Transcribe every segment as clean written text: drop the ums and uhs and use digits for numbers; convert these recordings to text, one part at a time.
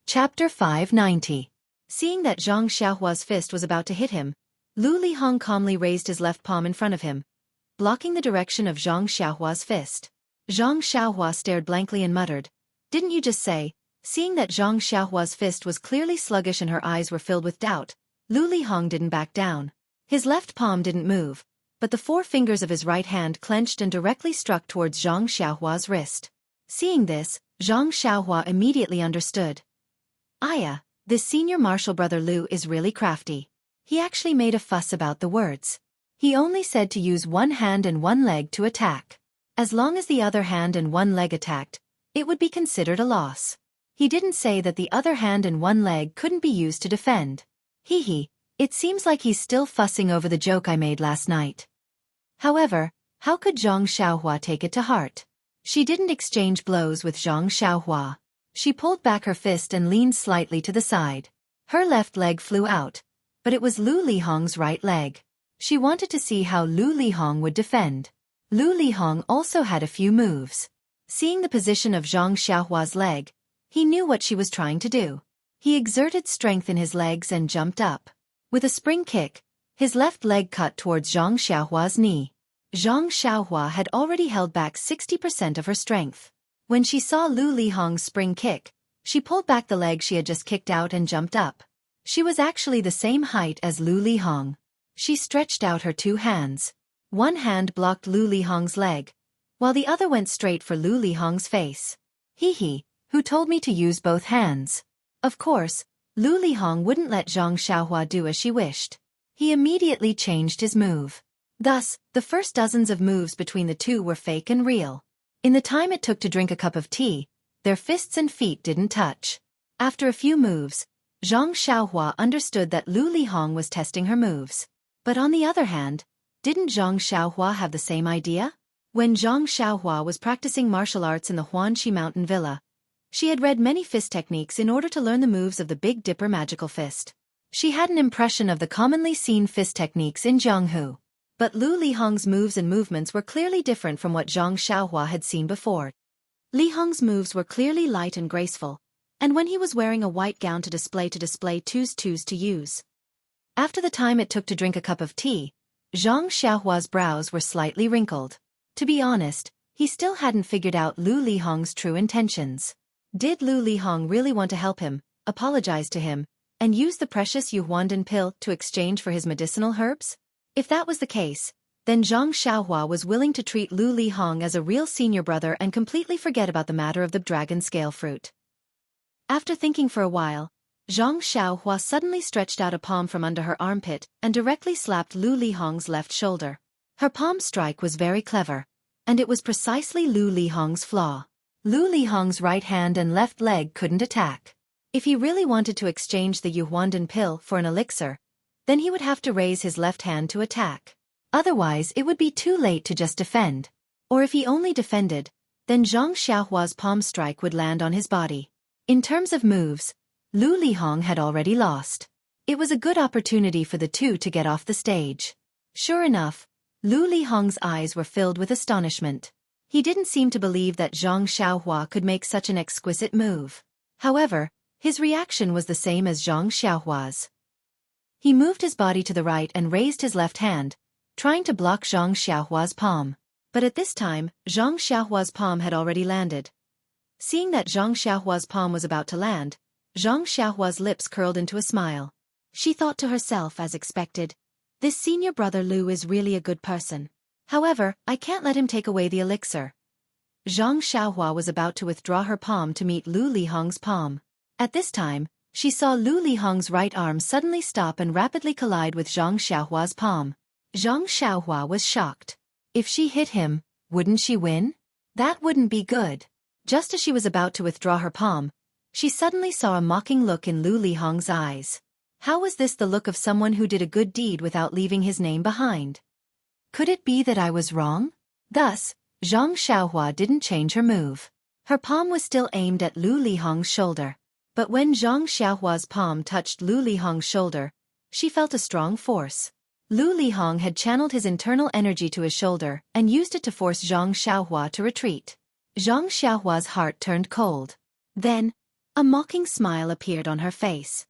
Chapter 590. Seeing that Zhang Xiaohua's fist was about to hit him, Lu Lihong calmly raised his left palm in front of him, blocking the direction of Zhang Xiaohua's fist. Zhang Xiaohua stared blankly and muttered, "Didn't you just say?" Seeing that Zhang Xiaohua's fist was clearly sluggish and her eyes were filled with doubt, Lu Lihong didn't back down. His left palm didn't move, but the four fingers of his right hand clenched and directly struck towards Zhang Xiaohua's wrist. Seeing this, Zhang Xiaohua immediately understood. This senior martial brother Lu is really crafty. He actually made a fuss about the words. He only said to use one hand and one leg to attack. As long as the other hand and one leg attacked, it would be considered a loss. He didn't say that the other hand and one leg couldn't be used to defend. It seems like he's still fussing over the joke I made last night. However, how could Zhang Xiaohua take it to heart? She didn't exchange blows with Zhang Xiaohua. She pulled back her fist and leaned slightly to the side. Her left leg flew out, but it was Lu Lihong's right leg. She wanted to see how Lu Lihong would defend. Lu Lihong also had a few moves. Seeing the position of Zhang Xiaohua's leg, he knew what she was trying to do. He exerted strength in his legs and jumped up. With a spring kick, his left leg cut towards Zhang Xiaohua's knee. Zhang Xiaohua had already held back 60% of her strength. When she saw Lu Lihong's spring kick, she pulled back the leg she had just kicked out and jumped up. She was actually the same height as Lu Lihong. She stretched out her two hands. One hand blocked Lu Lihong's leg, while the other went straight for Lu Lihong's face. Who told me to use both hands? Of course, Lu Lihong wouldn't let Zhang Xiaohua do as she wished. He immediately changed his move. Thus, the first dozens of moves between the two were fake and real. In the time it took to drink a cup of tea, their fists and feet didn't touch. After a few moves, Zhang Xiaohua understood that Lu Lihong was testing her moves. But on the other hand, didn't Zhang Xiaohua have the same idea? When Zhang Xiaohua was practicing martial arts in the Huanxi Mountain Villa, she had read many fist techniques in order to learn the moves of the Big Dipper magical fist. She had an impression of the commonly seen fist techniques in Jianghu. But Lu Lihong's moves and movements were clearly different from what Zhang Xiaohua had seen before. Lihong's moves were clearly light and graceful, and when he was wearing a white gown to display twos to use. After the time it took to drink a cup of tea, Zhang Xiaohua's brows were slightly wrinkled. To be honest, he still hadn't figured out Lu Lihong's true intentions. Did Lu Lihong really want to help him, apologize to him, and use the precious Yuhuandan pill to exchange for his medicinal herbs? If that was the case, then Zhang Xiaohua was willing to treat Lu Lihong as a real senior brother and completely forget about the matter of the dragon scale fruit. After thinking for a while, Zhang Xiaohua suddenly stretched out a palm from under her armpit and directly slapped Lu Lihong's left shoulder. Her palm strike was very clever, and it was precisely Lu Lihong's flaw. Lu Lihong's right hand and left leg couldn't attack. If he really wanted to exchange the Yuhuandan pill for an elixir, then he would have to raise his left hand to attack. Otherwise it would be too late to just defend. Or if he only defended, then Zhang Xiaohua's palm strike would land on his body. In terms of moves, Lu Lihong had already lost. It was a good opportunity for the two to get off the stage. Sure enough, Lu Lihong's eyes were filled with astonishment. He didn't seem to believe that Zhang Xiaohua could make such an exquisite move. However, his reaction was the same as Zhang Xiaohua's. He moved his body to the right and raised his left hand, trying to block Zhang Xiaohua's palm. But at this time, Zhang Xiaohua's palm had already landed. Seeing that Zhang Xiaohua's palm was about to land, Zhang Xiaohua's lips curled into a smile. She thought to herself as expected, "This senior brother Lu is really a good person. However, I can't let him take away the elixir." Zhang Xiaohua was about to withdraw her palm to meet Lu Lihong's palm. At this time, she saw Lu Lihong's right arm suddenly stop and rapidly collide with Zhang Xiaohua's palm. Zhang Xiaohua was shocked. If she hit him, wouldn't she win? That wouldn't be good. Just as she was about to withdraw her palm, she suddenly saw a mocking look in Lu Lihong's eyes. How was this the look of someone who did a good deed without leaving his name behind? Could it be that I was wrong? Thus, Zhang Xiaohua didn't change her move. Her palm was still aimed at Lu Lihong's shoulder. But when Zhang Xiaohua's palm touched Lu Lihong's shoulder, she felt a strong force. Lu Lihong had channeled his internal energy to his shoulder and used it to force Zhang Xiaohua to retreat. Zhang Xiaohua's heart turned cold. Then, A mocking smile appeared on her face.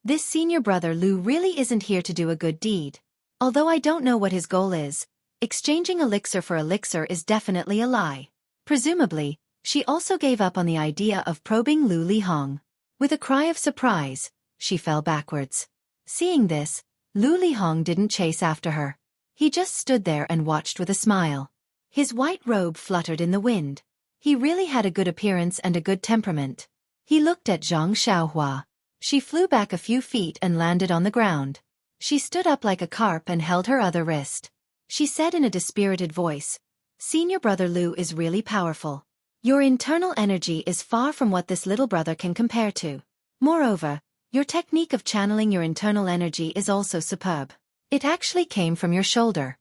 This senior brother Lu really isn't here to do a good deed. Although I don't know what his goal is, exchanging elixir for elixir is definitely a lie. Presumably, she also gave up on the idea of probing Lu Lihong. With a cry of surprise, she fell backwards. Seeing this, Lu Lihong didn't chase after her. He just stood there and watched with a smile. His white robe fluttered in the wind. He really had a good appearance and a good temperament. He looked at Zhang Xiaohua. She flew back a few feet and landed on the ground. She stood up like a carp and held her other wrist. She said in a dispirited voice, "Senior brother Lu is really powerful. Your internal energy is far from what this little brother can compare to. Moreover, your technique of channeling your internal energy is also superb. It actually came from your shoulder."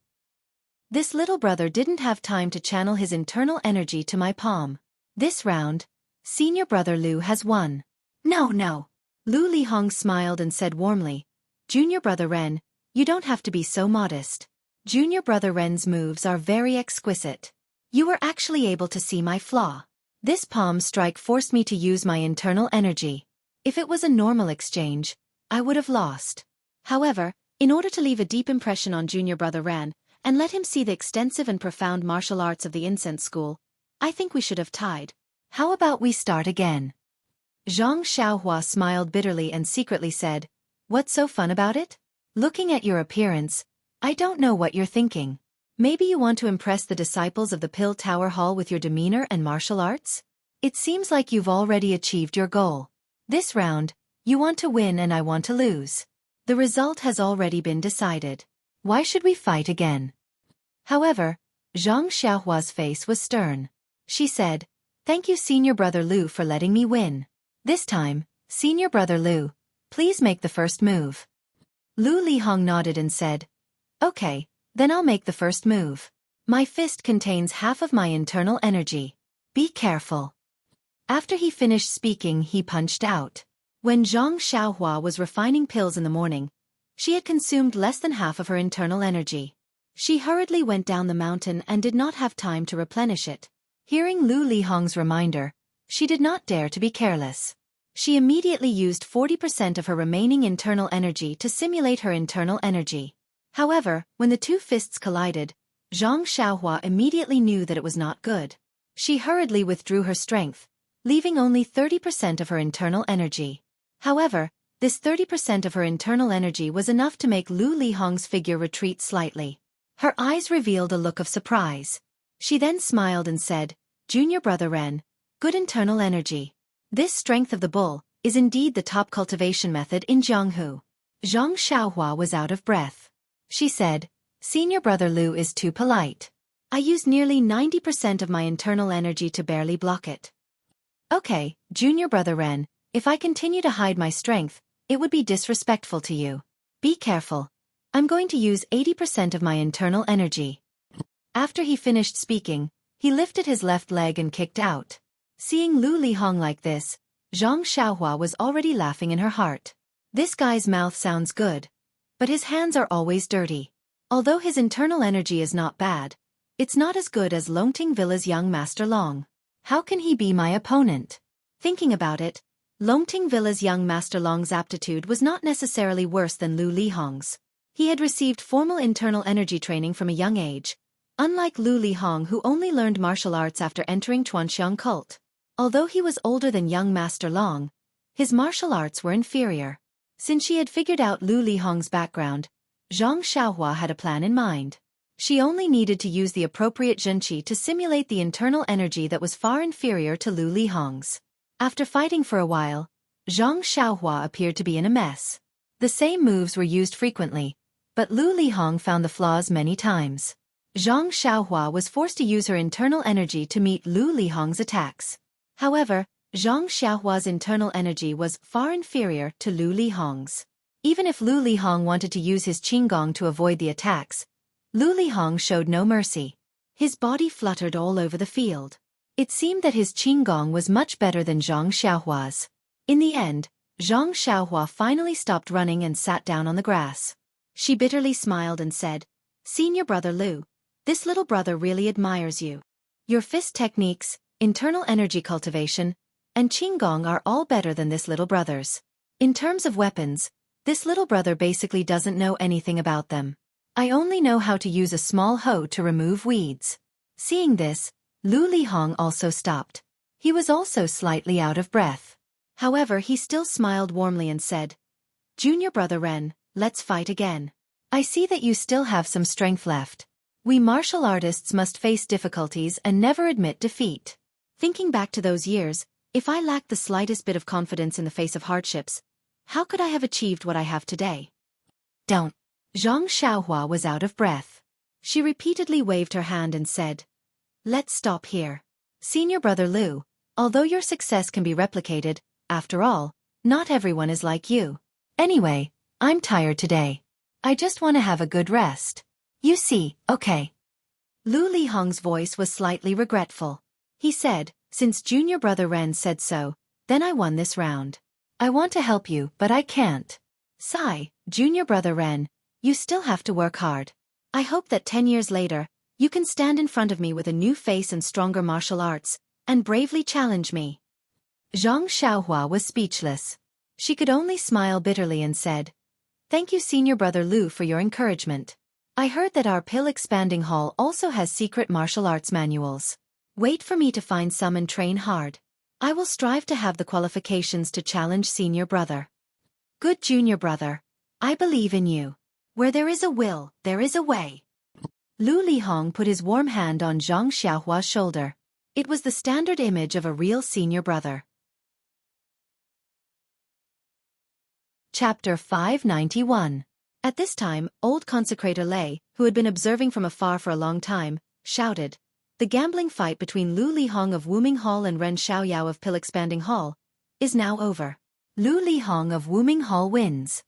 This little brother didn't have time to channel his internal energy to my palm. This round, senior brother Lu has won. No. Lu Lihong smiled and said warmly, "Junior brother Ren, you don't have to be so modest. Junior brother Ren's moves are very exquisite. You were actually able to see my flaw. This palm strike forced me to use my internal energy. If it was a normal exchange, I would have lost. However, in order to leave a deep impression on junior brother Ren, and let him see the extensive and profound martial arts of the incense school, I think we should have tied. How about we start again?" Zhang Xiaohua smiled bitterly and secretly said, "What's so fun about it? Looking at your appearance, I don't know what you're thinking. Maybe you want to impress the disciples of the Pill Tower Hall with your demeanor and martial arts? It seems like you've already achieved your goal. This round, you want to win and I want to lose. The result has already been decided. Why should we fight again?" However, Zhang Xiaohua's face was stern. She said, "Thank you senior brother Lu for letting me win. This time, senior brother Lu, please make the first move." Lu Lihong nodded and said, "Okay, then I'll make the first move. My fist contains half of my internal energy. Be careful." After he finished speaking, he punched out. When Zhang Xiaohua was refining pills in the morning, she had consumed less than half of her internal energy. She hurriedly went down the mountain and did not have time to replenish it. Hearing Lu Lihong's reminder, she did not dare to be careless. She immediately used 40% of her remaining internal energy to simulate her internal energy. However, when the two fists collided, Zhang Xiaohua immediately knew that it was not good. She hurriedly withdrew her strength, leaving only 30% of her internal energy. However, this 30% of her internal energy was enough to make Lu Lihong's figure retreat slightly. Her eyes revealed a look of surprise. She then smiled and said, "Junior brother Ren, good internal energy. This strength of the bull is indeed the top cultivation method in Jianghu." Zhang Xiaohua was out of breath. She said, "Senior brother Lu is too polite. I used nearly 90% of my internal energy to barely block it." "Okay, junior brother Ren, if I continue to hide my strength, it would be disrespectful to you. Be careful. I'm going to use 80% of my internal energy." After he finished speaking, he lifted his left leg and kicked out. Seeing Lu Lihong like this, Zhang Xiaohua was already laughing in her heart. This guy's mouth sounds good, but his hands are always dirty. Although his internal energy is not bad, it's not as good as Longting Villa's young Master Long. How can he be my opponent? Thinking about it, Longting Villa's young Master Long's aptitude was not necessarily worse than Lu Lihong's. He had received formal internal energy training from a young age, unlike Lu Lihong who only learned martial arts after entering Chuanxiang cult. Although he was older than young Master Long, his martial arts were inferior. Since she had figured out Lu Lihong's background, Zhang Xiaohua had a plan in mind. She only needed to use the appropriate zhenqi to simulate the internal energy that was far inferior to Lu Lihong's. After fighting for a while, Zhang Xiaohua appeared to be in a mess. The same moves were used frequently, but Lu Lihong found the flaws many times. Zhang Xiaohua was forced to use her internal energy to meet Lu Lihong's attacks. However, Zhang Xiaohua's internal energy was far inferior to Lu Lihong's. Even if Lu Lihong wanted to use his qinggong to avoid the attacks, Lu Lihong showed no mercy. His body fluttered all over the field. It seemed that his qinggong was much better than Zhang Xiaohua's. In the end, Zhang Xiaohua finally stopped running and sat down on the grass. She bitterly smiled and said, "Senior brother Lu, this little brother really admires you. Your fist techniques, internal energy cultivation, and Qinggong are all better than this little brother's. In terms of weapons, this little brother basically doesn't know anything about them. I only know how to use a small hoe to remove weeds. Seeing this, Lu Lihong also stopped. He was also slightly out of breath. However, he still smiled warmly and said, "Junior brother Ren, let's fight again. I see that you still have some strength left. We martial artists must face difficulties and never admit defeat." Thinking back to those years, if I lacked the slightest bit of confidence in the face of hardships, how could I have achieved what I have today? Don't. Zhang Xiaohua was out of breath. She repeatedly waved her hand and said, "Let's stop here. Senior brother Lu, although your success can be replicated, after all, not everyone is like you. Anyway, I'm tired today. I just want to have a good rest. You see, okay." Lu Lihong's voice was slightly regretful. He said, "Since junior brother Ren said so, then I won this round. I want to help you, but I can't. Sigh, junior brother Ren, you still have to work hard. I hope that 10 years later, you can stand in front of me with a new face and stronger martial arts, and bravely challenge me." Zhang Xiaohua was speechless. She could only smile bitterly and said, "Thank you senior brother Lu for your encouragement. I heard that our pill expanding hall also has secret martial arts manuals. Wait for me to find some and train hard. I will strive to have the qualifications to challenge senior brother. Good junior brother. I believe in you. Where there is a will, there is a way." Lu Lihong put his warm hand on Zhang Xiaohua's shoulder. It was the standard image of a real senior brother. Chapter 591. At this time, old consecrator Lei, who had been observing from afar for a long time, shouted, "The gambling fight between Lu Lihong of Wuming Hall and Ren Xiaoyao of Pill Expanding Hall is now over. Lu Lihong of Wuming Hall wins."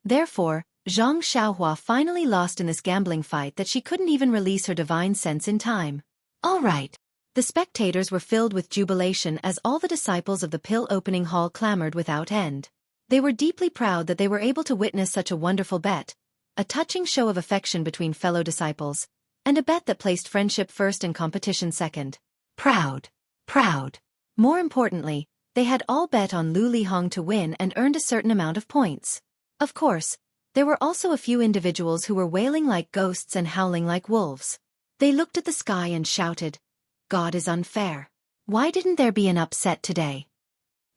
Therefore, Zhang Xiaohua finally lost in this gambling fight that she couldn't even release her divine sense in time. All right. The spectators were filled with jubilation as all the disciples of the Pill Opening Hall clamored without end. They were deeply proud that they were able to witness such a wonderful bet, a touching show of affection between fellow disciples, and a bet that placed friendship first and competition second. Proud. Proud. More importantly, they had all bet on Lu Lihong to win and earned a certain amount of points. Of course, there were also a few individuals who were wailing like ghosts and howling like wolves. They looked at the sky and shouted, "God is unfair. Why didn't there be an upset today?"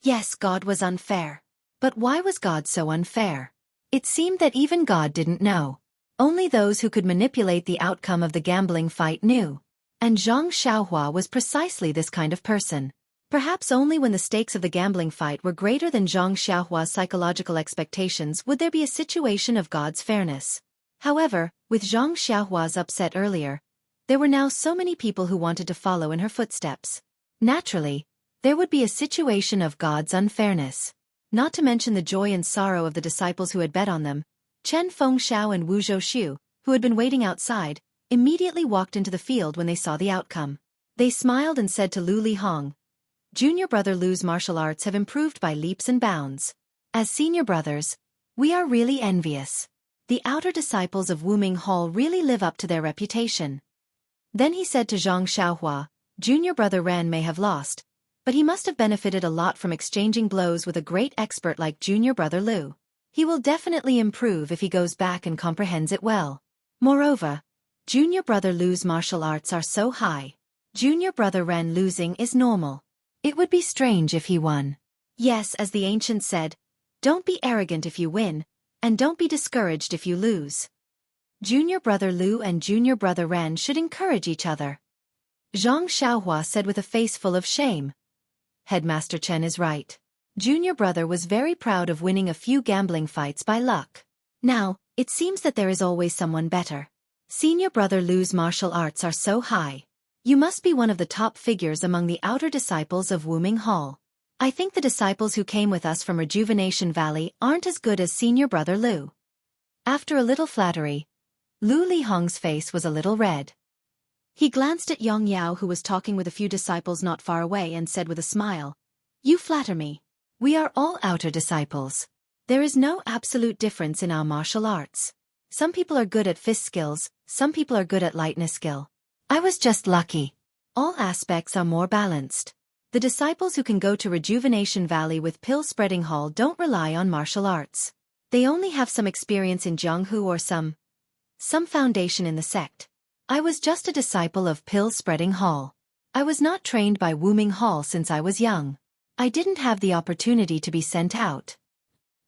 Yes, God was unfair. But why was God so unfair? It seemed that even God didn't know. Only those who could manipulate the outcome of the gambling fight knew. And Zhang Xiaohua was precisely this kind of person. Perhaps only when the stakes of the gambling fight were greater than Zhang Xiaohua's psychological expectations would there be a situation of God's fairness. However, with Zhang Xiaohua's upset earlier, there were now so many people who wanted to follow in her footsteps. Naturally, there would be a situation of God's unfairness. Not to mention the joy and sorrow of the disciples who had bet on them. Chen Fengxiao and Wu Zhouxiu, who had been waiting outside, immediately walked into the field when they saw the outcome. They smiled and said to Lu Lihong, "Junior brother Lu's martial arts have improved by leaps and bounds. As senior brothers, we are really envious. The outer disciples of Wuming Hall really live up to their reputation." Then he said to Zhang Xiaohua, "Junior brother Ren may have lost, but he must have benefited a lot from exchanging blows with a great expert like junior brother Lu. He will definitely improve if he goes back and comprehends it well. Moreover, junior brother Lu's martial arts are so high. Junior brother Ren losing is normal. It would be strange if he won. Yes, as the ancient said, don't be arrogant if you win, and don't be discouraged if you lose. Junior brother Lu and junior brother Ren should encourage each other." Zhang Xiaohua said with a face full of shame. Headmaster Chen is right. Junior brother was very proud of winning a few gambling fights by luck. Now, it seems that there is always someone better. Senior brother Lu's martial arts are so high. You must be one of the top figures among the outer disciples of Wuming Hall. I think the disciples who came with us from Rejuvenation Valley aren't as good as senior brother Lu. After a little flattery, Lu Lihong's face was a little red. He glanced at Yang Yao, who was talking with a few disciples not far away, and said with a smile, "You flatter me. We are all outer disciples. There is no absolute difference in our martial arts. Some people are good at fist skills, some people are good at lightness skill. I was just lucky. All aspects are more balanced. The disciples who can go to Rejuvenation Valley with Pill-Spreading Hall don't rely on martial arts. They only have some experience in Jianghu or some foundation in the sect. I was just a disciple of Pill-Spreading Hall. I was not trained by Wuming Hall since I was young. I didn't have the opportunity to be sent out.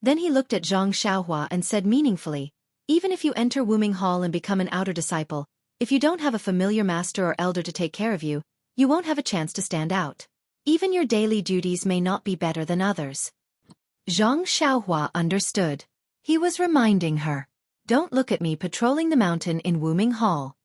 Then he looked at Zhang Xiaohua and said meaningfully, even if you enter Wuming Hall and become an outer disciple, if you don't have a familiar master or elder to take care of you, you won't have a chance to stand out. Even your daily duties may not be better than others. Zhang Xiaohua understood. He was reminding her, don't look at me patrolling the mountain in Wuming Hall.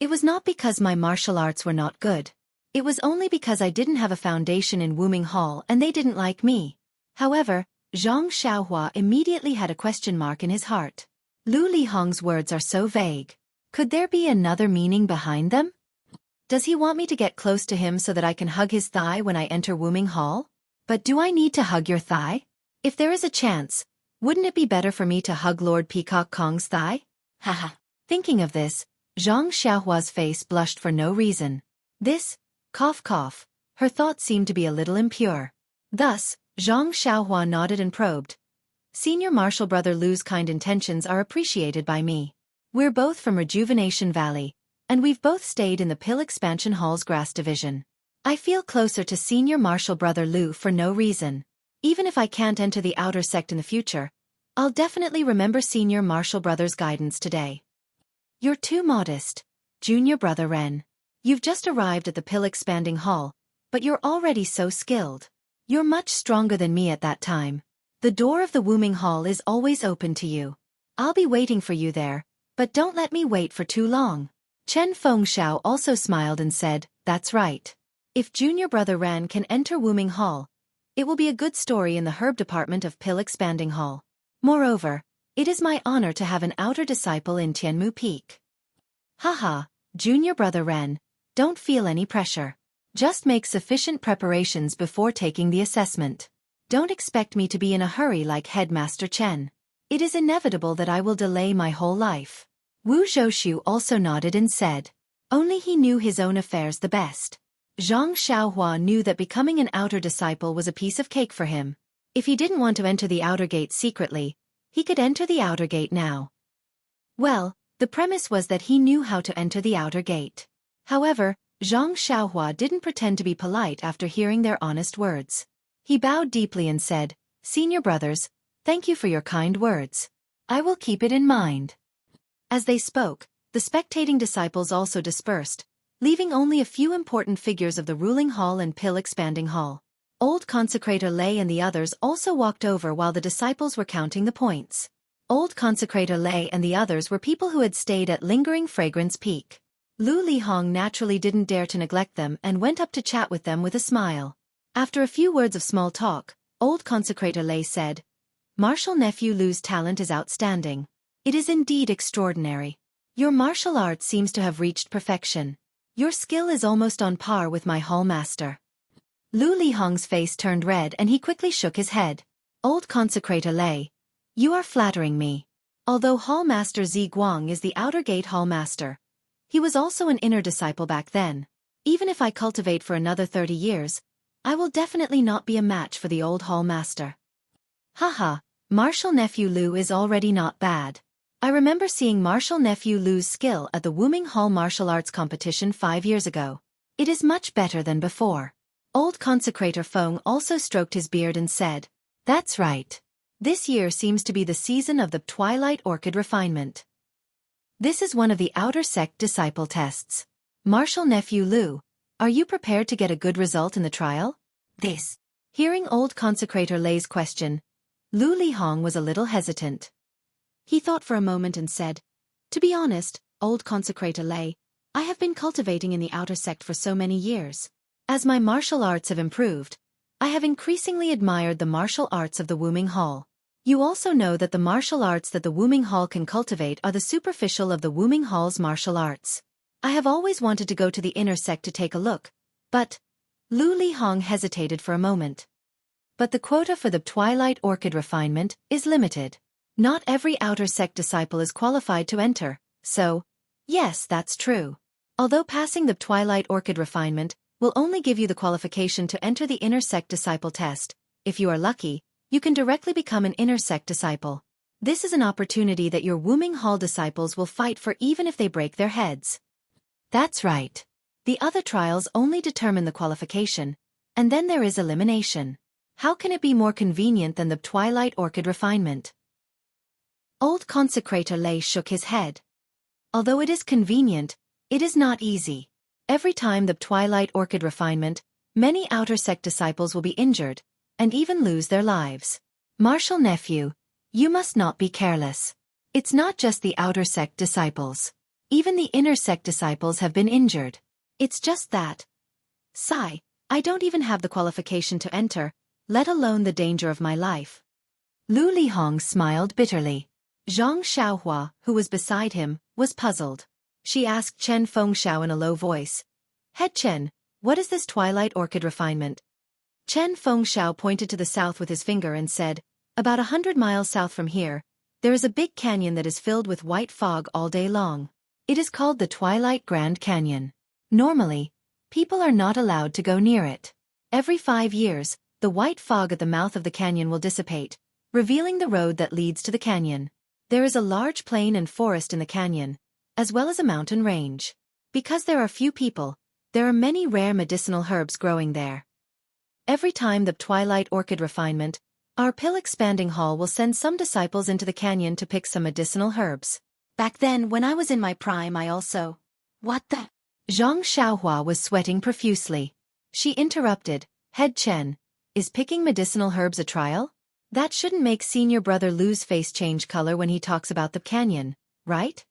It was not because my martial arts were not good. It was only because I didn't have a foundation in Wuming Hall and they didn't like me. However, Zhang Xiaohua immediately had a question mark in his heart. Lu Lihong's words are so vague. Could there be another meaning behind them? Does he want me to get close to him so that I can hug his thigh when I enter Wuming Hall? But do I need to hug your thigh? If there is a chance, wouldn't it be better for me to hug Lord Peacock Kong's thigh? Haha. Thinking of this, Zhang Xiaohua's face blushed for no reason. This, cough cough, her thoughts seemed to be a little impure. Thus, Zhang Xiaohua nodded and probed. Senior Martial Brother Lu's kind intentions are appreciated by me. We're both from Rejuvenation Valley, and we've both stayed in the Pill Expansion Hall's Grass Division. I feel closer to Senior Martial Brother Lu for no reason. Even if I can't enter the outer sect in the future, I'll definitely remember Senior Martial Brother's guidance today. You're too modest, Junior Brother Ren. You've just arrived at the Pill Expanding Hall, but you're already so skilled. You're much stronger than me at that time. The door of the Wuming Hall is always open to you. I'll be waiting for you there, but don't let me wait for too long. Chen Fengxiao also smiled and said, that's right. If Junior Brother Ren can enter Wuming Hall, it will be a good story in the herb department of Pill Expanding Hall. Moreover, it is my honor to have an outer disciple in Tianmu Peak. Haha, Junior Brother Ren, don't feel any pressure. Just make sufficient preparations before taking the assessment. Don't expect me to be in a hurry like Headmaster Chen. It is inevitable that I will delay my whole life. Wu Zhoushu also nodded and said, only he knew his own affairs the best. Zhang Xiaohua knew that becoming an outer disciple was a piece of cake for him. If he didn't want to enter the outer gate secretly, he could enter the outer gate now. Well, the premise was that he knew how to enter the outer gate. However, Zhang Xiaohua didn't pretend to be polite after hearing their honest words. He bowed deeply and said, Senior brothers, thank you for your kind words. I will keep it in mind. As they spoke, the spectating disciples also dispersed, leaving only a few important figures of the ruling hall and Pill Expanding Hall. Old Consecrator Lei and the others also walked over while the disciples were counting the points. Old Consecrator Lei and the others were people who had stayed at Lingering Fragrance Peak. Lu Lihong naturally didn't dare to neglect them and went up to chat with them with a smile. After a few words of small talk, Old Consecrator Lei said, Martial Nephew Lu's talent is outstanding. It is indeed extraordinary. Your martial art seems to have reached perfection. Your skill is almost on par with my hall master. Lu Lihong's face turned red and he quickly shook his head. Old Consecrator Lei, you are flattering me. Although Hall Master Zi Guang is the outer gate Hall Master, he was also an inner disciple back then. Even if I cultivate for another 30 years, I will definitely not be a match for the old Hall Master. Haha, Martial Nephew Lu is already not bad. I remember seeing Martial Nephew Lu's skill at the Wuming Hall Martial Arts Competition 5 years ago. It is much better than before. Old Consecrator Feng also stroked his beard and said, that's right. This year seems to be the season of the Twilight Orchid refinement. This is one of the outer sect disciple tests. Martial Nephew Lu, are you prepared to get a good result in the trial? This. Hearing Old Consecrator Lei's question, Lu Lihong was a little hesitant. He thought for a moment and said, to be honest, Old Consecrator Lei, I have been cultivating in the outer sect for so many years. As my martial arts have improved, I have increasingly admired the martial arts of the Wuming Hall. You also know that the martial arts that the Wuming Hall can cultivate are the superficial of the Wuming Hall's martial arts. I have always wanted to go to the inner sect to take a look, but... Lu Lihong hesitated for a moment. But the quota for the Twilight Orchid refinement is limited. Not every outer sect disciple is qualified to enter, so... Yes, that's true. Although passing the Twilight Orchid refinement will only give you the qualification to enter the inner sect disciple test. If you are lucky, you can directly become an inner sect disciple. This is an opportunity that your Wuming Hall disciples will fight for even if they break their heads. That's right. The other trials only determine the qualification, and then there is elimination. How can it be more convenient than the Twilight Orchid refinement? Old Consecrator Lei shook his head. Although it is convenient, it is not easy. Every time the Twilight Orchid refinement, many outer sect disciples will be injured, and even lose their lives. Martial nephew, you must not be careless. It's not just the outer sect disciples. Even the inner sect disciples have been injured. It's just that. Sigh, I don't even have the qualification to enter, let alone the danger of my life. Lu Lihong smiled bitterly. Zhang Xiaohua, who was beside him, was puzzled. She asked Chen Fengxiao in a low voice. Head Chen, what is this Twilight Orchid refinement? Chen Fengxiao pointed to the south with his finger and said, about 100 miles south from here, there is a big canyon that is filled with white fog all day long. It is called the Twilight Grand Canyon. Normally, people are not allowed to go near it. Every 5 years, the white fog at the mouth of the canyon will dissipate, revealing the road that leads to the canyon. There is a large plain and forest in the canyon, as well as a mountain range. Because there are few people, there are many rare medicinal herbs growing there. Every time the Twilight Orchid refinement, our pill expanding hall will send some disciples into the canyon to pick some medicinal herbs. Back then, when I was in my prime, I also... What the... Zhang Xiaohua was sweating profusely. She interrupted, Head Chen, is picking medicinal herbs a trial? That shouldn't make senior brother Lu's face change color when he talks about the canyon, right?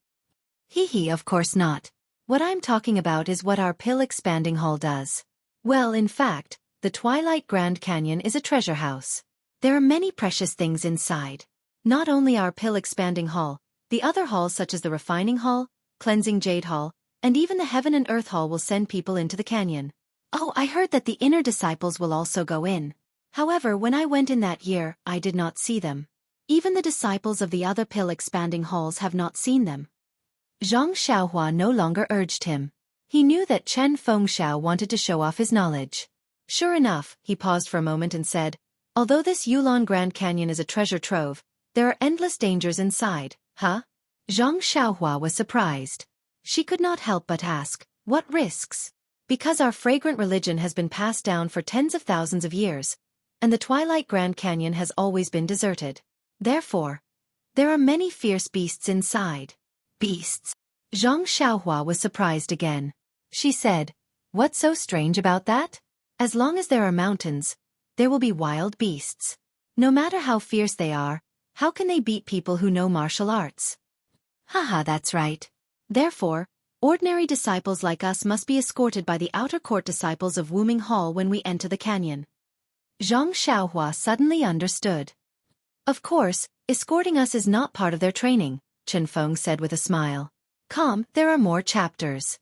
Hee, of course not. What I'm talking about is what our pill expanding hall does. Well, in fact, the Twilight Grand Canyon is a treasure house. There are many precious things inside. Not only our pill expanding hall, the other halls such as the refining hall, cleansing jade hall, and even the heaven and earth hall will send people into the canyon. Oh, I heard that the inner disciples will also go in. However, when I went in that year, I did not see them. Even the disciples of the other pill expanding halls have not seen them. Zhang Xiaohua no longer urged him. He knew that Chen Fengxiao wanted to show off his knowledge. Sure enough, he paused for a moment and said, although this Yulon Grand Canyon is a treasure trove, there are endless dangers inside, huh? Zhang Xiaohua was surprised. She could not help but ask, what risks? Because our fragrant religion has been passed down for tens of thousands of years, and the Twilight Grand Canyon has always been deserted. Therefore, there are many fierce beasts inside. Beasts? Zhang Xiaohua was surprised again. She said, what's so strange about that? As long as there are mountains, there will be wild beasts. No matter how fierce they are, how can they beat people who know martial arts? Haha, that's right. Therefore, ordinary disciples like us must be escorted by the outer court disciples of Wuming Hall when we enter the canyon. Zhang Xiaohua suddenly understood. Of course, escorting us is not part of their training, Chen Feng said with a smile. Come, there are more chapters.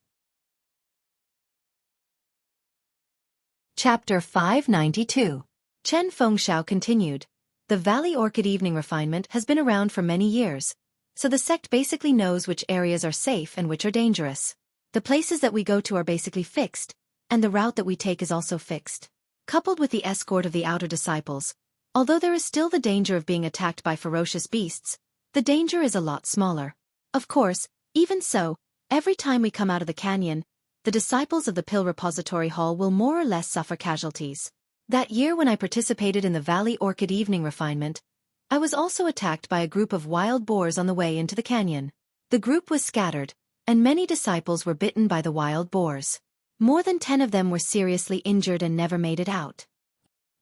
Chapter 592. Chen Fengxiao continued. The Valley Orchid Evening Refinement has been around for many years, so the sect basically knows which areas are safe and which are dangerous. The places that we go to are basically fixed, and the route that we take is also fixed. Coupled with the escort of the outer disciples, although there is still the danger of being attacked by ferocious beasts, the danger is a lot smaller. Of course, even so, every time we come out of the canyon, the disciples of the Pill Repository Hall will more or less suffer casualties. That year when I participated in the Valley Orchid Evening Refinement, I was also attacked by a group of wild boars on the way into the canyon. The group was scattered, and many disciples were bitten by the wild boars. More than 10 of them were seriously injured and never made it out.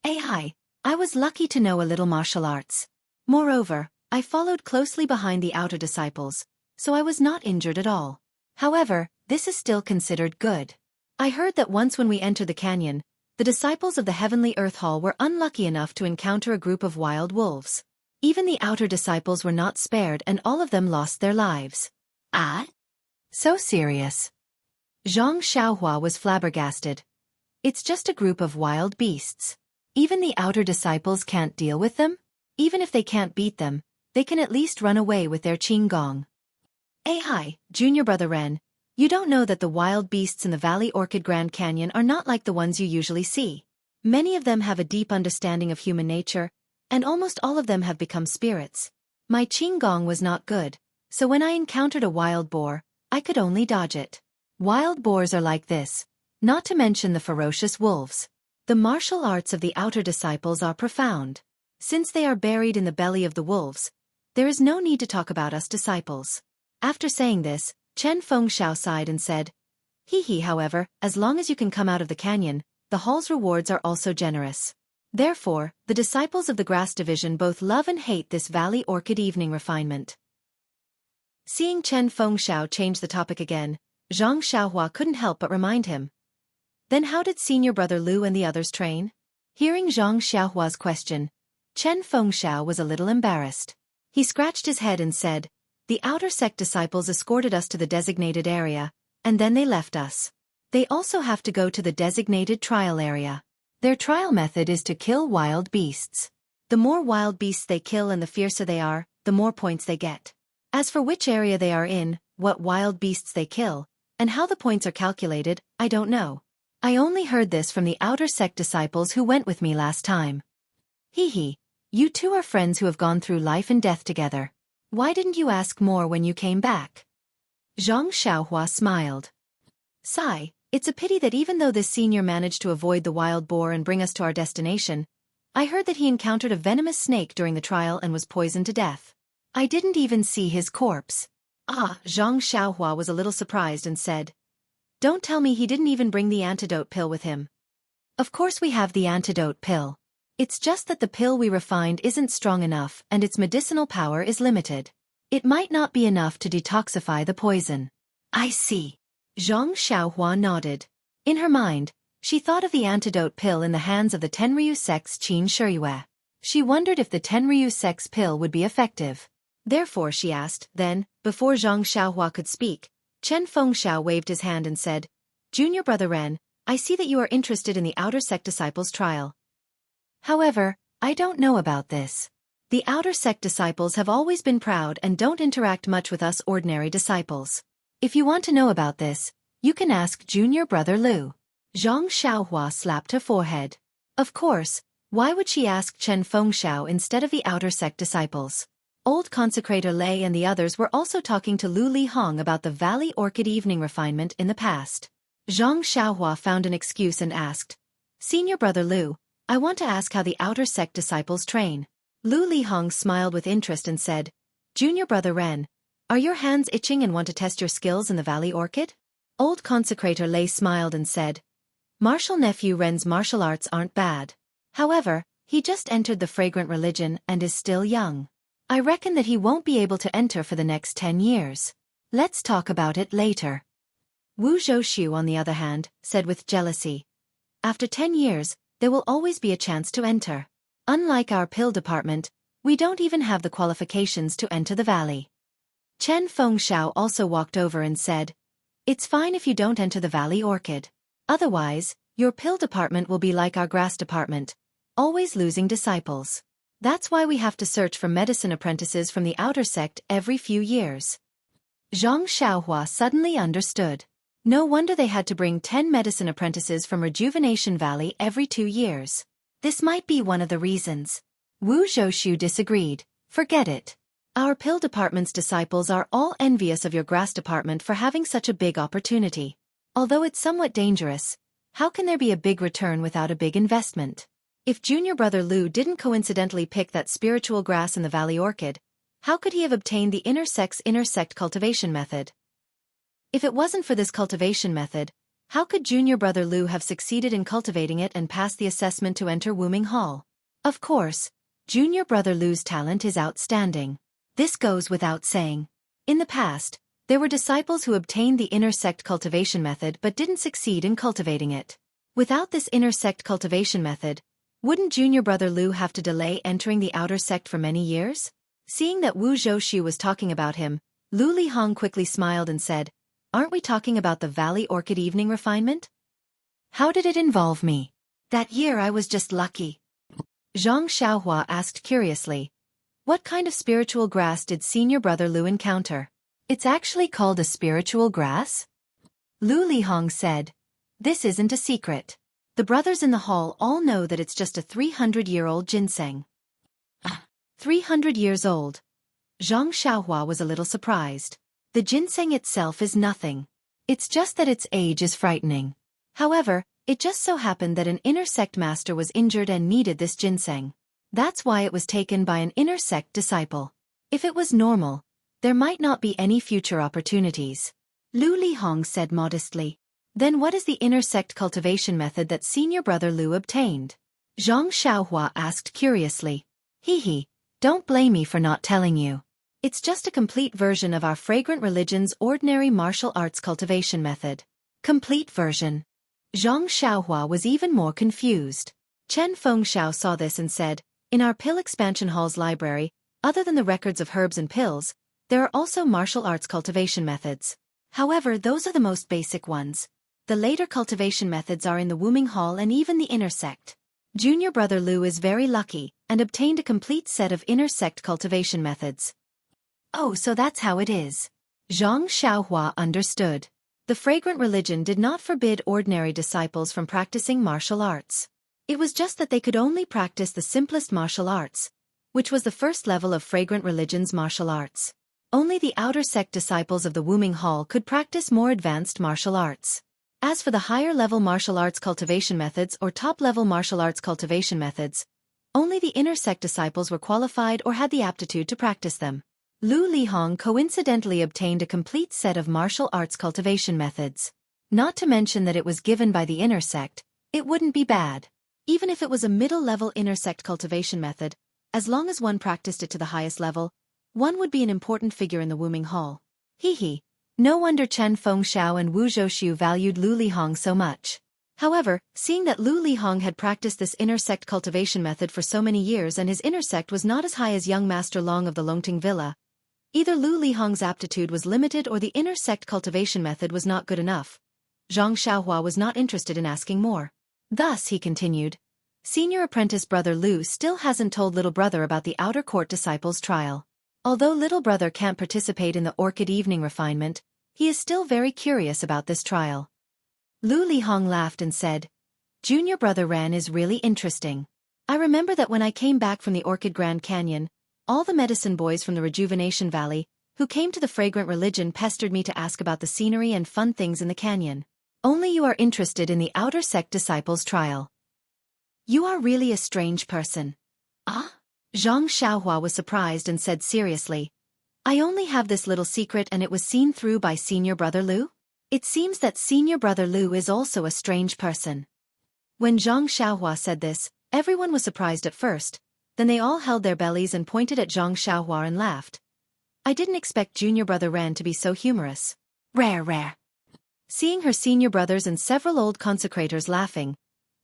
I was lucky to know a little martial arts. Moreover, I followed closely behind the outer disciples, so I was not injured at all. However, this is still considered good. I heard that once when we entered the canyon, the disciples of the Heavenly Earth Hall were unlucky enough to encounter a group of wild wolves. Even the outer disciples were not spared and all of them lost their lives. Ah? So serious. Zhang Xiaohua was flabbergasted. It's just a group of wild beasts. Even the outer disciples can't deal with them? Even if they can't beat them, they can at least run away with their qinggong. Hi, Junior Brother Ren, You don't know that the wild beasts in the Valley Orchid Grand Canyon are not like the ones you usually see. Many of them have a deep understanding of human nature, and almost all of them have become spirits. My qinggong was not good, so when I encountered a wild boar, I could only dodge it. Wild boars are like this, not to mention the ferocious wolves. The martial arts of the outer disciples are profound. Since they are buried in the belly of the wolves, there is no need to talk about us disciples. After saying this, Chen Fengxiao sighed and said, however, as long as you can come out of the canyon, the hall's rewards are also generous. Therefore, the disciples of the Grass Division both love and hate this Valley Orchid evening refinement. Seeing Chen Fengxiao change the topic again, Zhang Xiaohua couldn't help but remind him. Then how did senior brother Lu and the others train? Hearing Zhang Xiaohua's question, Chen Fengxiao was a little embarrassed. He scratched his head and said, the outer sect disciples escorted us to the designated area, and then they left us. They also have to go to the designated trial area. Their trial method is to kill wild beasts. The more wild beasts they kill and the fiercer they are, the more points they get. As for which area they are in, what wild beasts they kill, and how the points are calculated, I don't know. I only heard this from the outer sect disciples who went with me last time. You two are friends who have gone through life and death together. Why didn't you ask more when you came back? Zhang Xiaohua smiled. Sigh, it's a pity that even though this senior managed to avoid the wild boar and bring us to our destination, I heard that he encountered a venomous snake during the trial and was poisoned to death. I didn't even see his corpse. Zhang Xiaohua was a little surprised and said, don't tell me he didn't even bring the antidote pill with him. Of course we have the antidote pill. It's just that the pill we refined isn't strong enough and its medicinal power is limited. It might not be enough to detoxify the poison. I see. Zhang Xiaohua nodded. In her mind, she thought of the antidote pill in the hands of the Tenryu sect's Qin Shiyue. She wondered if the Tenryu sect's pill would be effective. Therefore she asked, then, before Zhang Xiaohua could speak, Chen Fengxiao waved his hand and said, Junior Brother Ren, I see that you are interested in the outer sect disciples' trial. However, I don't know about this. The outer sect disciples have always been proud and don't interact much with us ordinary disciples. If you want to know about this, you can ask Junior Brother Lu. Zhang Xiaohua slapped her forehead. Of course, why would she ask Chen Fengxiao instead of the outer sect disciples? Old Consecrator Lei and the others were also talking to Lu Lihong about the Valley Orchid evening refinement in the past. Zhang Xiaohua found an excuse and asked, Senior Brother Lu, I want to ask how the outer sect disciples train. Lu Lihong smiled with interest and said, Junior Brother Ren, are your hands itching and want to test your skills in the Valley Orchid? Old Consecrator Lei smiled and said, Martial Nephew Ren's martial arts aren't bad. However, he just entered the fragrant religion and is still young. I reckon that he won't be able to enter for the next 10 years. Let's talk about it later. Wu Zhouxiu, on the other hand, said with jealousy, after 10 years, there will always be a chance to enter. Unlike our pill department, we don't even have the qualifications to enter the valley. Chen Fengxiao also walked over and said, It's fine if you don't enter the Valley Orchid. Otherwise, your pill department will be like our grass department, always losing disciples. That's why we have to search for medicine apprentices from the outer sect every few years. Zhang Xiaohua suddenly understood. No wonder they had to bring 10 medicine apprentices from Rejuvenation Valley every 2 years. This might be one of the reasons. Wu Zhouxiu disagreed. Forget it. Our pill department's disciples are all envious of your grass department for having such a big opportunity. Although it's somewhat dangerous, how can there be a big return without a big investment? If Junior Brother Lu didn't coincidentally pick that spiritual grass in the Valley Orchid, how could he have obtained the inner sect cultivation method? If it wasn't for this cultivation method, how could Junior Brother Lu have succeeded in cultivating it and passed the assessment to enter Wuming Hall? Of course, Junior Brother Lu's talent is outstanding. This goes without saying. In the past, there were disciples who obtained the inner sect cultivation method but didn't succeed in cultivating it. Without this inner sect cultivation method, wouldn't Junior Brother Lu have to delay entering the outer sect for many years? Seeing that Wu Zhouxiu was talking about him, Lu Lihong quickly smiled and said, Aren't we talking about the Valley Orchid evening refinement? How did it involve me? That year I was just lucky. Zhang Xiaohua asked curiously, What kind of spiritual grass did Senior Brother Lu encounter? It's actually called a spiritual grass? Lu Lihong said. This isn't a secret. The brothers in the hall all know that it's just a 300-year-old ginseng. 300 years old. Zhang Xiaohua was a little surprised. The ginseng itself is nothing. It's just that its age is frightening. However, it just so happened that an inner sect master was injured and needed this ginseng. That's why it was taken by an inner sect disciple. If it was normal, there might not be any future opportunities. Lu Lihong said modestly. Then what is the inner sect cultivation method that senior brother Lu obtained? Zhang Xiaohua asked curiously. Don't blame me for not telling you. It's just a complete version of our fragrant religion's ordinary martial arts cultivation method. Complete version. Zhang Xiaohua was even more confused. Chen Fengxiao saw this and said, in our pill expansion hall's library, other than the records of herbs and pills, there are also martial arts cultivation methods. However, those are the most basic ones. The later cultivation methods are in the Wuming Hall and even the inner sect. Junior brother Lu is very lucky and obtained a complete set of inner sect cultivation methods. Oh, so that's how it is. Zhang Xiaohua understood. The fragrant religion did not forbid ordinary disciples from practicing martial arts. It was just that they could only practice the simplest martial arts, which was the first level of fragrant religion's martial arts. Only the outer sect disciples of the Wuming Hall could practice more advanced martial arts. As for the higher-level martial arts cultivation methods or top-level martial arts cultivation methods, only the inner sect disciples were qualified or had the aptitude to practice them. Lu Lihong coincidentally obtained a complete set of martial arts cultivation methods. Not to mention that it was given by the inner sect, it wouldn't be bad. Even if it was a middle-level inner sect cultivation method, as long as one practiced it to the highest level, one would be an important figure in the Wuming Hall. No wonder Chen Fengxiao and Wu Zhouxiu valued Lu Lihong so much. However, seeing that Lu Lihong had practiced this inner sect cultivation method for so many years and his inner sect was not as high as young Master Long of the Longting Villa, either Lu Lihong's aptitude was limited or the inner sect cultivation method was not good enough. Zhang Xiaohua was not interested in asking more. Thus, he continued, senior apprentice brother Lu still hasn't told little brother about the outer court disciples' trial. Although little brother can't participate in the Orchid Evening refinement, he is still very curious about this trial. Lu Lihong laughed and said, Junior brother Ran is really interesting. I remember that when I came back from the Orchid Grand Canyon, all the medicine boys from the Rejuvenation Valley, who came to the Fragrant Religion, pestered me to ask about the scenery and fun things in the canyon. Only you are interested in the outer sect disciples' trial. You are really a strange person. Ah? Zhang Xiaohua was surprised and said seriously, I only have this little secret and it was seen through by senior brother Lu? It seems that senior brother Lu is also a strange person. When Zhang Xiaohua said this, everyone was surprised at first, then they all held their bellies and pointed at Zhang Xiaohua and laughed. I didn't expect junior brother Ran to be so humorous. Rare. Seeing her senior brothers and several old consecrators laughing,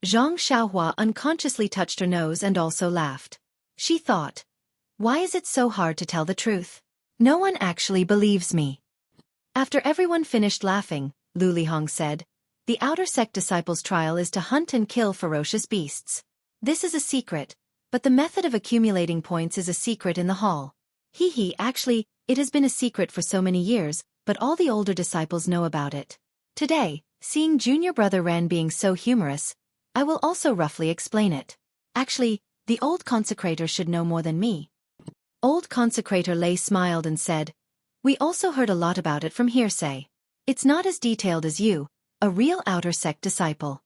Zhang Xiaohua unconsciously touched her nose and also laughed. She thought, why is it so hard to tell the truth? No one actually believes me. After everyone finished laughing, Lu Lihong said, the outer sect disciples' trial is to hunt and kill ferocious beasts. This is a secret, but the method of accumulating points is a secret in the hall. Actually, it has been a secret for so many years, but all the older disciples know about it. Today, seeing junior brother Ran being so humorous, I will also roughly explain it. Actually, the old consecrator should know more than me. Old consecrator Lei smiled and said, we also heard a lot about it from hearsay. It's not as detailed as you, a real outer sect disciple.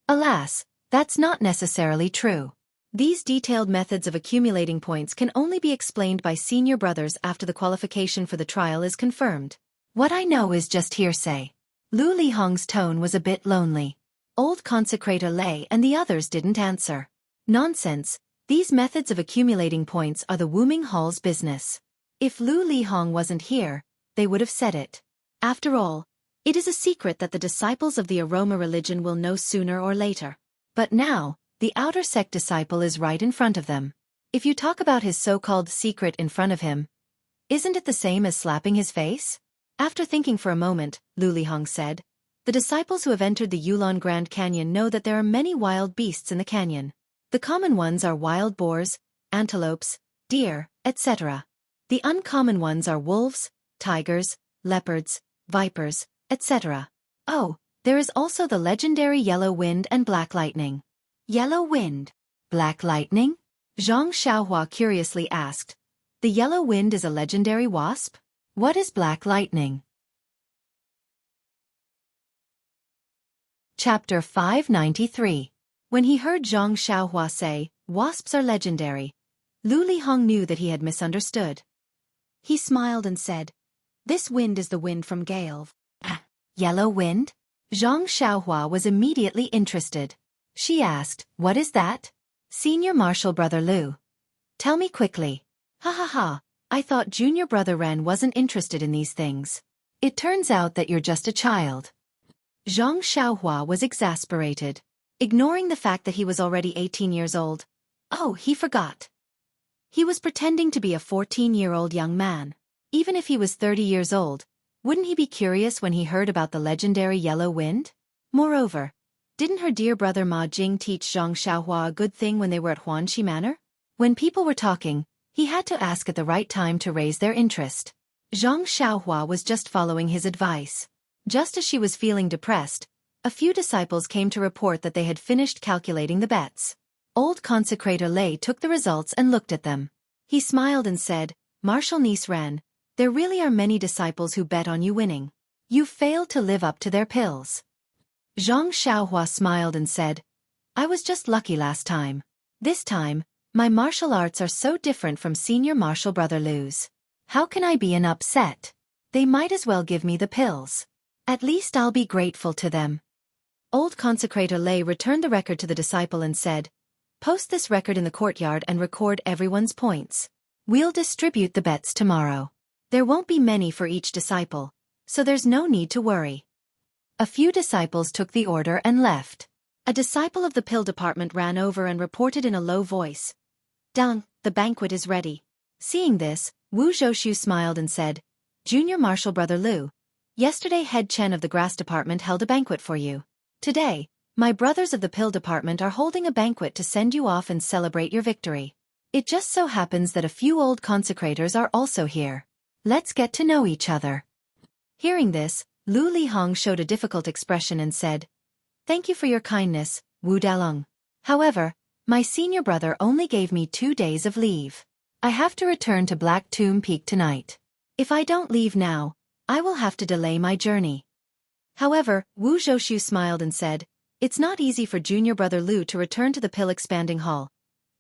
Alas, that's not necessarily true. These detailed methods of accumulating points can only be explained by senior brothers after the qualification for the trial is confirmed. What I know is just hearsay. Lu Lihong's tone was a bit lonely. Old consecrator Lei and the others didn't answer. Nonsense, these methods of accumulating points are the Wuming Hall's business. If Lu Lihong wasn't here, they would have said it. After all, it is a secret that the disciples of the Aroma religion will know sooner or later. But now, the outer sect disciple is right in front of them. If you talk about his so-called secret in front of him, isn't it the same as slapping his face? After thinking for a moment, Lu Lihong said, the disciples who have entered the Yulon Grand Canyon know that there are many wild beasts in the canyon. The common ones are wild boars, antelopes, deer, etc. The uncommon ones are wolves, tigers, leopards, vipers, etc. Oh, there is also the legendary yellow wind and black lightning. Yellow wind? Black lightning? Zhang Xiaohua curiously asked. The yellow wind is a legendary wasp? What is black lightning? Chapter 593. When he heard Zhang Xiaohua say, wasps are legendary, Lu Lihong knew that he had misunderstood. He smiled and said, this wind is the wind from Gale. Yellow wind? Zhang Xiaohua was immediately interested. She asked, what is that? Senior Marshal Brother Lu. Tell me quickly. Ha ha ha, I thought Junior Brother Ren wasn't interested in these things. It turns out that you're just a child. Zhang Xiaohua was exasperated, ignoring the fact that he was already 18 years old. Oh, he forgot. He was pretending to be a 14-year-old young man. Even if he was 30 years old, wouldn't he be curious when he heard about the legendary yellow wind? Moreover, didn't her dear brother Ma Jing teach Zhang Xiaohua a good thing when they were at Huanxi Manor? When people were talking, he had to ask at the right time to raise their interest. Zhang Xiaohua was just following his advice. Just as she was feeling depressed, a few disciples came to report that they had finished calculating the bets. Old consecrator Lei took the results and looked at them. He smiled and said, Marshal Niece Ren, there really are many disciples who bet on you winning. You failed to live up to their pills. Zhang Xiaohua smiled and said, I was just lucky last time. This time, my martial arts are so different from Senior Marshal Brother Lu's. How can I be an upset? They might as well give me the pills. At least I'll be grateful to them. Old consecrator Lei returned the record to the disciple and said, post this record in the courtyard and record everyone's points. We'll distribute the bets tomorrow. There won't be many for each disciple, so there's no need to worry. A few disciples took the order and left. A disciple of the pill department ran over and reported in a low voice, Deng, the banquet is ready. Seeing this, Wu Zhoushu smiled and said, Junior Marshal Brother Lu, yesterday Head Chen of the Grass Department held a banquet for you. Today, my brothers of the Pill Department are holding a banquet to send you off and celebrate your victory. It just so happens that a few old consecrators are also here. Let's get to know each other. Hearing this, Lu Lihong showed a difficult expression and said, Thank you for your kindness, Wu Dalong. However, my senior brother only gave me 2 days of leave. I have to return to Black Tomb Peak tonight. If I don't leave now, I will have to delay my journey. However, Wu Zhoushu smiled and said, It's not easy for Junior Brother Lu to return to the Pill Expanding Hall.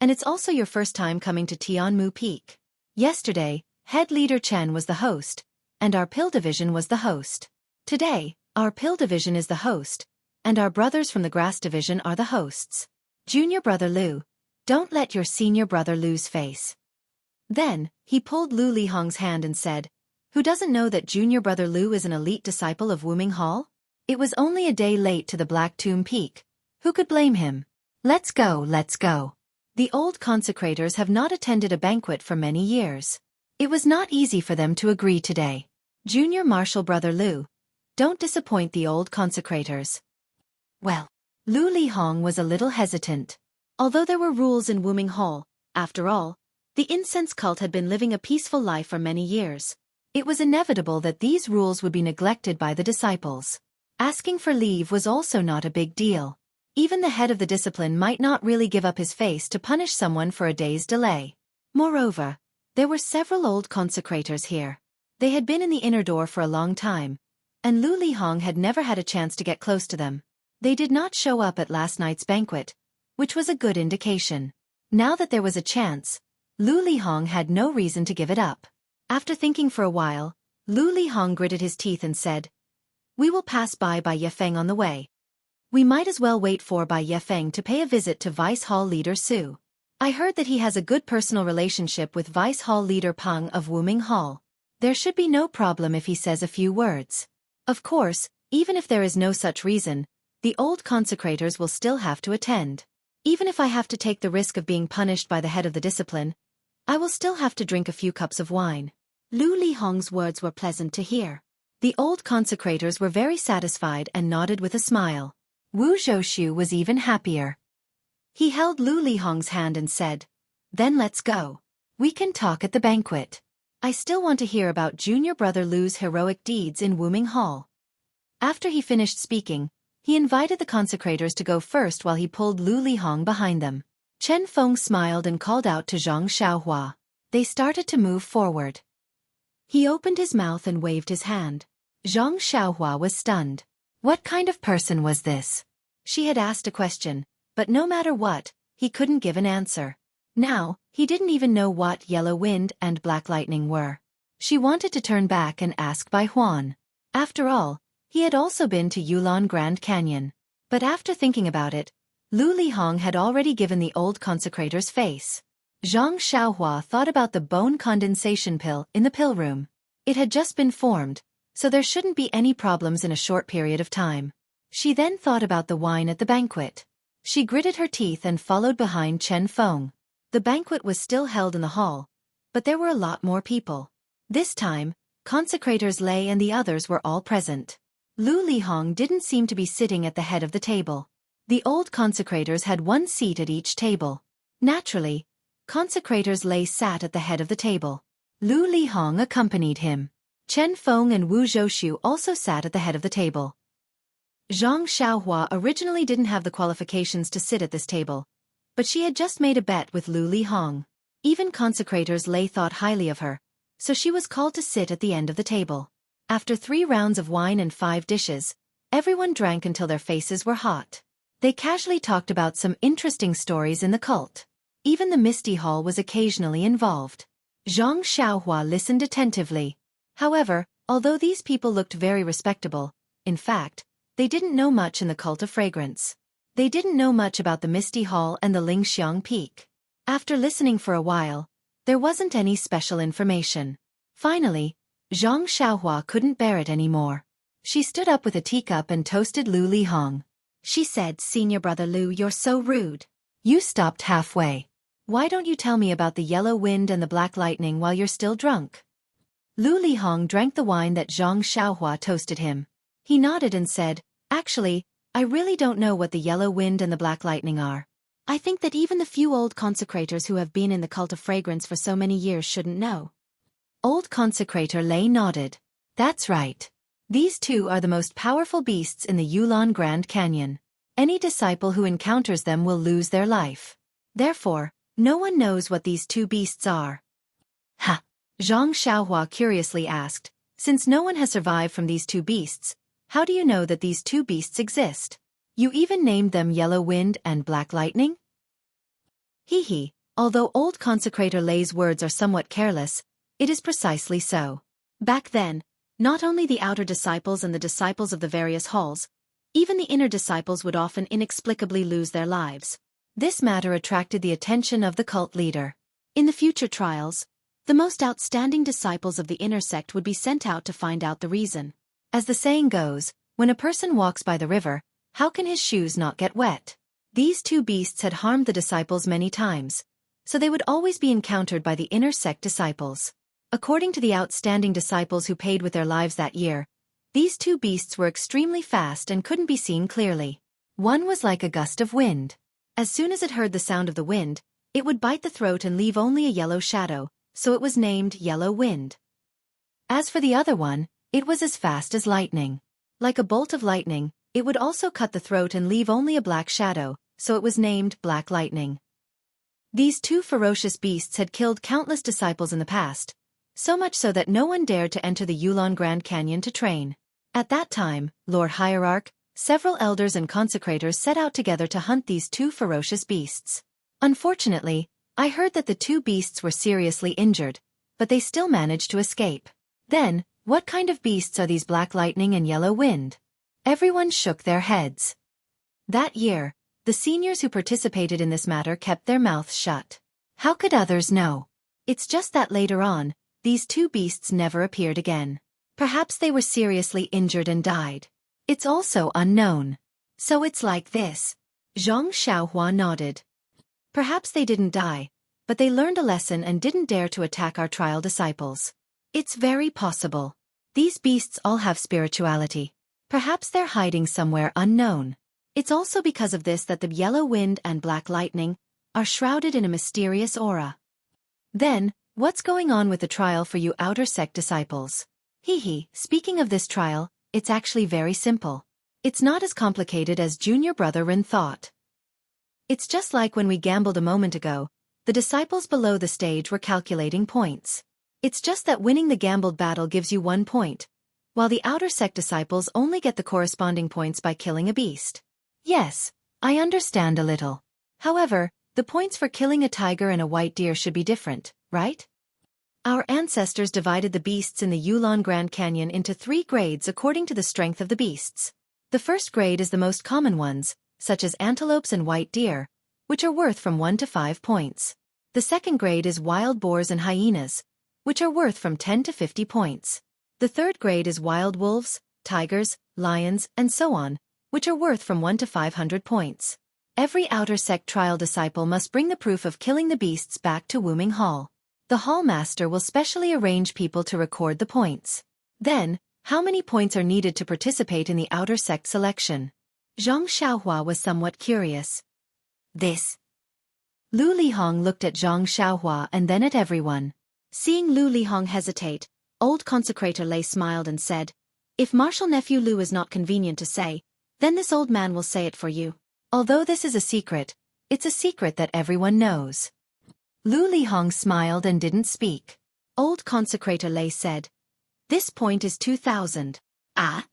And it's also your first time coming to Tianmu Peak. Yesterday, Head Leader Chen was the host, and our Pill Division was the host. Today, our Pill Division is the host, and our brothers from the Grass Division are the hosts. Junior Brother Lu, don't let your senior brother lose face. Then, he pulled Lu Lihong's hand and said, Who doesn't know that Junior Brother Lu is an elite disciple of Wuming Hall? It was only a day late to the Black Tomb Peak. Who could blame him? Let's go, let's go. The old consecrators have not attended a banquet for many years. It was not easy for them to agree today. Junior Marshal Brother Lu, don't disappoint the old consecrators. Well, Lu Lihong was a little hesitant. Although there were rules in Wuming Hall, after all, the incense cult had been living a peaceful life for many years. It was inevitable that these rules would be neglected by the disciples. Asking for leave was also not a big deal. Even the head of the discipline might not really give up his face to punish someone for a day's delay. Moreover, there were several old consecrators here. They had been in the inner door for a long time, and Lu Lihong had never had a chance to get close to them. They did not show up at last night's banquet, which was a good indication. Now that there was a chance, Lu Lihong had no reason to give it up. After thinking for a while, Lu Lihong gritted his teeth and said, We will pass by Yefeng on the way. We might as well wait for Yefeng to pay a visit to Vice Hall Leader Su. I heard that he has a good personal relationship with Vice Hall Leader Peng of Wuming Hall. There should be no problem if he says a few words. Of course, even if there is no such reason, the old consecrators will still have to attend. Even if I have to take the risk of being punished by the head of the discipline, I will still have to drink a few cups of wine. Lu Lihong's words were pleasant to hear. The old consecrators were very satisfied and nodded with a smile. Wu Zhoushu was even happier. He held Lu Lihong's hand and said, Then let's go. We can talk at the banquet. I still want to hear about Junior Brother Lu's heroic deeds in Wuming Hall. After he finished speaking, he invited the consecrators to go first while he pulled Lu Lihong behind them. Chen Feng smiled and called out to Zhang Xiaohua. They started to move forward. He opened his mouth and waved his hand. Zhang Xiaohua was stunned. What kind of person was this? She had asked a question, but no matter what, he couldn't give an answer. Now, he didn't even know what yellow wind and black lightning were. She wanted to turn back and ask Bai Huan. After all, he had also been to Yulon Grand Canyon. But after thinking about it, Lu Lihong had already given the old consecrator's face. Zhang Xiaohua thought about the bone condensation pill in the pill room. It had just been formed, so there shouldn't be any problems in a short period of time. She then thought about the wine at the banquet. She gritted her teeth and followed behind Chen Feng. The banquet was still held in the hall, but there were a lot more people. This time, consecrators Lei and the others were all present. Lu Lihong didn't seem to be sitting at the head of the table. The old consecrators had one seat at each table. Naturally, consecrators Lei sat at the head of the table. Lu Lihong accompanied him. Chen Feng and Wu Zhouxu also sat at the head of the table. Zhang Xiaohua originally didn't have the qualifications to sit at this table, but she had just made a bet with Lu Lihong. Even consecrators Lei thought highly of her, so she was called to sit at the end of the table. After 3 rounds of wine and 5 dishes, everyone drank until their faces were hot. They casually talked about some interesting stories in the cult. Even the Misty Hall was occasionally involved. Zhang Xiaohua listened attentively. However, although these people looked very respectable, in fact, they didn't know much in the cult of fragrance. They didn't know much about the Misty Hall and the Lingxiang Peak. After listening for a while, there wasn't any special information. Finally, Zhang Xiaohua couldn't bear it anymore. She stood up with a teacup and toasted Lu Lihong. She said, "Senior brother Lu, you're so rude. You stopped halfway. Why don't you tell me about the yellow wind and the black lightning while you're still drunk?" Lu Lihong drank the wine that Zhang Xiaohua toasted him. He nodded and said, "Actually, I really don't know what the yellow wind and the black lightning are. I think that even the few old consecrators who have been in the cult of fragrance for so many years shouldn't know." Old consecrator Lei nodded. "That's right. These two are the most powerful beasts in the Yulon Grand Canyon. Any disciple who encounters them will lose their life. Therefore, no one knows what these 2 beasts are." "Ha!" Zhang Xiaohua curiously asked, "Since no one has survived from these 2 beasts, how do you know that these 2 beasts exist? You even named them Yellow Wind and Black Lightning?" Hee, although old consecrator Lei's words are somewhat careless, it is precisely so. Back then, not only the outer disciples and the disciples of the various halls, even the inner disciples would often inexplicably lose their lives. This matter attracted the attention of the cult leader. In the future trials, the most outstanding disciples of the inner sect would be sent out to find out the reason. As the saying goes, when a person walks by the river, how can his shoes not get wet? These 2 beasts had harmed the disciples many times, so they would always be encountered by the inner sect disciples. According to the outstanding disciples who paid with their lives that year, these 2 beasts were extremely fast and couldn't be seen clearly. One was like a gust of wind. As soon as it heard the sound of the wind, it would bite the throat and leave only a yellow shadow, so it was named Yellow Wind. As for the other one, it was as fast as lightning. Like a bolt of lightning, it would also cut the throat and leave only a black shadow, so it was named Black Lightning. These 2 ferocious beasts had killed countless disciples in the past, so much so that no one dared to enter the Yulon Grand Canyon to train. At that time, Lord Hierarch, several elders and consecrators set out together to hunt these 2 ferocious beasts. Unfortunately, I heard that the 2 beasts were seriously injured, but they still managed to escape. Then, what kind of beasts are these Black Lightning and Yellow Wind? Everyone shook their heads. That year, the seniors who participated in this matter kept their mouths shut. How could others know? It's just that later on, these 2 beasts never appeared again. Perhaps they were seriously injured and died. It's also unknown. So it's like this. Zhang Xiaohua nodded. Perhaps they didn't die, but they learned a lesson and didn't dare to attack our trial disciples. It's very possible. These beasts all have spirituality. Perhaps they're hiding somewhere unknown. It's also because of this that the Yellow Wind and Black Lightning are shrouded in a mysterious aura. Then, what's going on with the trial for you outer sect disciples? Speaking of this trial, it's actually very simple. It's not as complicated as junior brother Rin thought. It's just like when we gambled a moment ago. The disciples below the stage were calculating points. It's just that winning the gambled battle gives you 1 point, while the outer sect disciples only get the corresponding points by killing a beast. Yes, I understand a little. However, the points for killing a tiger and a white deer should be different, right? Our ancestors divided the beasts in the Yulon Grand Canyon into 3 grades according to the strength of the beasts. The first grade is the most common ones, such as antelopes and white deer, which are worth from 1 to 5 points. The second grade is wild boars and hyenas, which are worth from 10 to 50 points. The third grade is wild wolves, tigers, lions, and so on, which are worth from 1 to 500 points. Every outer sect trial disciple must bring the proof of killing the beasts back to Wuming Hall. The hall master will specially arrange people to record the points. Then, how many points are needed to participate in the outer sect selection? Zhang Xiaohua was somewhat curious. This. Lu Lihong looked at Zhang Xiaohua and then at everyone. Seeing Lu Lihong hesitate, old consecrator Lei smiled and said, "If Marshal Nephew Lu is not convenient to say, then this old man will say it for you. Although this is a secret, it's a secret that everyone knows." Lu Lihong smiled and didn't speak. Old consecrator Lei said, "This point is 2,000. Ah?"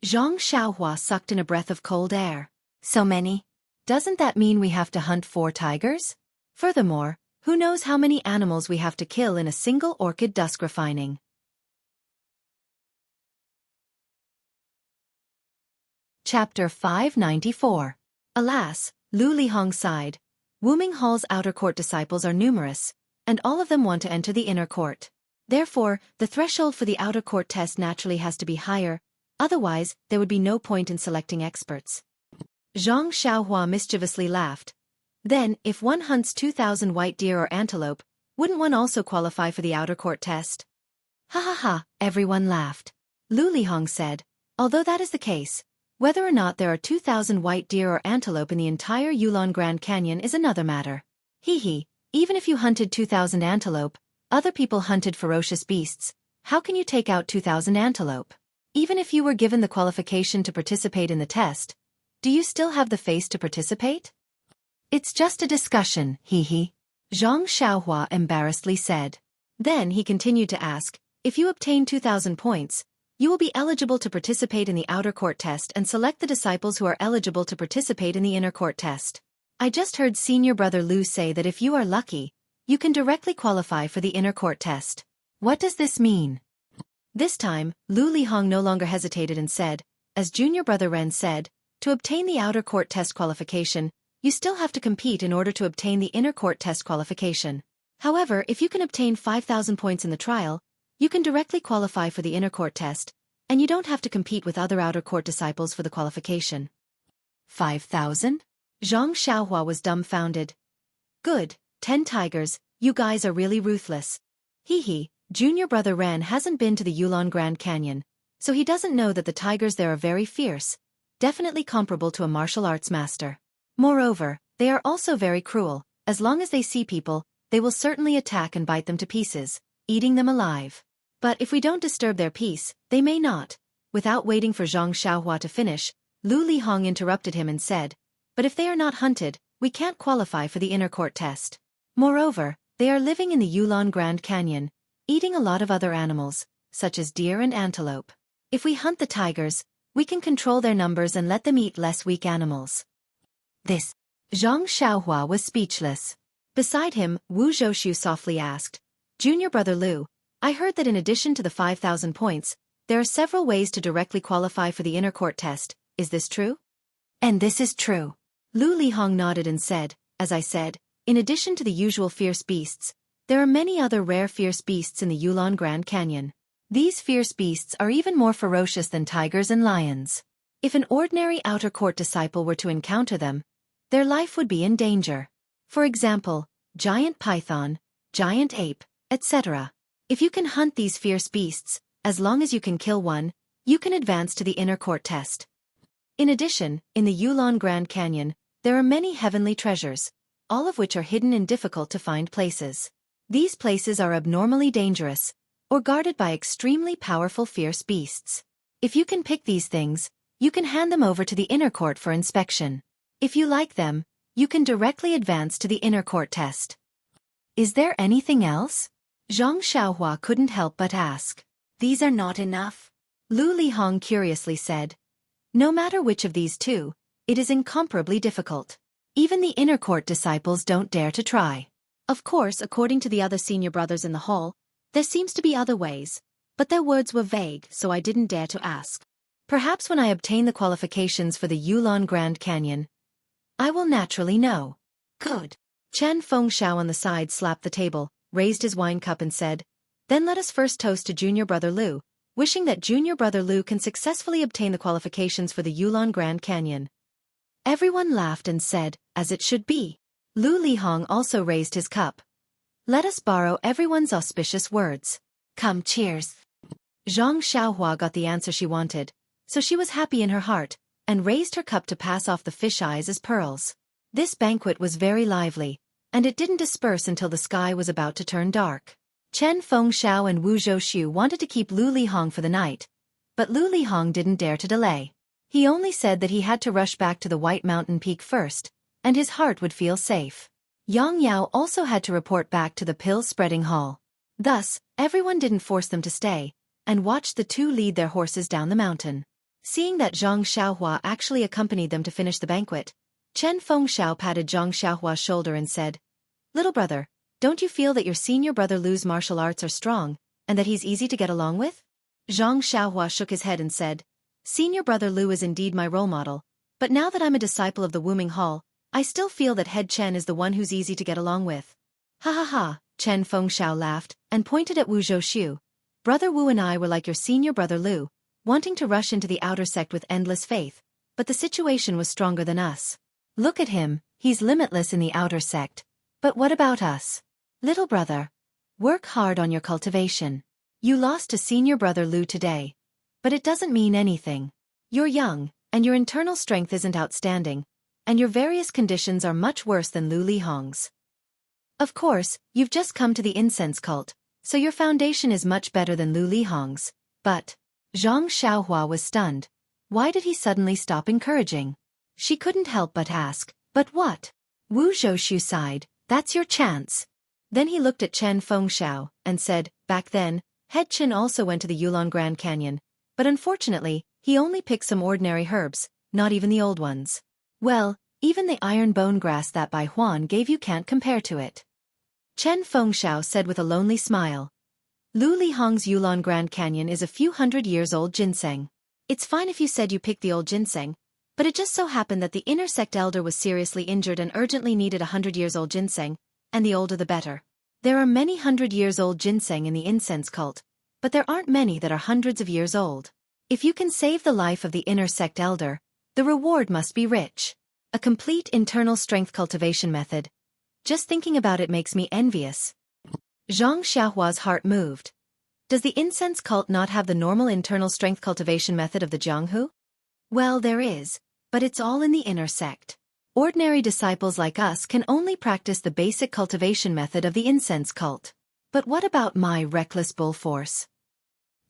Zhang Xiaohua sucked in a breath of cold air. "So many? Doesn't that mean we have to hunt 4 tigers? Furthermore, who knows how many animals we have to kill in a single orchid dusk refining?" Chapter 594. Alas, Lu Lihong sighed. Wuming Hall's outer court disciples are numerous, and all of them want to enter the inner court. Therefore, the threshold for the outer court test naturally has to be higher, otherwise there would be no point in selecting experts. Zhang Xiaohua mischievously laughed. Then, if one hunts 2,000 white deer or antelope, wouldn't one also qualify for the outer court test? Ha ha ha, everyone laughed. Lu Lihong said, "Although that is the case, whether or not there are 2,000 white deer or antelope in the entire Yulon Grand Canyon is another matter. Hee, even if you hunted 2,000 antelope, other people hunted ferocious beasts, how can you take out 2,000 antelope? Even if you were given the qualification to participate in the test, do you still have the face to participate?" "It's just a discussion, hee. Zhang Xiaohua embarrassedly said. Then he continued to ask, "If you obtain 2,000 points, you will be eligible to participate in the outer court test and select the disciples who are eligible to participate in the inner court test. I just heard senior brother Lu say that if you are lucky, you can directly qualify for the inner court test. What does this mean?" This time, Lu Lihong no longer hesitated and said, "As junior brother Ren said, to obtain the outer court test qualification, you still have to compete in order to obtain the inner court test qualification. However, if you can obtain 5,000 points in the trial, you can directly qualify for the inner court test, and you don't have to compete with other outer court disciples for the qualification." 5,000? Zhang Xiaohua was dumbfounded. "Good, 10 tigers, you guys are really ruthless. Hee, junior brother Ren hasn't been to the Yulon Grand Canyon, so he doesn't know that the tigers there are very fierce, definitely comparable to a martial arts master. Moreover, they are also very cruel. As long as they see people, they will certainly attack and bite them to pieces, eating them alive. But if we don't disturb their peace, they may not." Without waiting for Zhang Xiaohua to finish, Lu Lihong interrupted him and said, "But if they are not hunted, we can't qualify for the inner court test. Moreover, they are living in the Yulon Grand Canyon, eating a lot of other animals, such as deer and antelope. If we hunt the tigers, we can control their numbers and let them eat less weak animals." This. Zhang Xiaohua was speechless. Beside him, Wu Zhoushu softly asked, "Junior brother Lu, I heard that in addition to the 5,000 points, there are several ways to directly qualify for the inner court test, is this true?" "And this is true." Lu Lihong nodded and said, "As I said, in addition to the usual fierce beasts, there are many other rare fierce beasts in the Yulon Grand Canyon. These fierce beasts are even more ferocious than tigers and lions. If an ordinary outer court disciple were to encounter them, their life would be in danger. For example, giant python, giant ape, etc. If you can hunt these fierce beasts, as long as you can kill one, you can advance to the inner court test. In addition, in the Yulon Grand Canyon, there are many heavenly treasures, all of which are hidden in difficult-to-find places. These places are abnormally dangerous, or guarded by extremely powerful fierce beasts. If you can pick these things, you can hand them over to the inner court for inspection. If you like them, you can directly advance to the inner court test. Is there anything else? Zhang Xiaohua couldn't help but ask. These are not enough? Lu Lihong curiously said. No matter which of these two, it is incomparably difficult. Even the inner court disciples don't dare to try. Of course, according to the other senior brothers in the hall, there seems to be other ways, but their words were vague, so I didn't dare to ask. Perhaps when I obtain the qualifications for the Yulon Grand Canyon, I will naturally know. Good. Chen Fengxiao on the side slapped the table, raised his wine cup and said, Then let us first toast to Junior Brother Lu, wishing that Junior Brother Lu can successfully obtain the qualifications for the Yulon Grand Canyon. Everyone laughed and said, as it should be. Lu Lihong also raised his cup. Let us borrow everyone's auspicious words. Come, cheers. Zhang Xiaohua got the answer she wanted, so she was happy in her heart, and raised her cup to pass off the fish eyes as pearls. This banquet was very lively, and it didn't disperse until the sky was about to turn dark. Chen Fengxiao and Wu Zhouxiu wanted to keep Lu Lihong for the night, but Lu Lihong didn't dare to delay. He only said that he had to rush back to the White Mountain Peak first, and his heart would feel safe. Yang Yao also had to report back to the pill-spreading hall. Thus, everyone didn't force them to stay, and watched the two lead their horses down the mountain. Seeing that Zhang Xiaohua actually accompanied them to finish the banquet, Chen Fengxiao patted Zhang Xiaohua's shoulder and said, Little brother, don't you feel that your senior brother Lu's martial arts are strong, and that he's easy to get along with? Zhang Xiaohua shook his head and said, Senior brother Lu is indeed my role model, but now that I'm a disciple of the Wuming Hall, I still feel that Head Chen is the one who's easy to get along with. Ha ha ha, Chen Fengxiao laughed, and pointed at Wu Zhouxiu. Brother Wu and I were like your senior brother Lu, wanting to rush into the outer sect with endless faith, but the situation was stronger than us. Look at him, he's limitless in the outer sect. But what about us? Little brother, work hard on your cultivation. You lost to senior brother Lu today, but it doesn't mean anything. You're young, and your internal strength isn't outstanding, and your various conditions are much worse than Lu Lihong's. Of course, you've just come to the incense cult, so your foundation is much better than Lu Lihong's, but... Zhang Xiaohua was stunned. Why did he suddenly stop encouraging? She couldn't help but ask, but what? Wu Zhouxiu sighed, that's your chance. Then he looked at Chen Fengxiao, and said, back then, Head Chen also went to the Yulon Grand Canyon, but unfortunately, he only picked some ordinary herbs, not even the old ones. Well, even the iron bone grass that Bai Huan gave you can't compare to it. Chen Fengxiao said with a lonely smile. Lu Lihong's Yulon Grand Canyon is a few hundred years old ginseng. It's fine if you said you picked the old ginseng, but it just so happened that the inner sect elder was seriously injured and urgently needed 100 years old ginseng, and the older the better. There are many 100 years old ginseng in the incense cult, but there aren't many that are hundreds of years old. If you can save the life of the inner sect elder, the reward must be rich. A complete internal strength cultivation method. Just thinking about it makes me envious. Zhang Xiaohua's heart moved. Does the incense cult not have the normal internal strength cultivation method of the Jianghu? Well, there is, but it's all in the inner sect. Ordinary disciples like us can only practice the basic cultivation method of the incense cult. But what about my reckless bull force?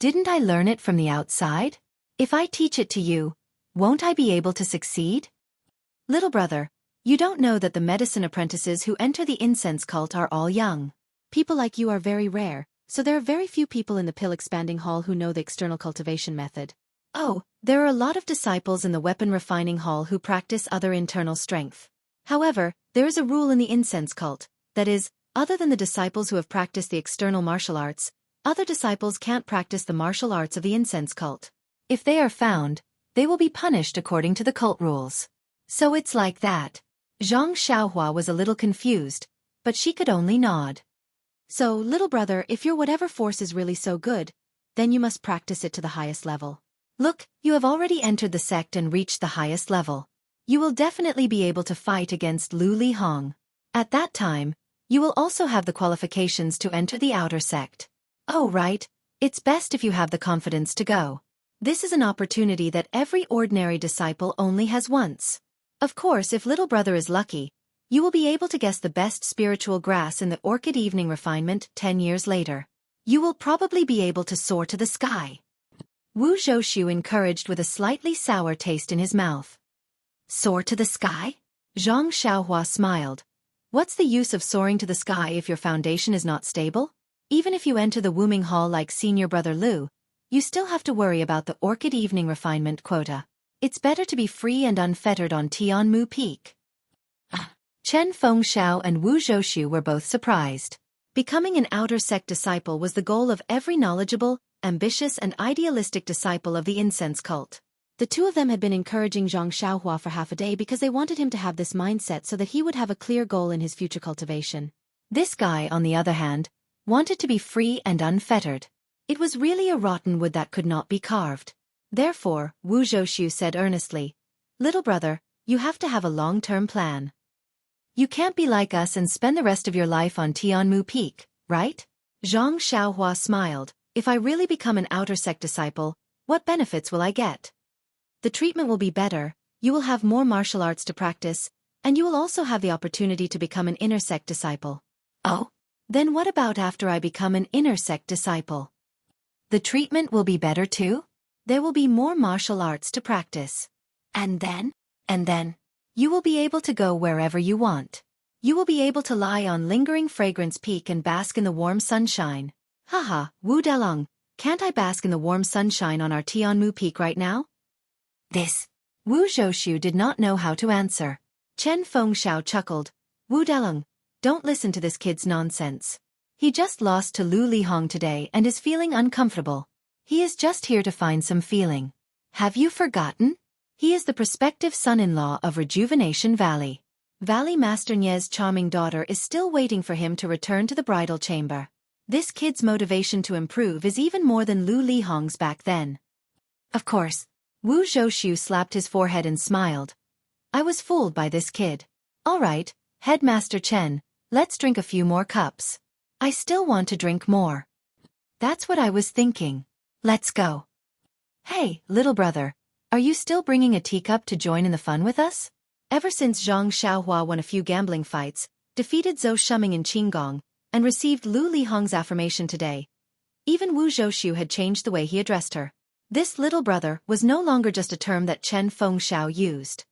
Didn't I learn it from the outside? If I teach it to you, won't I be able to succeed? Little brother, you don't know that the medicine apprentices who enter the incense cult are all young. People like you are very rare, so there are very few people in the pill expanding hall who know the external cultivation method. Oh, there are a lot of disciples in the weapon refining hall who practice other internal strength. However, there is a rule in the incense cult, that is, other than the disciples who have practiced the external martial arts, other disciples can't practice the martial arts of the incense cult. If they are found, they will be punished according to the cult rules. So it's like that. Zhang Xiaohua was a little confused, but she could only nod. So, little brother, if your whatever force is really so good, then you must practice it to the highest level. Look, you have already entered the sect and reached the highest level. You will definitely be able to fight against Lu Lihong. At that time, you will also have the qualifications to enter the outer sect. Oh right, it's best if you have the confidence to go. This is an opportunity that every ordinary disciple only has once. Of course, if little brother is lucky, you will be able to guess the best spiritual grass in the orchid evening refinement 10 years later. You will probably be able to soar to the sky. Wu Zhoushu encouraged with a slightly sour taste in his mouth. Soar to the sky? Zhang Xiaohua smiled. What's the use of soaring to the sky if your foundation is not stable? Even if you enter the Wooming Hall like senior brother Lu, you still have to worry about the Orchid Evening refinement quota. It's better to be free and unfettered on Tianmu Peak. Chen Fengxiao and Wu Zhoushu were both surprised. Becoming an outer sect disciple was the goal of every knowledgeable, ambitious and idealistic disciple of the incense cult. The two of them had been encouraging Zhang Xiaohua for half a day because they wanted him to have this mindset so that he would have a clear goal in his future cultivation. This guy, on the other hand, wanted to be free and unfettered. It was really a rotten wood that could not be carved. Therefore, Wu Zhoushu said earnestly, "Little brother, you have to have a long-term plan. You can't be like us and spend the rest of your life on Tianmu Peak, right?" Zhang Xiaohua smiled. "If I really become an outer sect disciple, what benefits will I get? The treatment will be better, you will have more martial arts to practice, and you will also have the opportunity to become an inner sect disciple." "Oh? Then what about after I become an inner sect disciple? The treatment will be better too? There will be more martial arts to practice. And then? You will be able to go wherever you want. You will be able to lie on lingering fragrance peak and bask in the warm sunshine." "Haha, Wu Delong, can't I bask in the warm sunshine on our Tianmu Peak right now?" Wu Zhoushu did not know how to answer. Chen Fengxiao chuckled. "Wu Delong, don't listen to this kid's nonsense. He just lost to Lu Lihong today and is feeling uncomfortable. He is just here to find some feeling. Have you forgotten? He is the prospective son-in-law of Rejuvenation Valley. Valley Master Nie's charming daughter is still waiting for him to return to the bridal chamber. This kid's motivation to improve is even more than Lu Lihong's back then." Of course. Wu Zhoushu slapped his forehead and smiled. "I was fooled by this kid. All right, Headmaster Chen, let's drink a few more cups. I still want to drink more." "That's what I was thinking. Let's go." "Hey, little brother, are you still bringing a teacup to join in the fun with us?" Ever since Zhang Xiaohua won a few gambling fights, defeated Zhou Shuming in Qinggong, and received Lu Lihong's affirmation today, even Wu Zhoushu had changed the way he addressed her. This little brother was no longer just a term that Chen Fengxiao used.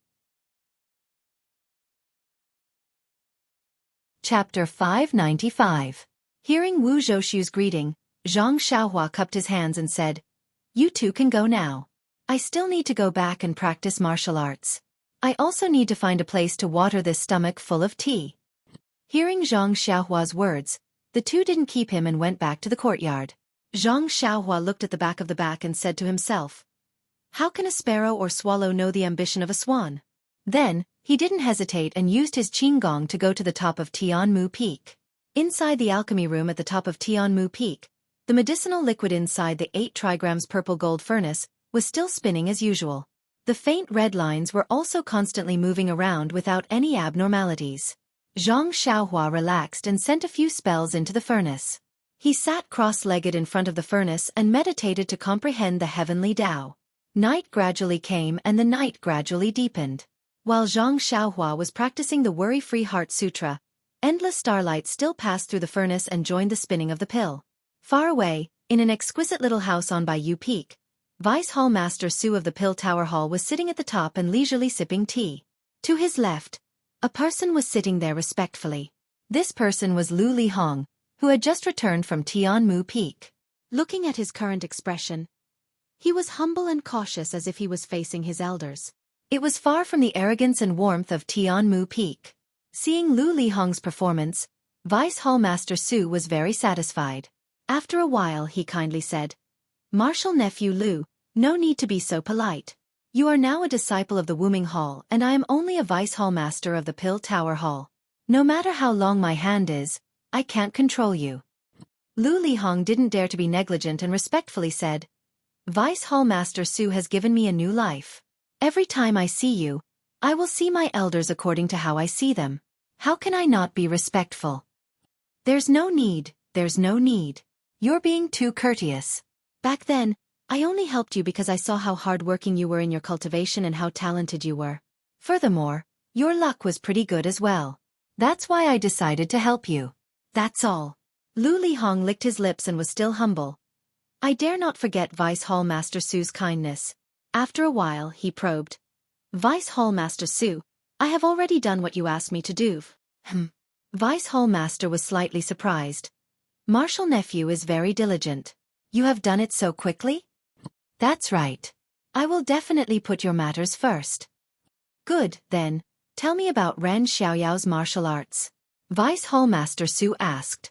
Chapter 595. Hearing Wu Zhoushu's greeting, Zhang Xiaohua cupped his hands and said, "You two can go now. I still need to go back and practice martial arts. I also need to find a place to water this stomach full of tea." Hearing Zhang Xiaohua's words, the two didn't keep him and went back to the courtyard. Zhang Xiaohua looked at the back of the back and said to himself, "How can a sparrow or swallow know the ambition of a swan?" Then, he didn't hesitate and used his qinggong to go to the top of Tianmu Peak. Inside the alchemy room at the top of Tianmu Peak, the medicinal liquid inside the 8 trigrams purple gold furnace was still spinning as usual. The faint red lines were also constantly moving around without any abnormalities. Zhang Xiaohua relaxed and sent a few spells into the furnace. He sat cross-legged in front of the furnace and meditated to comprehend the heavenly Tao. Night gradually came and the night gradually deepened. While Zhang Xiaohua was practicing the Worry-Free Heart Sutra, endless starlight still passed through the furnace and joined the spinning of the pill. Far away, in an exquisite little house on Baiyu Peak, Vice Hall Master Su of the Pill Tower Hall was sitting at the top and leisurely sipping tea. To his left, a person was sitting there respectfully. This person was Lu Lihong, who had just returned from Tianmu Peak. Looking at his current expression, he was humble and cautious as if he was facing his elders. It was far from the arrogance and warmth of Tianmu Peak. Seeing Lu Lihong's performance, Vice Hall Master Su was very satisfied. After a while he kindly said, "Martial nephew Lu, no need to be so polite. You are now a disciple of the Wooming Hall and I am only a Vice Hall Master of the Pill Tower Hall. No matter how long my hand is, I can't control you." Lu Lihong didn't dare to be negligent and respectfully said, "Vice Hall Master Su has given me a new life. Every time I see you, I will see my elders according to how I see them. How can I not be respectful?" There's no need. You're being too courteous. Back then, I only helped you because I saw how hard-working you were in your cultivation and how talented you were. Furthermore, your luck was pretty good as well. That's why I decided to help you. That's all." Lu Lihong licked his lips and was still humble. I dare not forget Vice Hall Master Su's kindness. After a while, he probed. Vice Hall Master Su, I have already done what you asked me to do. Vice Hall Master was slightly surprised. Martial nephew is very diligent. You have done it so quickly? That's right. I will definitely put your matters first. Good, then. Tell me about Ren Xiaoyao's martial arts. Vice Hall Master Su asked.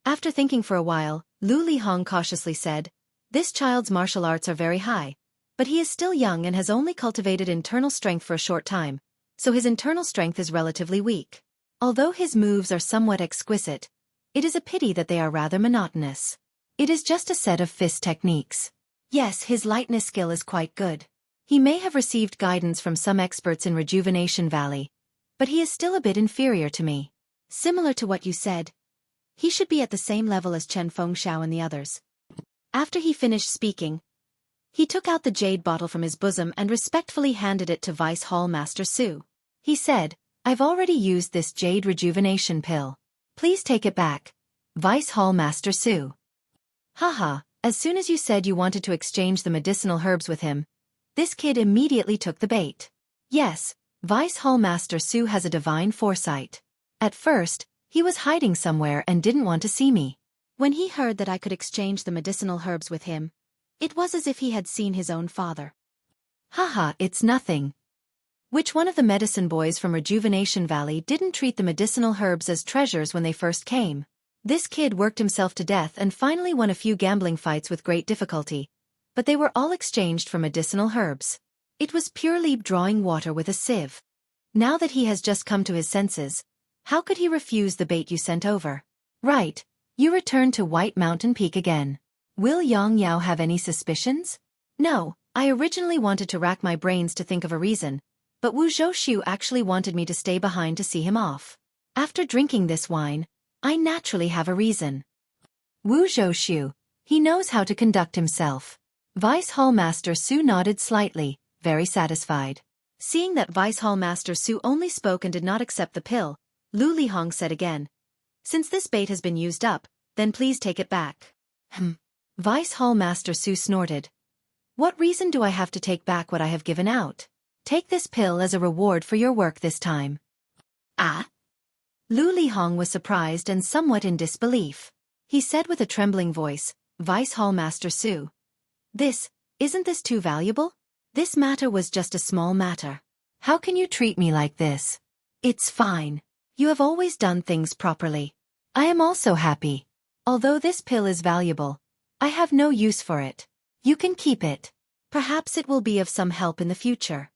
After thinking for a while, Lu Lihong cautiously said, This child's martial arts are very high, but he is still young and has only cultivated internal strength for a short time, so his internal strength is relatively weak. Although his moves are somewhat exquisite, it is a pity that they are rather monotonous. It is just a set of fist techniques. Yes, his lightness skill is quite good. He may have received guidance from some experts in Rejuvenation Valley, but he is still a bit inferior to me. Similar to what you said, he should be at the same level as Chen Fengxiao and the others. After he finished speaking, he took out the jade bottle from his bosom and respectfully handed it to Vice Hall Master Su. He said, I've already used this jade rejuvenation pill. Please take it back. Vice Hall Master Su. Haha, as soon as you said you wanted to exchange the medicinal herbs with him, this kid immediately took the bait. Yes, Vice Hall Master Su has a divine foresight. At first, he was hiding somewhere and didn't want to see me. When he heard that I could exchange the medicinal herbs with him, it was as if he had seen his own father. Haha, it's nothing. Which one of the medicine boys from Rejuvenation Valley didn't treat the medicinal herbs as treasures when they first came? This kid worked himself to death and finally won a few gambling fights with great difficulty, but they were all exchanged for medicinal herbs. It was purely drawing water with a sieve. Now that he has just come to his senses, how could he refuse the bait you sent over? Right, you return to White Mountain Peak again. Will Yang Yao have any suspicions? No, I originally wanted to rack my brains to think of a reason, but Wu Zhouxiu actually wanted me to stay behind to see him off. After drinking this wine, I naturally have a reason. Wu Zhouxiu, he knows how to conduct himself. Vice Hall Master Su nodded slightly, very satisfied. Seeing that Vice Hall Master Su only spoke and did not accept the pill, Lu Lihong said again, Since this bait has been used up, then please take it back. Vice Hall Master Su snorted. What reason do I have to take back what I have given out? Take this pill as a reward for your work this time. Ah? Lu Lihong was surprised and somewhat in disbelief. He said with a trembling voice, Vice Hall Master Su. Isn't this too valuable? This matter was just a small matter. How can you treat me like this? It's fine. You have always done things properly. I am also happy. Although this pill is valuable, I have no use for it. You can keep it. Perhaps it will be of some help in the future.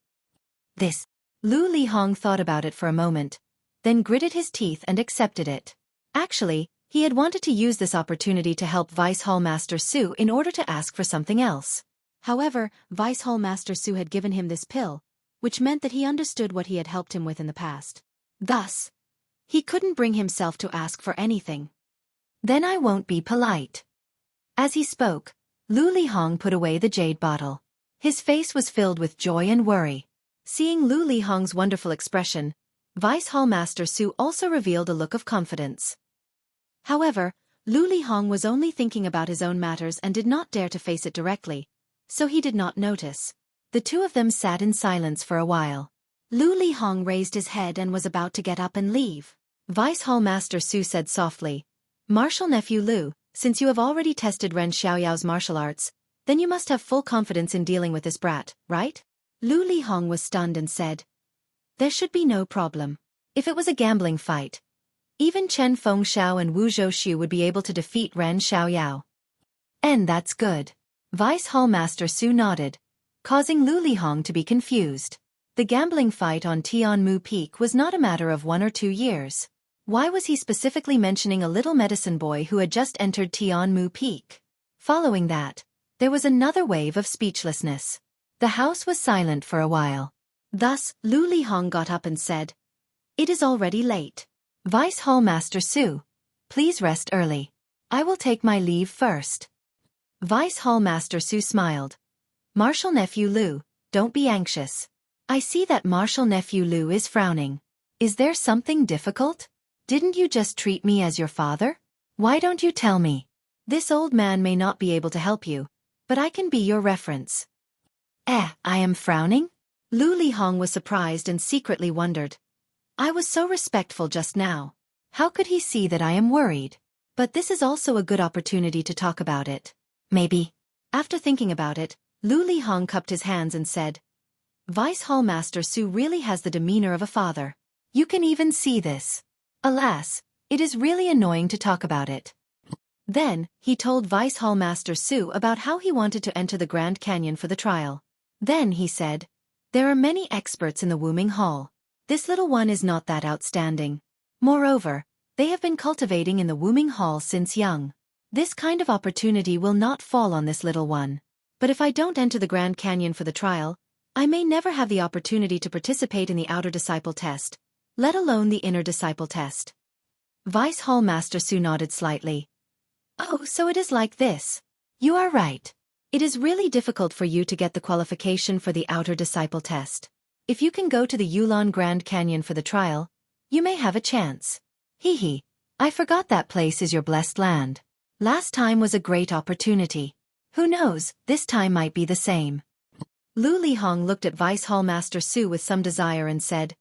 Lu Lihong thought about it for a moment, then gritted his teeth and accepted it. Actually, he had wanted to use this opportunity to help Vice Hall Master Su in order to ask for something else. However, Vice Hall Master Su had given him this pill, which meant that he understood what he had helped him with in the past. Thus, he couldn't bring himself to ask for anything. Then I won't be polite. As he spoke, Lu Lihong put away the jade bottle. His face was filled with joy and worry. Seeing Lu Lihong's wonderful expression, Vice Hall Master Su also revealed a look of confidence. However, Lu Lihong was only thinking about his own matters and did not dare to face it directly, so he did not notice. The two of them sat in silence for a while. Lu Lihong raised his head and was about to get up and leave. Vice Hall Master Su said softly, Martial Nephew Lu, since you have already tested Ren Xiaoyao's martial arts, then you must have full confidence in dealing with this brat, right? Lu Lihong was stunned and said, There should be no problem. If it was a gambling fight, even Chen Fengxiao and Wu Zhouxiu would be able to defeat Ren Xiaoyao. And that's good. Vice Hall Master Su nodded, causing Lu Lihong to be confused. The gambling fight on Tianmu Peak was not a matter of 1 or 2 years. Why was he specifically mentioning a little medicine boy who had just entered Tianmu Peak? Following that, there was another wave of speechlessness. The house was silent for a while. Thus, Lu Lihong got up and said, It is already late. Vice Hall Master Su, please rest early. I will take my leave first. Vice Hall Master Su smiled. Martial Nephew Lu, don't be anxious. I see that Martial Nephew Lu is frowning. Is there something difficult? Didn't you just treat me as your father? Why don't you tell me? This old man may not be able to help you, but I can be your reference. I am frowning? Lu Lihong was surprised and secretly wondered. I was so respectful just now. How could he see that I am worried? But this is also a good opportunity to talk about it. Maybe. After thinking about it, Lu Lihong cupped his hands and said, Vice Hall Master Su really has the demeanor of a father. You can even see this. Alas, it is really annoying to talk about it. Then, he told Vice Hall Master Su about how he wanted to enter the Grand Canyon for the trial. Then he said, there are many experts in the Wuming Hall. This little one is not that outstanding. Moreover, they have been cultivating in the Wuming Hall since young. This kind of opportunity will not fall on this little one. But if I don't enter the Grand Canyon for the trial, I may never have the opportunity to participate in the outer disciple test, let alone the inner disciple test. Vice Hall Master Su nodded slightly. Oh, so it is like this. You are right. It is really difficult for you to get the qualification for the outer disciple test. If you can go to the Yulon Grand Canyon for the trial, you may have a chance. Hee, I forgot that place is your blessed land. Last time was a great opportunity. Who knows, this time might be the same. Lu Lihong looked at Vice Hall Master Su with some desire and said,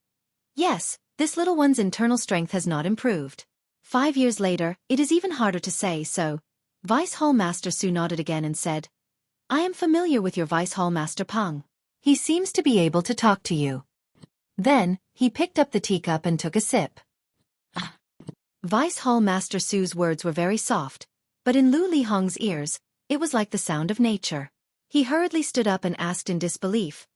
yes, this little one's internal strength has not improved. 5 years later, it is even harder to say so. Vice Hall Master Su nodded again and said, I am familiar with your Vice Hall Master Peng. He seems to be able to talk to you. Then, he picked up the teacup and took a sip. Vice Hall Master Su's words were very soft, but in Lu Lihong's ears, it was like the sound of nature. He hurriedly stood up and asked in disbelief.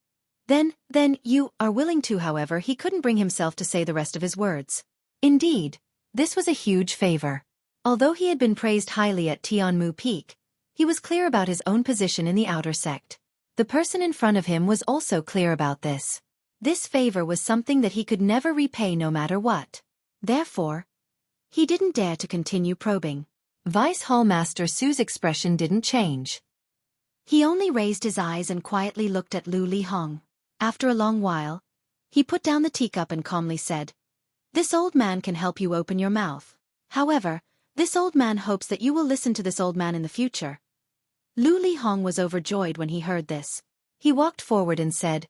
Then, you are willing to, however, he couldn't bring himself to say the rest of his words. Indeed, this was a huge favor. Although he had been praised highly at Tianmu Peak, he was clear about his own position in the outer sect. The person in front of him was also clear about this. This favor was something that he could never repay no matter what. Therefore, he didn't dare to continue probing. Vice Hall Master Su's expression didn't change. He only raised his eyes and quietly looked at Lu Lihong. After a long while, he put down the teacup and calmly said, this old man can help you open your mouth. However, this old man hopes that you will listen to this old man in the future. Lu Lihong was overjoyed when he heard this. He walked forward and said,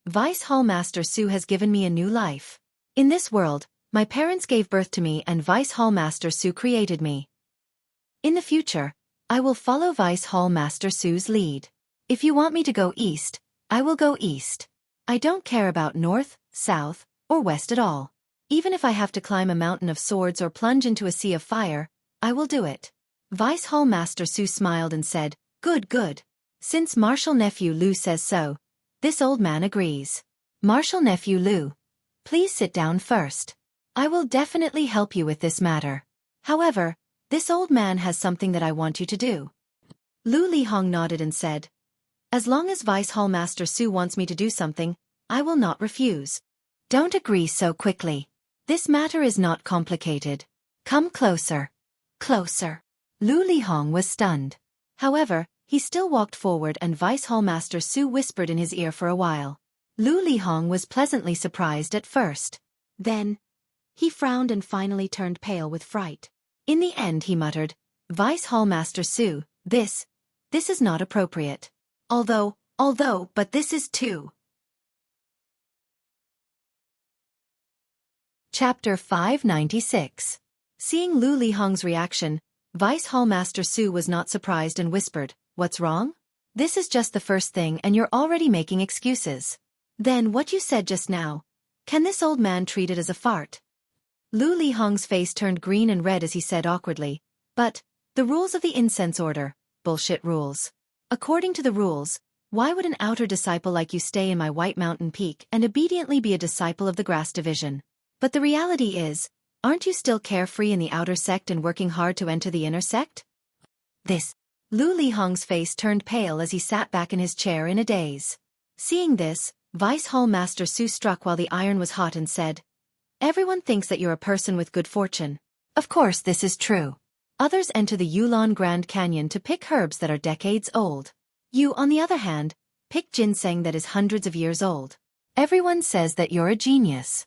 Vice Hall Master Su has given me a new life. In this world, my parents gave birth to me and Vice Hall Master Su created me. In the future, I will follow Vice Hall Master Su's lead. If you want me to go east, I will go east. I don't care about north, south, or west at all. Even if I have to climb a mountain of swords or plunge into a sea of fire, I will do it. Vice Hall Master Su smiled and said, good. Since Marshal Nephew Lu says so, this old man agrees. Marshal Nephew Lu, please sit down first. I will definitely help you with this matter. However, this old man has something that I want you to do. Lu Lihong nodded and said, as long as Vice Hall Master Su wants me to do something, I will not refuse. Don't agree so quickly. This matter is not complicated. Come closer. Closer. Lu Lihong was stunned. However, he still walked forward and Vice Hall Master Su whispered in his ear for a while. Lu Lihong was pleasantly surprised at first. Then, he frowned and finally turned pale with fright. In the end he muttered, Vice Hall Master Su, this is not appropriate. Although, but this is too. Chapter 596. Seeing Lu Lihong's reaction, Vice Hall Master Su was not surprised and whispered, what's wrong? This is just the first thing and you're already making excuses. Then what you said just now, can this old man treat it as a fart? Lu Lihong's face turned green and red as he said awkwardly, but, the rules of the incense order, bullshit rules. According to the rules, why would an outer disciple like you stay in my White Mountain Peak and obediently be a disciple of the Grass Division? But the reality is, aren't you still carefree in the outer sect and working hard to enter the inner sect? Lu Lihong's face turned pale as he sat back in his chair in a daze. Seeing this, Vice Hall Master Su struck while the iron was hot and said, everyone thinks that you're a person with good fortune. Of course this is true. Others enter the Yulon Grand Canyon to pick herbs that are decades old. You, on the other hand, pick ginseng that is hundreds of years old. Everyone says that you're a genius.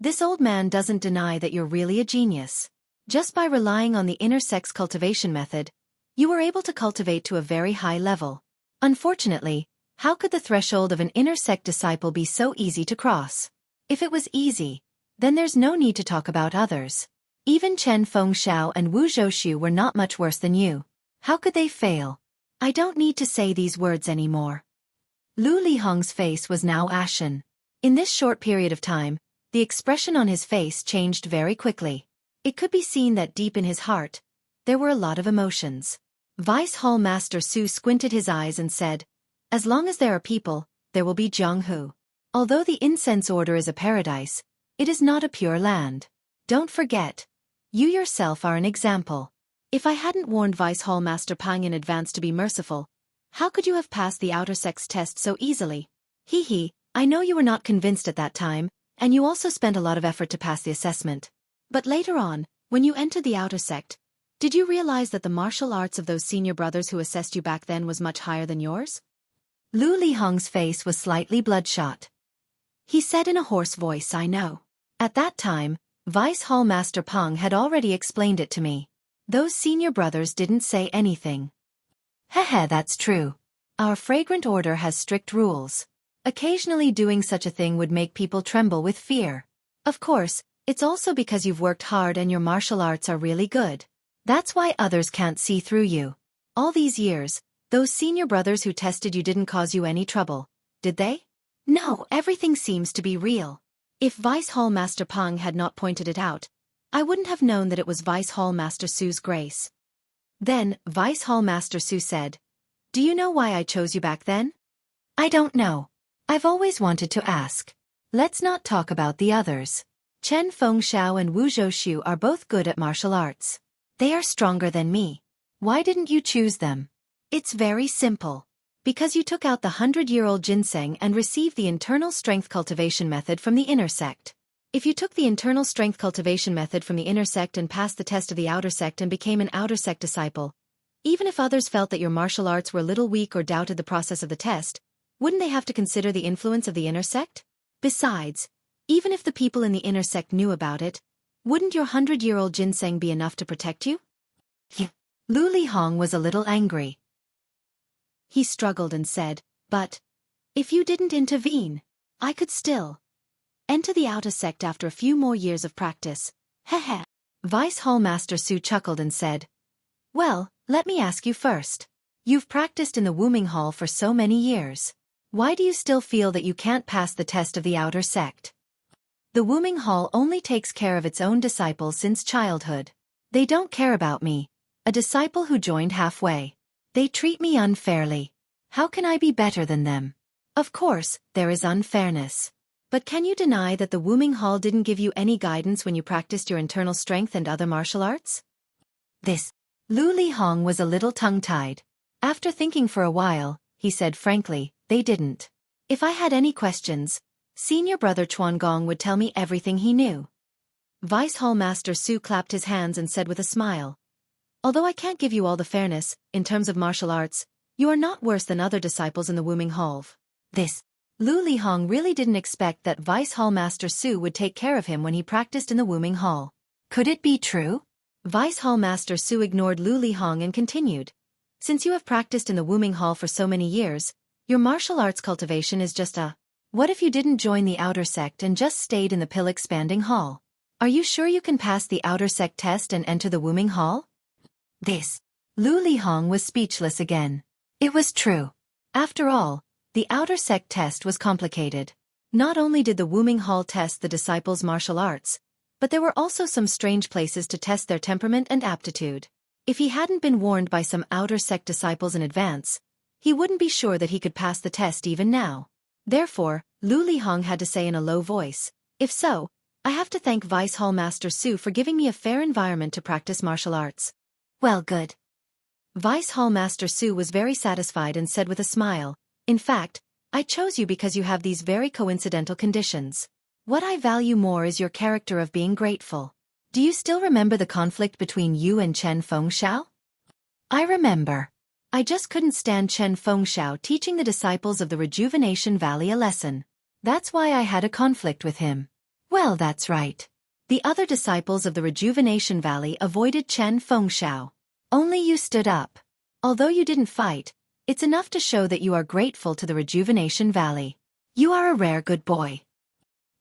This old man doesn't deny that you're really a genius. Just by relying on the inner sex cultivation method, you were able to cultivate to a very high level. Unfortunately, how could the threshold of an inner sect disciple be so easy to cross? If it was easy, then there's no need to talk about others. Even Chen Fengxiao and Wu Zhouxu were not much worse than you. How could they fail? I don't need to say these words anymore. Lu Lihong's face was now ashen. In this short period of time, the expression on his face changed very quickly. It could be seen that deep in his heart, there were a lot of emotions. Vice Hall Master Su squinted his eyes and said, "As long as there are people, there will be Jianghu. Although the incense order is a paradise, it is not a pure land. Don't forget, you yourself are an example. If I hadn't warned Vice Hall Master Pang in advance to be merciful, how could you have passed the outer sex test so easily? Hee, I know you were not convinced at that time, and you also spent a lot of effort to pass the assessment. But later on, when you entered the outer sect, did you realize that the martial arts of those senior brothers who assessed you back then was much higher than yours?" Lu Lihong's face was slightly bloodshot. He said in a hoarse voice, "I know. At that time, Vice Hall Master Pang had already explained it to me. Those senior brothers didn't say anything." "Hehe, that's true. Our fragrant order has strict rules. Occasionally doing such a thing would make people tremble with fear. Of course, it's also because you've worked hard and your martial arts are really good. That's why others can't see through you. All these years, those senior brothers who tested you didn't cause you any trouble, did they?" "No, everything seems to be real. If Vice Hall Master Pang had not pointed it out, I wouldn't have known that it was Vice Hall Master Su's grace." Then, Vice Hall Master Su said, "Do you know why I chose you back then?" "I don't know. I've always wanted to ask. Let's not talk about the others. Chen Fengxiao and Wu Zhouxu are both good at martial arts. They are stronger than me. Why didn't you choose them?" "It's very simple. Because you took out the 100-year-old ginseng and received the internal strength cultivation method from the inner sect. If you took the internal strength cultivation method from the inner sect and passed the test of the outer sect and became an outer sect disciple, even if others felt that your martial arts were a little weak or doubted the process of the test, wouldn't they have to consider the influence of the inner sect? Besides, even if the people in the inner sect knew about it, wouldn't your 100-year-old ginseng be enough to protect you?" Lu Lihong was a little angry. He struggled and said, "But if you didn't intervene, I could still enter the outer sect after a few more years of practice." Hehe. Vice Hall Master Su chuckled and said, "Well, let me ask you first. You've practiced in the Wuming Hall for so many years. Why do you still feel that you can't pass the test of the outer sect?" "The Wuming Hall only takes care of its own disciples since childhood. They don't care about me, a disciple who joined halfway. They treat me unfairly. How can I be better than them? Of course, there is unfairness. But can you deny that the Wuming Hall didn't give you any guidance when you practiced your internal strength and other martial arts?" Lu Lihong was a little tongue-tied. After thinking for a while, he said frankly, "They didn't. If I had any questions, Senior Brother Chuangong would tell me everything he knew." Vice Hall Master Su clapped his hands and said with a smile, "Although I can't give you all the fairness, in terms of martial arts, you are not worse than other disciples in the Wuming Hall." Lu Lihong really didn't expect that Vice Hall Master Su would take care of him when he practiced in the Wuming Hall. Could it be true? Vice Hall Master Su ignored Lu Lihong and continued, "Since you have practiced in the Wuming Hall for so many years, your martial arts cultivation is just a... What if you didn't join the outer sect and just stayed in the pill expanding hall? Are you sure you can pass the outer sect test and enter the Wuming Hall?" Lu Lihong was speechless again. It was true. After all, the outer sect test was complicated. Not only did the Wuming Hall test the disciples' martial arts, but there were also some strange places to test their temperament and aptitude. If he hadn't been warned by some outer sect disciples in advance, he wouldn't be sure that he could pass the test even now. Therefore, Lu Lihong had to say in a low voice, "If so, I have to thank Vice Hall Master Su for giving me a fair environment to practice martial arts." "Well, good." Vice Hall Master Su was very satisfied and said with a smile, "In fact, I chose you because you have these very coincidental conditions. What I value more is your character of being grateful. Do you still remember the conflict between you and Chen Fengxiao?" "I remember. I just couldn't stand Chen Fengxiao teaching the disciples of the Rejuvenation Valley a lesson. That's why I had a conflict with him." "Well, that's right. The other disciples of the Rejuvenation Valley avoided Chen Fengxiao. Only you stood up. Although you didn't fight, it's enough to show that you are grateful to the Rejuvenation Valley. You are a rare good boy.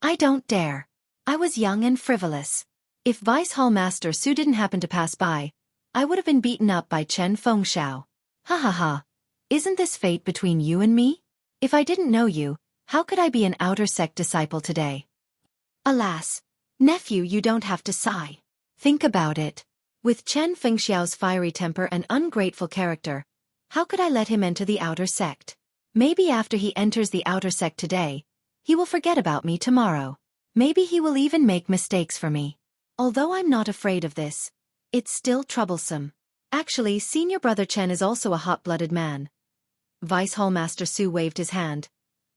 I don't dare. I was young and frivolous. If Vice Hall Master Su didn't happen to pass by, I would have been beaten up by Chen Fengxiao. Ha ha ha. Isn't this fate between you and me? If I didn't know you, how could I be an outer sect disciple today? Alas, nephew, you don't have to sigh. Think about it. With Chen Fengxiao's fiery temper and ungrateful character, how could I let him enter the outer sect? Maybe after he enters the outer sect today, he will forget about me tomorrow. Maybe he will even make mistakes for me. Although I'm not afraid of this, it's still troublesome. Actually, Senior Brother Chen is also a hot-blooded man. Vice Hall Master Su waved his hand.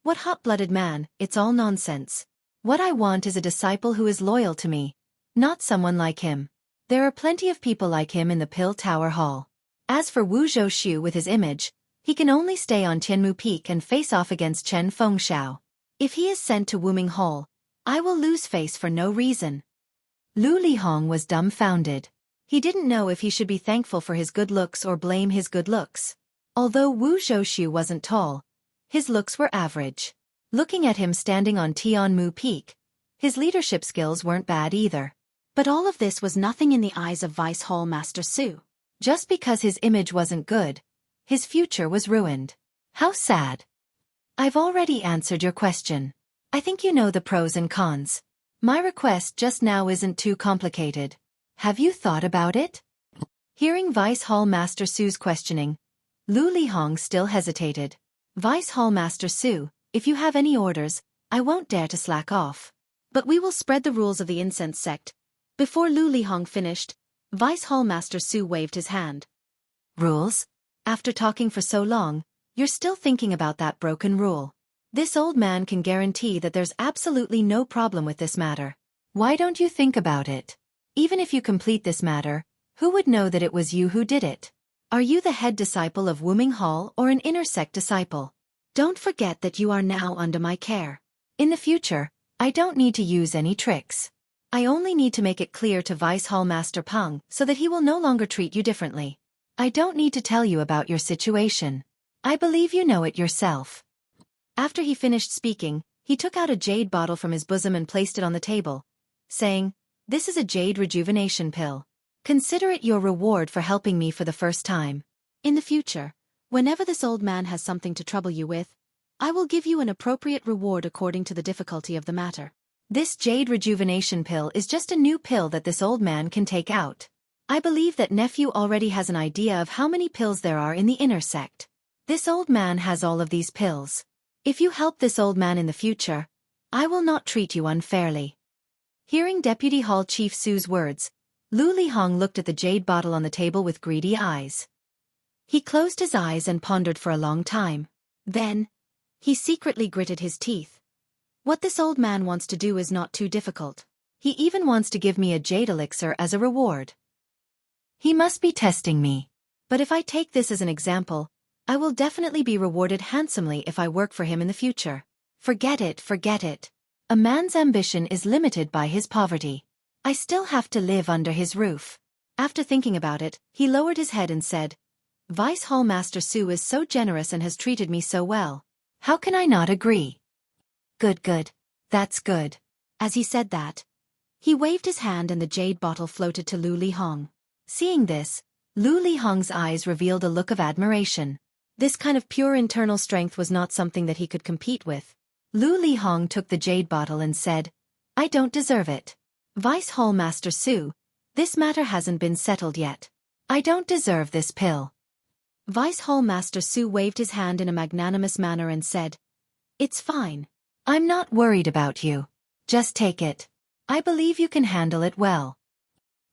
What hot-blooded man? It's all nonsense. What I want is a disciple who is loyal to me, not someone like him. There are plenty of people like him in the Pill Tower Hall. As for Wu Zhou with his image, he can only stay on Tianmu Peak and face off against Chen Fengxiao. If he is sent to Wuming Hall, I will lose face for no reason. Lu Lihong was dumbfounded. He didn't know if he should be thankful for his good looks or blame his good looks. Although Wu Zhou wasn't tall, his looks were average. Looking at him standing on Tianmu Peak, his leadership skills weren't bad either. But all of this was nothing in the eyes of Vice Hall Master Su. Just because his image wasn't good, his future was ruined. How sad. I've already answered your question. I think you know the pros and cons. My request just now isn't too complicated. Have you thought about it? Hearing Vice Hall Master Su's questioning, Lu Lihong still hesitated. Vice Hall Master Su, if you have any orders, I won't dare to slack off. But we will spread the rules of the incense sect. Before Lu Lihong finished, Vice Hall Master Su waved his hand. Rules? After talking for so long, you're still thinking about that broken rule. This old man can guarantee that there's absolutely no problem with this matter. Why don't you think about it? Even if you complete this matter, who would know that it was you who did it? Are you the head disciple of Wuming Hall or an inner sect disciple? Don't forget that you are now under my care. In the future, I don't need to use any tricks. I only need to make it clear to Vice Hall Master Peng so that he will no longer treat you differently. I don't need to tell you about your situation. I believe you know it yourself. After he finished speaking, he took out a jade bottle from his bosom and placed it on the table, saying, "This is a jade rejuvenation pill. Consider it your reward for helping me for the first time. In the future, whenever this old man has something to trouble you with, I will give you an appropriate reward according to the difficulty of the matter. This jade rejuvenation pill is just a new pill that this old man can take out. I believe that nephew already has an idea of how many pills there are in the inner sect. This old man has all of these pills. If you help this old man in the future, I will not treat you unfairly." Hearing Deputy Hall Chief Su's words, Lu Lihong looked at the jade bottle on the table with greedy eyes. He closed his eyes and pondered for a long time. Then, he secretly gritted his teeth. What this old man wants to do is not too difficult. He even wants to give me a jade elixir as a reward. He must be testing me. But if I take this as an example, I will definitely be rewarded handsomely if I work for him in the future. Forget it, forget it. A man's ambition is limited by his poverty. I still have to live under his roof. After thinking about it, he lowered his head and said, Vice Hall Master Su is so generous and has treated me so well. How can I not agree? Good, good. That's good. As he said that, he waved his hand and the jade bottle floated to Lu Lihong. Seeing this, Lu Lihong's eyes revealed a look of admiration. This kind of pure internal strength was not something that he could compete with. Lu Lihong took the jade bottle and said, I don't deserve it. Vice Hall Master Su, this matter hasn't been settled yet. I don't deserve this pill. Vice Hall Master Su waved his hand in a magnanimous manner and said, It's fine. I'm not worried about you. Just take it. I believe you can handle it well.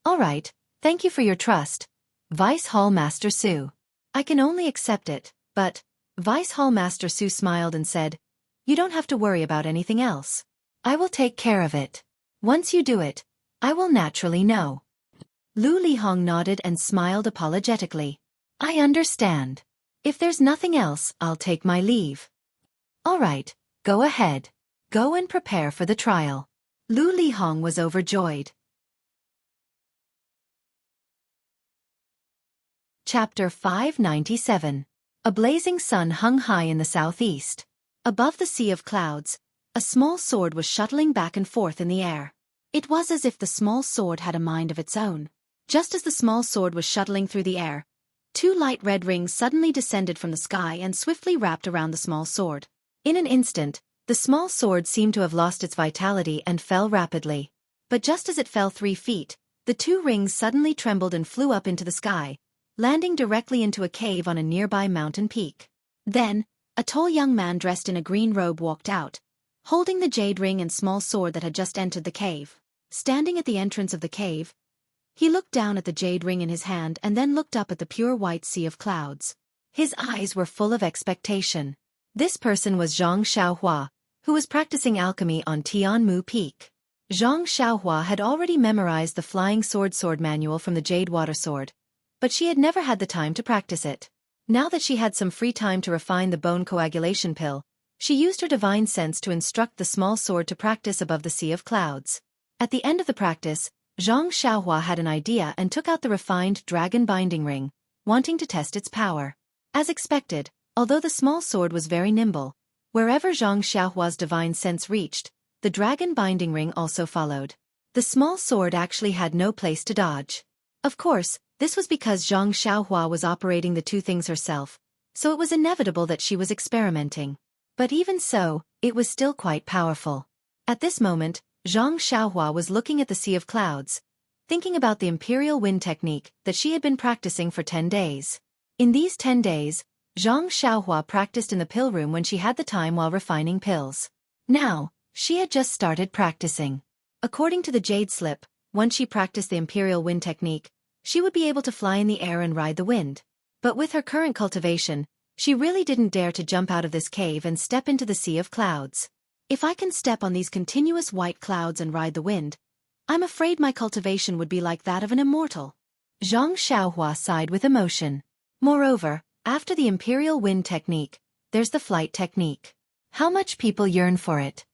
All right, thank you for your trust, Vice Hall Master Su. I can only accept it, but, Vice Hall Master Su smiled and said, You don't have to worry about anything else. I will take care of it. Once you do it, I will naturally know. Lu Lihong nodded and smiled apologetically. I understand. If there's nothing else, I'll take my leave. All right, go ahead. Go and prepare for the trial. Lu Lihong was overjoyed. Chapter 597. A blazing sun hung high in the southeast. Above the sea of clouds, a small sword was shuttling back and forth in the air. It was as if the small sword had a mind of its own. Just as the small sword was shuttling through the air, two light red rings suddenly descended from the sky and swiftly wrapped around the small sword. In an instant, the small sword seemed to have lost its vitality and fell rapidly. But just as it fell 3 feet, the two rings suddenly trembled and flew up into the sky, landing directly into a cave on a nearby mountain peak. Then, a tall young man dressed in a green robe walked out, holding the jade ring and small sword that had just entered the cave. Standing at the entrance of the cave, he looked down at the jade ring in his hand and then looked up at the pure white sea of clouds. His eyes were full of expectation. This person was Zhang Xiaohua, who was practicing alchemy on Tianmu Peak. Zhang Xiaohua had already memorized the flying sword manual from the jade water sword, but she had never had the time to practice it. Now that she had some free time to refine the bone coagulation pill, she used her divine sense to instruct the small sword to practice above the sea of clouds. At the end of the practice, Zhang Xiaohua had an idea and took out the refined dragon binding ring, wanting to test its power. As expected, although the small sword was very nimble, wherever Zhang Xiaohua's divine sense reached, the dragon binding ring also followed. The small sword actually had no place to dodge. Of course, this was because Zhang Xiaohua was operating the two things herself, so it was inevitable that she was experimenting. But even so, it was still quite powerful. At this moment, Zhang Xiaohua was looking at the sea of clouds, thinking about the imperial wind technique that she had been practicing for 10 days. In these 10 days, Zhang Xiaohua practiced in the pill room when she had the time while refining pills. Now, she had just started practicing. According to the jade slip, once she practiced the imperial wind technique, she would be able to fly in the air and ride the wind. But with her current cultivation, she really didn't dare to jump out of this cave and step into the sea of clouds. If I can step on these continuous white clouds and ride the wind, I'm afraid my cultivation would be like that of an immortal. Zhang Xiaohua sighed with emotion. Moreover, after the imperial wind technique, there's the flight technique. How much people yearn for it.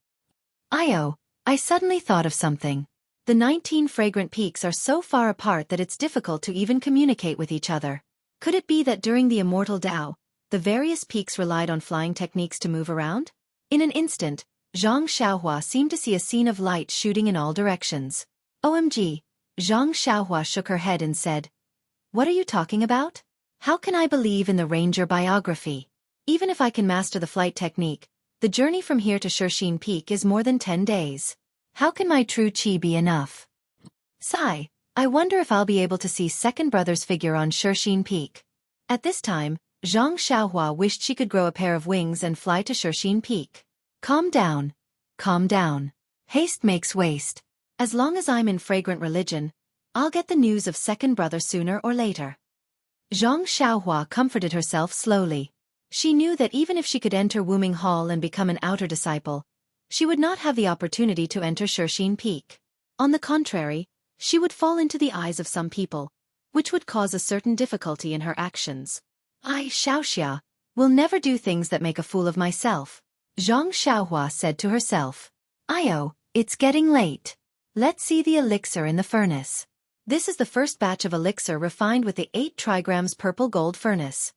I suddenly thought of something. The 19 fragrant peaks are so far apart that it's difficult to even communicate with each other. Could it be that during the immortal Tao, the various peaks relied on flying techniques to move around? In an instant, Zhang Xiaohua seemed to see a scene of light shooting in all directions. OMG, Zhang Xiaohua shook her head and said, "What are you talking about? How can I believe in the ranger biography? Even if I can master the flight technique, the journey from here to Xueqi Peak is more than 10 days. How can my true qi be enough? Sigh, I wonder if I'll be able to see second brother's figure on Xueqi Peak." At this time, Zhang Xiaohua wished she could grow a pair of wings and fly to Xueqi Peak. Calm down. Calm down. Haste makes waste. As long as I'm in fragrant religion, I'll get the news of second brother sooner or later. Zhang Xiaohua comforted herself slowly. She knew that even if she could enter Wuming Hall and become an outer disciple, she would not have the opportunity to enter Xueqi Peak. On the contrary, she would fall into the eyes of some people, which would cause a certain difficulty in her actions. I, Xiaoxia, will never do things that make a fool of myself, Zhang Xiaohua said to herself. It's getting late. Let's see the elixir in the furnace. This is the first batch of elixir refined with the 8 trigrams purple gold furnace.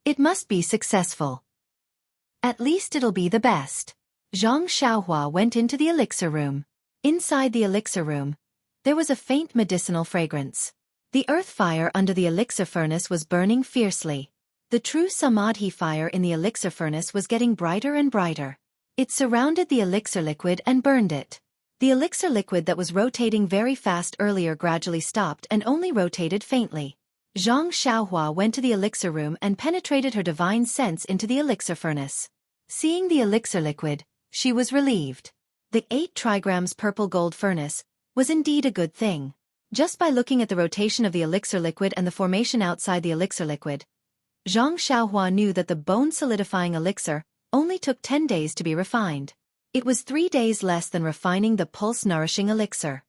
It must be successful. At least it'll be the best. Zhang Xiaohua went into the elixir room. Inside the elixir room, there was a faint medicinal fragrance. The earth fire under the elixir furnace was burning fiercely. The true samadhi fire in the elixir furnace was getting brighter and brighter. It surrounded the elixir liquid and burned it. The elixir liquid that was rotating very fast earlier gradually stopped and only rotated faintly. Zhang Xiaohua went to the elixir room and penetrated her divine sense into the elixir furnace. Seeing the elixir liquid, she was relieved. The 8 trigrams purple gold furnace was indeed a good thing. Just by looking at the rotation of the elixir liquid and the formation outside the elixir liquid, Zhang Xiaohua knew that the bone-solidifying elixir only took 10 days to be refined. It was 3 days less than refining the pulse-nourishing elixir.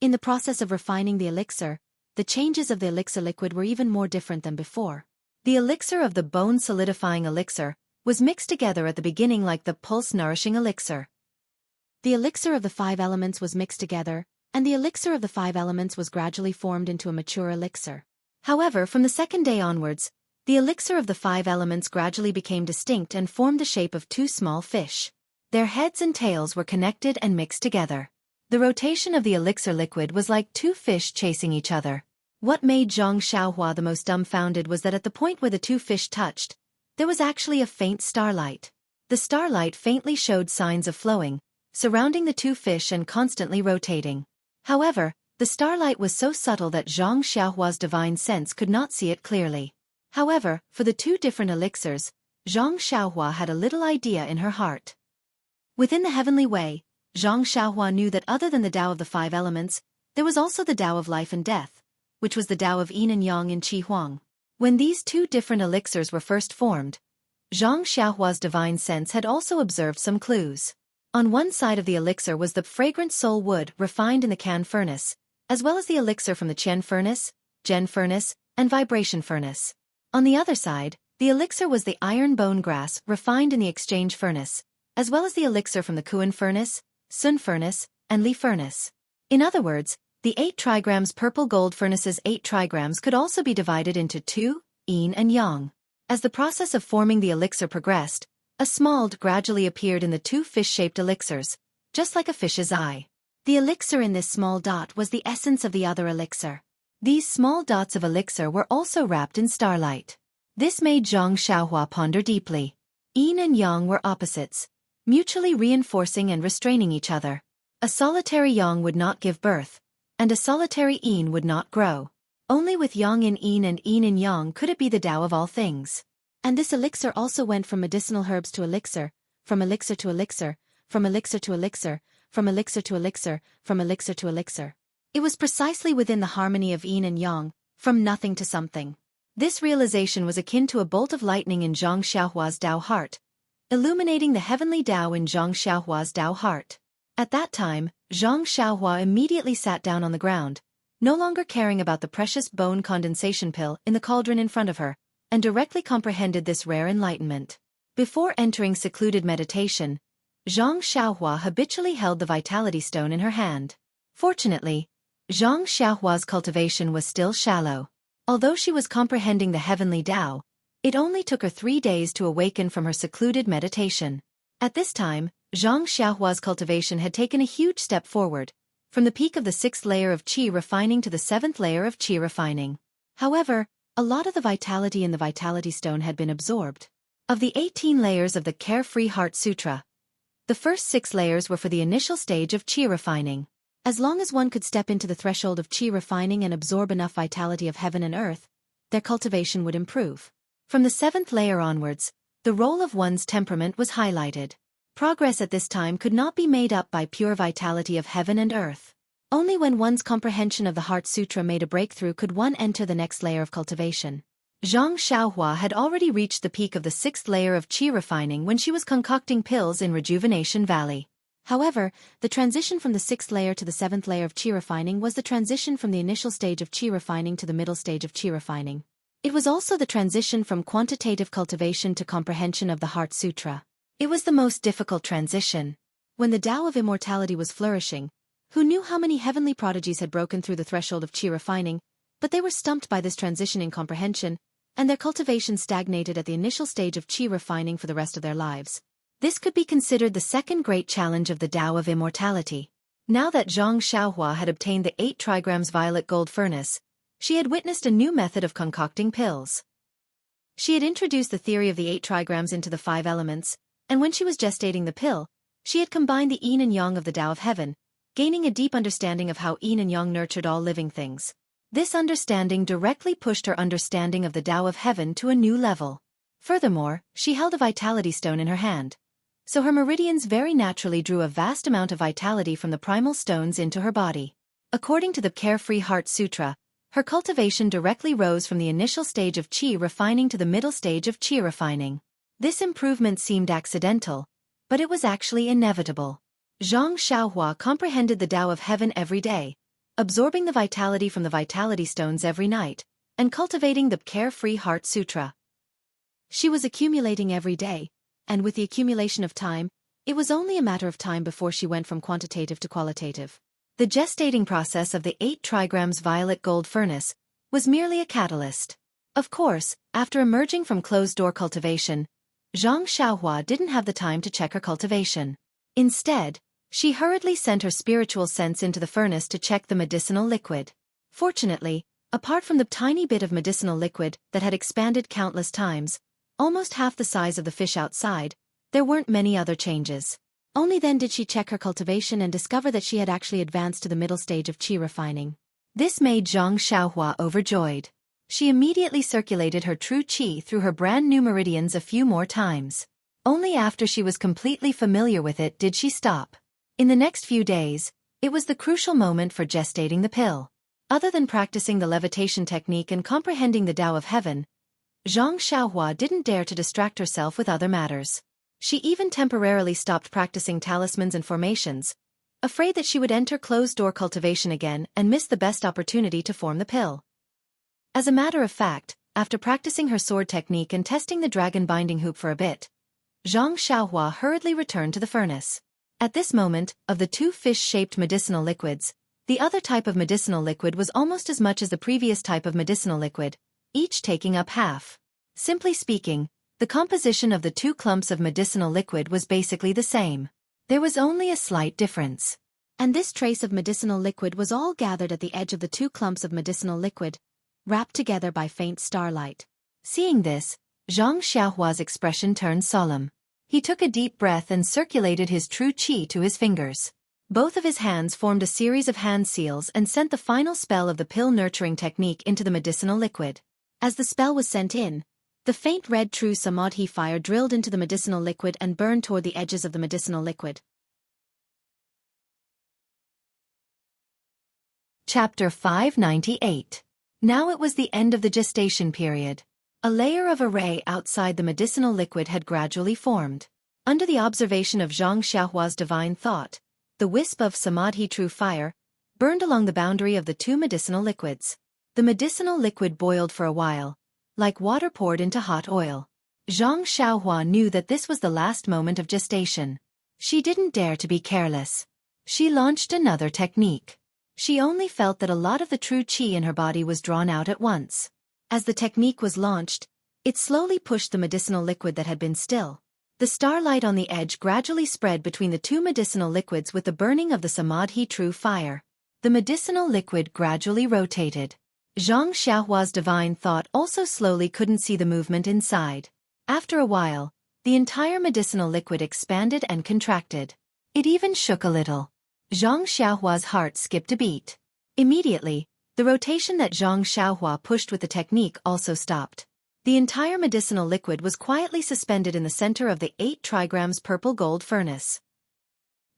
In the process of refining the elixir, the changes of the elixir liquid were even more different than before. The elixir of the bone-solidifying elixir was mixed together at the beginning like the pulse-nourishing elixir. The elixir of the 5 elements was mixed together, and the elixir of the 5 elements was gradually formed into a mature elixir. However, from the second day onwards, the elixir of the 5 elements gradually became distinct and formed the shape of 2 small fish. Their heads and tails were connected and mixed together. The rotation of the elixir liquid was like 2 fish chasing each other. What made Zhang Xiaohua the most dumbfounded was that at the point where the 2 fish touched, there was actually a faint starlight. The starlight faintly showed signs of flowing, surrounding the 2 fish and constantly rotating. However, the starlight was so subtle that Zhang Xiaohua's divine sense could not see it clearly. However, for the 2 different elixirs, Zhang Xiaohua had a little idea in her heart. Within the heavenly way, Zhang Xiaohua knew that other than the Tao of the 5 elements, there was also the Tao of life and death, which was the Tao of yin and yang in Qi Huang. When these 2 different elixirs were first formed, Zhang Xiaohua's divine sense had also observed some clues. On one side of the elixir was the fragrant soul wood refined in the Can furnace, as well as the elixir from the Qian furnace, Zhen furnace, and vibration furnace. On the other side, the elixir was the iron bone grass refined in the exchange furnace, as well as the elixir from the Kuan furnace, Sun furnace, and Li furnace. In other words, the 8 trigrams purple gold furnace's 8 trigrams could also be divided into 2, yin and yang. As the process of forming the elixir progressed, a small dot gradually appeared in the 2 fish-shaped elixirs, just like a fish's eye. The elixir in this small dot was the essence of the other elixir. These small dots of elixir were also wrapped in starlight. This made Zhang Xiaohua ponder deeply. Yin and yang were opposites, mutually reinforcing and restraining each other. A solitary yang would not give birth, and a solitary yin would not grow. Only with yang in yin and yin in yang could it be the Tao of all things. And this elixir also went from medicinal herbs to elixir, from elixir to elixir, from elixir to elixir, from elixir to elixir, from elixir to elixir. It was precisely within the harmony of yin and yang, from nothing to something. This realization was akin to a bolt of lightning in Zhang Xiaohua's Tao heart, illuminating the heavenly Tao in Zhang Xiaohua's Tao heart. At that time, Zhang Xiaohua immediately sat down on the ground, no longer caring about the precious bone condensation pill in the cauldron in front of her, and directly comprehended this rare enlightenment. Before entering secluded meditation, Zhang Xiaohua habitually held the vitality stone in her hand. Fortunately, Zhang Xiaohua's cultivation was still shallow. Although she was comprehending the heavenly Tao, it only took her 3 days to awaken from her secluded meditation. At this time, Zhang Xiaohua's cultivation had taken a huge step forward, from the peak of the 6th layer of qi refining to the 7th layer of qi refining. However, a lot of the vitality in the vitality stone had been absorbed. Of the 18 layers of the Carefree Heart Sutra, the first 6 layers were for the initial stage of qi refining. As long as one could step into the threshold of qi refining and absorb enough vitality of heaven and earth, their cultivation would improve. From the 7th layer onwards, the role of one's temperament was highlighted. Progress at this time could not be made up by pure vitality of heaven and earth. Only when one's comprehension of the Heart Sutra made a breakthrough could one enter the next layer of cultivation. Zhang Xiaohua had already reached the peak of the 6th layer of qi refining when she was concocting pills in Rejuvenation Valley. However, the transition from the 6th layer to the 7th layer of qi refining was the transition from the initial stage of qi refining to the middle stage of qi refining. It was also the transition from quantitative cultivation to comprehension of the Heart Sutra. It was the most difficult transition. When the Tao of immortality was flourishing, who knew how many heavenly prodigies had broken through the threshold of qi refining, but they were stumped by this transition in comprehension, and their cultivation stagnated at the initial stage of qi refining for the rest of their lives. This could be considered the second great challenge of the Tao of immortality. Now that Zhang Xiaohua had obtained the 8 trigrams violet gold furnace, she had witnessed a new method of concocting pills. She had introduced the theory of the 8 trigrams into the 5 elements, and when she was gestating the pill, she had combined the yin and yang of the Tao of heaven, gaining a deep understanding of how yin and yang nurtured all living things. This understanding directly pushed her understanding of the Tao of heaven to a new level. Furthermore, she held a vitality stone in her hand, so her meridians very naturally drew a vast amount of vitality from the primal stones into her body. According to the Carefree Heart Sutra, her cultivation directly rose from the initial stage of qi refining to the middle stage of qi refining. This improvement seemed accidental, but it was actually inevitable. Zhang Xiaohua comprehended the Tao of heaven every day, absorbing the vitality from the vitality stones every night, and cultivating the Carefree Heart Sutra. She was accumulating every day, and with the accumulation of time, It was only a matter of time before she went from quantitative to qualitative. The gestating process of the 8 trigrams violet gold furnace was merely a catalyst. Of course, after emerging from closed-door cultivation, Zhang Xiaohua didn't have the time to check her cultivation. Instead, she hurriedly sent her spiritual sense into the furnace to check the medicinal liquid. Fortunately, apart from the tiny bit of medicinal liquid that had expanded countless times, almost half the size of the fish outside, there weren't many other changes. Only then did she check her cultivation and discover that she had actually advanced to the middle stage of qi refining. This made Zhang Xiaohua overjoyed. She immediately circulated her true qi through her brand new meridians a few more times. Only after she was completely familiar with it did she stop. In the next few days, it was the crucial moment for gestating the pill. Other than practicing the levitation technique and comprehending the Tao of Heaven, Zhang Xiaohua didn't dare to distract herself with other matters. She even temporarily stopped practicing talismans and formations, afraid that she would enter closed-door cultivation again and miss the best opportunity to form the pill. As a matter of fact, after practicing her sword technique and testing the dragon binding hoop for a bit, Zhang Xiaohua hurriedly returned to the furnace. At this moment, of the 2 fish-shaped medicinal liquids, the other type of medicinal liquid was almost as much as the previous type of medicinal liquid, each taking up half. Simply speaking, the composition of the 2 clumps of medicinal liquid was basically the same. There was only a slight difference. And this trace of medicinal liquid was all gathered at the edge of the 2 clumps of medicinal liquid, wrapped together by faint starlight. Seeing this, Zhang Xiaohua's expression turned solemn. He took a deep breath and circulated his true qi to his fingers. Both of his hands formed a series of hand seals and sent the final spell of the pill nurturing technique into the medicinal liquid. As the spell was sent in, the faint red true samadhi fire drilled into the medicinal liquid and burned toward the edges of the medicinal liquid. Chapter 598. Now it was the end of the gestation period. A layer of array outside the medicinal liquid had gradually formed. Under the observation of Zhang Xiaohua's divine thought, the wisp of samadhi true fire burned along the boundary of the 2 medicinal liquids. The medicinal liquid boiled for a while, like water poured into hot oil. Zhang Xiaohua knew that this was the last moment of gestation. She didn't dare to be careless. She launched another technique. She only felt that a lot of the true qi in her body was drawn out at once. As the technique was launched, it slowly pushed the medicinal liquid that had been still. The starlight on the edge gradually spread between the 2 medicinal liquids with the burning of the samadhi true fire. The medicinal liquid gradually rotated. Zhang Xiaohua's divine thought also slowly couldn't see the movement inside. After a while, the entire medicinal liquid expanded and contracted. It even shook a little. Zhang Xiaohua's heart skipped a beat. Immediately, the rotation that Zhang Xiaohua pushed with the technique also stopped. The entire medicinal liquid was quietly suspended in the center of the 8 trigrams purple gold furnace.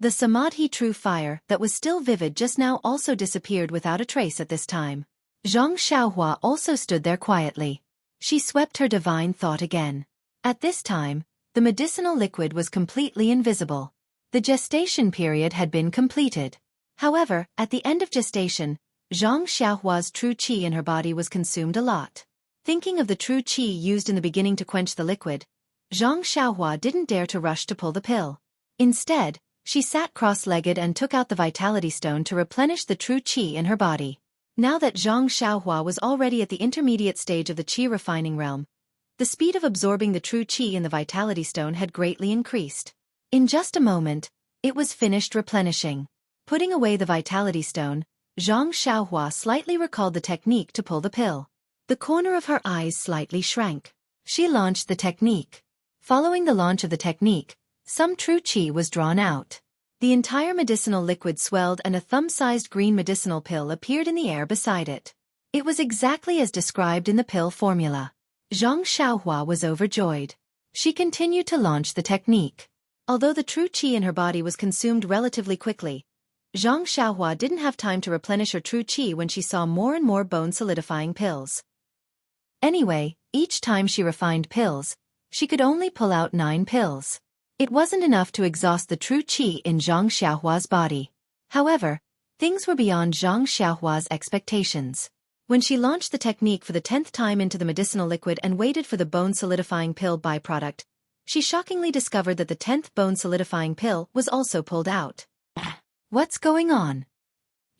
The samadhi true fire that was still vivid just now also disappeared without a trace at this time. Zhang Xiaohua also stood there quietly. She swept her divine thought again. At this time, the medicinal liquid was completely invisible. The gestation period had been completed. However, at the end of gestation, Zhang Xiaohua's true qi in her body was consumed a lot. Thinking of the true qi used in the beginning to quench the liquid, Zhang Xiaohua didn't dare to rush to pull the pill. Instead, she sat cross-legged and took out the vitality stone to replenish the true qi in her body. Now that Zhang Xiaohua was already at the intermediate stage of the qi refining realm, the speed of absorbing the true qi in the vitality stone had greatly increased. In just a moment, it was finished replenishing. Putting away the vitality stone, Zhang Xiaohua slightly recalled the technique to pull the pill. The corner of her eyes slightly shrank. She launched the technique. Following the launch of the technique, some true qi was drawn out. The entire medicinal liquid swelled and a thumb-sized green medicinal pill appeared in the air beside it. It was exactly as described in the pill formula. Zhang Xiaohua was overjoyed. She continued to launch the technique. Although the true qi in her body was consumed relatively quickly, Zhang Xiaohua didn't have time to replenish her true qi when she saw more and more bone-solidifying pills. Anyway, each time she refined pills, she could only pull out 9 pills. It wasn't enough to exhaust the true qi in Zhang Xiaohua's body. However, things were beyond Zhang Xiaohua's expectations. When she launched the technique for the 10th time into the medicinal liquid and waited for the bone-solidifying pill byproduct, she shockingly discovered that the 10th bone-solidifying pill was also pulled out. What's going on?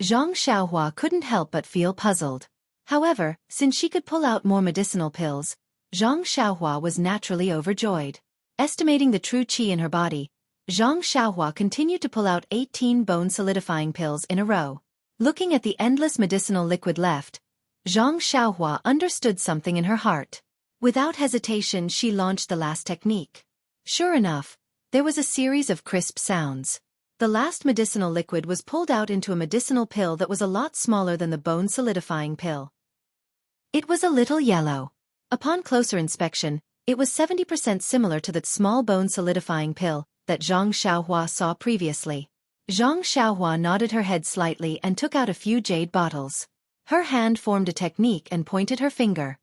Zhang Xiaohua couldn't help but feel puzzled. However, since she could pull out more medicinal pills, Zhang Xiaohua was naturally overjoyed. Estimating the true qi in her body, Zhang Xiaohua continued to pull out 18 bone-solidifying pills in a row. Looking at the endless medicinal liquid left, Zhang Xiaohua understood something in her heart. Without hesitation, she launched the last technique. Sure enough, there was a series of crisp sounds. The last medicinal liquid was pulled out into a medicinal pill that was a lot smaller than the bone-solidifying pill. It was a little yellow. Upon closer inspection, it was 70% similar to that small bone-solidifying pill that Zhang Xiaohua saw previously. Zhang Xiaohua nodded her head slightly and took out a few jade bottles. Her hand formed a technique and pointed her finger.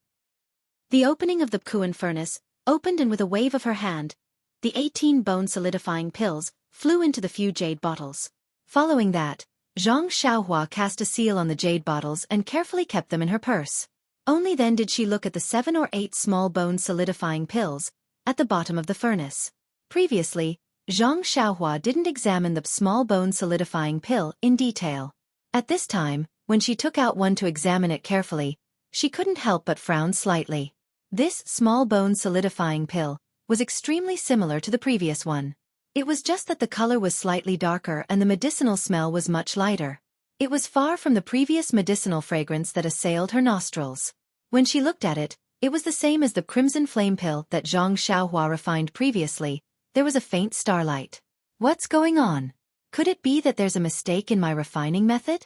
The opening of the Kuan furnace opened, and with a wave of her hand, the 18 bone-solidifying pills flew into the few jade bottles. Following that, Zhang Xiaohua cast a seal on the jade bottles and carefully kept them in her purse. Only then did she look at the 7 or 8 small bone-solidifying pills at the bottom of the furnace. Previously, Zhang Xiaohua didn't examine the small bone-solidifying pill in detail. At this time, when she took out one to examine it carefully, she couldn't help but frown slightly. This small bone-solidifying pill was extremely similar to the previous one. It was just that the color was slightly darker and the medicinal smell was much lighter. It was far from the previous medicinal fragrance that assailed her nostrils. When she looked at it, it was the same as the crimson flame pill that Zhang Xiaohua refined previously. There was a faint starlight. What's going on? Could it be that there's a mistake in my refining method?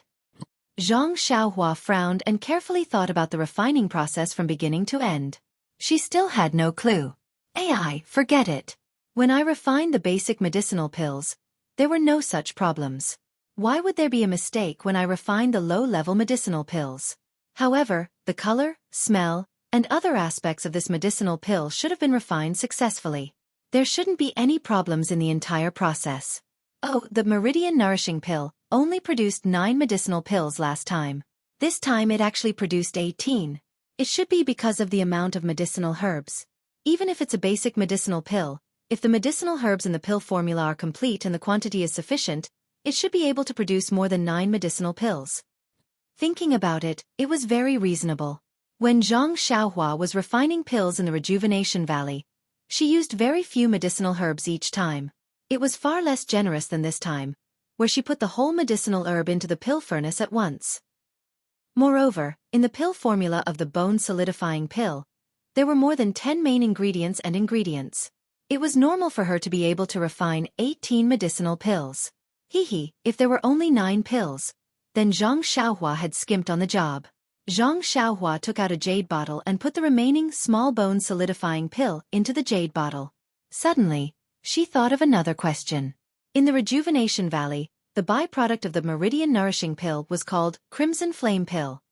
Zhang Xiaohua frowned and carefully thought about the refining process from beginning to end. She still had no clue. Forget it. When I refined the basic medicinal pills, there were no such problems. Why would there be a mistake when I refined the low-level medicinal pills? However, the color, smell, and other aspects of this medicinal pill should have been refined successfully. There shouldn't be any problems in the entire process. Oh, the Meridian Nourishing Pill only produced 9 medicinal pills last time. This time it actually produced 18. It should be because of the amount of medicinal herbs. Even if it's a basic medicinal pill, if the medicinal herbs in the pill formula are complete and the quantity is sufficient, it should be able to produce more than 9 medicinal pills. Thinking about it, it was very reasonable. When Zhang Xiaohua was refining pills in the Rejuvenation Valley, she used very few medicinal herbs each time. It was far less generous than this time, where she put the whole medicinal herb into the pill furnace at once. Moreover, in the pill formula of the bone-solidifying pill, there were more than 10 main ingredients and ingredients. It was normal for her to be able to refine 18 medicinal pills. If there were only 9 pills, then Zhang Xiaohua had skimped on the job. Zhang Xiaohua took out a jade bottle and put the remaining small bone-solidifying pill into the jade bottle. Suddenly, she thought of another question. In the Rejuvenation Valley, the byproduct of the Meridian Nourishing Pill was called Crimson Flame Pill.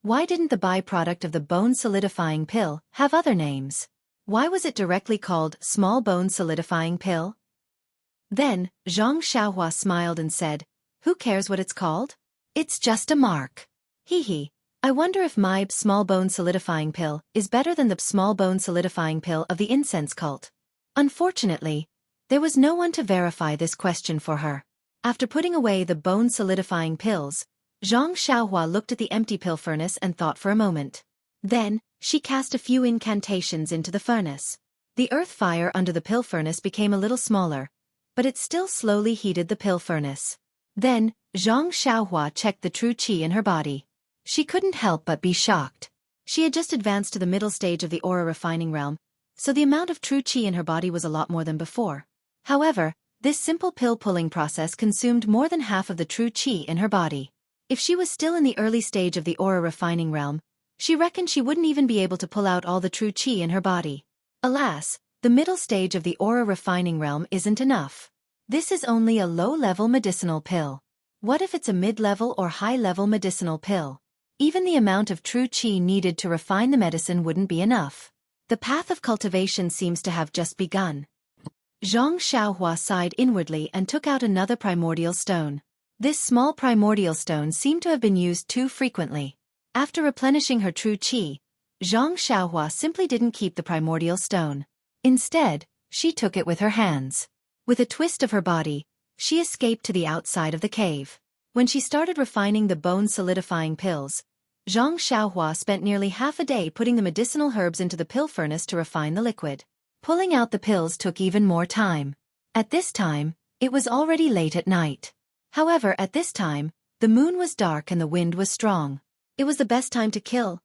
Why didn't the byproduct of the bone-solidifying pill have other names? Why was it directly called Small Bone-Solidifying Pill? Then, Zhang Xiaohua smiled and said, "Who cares what it's called? It's just a mark. I wonder if my small bone-solidifying pill is better than the small bone-solidifying pill of the incense cult." Unfortunately, there was no one to verify this question for her. After putting away the bone-solidifying pills, Zhang Xiaohua looked at the empty pill furnace and thought for a moment. Then, she cast a few incantations into the furnace. The earth fire under the pill furnace became a little smaller, but it still slowly heated the pill furnace. Then, Zhang Xiaohua checked the true qi in her body. She couldn't help but be shocked. She had just advanced to the middle stage of the aura refining realm, so the amount of true qi in her body was a lot more than before. However, this simple pill-pulling process consumed more than half of the true qi in her body. If she was still in the early stage of the aura refining realm, she reckoned she wouldn't even be able to pull out all the true qi in her body. Alas, the middle stage of the aura refining realm isn't enough. This is only a low-level medicinal pill. What if it's a mid-level or high-level medicinal pill? Even the amount of true qi needed to refine the medicine wouldn't be enough. The path of cultivation seems to have just begun. Zhang Xiaohua sighed inwardly and took out another primordial stone. This small primordial stone seemed to have been used too frequently. After replenishing her true qi, Zhang Xiaohua simply didn't keep the primordial stone. Instead, She took it with her hands. With a twist of her body, she escaped to the outside of the cave. When she started refining the bone-solidifying pills, Zhang Xiaohua spent nearly half a day putting the medicinal herbs into the pill furnace to refine the liquid. Pulling out the pills took even more time. At this time, it was already late at night. However, at this time, the moon was dark and the wind was strong. It was the best time to kill.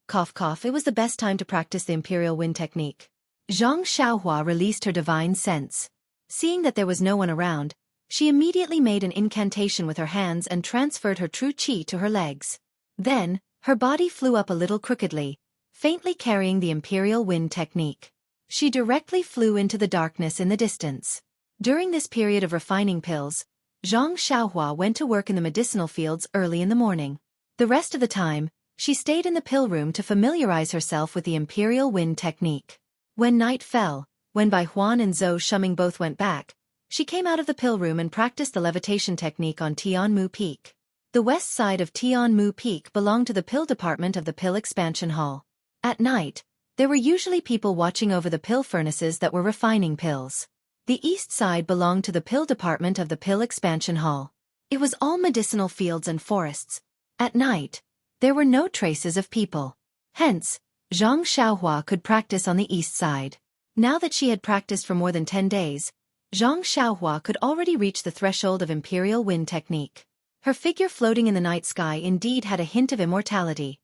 Cough cough, it was the best time to practice the imperial wind technique. Zhang Xiaohua released her divine sense. Seeing that there was no one around, she immediately made an incantation with her hands and transferred her true qi to her legs. Then, her body flew up a little crookedly, faintly carrying the imperial wind technique. She directly flew into the darkness in the distance. During this period of refining pills, Zhang Xiaohua went to work in the medicinal fields early in the morning. The rest of the time, she stayed in the pill room to familiarize herself with the imperial wind technique. When night fell, when Bai Huan and Zhou Shuming both went back, she came out of the pill room and practiced the levitation technique on Tianmu Peak. The west side of Tianmu Peak belonged to the pill department of the pill expansion hall. At night, there were usually people watching over the pill furnaces that were refining pills. The east side belonged to the pill department of the pill expansion hall. It was all medicinal fields and forests. At night, there were no traces of people. Hence, Zhang Xiaohua could practice on the east side. Now that she had practiced for more than 10 days, Zhang Xiaohua could already reach the threshold of imperial wind technique. Her figure floating in the night sky indeed had a hint of immortality.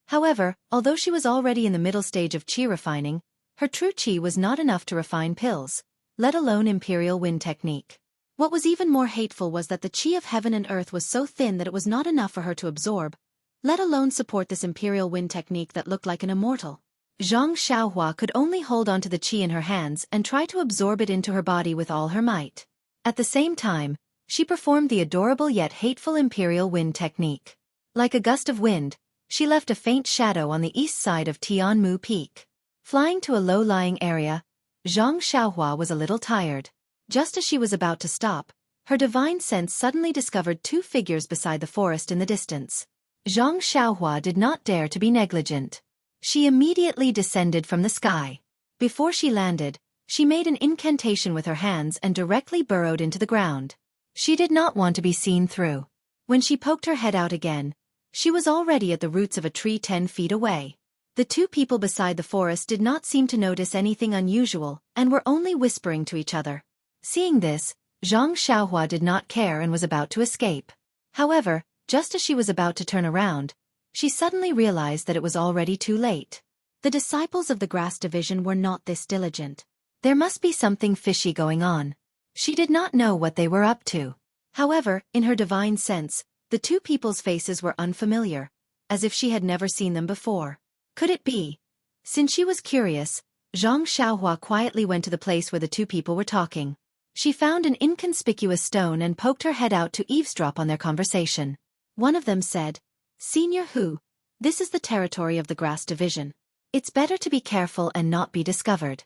However, although she was already in the middle stage of qi refining, her true qi was not enough to refine pills, let alone imperial wind technique. What was even more hateful was that the qi of heaven and earth was so thin that it was not enough for her to absorb, let alone support this imperial wind technique that looked like an immortal. Zhang Xiaohua could only hold onto the qi in her hands and try to absorb it into her body with all her might. At the same time, she performed the adorable yet hateful imperial wind technique. Like a gust of wind, she left a faint shadow on the east side of Tianmu Peak. Flying to a low-lying area, Zhang Xiaohua was a little tired. Just as she was about to stop, her divine sense suddenly discovered two figures beside the forest in the distance. Zhang Xiaohua did not dare to be negligent. She immediately descended from the sky. Before she landed, she made an incantation with her hands and directly burrowed into the ground. She did not want to be seen through. When she poked her head out again, she was already at the roots of a tree 10 feet away. The two people beside the forest did not seem to notice anything unusual and were only whispering to each other. Seeing this, Zhang Xiaohua did not care and was about to escape. However, just as she was about to turn around, she suddenly realized that it was already too late. The disciples of the grass division were not this diligent. There must be something fishy going on. She did not know what they were up to. However, in her divine sense, the two people's faces were unfamiliar, as if she had never seen them before. Could it be? Since she was curious, Zhang Xiaohua quietly went to the place where the two people were talking. She found an inconspicuous stone and poked her head out to eavesdrop on their conversation. One of them said, "Senior Hu, this is the territory of the grass division. It's better to be careful and not be discovered."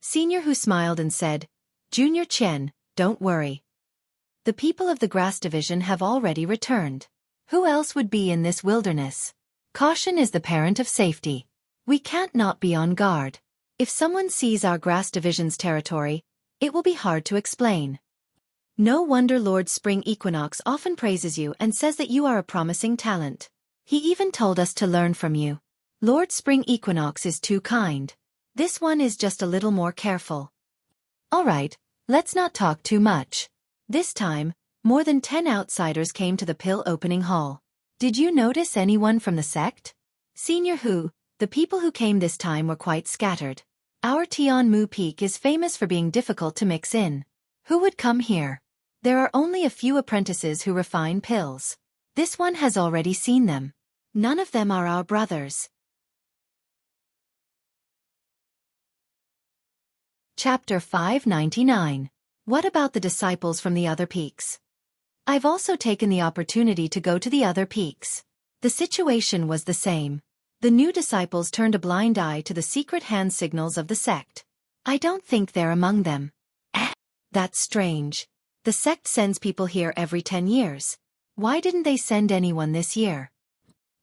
Senior Hu smiled and said, "Junior Chen, don't worry. The people of the grass division have already returned. Who else would be in this wilderness? Caution is the parent of safety. We can't not be on guard. If someone sees our grass division's territory, it will be hard to explain. No wonder Lord Spring Equinox often praises you and says that you are a promising talent. He even told us to learn from you. Lord Spring Equinox is too kind. This one is just a little more careful. Alright, let's not talk too much." This time, more than 10 outsiders came to the pill opening hall. Did you notice anyone from the sect? Senior Hu, the people who came this time were quite scattered. Our Tianmu Peak is famous for being difficult to mix in. Who would come here? There are only a few apprentices who refine pills. This one has already seen them. None of them are our brothers. Chapter 599. What about the disciples from the other peaks? I've also taken the opportunity to go to the other peaks. The situation was the same. The new disciples turned a blind eye to the secret hand signals of the sect. I don't think they're among them. That's strange. The sect sends people here every 10 years. Why didn't they send anyone this year?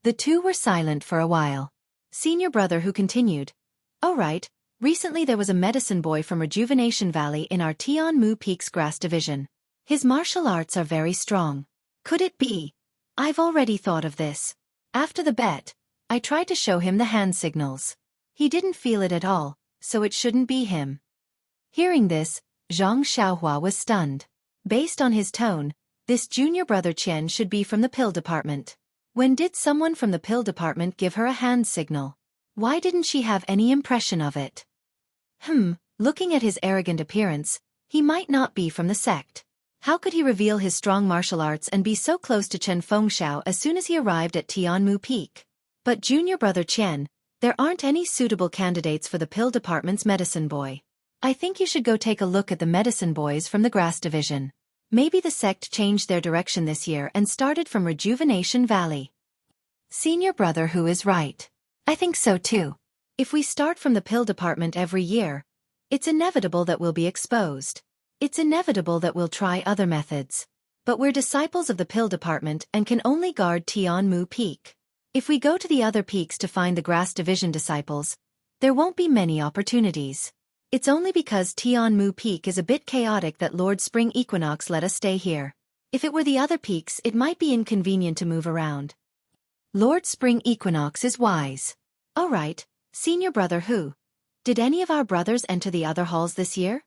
The two were silent for a while. Senior brother Who continued, "Oh right, Recently there was a medicine boy from Rejuvenation Valley in our Tianmu Peaks Grass Division. His martial arts are very strong. Could it be? I've already thought of this. After the bet, I tried to show him the hand signals. He didn't feel it at all, so it shouldn't be him. Hearing this, Zhang Xiaohua was stunned. Based on his tone, this junior brother Qian should be from the pill department. When did someone from the pill department give her a hand signal? Why didn't she have any impression of it? Looking at his arrogant appearance, he might not be from the sect. How could he reveal his strong martial arts and be so close to Chen Fengxiao as soon as he arrived at Tianmu Peak? But junior brother Qian, there aren't any suitable candidates for the pill department's medicine boy. I think you should go take a look at the medicine boys from the grass division. Maybe the sect changed their direction this year and started from Rejuvenation Valley. Senior brother Hu is right. I think so too. If we start from the pill department every year, it's inevitable that we'll be exposed. It's inevitable that we'll try other methods. But we're disciples of the pill department and can only guard Tianmu Peak. If we go to the other peaks to find the grass division disciples, there won't be many opportunities. It's only because Tianmu Peak is a bit chaotic that Lord Spring Equinox let us stay here. If it were the other peaks, it might be inconvenient to move around. Lord Spring Equinox is wise. All right, senior brother Hu. Did any of our brothers enter the other halls this year?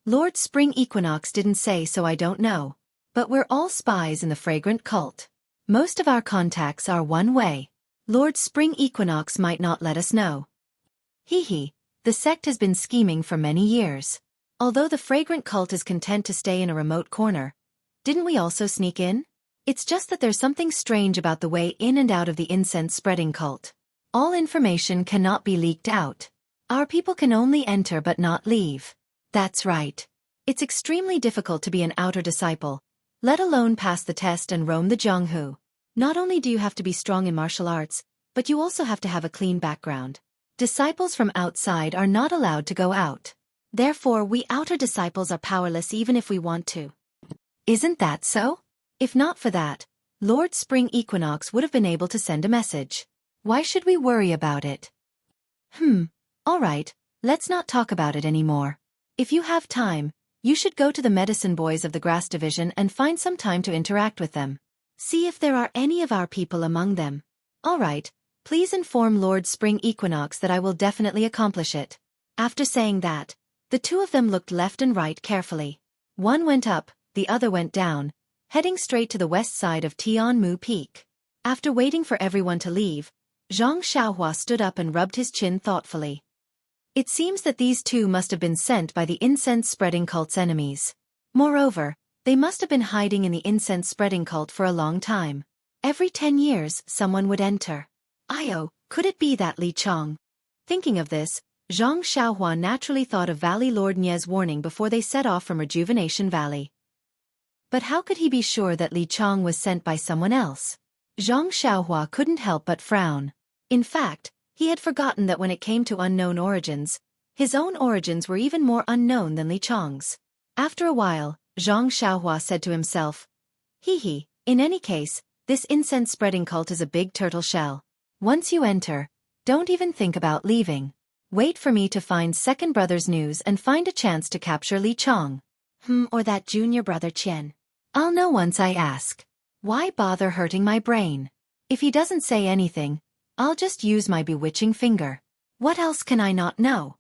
Lord Spring Equinox didn't say, so I don't know. But we're all spies in the fragrant cult. Most of our contacts are one way. Lord Spring Equinox might not let us know. The sect has been scheming for many years. Although the fragrant cult is content to stay in a remote corner, didn't we also sneak in? It's just that there's something strange about the way in and out of the incense-spreading cult. All information cannot be leaked out. Our people can only enter but not leave. That's right. It's extremely difficult to be an outer disciple, let alone pass the test and roam the Jianghu. Not only do you have to be strong in martial arts, but you also have to have a clean background. Disciples from outside are not allowed to go out. Therefore, we outer disciples are powerless even if we want to. Isn't that so? If not for that, Lord Spring Equinox would have been able to send a message. Why should we worry about it? All right, let's not talk about it anymore. If you have time, you should go to the medicine boys of the grass division and find some time to interact with them. See if there are any of our people among them. All right, please inform Lord Spring Equinox that I will definitely accomplish it. After saying that, the two of them looked left and right carefully. One went up, the other went down, heading straight to the west side of Tianmu Peak. After waiting for everyone to leave, Zhang Xiaohua stood up and rubbed his chin thoughtfully. It seems that these two must have been sent by the incense-spreading cult's enemies. Moreover, they must have been hiding in the incense-spreading cult for a long time. Every 10 years, someone would enter. Could it be that Li Chong? Thinking of this, Zhang Xiaohua naturally thought of Valley Lord Nie's warning before they set off from Rejuvenation Valley. But how could he be sure that Li Chong was sent by someone else? Zhang Xiaohua couldn't help but frown. In fact, he had forgotten that when it came to unknown origins, his own origins were even more unknown than Li Chong's. After a while, Zhang Xiaohua said to himself, in any case, this incense-spreading cult is a big turtle shell. Once you enter, don't even think about leaving. Wait for me to find second brother's news and find a chance to capture Li Chong. Or that junior brother Qian. I'll know once I ask. Why bother hurting my brain? If he doesn't say anything, I'll just use my bewitching finger. What else can I not know?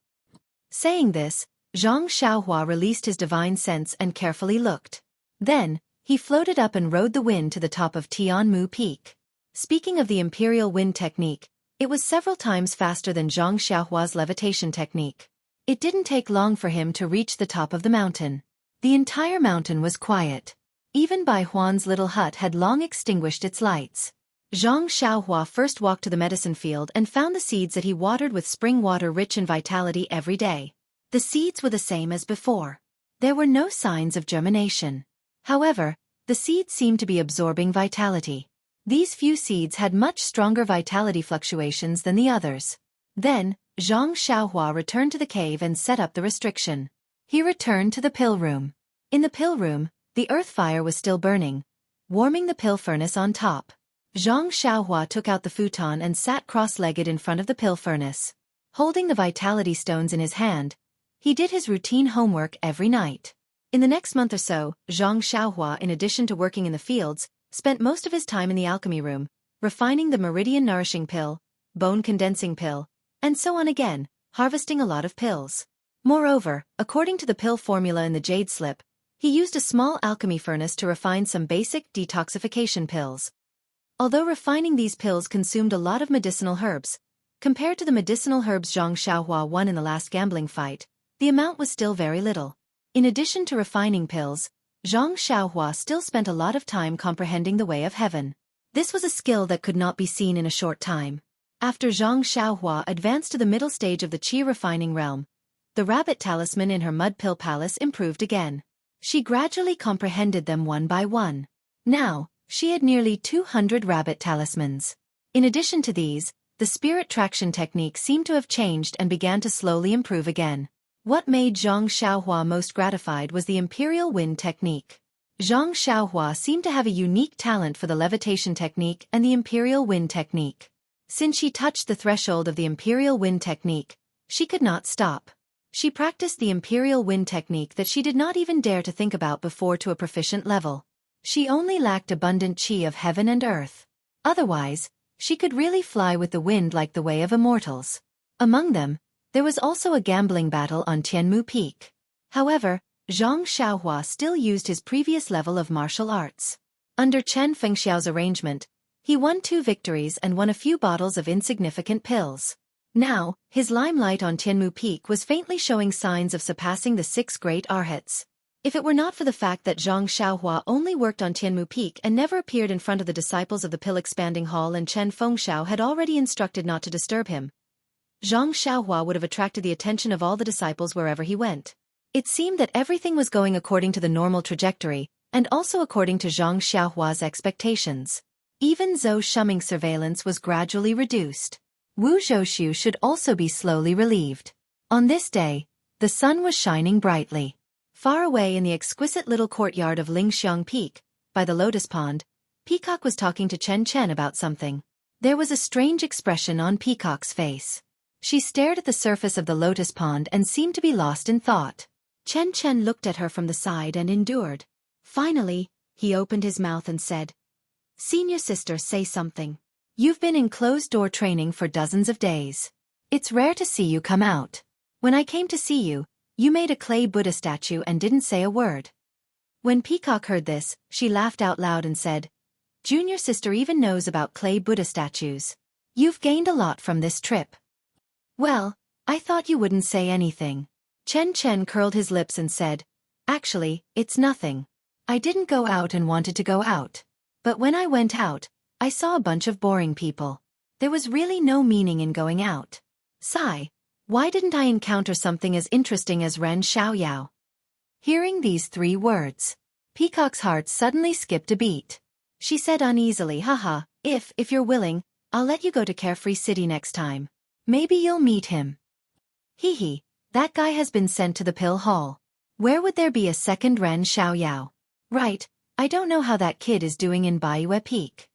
Saying this, Zhang Xiaohua released his divine sense and carefully looked. Then, he floated up and rode the wind to the top of Tianmu Peak. Speaking of the imperial wind technique, it was several times faster than Zhang Xiaohua's levitation technique. It didn't take long for him to reach the top of the mountain. The entire mountain was quiet. Even Bai Huan's little hut had long extinguished its lights. Zhang Xiaohua first walked to the medicine field and found the seeds that he watered with spring water rich in vitality every day. The seeds were the same as before. There were no signs of germination. However, the seeds seemed to be absorbing vitality. These few seeds had much stronger vitality fluctuations than the others. Then, Zhang Xiaohua returned to the cave and set up the restriction. He returned to the pill room. In the pill room, the earth fire was still burning, warming the pill furnace on top. Zhang Xiaohua took out the futon and sat cross-legged in front of the pill furnace. Holding the vitality stones in his hand, he did his routine homework every night. In the next month or so, Zhang Xiaohua, in addition to working in the fields, spent most of his time in the alchemy room, refining the meridian nourishing pill, bone condensing pill, and so on again, harvesting a lot of pills. Moreover, according to the pill formula in the jade slip, he used a small alchemy furnace to refine some basic detoxification pills. Although refining these pills consumed a lot of medicinal herbs, compared to the medicinal herbs Zhang Xiaohua won in the last gambling fight, the amount was still very little. In addition to refining pills, Zhang Xiaohua still spent a lot of time comprehending the way of heaven. This was a skill that could not be seen in a short time. After Zhang Xiaohua advanced to the middle stage of the qi refining realm, the rabbit talisman in her mud pill palace improved again. She gradually comprehended them one by one. Now, she had nearly 200 rabbit talismans. In addition to these, the spirit traction technique seemed to have changed and began to slowly improve again. What made Zhang Xiaohua most gratified was the imperial wind technique. Zhang Xiaohua seemed to have a unique talent for the levitation technique and the imperial wind technique. Since she touched the threshold of the imperial wind technique, she could not stop. She practiced the imperial wind technique that she did not even dare to think about before to a proficient level. She only lacked abundant qi of heaven and earth. Otherwise, she could really fly with the wind like the way of immortals. Among them, there was also a gambling battle on Tianmu Peak. However, Zhang Xiaohua still used his previous level of martial arts. Under Chen Fengxiao's arrangement, he won 2 victories and won a few bottles of insignificant pills. Now, his limelight on Tianmu Peak was faintly showing signs of surpassing the 6 great arhats. If it were not for the fact that Zhang Xiaohua only worked on Tianmu Peak and never appeared in front of the disciples of the Pill Expanding Hall and Chen Fengxiao had already instructed not to disturb him, Zhang Xiaohua would have attracted the attention of all the disciples wherever he went. It seemed that everything was going according to the normal trajectory, and also according to Zhang Xiaohua's expectations. Even Zhou Shuming's surveillance was gradually reduced. Wu Zhouxiu should also be slowly relieved. On this day, the sun was shining brightly. Far away in the exquisite little courtyard of Lingxiang Peak, by the lotus pond, Peacock was talking to Chen Chen about something. There was a strange expression on Peacock's face. She stared at the surface of the lotus pond and seemed to be lost in thought. Chen Chen looked at her from the side and endured. Finally, he opened his mouth and said, "Senior sister, say something. You've been in closed-door training for dozens of days. It's rare to see you come out. When I came to see you, you made a clay Buddha statue and didn't say a word." When Peacock heard this, she laughed out loud and said, "Junior sister even knows about clay Buddha statues. You've gained a lot from this trip." "Well, I thought you wouldn't say anything." Chen Chen curled his lips and said, "Actually, it's nothing. I didn't go out and wanted to go out. But when I went out, I saw a bunch of boring people. There was really no meaning in going out. Sigh, why didn't I encounter something as interesting as Ren Xiaoyao?" Hearing these 3 words, Peacock's heart suddenly skipped a beat. She said uneasily, "Haha, if you're willing, I'll let you go to Carefree City next time. Maybe you'll meet him." Hee hee, that guy has been sent to the pill hall. Where would there be a second Ren Xiaoyao? Right, I don't know how that kid is doing in Baiyue Peak.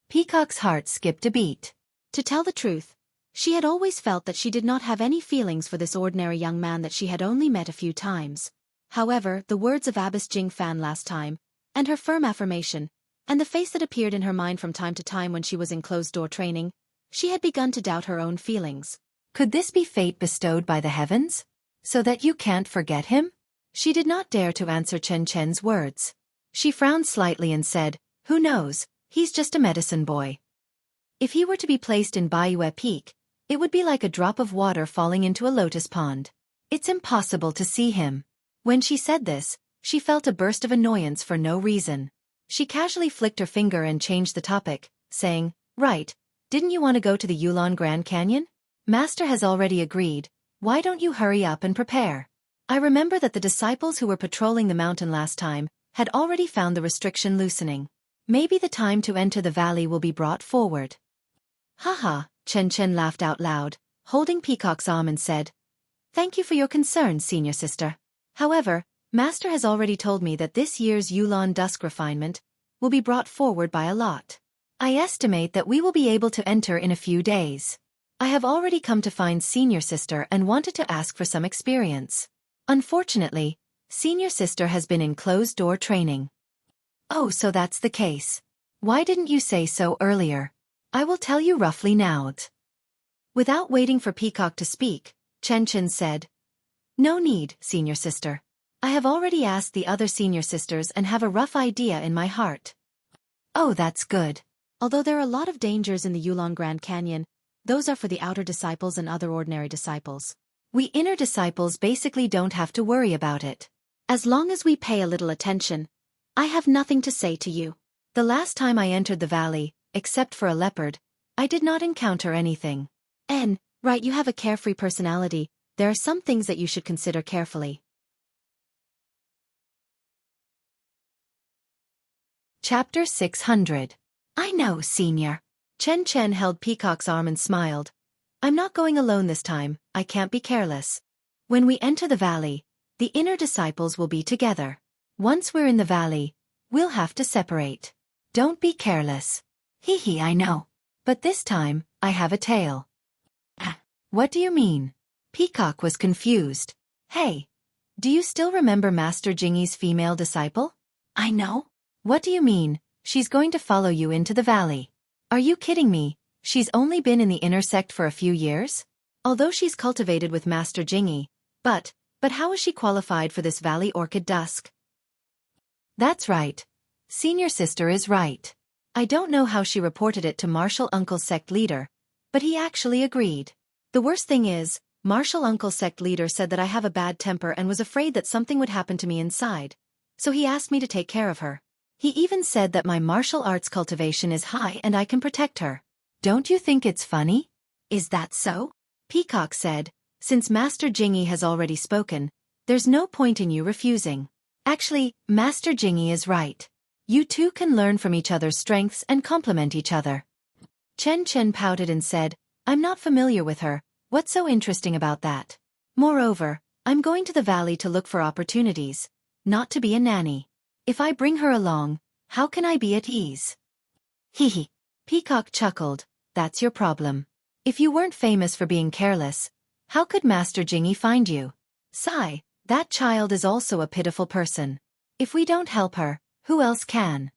Peacock's heart skipped a beat. To tell the truth, she had always felt that she did not have any feelings for this ordinary young man that she had only met a few times. However, the words of Abbess Jing Fan last time, and her firm affirmation, and the face that appeared in her mind from time to time when she was in closed-door training, she had begun to doubt her own feelings. Could this be fate bestowed by the heavens? So that you can't forget him? She did not dare to answer Chen Chen's words. She frowned slightly and said, "Who knows, he's just a medicine boy. If he were to be placed in Baiyue Peak, it would be like a drop of water falling into a lotus pond. It's impossible to see him." When she said this, she felt a burst of annoyance for no reason. She casually flicked her finger and changed the topic, saying, "Right, didn't you want to go to the Yulon Grand Canyon? Master has already agreed, why don't you hurry up and prepare? I remember that the disciples who were patrolling the mountain last time had already found the restriction loosening. Maybe the time to enter the valley will be brought forward." "Haha," Chen Chen laughed out loud, holding Peacock's arm and said, "Thank you for your concern, senior sister. However, Master has already told me that this year's Yulon Dusk refinement will be brought forward by a lot. I estimate that we will be able to enter in a few days. I have already come to find senior sister and wanted to ask for some experience. Unfortunately, senior sister has been in closed-door training. Oh, so that's the case. Why didn't you say so earlier? I will tell you roughly now. Without waiting for Peacock to speak, Chen Chen said, "No need, senior sister. I have already asked the other senior sisters and have a rough idea in my heart." Oh, that's good. Although there are a lot of dangers in the Yulong Grand Canyon, those are for the outer disciples and other ordinary disciples. We inner disciples basically don't have to worry about it. As long as we pay a little attention, I have nothing to say to you. The last time I entered the valley, except for a leopard, I did not encounter anything. Right, you have a carefree personality. There are some things that you should consider carefully. Chapter 600. I know, senior. Chen Chen held Peacock's arm and smiled. I'm not going alone this time, I can't be careless. When we enter the valley, the inner disciples will be together. Once we're in the valley, we'll have to separate. Don't be careless. Hee, I know. But this time, I have a tail. What do you mean? Peacock was confused. Hey, do you still remember Master Jingyi's female disciple? I know. What do you mean? She's going to follow you into the valley. Are you kidding me? She's only been in the inner sect for a few years? Although she's cultivated with Master Jingyi, but how is she qualified for this valley orchid dusk? That's right. Senior sister is right. I don't know how she reported it to Martial Uncle's sect leader, but he actually agreed. The worst thing is, Martial Uncle's sect leader said that I have a bad temper and was afraid that something would happen to me inside, so he asked me to take care of her. He even said that my martial arts cultivation is high and I can protect her. Don't you think it's funny? Is that so? Peacock said, since Master Jingyi has already spoken, there's no point in you refusing. Actually, Master Jingyi is right. You two can learn from each other's strengths and complement each other. Chen Chen pouted and said, I'm not familiar with her. What's so interesting about that? Moreover, I'm going to the valley to look for opportunities, not to be a nanny. If I bring her along, how can I be at ease? Hee. Peacock chuckled, that's your problem. If you weren't famous for being careless, how could Master Jingyi find you? Sigh, that child is also a pitiful person. If we don't help her, who else can?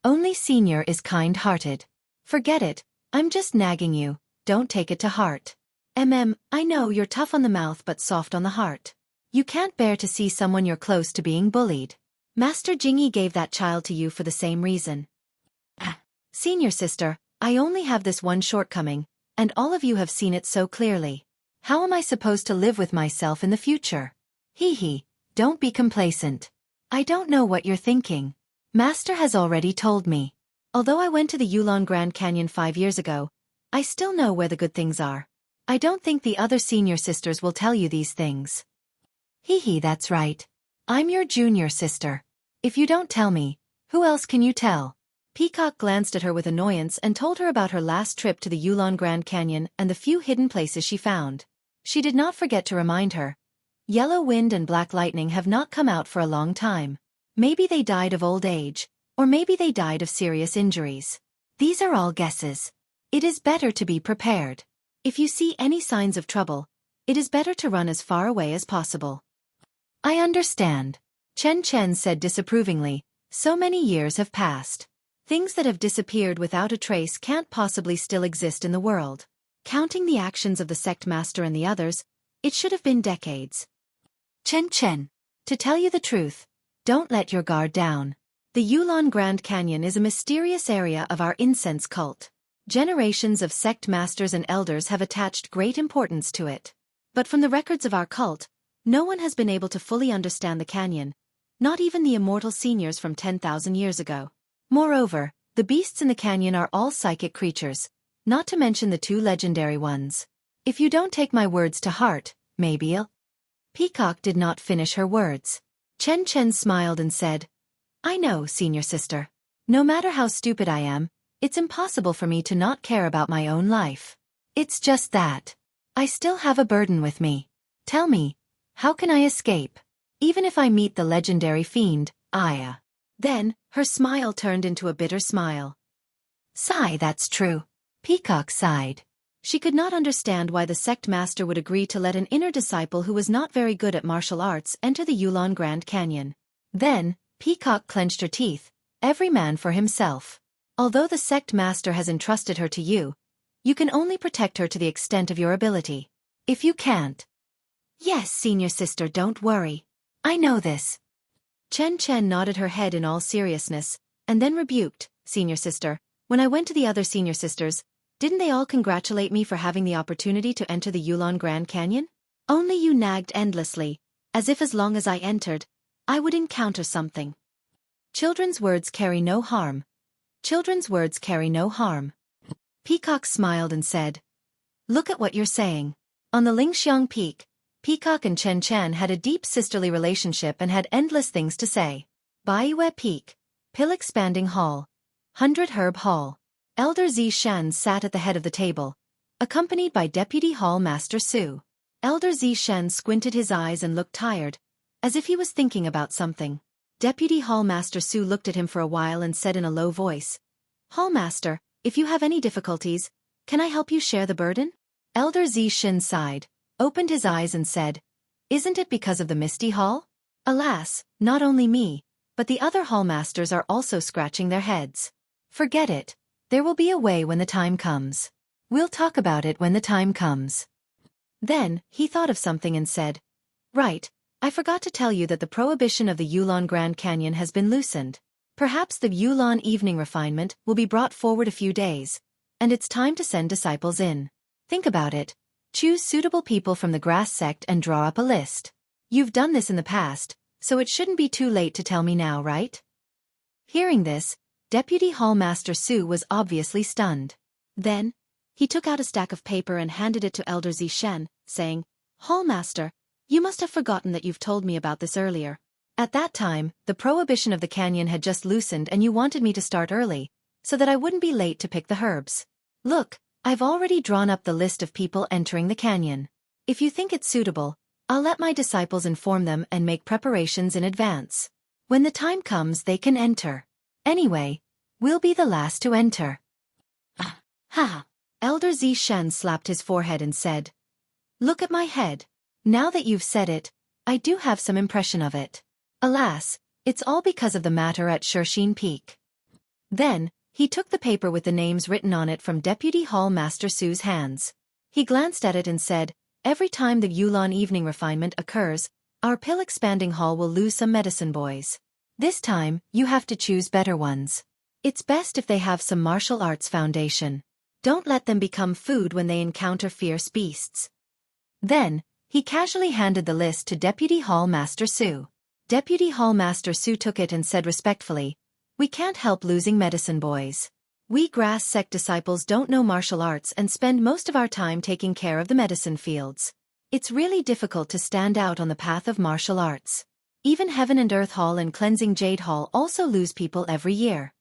Only Senior is kind-hearted. Forget it, I'm just nagging you, don't take it to heart. I know you're tough on the mouth but soft on the heart. You can't bear to see someone you're close to being bullied. Master Jingyi gave that child to you for the same reason. Senior sister, I only have this one shortcoming, and all of you have seen it so clearly. How am I supposed to live with myself in the future? Hee, don't be complacent. I don't know what you're thinking. Master has already told me. Although I went to the Yulong Grand Canyon 5 years ago, I still know where the good things are. I don't think the other senior sisters will tell you these things. Hee, that's right. I'm your junior sister. If you don't tell me, who else can you tell? Peacock glanced at her with annoyance and told her about her last trip to the Yulong Grand Canyon and the few hidden places she found. She did not forget to remind her. Yellow Wind and Black Lightning have not come out for a long time. Maybe they died of old age, or maybe they died of serious injuries. These are all guesses. It is better to be prepared. If you see any signs of trouble, it is better to run as far away as possible. I understand. Chen Chen said disapprovingly, so many years have passed. Things that have disappeared without a trace can't possibly still exist in the world. Counting the actions of the sect master and the others, it should have been decades. Chen Chen, to tell you the truth, don't let your guard down. The Yulong Grand Canyon is a mysterious area of our incense cult. Generations of sect masters and elders have attached great importance to it. But from the records of our cult, no one has been able to fully understand the canyon, not even the immortal seniors from 10,000 years ago. Moreover, the beasts in the canyon are all psychic creatures, not to mention the 2 legendary ones. If you don't take my words to heart, maybe you'll... Peacock did not finish her words. Chen Chen smiled and said, I know, senior sister. No matter how stupid I am, it's impossible for me to not care about my own life. It's just that. I still have a burden with me. Tell me, how can I escape? Even if I meet the legendary fiend, Aya. Then, her smile turned into a bitter smile. Sigh, that's true. Peacock sighed. She could not understand why the sect master would agree to let an inner disciple who was not very good at martial arts enter the Yulon Grand Canyon. Then, Peacock clenched her teeth, every man for himself. Although the sect master has entrusted her to you, you can only protect her to the extent of your ability. If you can't. Yes, senior sister, don't worry. I know this. Chen nodded her head in all seriousness, and then rebuked, Senior sister, when I went to the other senior sisters, didn't they all congratulate me for having the opportunity to enter the Yulon Grand Canyon? Only you nagged endlessly, as if as long as I entered, I would encounter something. Children's words carry no harm. Children's words carry no harm. Peacock smiled and said, Look at what you're saying. On the Lingxiang Peak, Peacock and Chen had a deep sisterly relationship and had endless things to say. Baiyue Peak, Pill Expanding Hall, 100 Herb Hall. Elder Zi Shan sat at the head of the table, accompanied by Deputy Hall Master Su. Elder Zi Shan squinted his eyes and looked tired, as if he was thinking about something. Deputy Hall Master Su looked at him for a while and said in a low voice, Hall Master, if you have any difficulties, can I help you share the burden? Elder Zi Shan sighed, opened his eyes and said, Isn't it because of the Misty Hall? Alas, not only me, but the other hall masters are also scratching their heads. Forget it. There will be a way when the time comes. We'll talk about it when the time comes. Then, he thought of something and said, Right, I forgot to tell you that the prohibition of the Yulon Grand Canyon has been loosened. Perhaps the Yulon evening refinement will be brought forward a few days, and it's time to send disciples in. Think about it. Choose suitable people from the grass sect and draw up a list. You've done this in the past, so it shouldn't be too late to tell me now, right? Hearing this, Deputy Hall Master Su was obviously stunned. Then, he took out a stack of paper and handed it to Elder Zi Shan, saying, Hall Master, you must have forgotten that you've told me about this earlier. At that time, the prohibition of the canyon had just loosened and you wanted me to start early, so that I wouldn't be late to pick the herbs. Look, I've already drawn up the list of people entering the canyon. If you think it's suitable, I'll let my disciples inform them and make preparations in advance. When the time comes they can enter. Anyway, we'll be the last to enter. Ha! Elder Zi Shan slapped his forehead and said, Look at my head. Now that you've said it, I do have some impression of it. Alas, it's all because of the matter at Xueqi Peak. Then, he took the paper with the names written on it from Deputy Hall Master Su's hands. He glanced at it and said, Every time the Yulon evening refinement occurs, our pill expanding hall will lose some medicine boys. This time, you have to choose better ones. It's best if they have some martial arts foundation. Don't let them become food when they encounter fierce beasts. Then, he casually handed the list to Deputy Hall Master Su. Deputy Hall Master Su took it and said respectfully, We can't help losing medicine boys. We grass sect disciples don't know martial arts and spend most of our time taking care of the medicine fields. It's really difficult to stand out on the path of martial arts. Even Heaven and Earth Hall and Cleansing Jade Hall also lose people every year.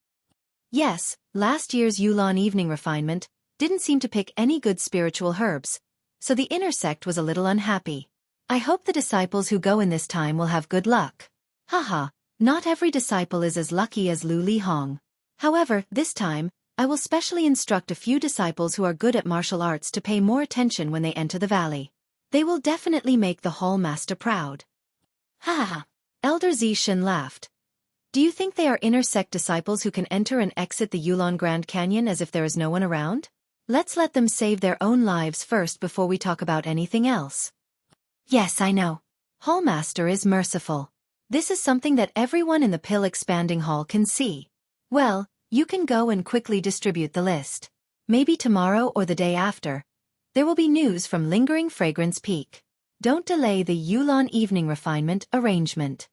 Yes, last year's Yulon evening refinement didn't seem to pick any good spiritual herbs, so the inner sect was a little unhappy. I hope the disciples who go in this time will have good luck. Haha, not every disciple is as lucky as Lu Li Hong. However, this time, I will specially instruct a few disciples who are good at martial arts to pay more attention when they enter the valley. They will definitely make the hall master proud. Ha ha! Elder Zi Shan laughed. Do you think they are inner sect disciples who can enter and exit the Yulon Grand Canyon as if there is no one around? Let's let them save their own lives first before we talk about anything else. Yes, I know. Hall Master is merciful. This is something that everyone in the Pill Expanding Hall can see. Well, you can go and quickly distribute the list. Maybe tomorrow or the day after. There will be news from Lingering Fragrance Peak. Don't delay the Yulon evening refinement arrangement.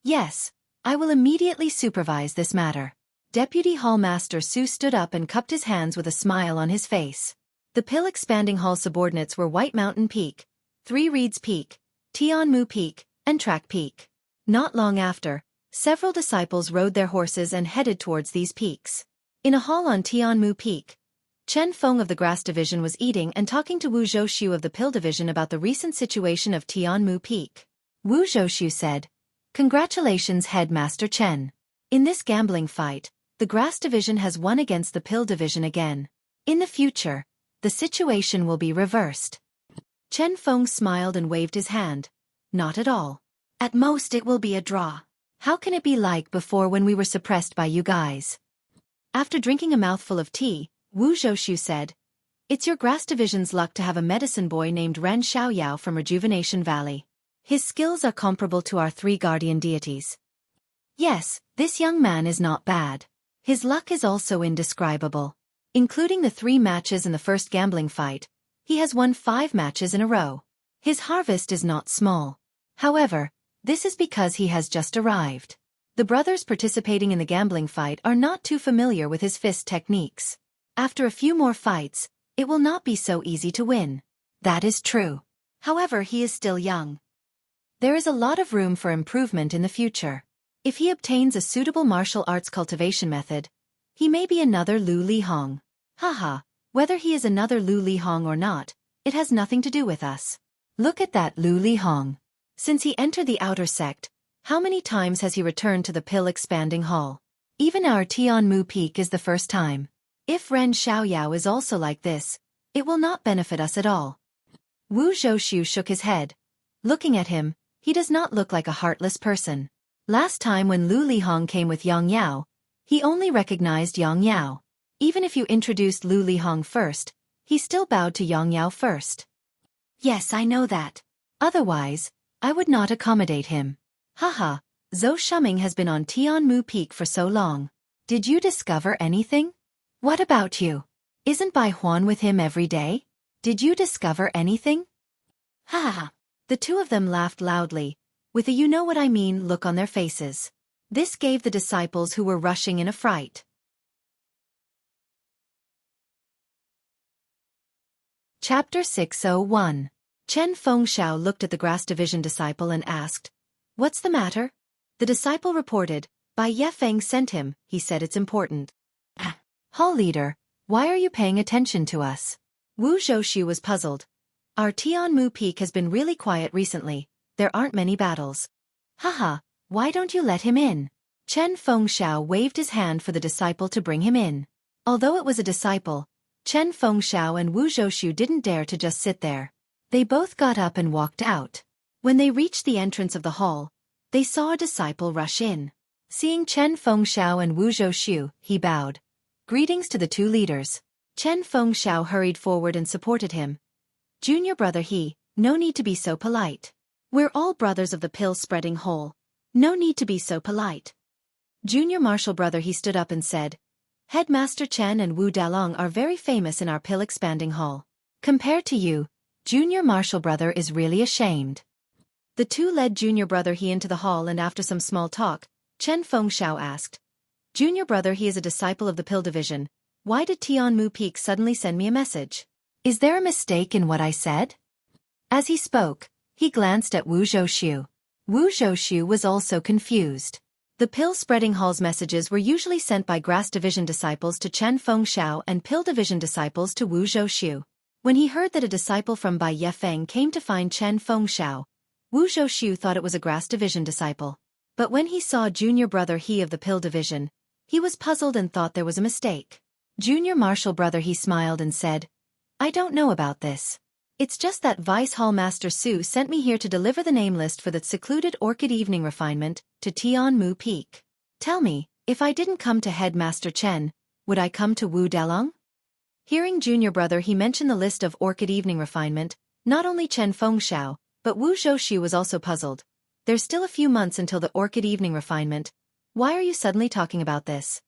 Yes, I will immediately supervise this matter. Deputy Hall Master Su stood up and cupped his hands with a smile on his face. The Pill Expanding Hall subordinates were White Mountain Peak, Three Reeds Peak, Tianmu Peak, and Track Peak. Not long after, several disciples rode their horses and headed towards these peaks. In a hall on Tianmu Peak, Chen Feng of the Grass Division was eating and talking to Wu Zhouxiu of the Pill Division about the recent situation of Tianmu Peak. Wu Zhouxiu said, Congratulations, Headmaster Chen. In this gambling fight, the Grass Division has won against the Pill Division again. In the future, the situation will be reversed. Chen Feng smiled and waved his hand. Not at all. At most it will be a draw. How can it be like before when we were suppressed by you guys? After drinking a mouthful of tea, Wu Zhouxiu said, "It's your grass division's luck to have a medicine boy named Ren Xiaoyao from Rejuvenation Valley. His skills are comparable to our 3 guardian deities. Yes, this young man is not bad. His luck is also indescribable. Including the 3 matches in the first gambling fight, he has won 5 matches in a row. His harvest is not small. However, this is because he has just arrived. The brothers participating in the gambling fight are not too familiar with his fist techniques. After a few more fights, it will not be so easy to win. That is true. However, he is still young. There is a lot of room for improvement in the future. If he obtains a suitable martial arts cultivation method, he may be another Lu Lihong. Haha, whether he is another Lu Lihong or not, it has nothing to do with us. Look at that Lu Lihong. Since he entered the outer sect, how many times has he returned to the pill expanding hall? Even our Tianmu Peak is the first time. If Ren Xiaoyao is also like this, it will not benefit us at all." Wu Zhouxiu shook his head. Looking at him, he does not look like a heartless person. Last time when Lu Lihong came with Yang Yao, he only recognized Yang Yao. Even if you introduced Lu Lihong first, he still bowed to Yang Yao first. Yes, I know that. Otherwise, I would not accommodate him. Haha, Zhou Shuming has been on Tianmu Peak for so long. Did you discover anything? What about you? Isn't Bai Huan with him every day? Did you discover anything? Ha ha. The two of them laughed loudly, with a you-know-what-I-mean look on their faces. This gave the disciples who were rushing in a fright. Chapter 601. Chen Fengxiao looked at the grass division disciple and asked, "What's the matter?" The disciple reported, "Bai Yefeng sent him," he said. "It's important." "Hall leader, why are you paying attention to us?" Wu Zhouxiu was puzzled. "Our Tianmu Peak has been really quiet recently, there aren't many battles." "Haha, why don't you let him in?" Chen Fengxiao waved his hand for the disciple to bring him in. Although it was a disciple, Chen Fengxiao and Wu Zhouxiu didn't dare to just sit there. They both got up and walked out. When they reached the entrance of the hall, they saw a disciple rush in. Seeing Chen Fengxiao and Wu Zhouxiu, he bowed. "Greetings to the two leaders." Chen Fengxiao hurried forward and supported him. "Junior brother he, no need to be so polite. We're all brothers of the pill-spreading hole. No need to be so polite." Junior martial brother he stood up and said, "Headmaster Chen and Wu Dalong are very famous in our pill-expanding hall. Compared to you, Junior martial brother is really ashamed." The two led Junior brother he into the hall, and after some small talk, Chen Fengxiao asked, "Junior brother he is a disciple of the pill division. Why did Tianmu Peak suddenly send me a message? Is there a mistake in what I said?" As he spoke, he glanced at Wu Zhouxiu. Wu Zhouxiu was also confused. The pill-spreading hall's messages were usually sent by grass division disciples to Chen Fengxiao and pill division disciples to Wu Zhouxiu. When he heard that a disciple from Bai Yefeng came to find Chen Fengxiao, Wu Zhouxiu thought it was a grass division disciple. But when he saw junior brother he of the pill division, he was puzzled and thought there was a mistake. Junior martial brother he smiled and said, "I don't know about this. It's just that Vice Hall Master Su sent me here to deliver the name list for the secluded Orchid Evening Refinement to Tianmu Peak. Tell me, if I didn't come to Headmaster Chen, would I come to Wu Dalong?" Hearing junior brother he mention the list of Orchid Evening Refinement, not only Chen Fengxiao, but Wu Zhouxiu was also puzzled. There's still a few months until the Orchid Evening Refinement. Why are you suddenly talking about this?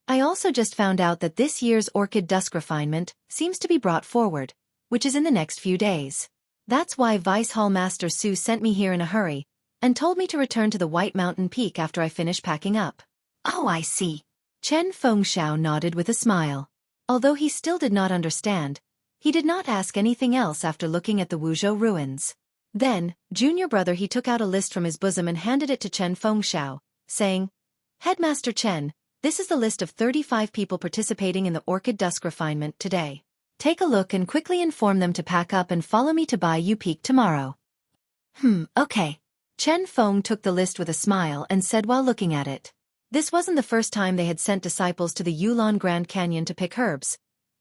I also just found out that this year's Orchid Dusk Refinement seems to be brought forward, which is in the next few days. That's why Vice Hall Master Su sent me here in a hurry, and told me to return to the White Mountain Peak after I finish packing up. Oh, I see. Chen Fengxiao nodded with a smile. Although he still did not understand, he did not ask anything else after looking at the Wuzhou ruins. Then, junior brother he took out a list from his bosom and handed it to Chen Fengxiao, saying, "Headmaster Chen, this is the list of 35 people participating in the Orchid Dusk Refinement today. Take a look and quickly inform them to pack up and follow me to Bai Yu Peak tomorrow." Okay. Chen Feng took the list with a smile and said while looking at it. This wasn't the first time they had sent disciples to the Yulon Grand Canyon to pick herbs.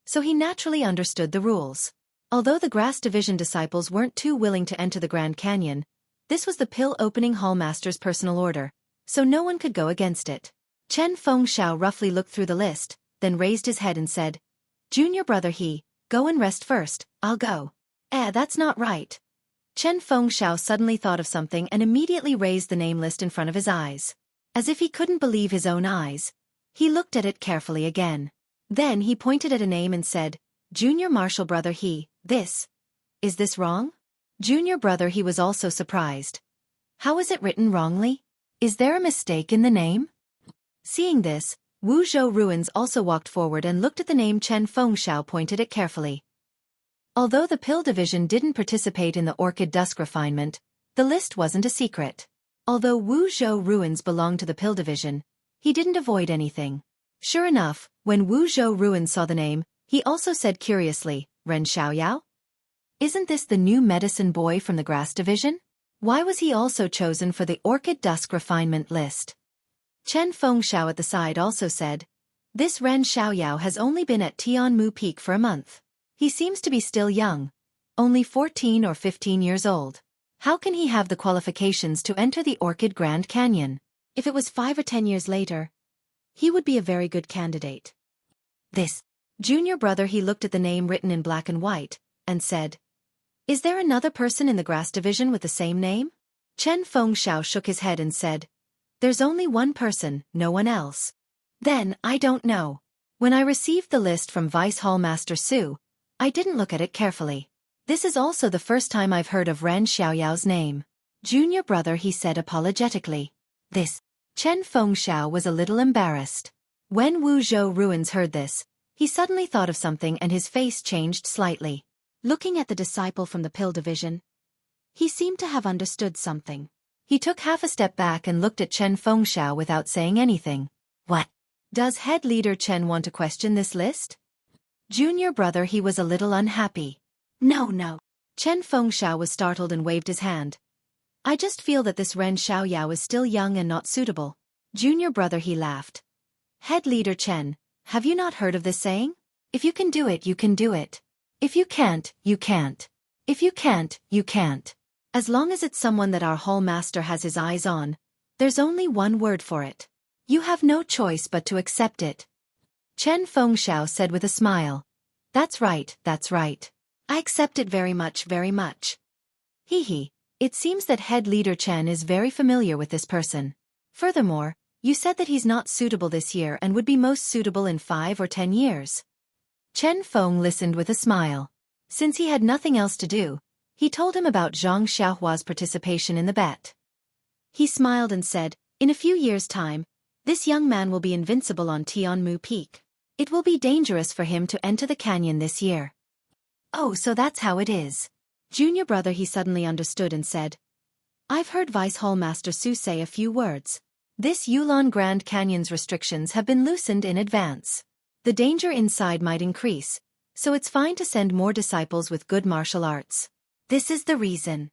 so he naturally understood the rules. Although the Grass Division disciples weren't too willing to enter the Grand Canyon, this was the Pill Opening Hall Master's personal order, so no one could go against it. Chen Fengxiao roughly looked through the list, then raised his head and said, "Junior brother He, go and rest first, I'll go." That's not right. Chen Fengxiao suddenly thought of something and immediately raised the name list in front of his eyes. As if he couldn't believe his own eyes, he looked at it carefully again. Then he pointed at a name and said, "Junior Marshal Brother He, is this wrong?" Junior Brother He was also surprised. How is it written wrongly? Is there a mistake in the name? Seeing this, Wuzhou Ruins also walked forward and looked at the name Chen Fengxiao pointed it carefully. Although the Pill Division didn't participate in the Orchid Dusk refinement, the list wasn't a secret. Although Wuzhou Ruins belonged to the Pill Division, he didn't avoid anything. Sure enough, when Wuzhou Ruins saw the name, he also said curiously, "Ren Xiaoyao? Isn't this the new medicine boy from the Grass Division? Why was he also chosen for the Orchid Dusk refinement list?" Chen Fengxiao at the side also said, "This Ren Xiaoyao has only been at Tianmu Peak for a month. He seems to be still young, only 14 or 15 years old. How can he have the qualifications to enter the Orchid Grand Canyon? If it was 5 or 10 years later, he would be a very good candidate." This Junior Brother He looked at the name written in black and white, and said, "Is there another person in the Grass Division with the same name?" Chen Fengxiao shook his head and said, "There's only one person, no one else." "Then, I don't know. When I received the list from Vice Hall Master Su, I didn't look at it carefully. This is also the first time I've heard of Ren Xiaoyao's name." Junior Brother He said apologetically. Chen Fengxiao was a little embarrassed. When Wuzhou Ruins heard this, he suddenly thought of something and his face changed slightly. Looking at the disciple from the Pill Division, he seemed to have understood something. He took half a step back and looked at Chen Fengxiao without saying anything. "What? Does head leader Chen want to question this list?" Junior Brother He was a little unhappy. No. Chen Fengxiao was startled and waved his hand. "I just feel that this Ren Xiaoyao is still young and not suitable." Junior Brother He laughed. "Head leader Chen, have you not heard of this saying? If you can do it, you can do it. If you can't, you can't. If you can't, you can't. As long as it's someone that our hall master has his eyes on, there's only one word for it. You have no choice but to accept it." Chen Fengxiao said with a smile, That's right. I accept it very much, very much." It seems that head leader Chen is very familiar with this person. Furthermore, you said that he's not suitable this year and would be most suitable in 5 or 10 years. Chen Feng listened with a smile. Since he had nothing else to do, he told him about Zhang Xiaohua's participation in the bet. He smiled and said, "In a few years' time, this young man will be invincible on Tianmu Peak. It will be dangerous for him to enter the canyon this year." "Oh, so that's how it is." Junior Brother He suddenly understood and said, "I've heard Vice Hall Master Su say a few words. This Yulon Grand Canyon's restrictions have been loosened in advance. The danger inside might increase, so it's fine to send more disciples with good martial arts. This is the reason."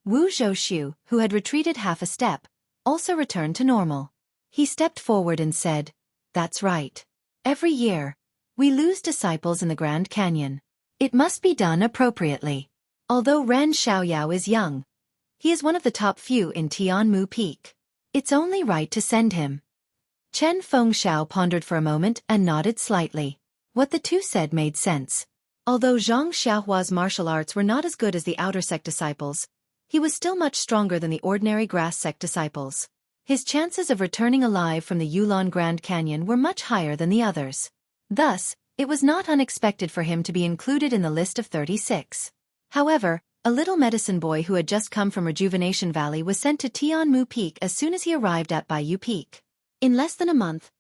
Wu Zhou, who had retreated half a step, also returned to normal. He stepped forward and said, "That's right. Every year, we lose disciples in the Grand Canyon. It must be done appropriately. Although Ren Xiaoyao is young, he is one of the top few in Tianmu Peak. It's only right to send him." Chen Fengxiao pondered for a moment and nodded slightly. What the two said made sense. Although Zhang Xiaohua's martial arts were not as good as the outer sect disciples, he was still much stronger than the ordinary grass sect disciples. His chances of returning alive from the Yulon Grand Canyon were much higher than the others. Thus, it was not unexpected for him to be included in the list of 36. However, a little medicine boy who had just come from Rejuvenation Valley was sent to Tianmu Peak as soon as he arrived at Baiyu Peak. In less than a month,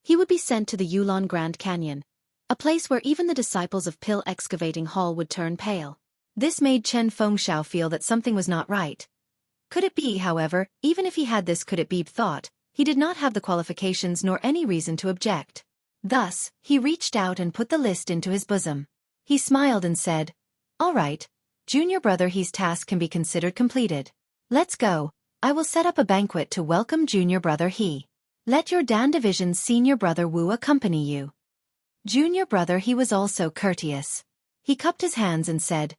he would be sent to the Yulon Grand Canyon, a place where even the disciples of Pill Excavating Hall would turn pale. This made Chen Fengxiao feel that something was not right. Could it be, however, even if he had this could it be thought, he did not have the qualifications nor any reason to object. Thus, he reached out and put the list into his bosom. He smiled and said, "All right, Junior Brother He's task can be considered completed. Let's go. I will set up a banquet to welcome Junior Brother He. Let your Dan Division's senior brother Wu accompany you." Junior brother he was also courteous. He cupped his hands and said,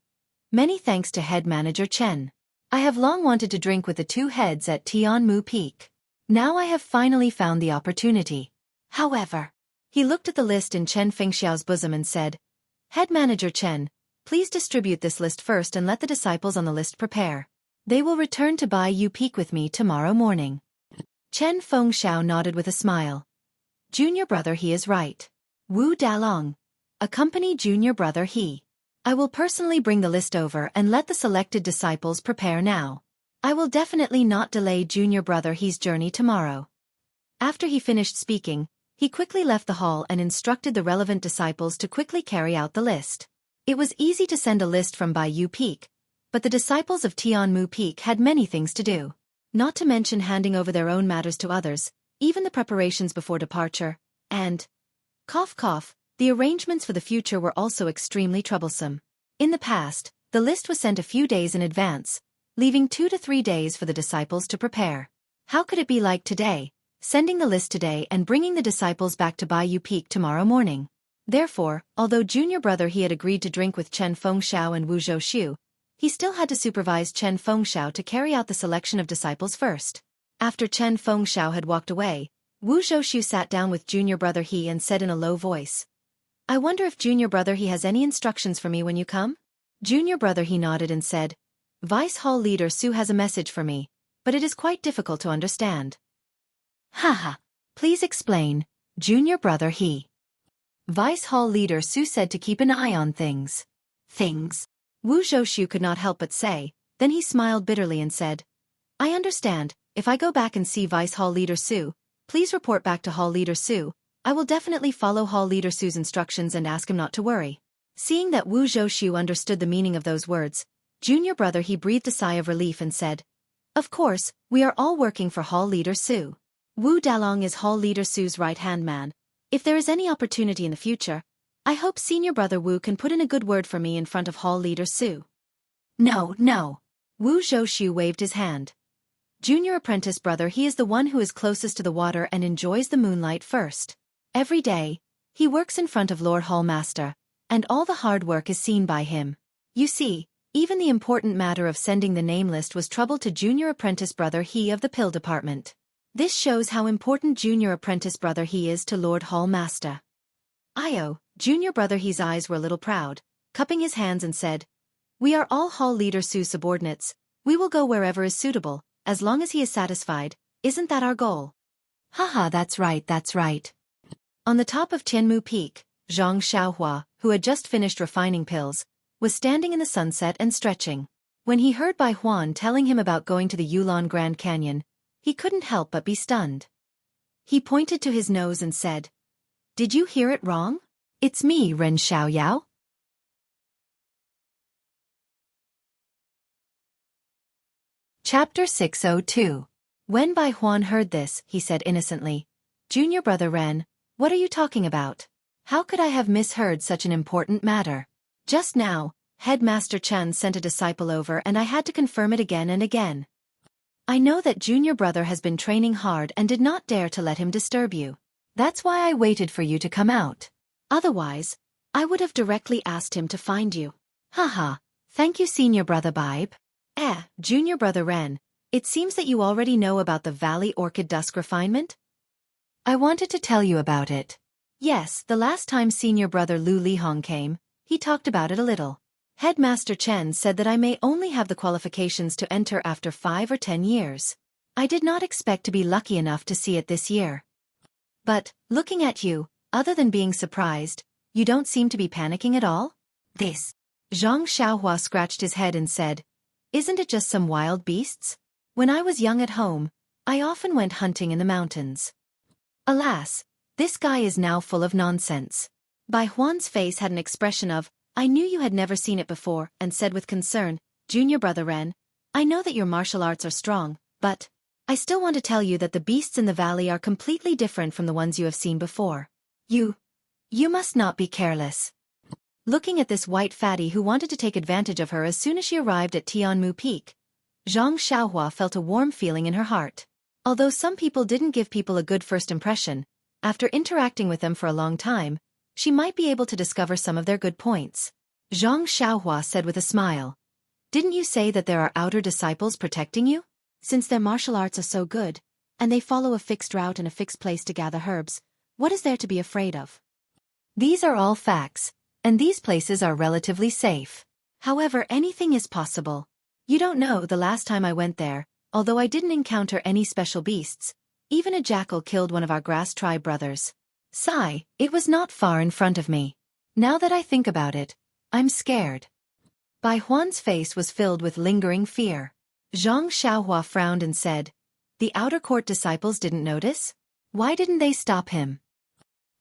"Many thanks to head manager Chen. I have long wanted to drink with the two heads at Tianmu Peak. Now I have finally found the opportunity." However, he looked at the list in Chen Fengxiao's bosom and said, "Head manager Chen, please distribute this list first and let the disciples on the list prepare. They will return to Bai Yu Peak with me tomorrow morning." Chen Fengxiao nodded with a smile. Junior brother he is right. Wu Dalong. Accompany junior brother he. I will personally bring the list over and let the selected disciples prepare now. I will definitely not delay junior brother he's journey tomorrow. After he finished speaking, he quickly left the hall and instructed the relevant disciples to quickly carry out the list. It was easy to send a list from Bai Yu Peak, but the disciples of Tianmu Peak had many things to do. Not to mention handing over their own matters to others, even the preparations before departure, and cough cough, the arrangements for the future were also extremely troublesome. In the past, the list was sent a few days in advance, leaving 2 to 3 days for the disciples to prepare. How could it be like today, sending the list today and bringing the disciples back to Bai Yu Peak tomorrow morning? Therefore, although junior brother he had agreed to drink with Chen Fengxiao and Wu Zhouxiu, he still had to supervise Chen Fengxiao to carry out the selection of disciples first. After Chen Fengxiao had walked away, Wu Zhouxiu sat down with junior brother he and said in a low voice, "I wonder if junior brother he has any instructions for me when you come?" Junior brother he nodded and said, "Vice Hall Leader Su has a message for me, but it is quite difficult to understand." "Haha, please explain, junior brother he." Vice Hall Leader Su said to keep an eye on things. Things? Wu Zhouxiu could not help but say, then he smiled bitterly and said, "I understand, if I go back and see Vice Hall Leader Su, please report back to Hall Leader Su. I will definitely follow Hall Leader Su's instructions and ask him not to worry." Seeing that Wu Zhouxiu understood the meaning of those words, junior brother he breathed a sigh of relief and said, "Of course, we are all working for Hall Leader Su. Wu Dalong is Hall Leader Su's right-hand man. If there is any opportunity in the future, I hope senior brother Wu can put in a good word for me in front of Hall Leader Su." "No, no." Wu Zhouxiu waved his hand. Junior apprentice brother he is the one who is closest to the water and enjoys the moonlight first. Every day, he works in front of Lord Hall Master, and all the hard work is seen by him. You see, even the important matter of sending the name list was trouble to junior apprentice brother he of the pill department. This shows how important junior apprentice brother he is to Lord Hall Master. Io, junior brother he's eyes were a little proud, cupping his hands and said, "We are all Hall Leader Su's subordinates. We will go wherever is suitable, as long as he is satisfied. Isn't that our goal?" "Haha, that's right, that's right." On the top of Tianmu Peak, Zhang Xiaohua, who had just finished refining pills, was standing in the sunset and stretching. When he heard Bai Huan telling him about going to the Yulon Grand Canyon, he couldn't help but be stunned. He pointed to his nose and said, "Did you hear it wrong? It's me, Ren Xiaoyao." Chapter 602. When Bai Huan heard this, he said innocently, "Junior brother Ren, what are you talking about? How could I have misheard such an important matter? Just now, Headmaster Chen sent a disciple over and I had to confirm it again and again. I know that junior brother has been training hard and did not dare to let him disturb you. That's why I waited for you to come out. Otherwise, I would have directly asked him to find you." "Haha, thank you senior brother Bibe." Junior brother Ren, it seems that you already know about the Valley Orchid Dusk refinement? I wanted to tell you about it. Yes, the last time senior brother Lu Lihong came, he talked about it a little. Headmaster Chen said that I may only have the qualifications to enter after 5 or 10 years. I did not expect to be lucky enough to see it this year. But, looking at you, other than being surprised, you don't seem to be panicking at all? This. Zhang Xiaohua scratched his head and said, "Isn't it just some wild beasts? When I was young at home, I often went hunting in the mountains." Alas, this guy is now full of nonsense. Bai Huan's face had an expression of, "I knew you had never seen it before," and said with concern, "Junior brother Ren, I know that your martial arts are strong, but I still want to tell you that the beasts in the valley are completely different from the ones you have seen before. You must not be careless." Looking at this white fatty who wanted to take advantage of her as soon as she arrived at Tianmu Peak, Zhang Xiaohua felt a warm feeling in her heart. Although some people didn't give people a good first impression, after interacting with them for a long time, She might be able to discover some of their good points. Zhang Xiaohua said with a smile. Didn't you say that there are outer disciples protecting you? Since their martial arts are so good, and they follow a fixed route and a fixed place to gather herbs, what is there to be afraid of? These are all facts, and these places are relatively safe. However, anything is possible. You don't know, the last time I went there, although I didn't encounter any special beasts, even a jackal killed one of our grass tribe brothers. Sigh, it was not far in front of me. Now that I think about it, I'm scared. Bai Huan's face was filled with lingering fear. Zhang Xiaohua frowned and said, the outer court disciples didn't notice? Why didn't they stop him?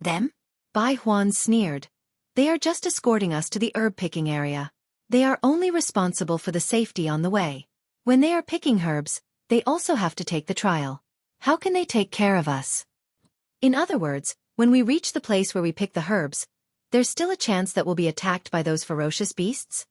Them? Bai Huan sneered. They are just escorting us to the herb-picking area. They are only responsible for the safety on the way. When they are picking herbs, they also have to take the trial. How can they take care of us? In other words, when we reach the place where we pick the herbs, there's still a chance that we'll be attacked by those ferocious beasts?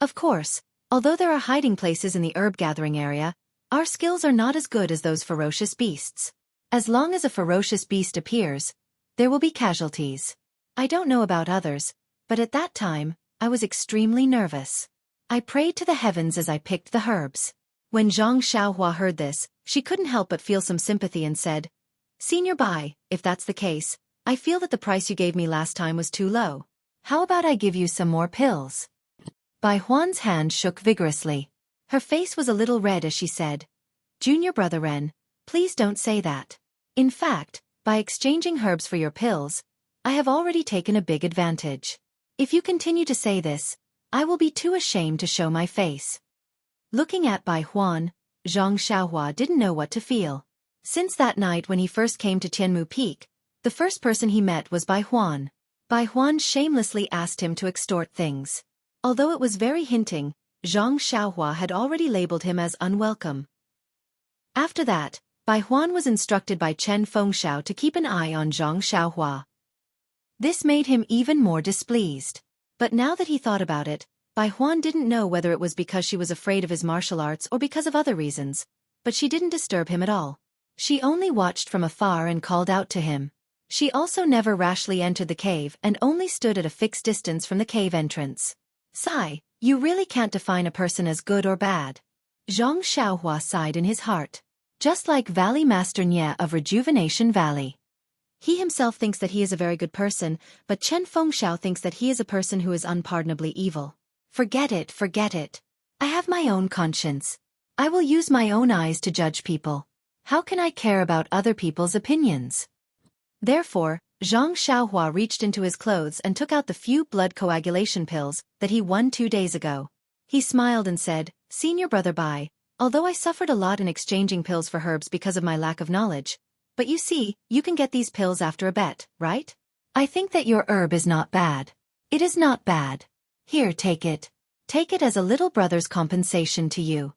Of course, although there are hiding places in the herb-gathering area, our skills are not as good as those ferocious beasts. As long as a ferocious beast appears, there will be casualties. I don't know about others, but at that time, I was extremely nervous. I prayed to the heavens as I picked the herbs. When Zhang Xiaohua heard this, she couldn't help but feel some sympathy and said, Senior Bai, if that's the case, I feel that the price you gave me last time was too low. How about I give you some more pills? Bai Huan's hand shook vigorously. Her face was a little red as she said, Junior Brother Ren, please don't say that. In fact, by exchanging herbs for your pills, I have already taken a big advantage. If you continue to say this, I will be too ashamed to show my face. Looking at Bai Huan, Zhang Xiaohua didn't know what to feel. Since that night when he first came to Tianmu Peak, the first person he met was Bai Huan. Bai Huan shamelessly asked him to extort things. Although it was very hinting, Zhang Xiaohua had already labeled him as unwelcome. After that, Bai Huan was instructed by Chen Fengxiao to keep an eye on Zhang Xiaohua. This made him even more displeased. But now that he thought about it, Bai Huan didn't know whether it was because she was afraid of his martial arts or because of other reasons, but she didn't disturb him at all. She only watched from afar and called out to him. She also never rashly entered the cave and only stood at a fixed distance from the cave entrance. Sigh, you really can't define a person as good or bad. Zhang Xiaohua sighed in his heart. Just like Valley Master Nye of Rejuvenation Valley. He himself thinks that he is a very good person, but Chen Fengxiao thinks that he is a person who is unpardonably evil. Forget it, forget it. I have my own conscience. I will use my own eyes to judge people. How can I care about other people's opinions? Therefore, Zhang Xiaohua reached into his clothes and took out the few blood coagulation pills that he won 2 days ago. He smiled and said, Senior Brother Bai, although I suffered a lot in exchanging pills for herbs because of my lack of knowledge, but you see, you can get these pills after a bet, right? I think that your herb is not bad. It is not bad. Here, take it. Take it as a little brother's compensation to you.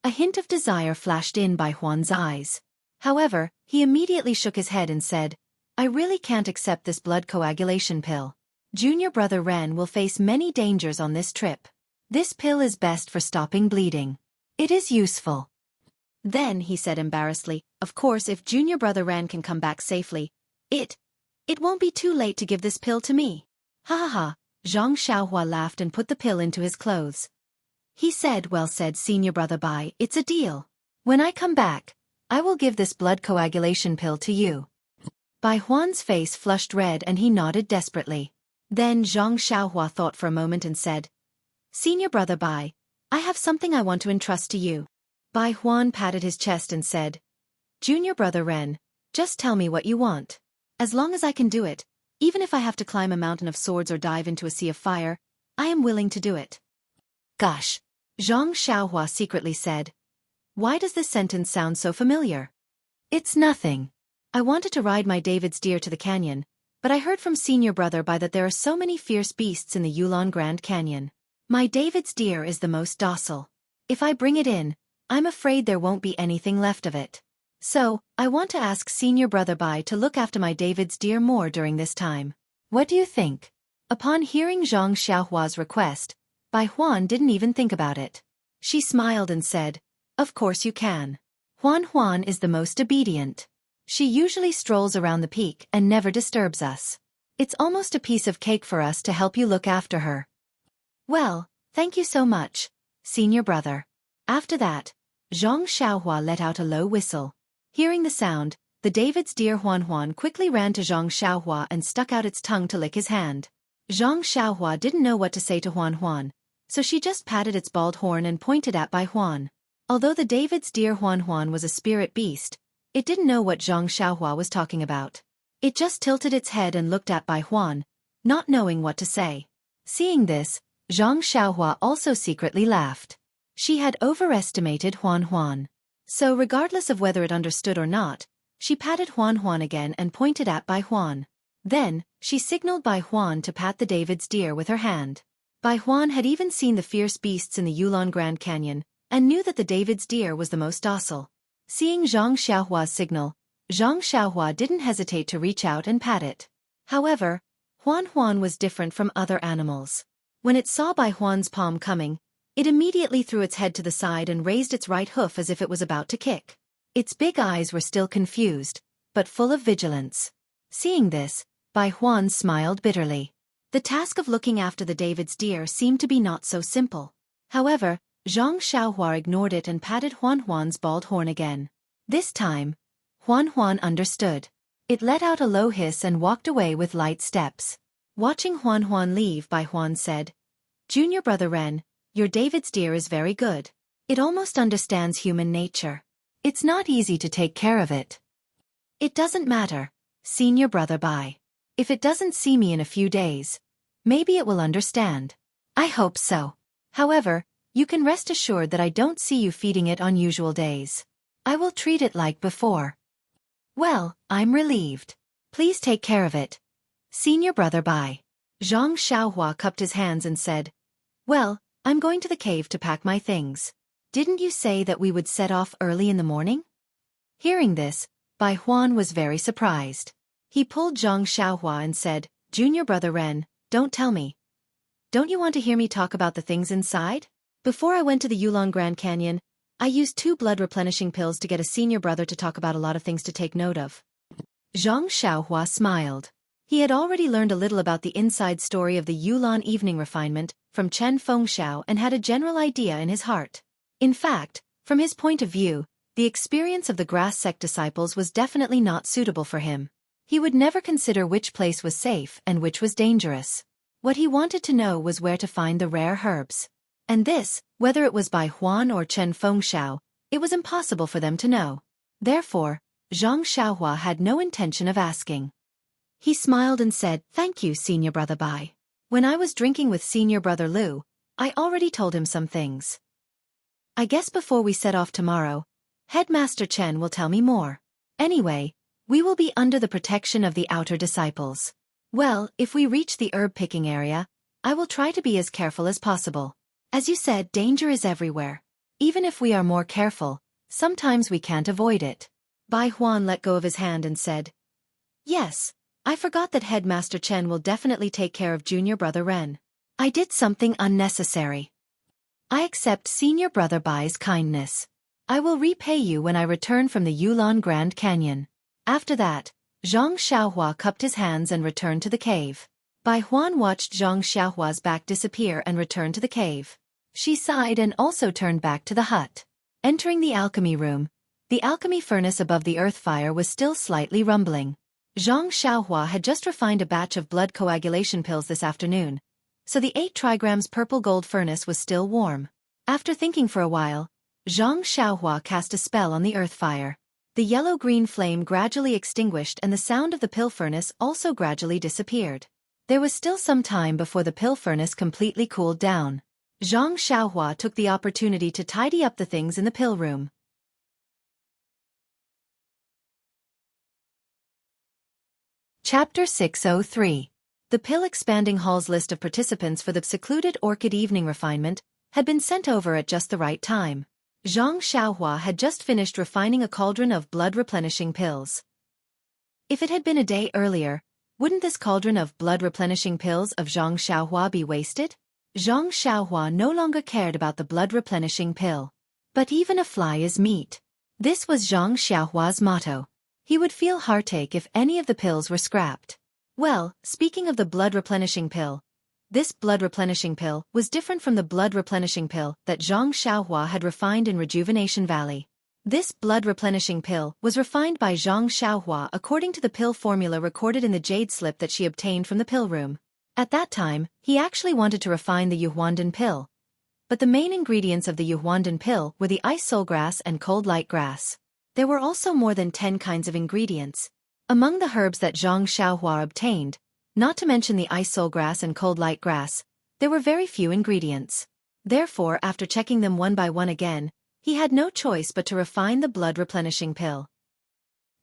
A hint of desire flashed in Bai Huan's eyes. However, he immediately shook his head and said, I really can't accept this blood coagulation pill. Junior Brother Ren will face many dangers on this trip. This pill is best for stopping bleeding. It is useful. Then, he said embarrassedly, of course if Junior Brother Ren can come back safely, it won't be too late to give this pill to me. Ha ha ha, Zhang Xiaohua laughed and put the pill into his clothes. He said, well said Senior Brother Bai, it's a deal. When I come back, I will give this blood coagulation pill to you. Bai Huan's face flushed red and he nodded desperately. Then Zhang Xiaohua thought for a moment and said, Senior Brother Bai, I have something I want to entrust to you. Bai Huan patted his chest and said, Junior Brother Ren, just tell me what you want. As long as I can do it, even if I have to climb a mountain of swords or dive into a sea of fire, I am willing to do it. Gosh, Zhang Xiaohua secretly said. Why does this sentence sound so familiar? It's nothing. I wanted to ride my David's deer to the canyon, but I heard from Senior Brother Bai that there are so many fierce beasts in the Yulon Grand Canyon. My David's deer is the most docile. If I bring it in, I'm afraid there won't be anything left of it. So, I want to ask Senior Brother Bai to look after my David's deer more during this time. What do you think? Upon hearing Zhang Xiaohua's request, Bai Huan didn't even think about it. She smiled and said, Of course you can. Huan is the most obedient. She usually strolls around the peak and never disturbs us. It's almost a piece of cake for us to help you look after her. Well, thank you so much, senior brother. After that, Zhang Xiaohua let out a low whistle. Hearing the sound, the David's deer Huan Huan quickly ran to Zhang Xiaohua and stuck out its tongue to lick his hand. Zhang Xiaohua didn't know what to say to Huan Huan, so she just patted its bald horn and pointed at Bai Huan. Although the David's deer Huan Huan was a spirit beast, it didn't know what Zhang Xiaohua was talking about. It just tilted its head and looked at Bai Huan, not knowing what to say. Seeing this, Zhang Xiaohua also secretly laughed. She had overestimated Huan Huan. So regardless of whether it understood or not, she patted Huan Huan again and pointed at Bai Huan. Then, she signaled Bai Huan to pat the David's deer with her hand. Bai Huan had even seen the fierce beasts in the Yulon Grand Canyon, and knew that the David's deer was the most docile. Seeing Zhang Xiaohua's signal, Zhang Xiaohua didn't hesitate to reach out and pat it. However, Huan Huan was different from other animals. When it saw Bai Huan's palm coming, it immediately threw its head to the side and raised its right hoof as if it was about to kick. Its big eyes were still confused, but full of vigilance. Seeing this, Bai Huan smiled bitterly. The task of looking after the David's deer seemed to be not so simple. However, Zhang Xiaohua ignored it and patted Huan Huan's bald horn again. This time, Huan Huan understood. It let out a low hiss and walked away with light steps. Watching Huan Huan leave, Bai Huan said, "Junior brother Ren, your David's deer is very good. It almost understands human nature. It's not easy to take care of it." "It doesn't matter, senior brother Bai. If it doesn't see me in a few days, maybe it will understand." "I hope so. However, you can rest assured that I don't see you feeding it on usual days. I will treat it like before." "Well, I'm relieved. Please take care of it, senior brother Bai." Zhang Xiaohua cupped his hands and said, "Well, I'm going to the cave to pack my things. Didn't you say that we would set off early in the morning?" Hearing this, Bai Huan was very surprised. He pulled Zhang Xiaohua and said, "Junior brother Ren, don't tell me. Don't you want to hear me talk about the things inside? Before I went to the Yulon Grand Canyon, I used 2 blood-replenishing pills to get a senior brother to talk about a lot of things to take note of." Zhang Xiaohua smiled. He had already learned a little about the inside story of the Yulon evening refinement from Chen Fengxiao and had a general idea in his heart. In fact, from his point of view, the experience of the grass sect disciples was definitely not suitable for him. He would never consider which place was safe and which was dangerous. What he wanted to know was where to find the rare herbs. And this, whether it was by Huan or Chen Fengxiao, it was impossible for them to know. Therefore, Zhang Xiaohua had no intention of asking. He smiled and said, "Thank you, senior brother Bai. When I was drinking with senior brother Lu, I already told him some things. I guess before we set off tomorrow, Headmaster Chen will tell me more. Anyway, we will be under the protection of the outer disciples. Well, if we reach the herb-picking area, I will try to be as careful as possible. As you said, danger is everywhere. Even if we are more careful, sometimes we can't avoid it." Bai Huan let go of his hand and said, "Yes, I forgot that Headmaster Chen will definitely take care of junior brother Ren. I did something unnecessary. I accept senior brother Bai's kindness. I will repay you when I return from the Yulon Grand Canyon." After that, Zhang Xiaohua cupped his hands and returned to the cave. Bai Huan watched Zhang Xiaohua's back disappear and return to the cave. She sighed and also turned back to the hut. Entering the alchemy room, the alchemy furnace above the earth fire was still slightly rumbling. Zhang Xiaohua had just refined a batch of blood coagulation pills this afternoon, so the 8 trigrams purple gold furnace was still warm. After thinking for a while, Zhang Xiaohua cast a spell on the earth fire. The yellow-green flame gradually extinguished and the sound of the pill furnace also gradually disappeared. There was still some time before the pill furnace completely cooled down. Zhang Xiaohua took the opportunity to tidy up the things in the pill room. Chapter 603. The pill expanding hall's list of participants for the secluded orchid evening refinement had been sent over at just the right time. Zhang Xiaohua had just finished refining a cauldron of blood-replenishing pills. If it had been a day earlier, wouldn't this cauldron of blood-replenishing pills of Zhang Xiaohua be wasted? Zhang Xiaohua no longer cared about the blood-replenishing pill. But even a fly is meat. This was Zhang Xiaohua's motto. He would feel heartache if any of the pills were scrapped. Well, speaking of the blood replenishing pill, this blood replenishing pill was different from the blood replenishing pill that Zhang Xiaohua had refined in Rejuvenation Valley. This blood replenishing pill was refined by Zhang Xiaohua according to the pill formula recorded in the jade slip that she obtained from the pill room. At that time, he actually wanted to refine the Yuhuandan pill. But the main ingredients of the Yuhuandan pill were the ice soul grass and cold light grass. There were also more than 10 kinds of ingredients. Among the herbs that Zhang Xiaohua obtained, not to mention the ice soul grass and cold light grass, there were very few ingredients. Therefore, after checking them one by one again, he had no choice but to refine the blood replenishing pill.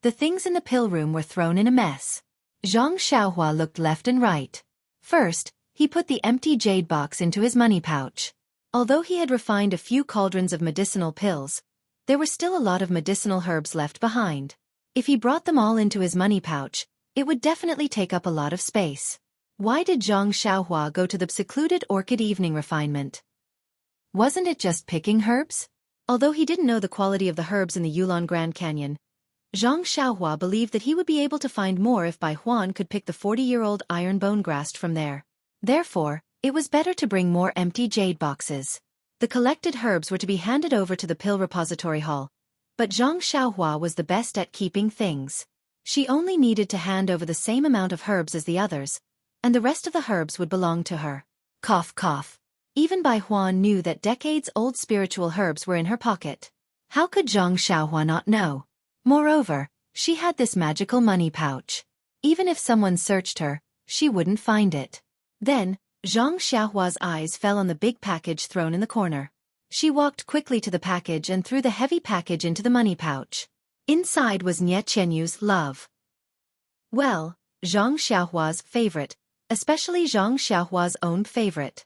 The things in the pill room were thrown in a mess. Zhang Xiaohua looked left and right. First, he put the empty jade box into his money pouch. Although he had refined a few cauldrons of medicinal pills, there were still a lot of medicinal herbs left behind. If he brought them all into his money pouch, it would definitely take up a lot of space. Why did Zhang Xiaohua go to the secluded orchid evening refinement? Wasn't it just picking herbs? Although he didn't know the quality of the herbs in the Yulon Grand Canyon, Zhang Xiaohua believed that he would be able to find more if Bai Huan could pick the 40-year-old iron bone grass from there. Therefore, it was better to bring more empty jade boxes. The collected herbs were to be handed over to the pill repository hall, but Zhang Xiaohua was the best at keeping things. She only needed to hand over the same amount of herbs as the others, and the rest of the herbs would belong to her. Cough cough. Even Bai Huan knew that decades-old spiritual herbs were in her pocket. How could Zhang Xiaohua not know? Moreover, she had this magical money pouch. Even if someone searched her, she wouldn't find it. Then, Zhang Xiaohua's eyes fell on the big package thrown in the corner. She walked quickly to the package and threw the heavy package into the money pouch. Inside was Nie Qianyu's love. Well, Zhang Xiaohua's favorite, especially Zhang Xiaohua's own favorite.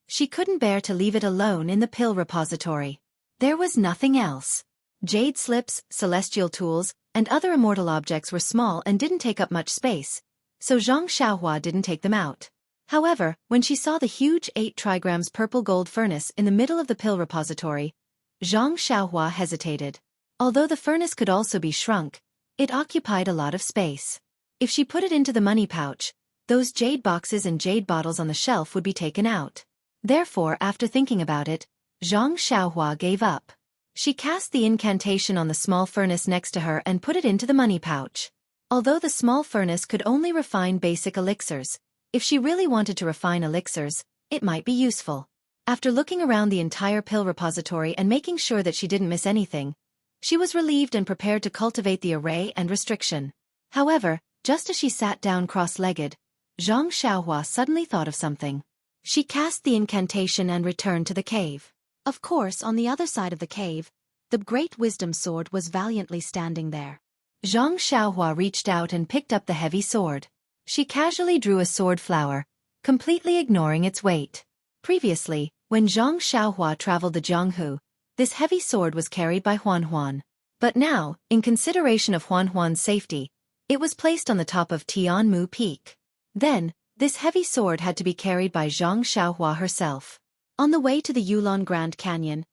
She couldn't bear to leave it alone in the pill repository. There was nothing else. Jade slips, celestial tools, and other immortal objects were small and didn't take up much space, so Zhang Xiaohua didn't take them out. However, when she saw the huge 8 trigrams purple gold furnace in the middle of the pill repository, Zhang Xiaohua hesitated. Although the furnace could also be shrunk, it occupied a lot of space. If she put it into the money pouch, those jade boxes and jade bottles on the shelf would be taken out. Therefore, after thinking about it, Zhang Xiaohua gave up. She cast the incantation on the small furnace next to her and put it into the money pouch. Although the small furnace could only refine basic elixirs, if she really wanted to refine elixirs, it might be useful. After looking around the entire pill repository and making sure that she didn't miss anything, she was relieved and prepared to cultivate the array and restriction. However, just as she sat down cross-legged, Zhang Xiaohua suddenly thought of something. She cast the incantation and returned to the cave. Of course, on the other side of the cave, the great wisdom sword was valiantly standing there. Zhang Xiaohua reached out and picked up the heavy sword. She casually drew a sword flower, completely ignoring its weight. Previously, when Zhang Xiaohua traveled the Jianghu, this heavy sword was carried by Huan Huan. But now, in consideration of Huan Huan's safety, it was placed on the top of Tianmu Peak. Then, this heavy sword had to be carried by Zhang Xiaohua herself. On the way to the Yulon Grand Canyon,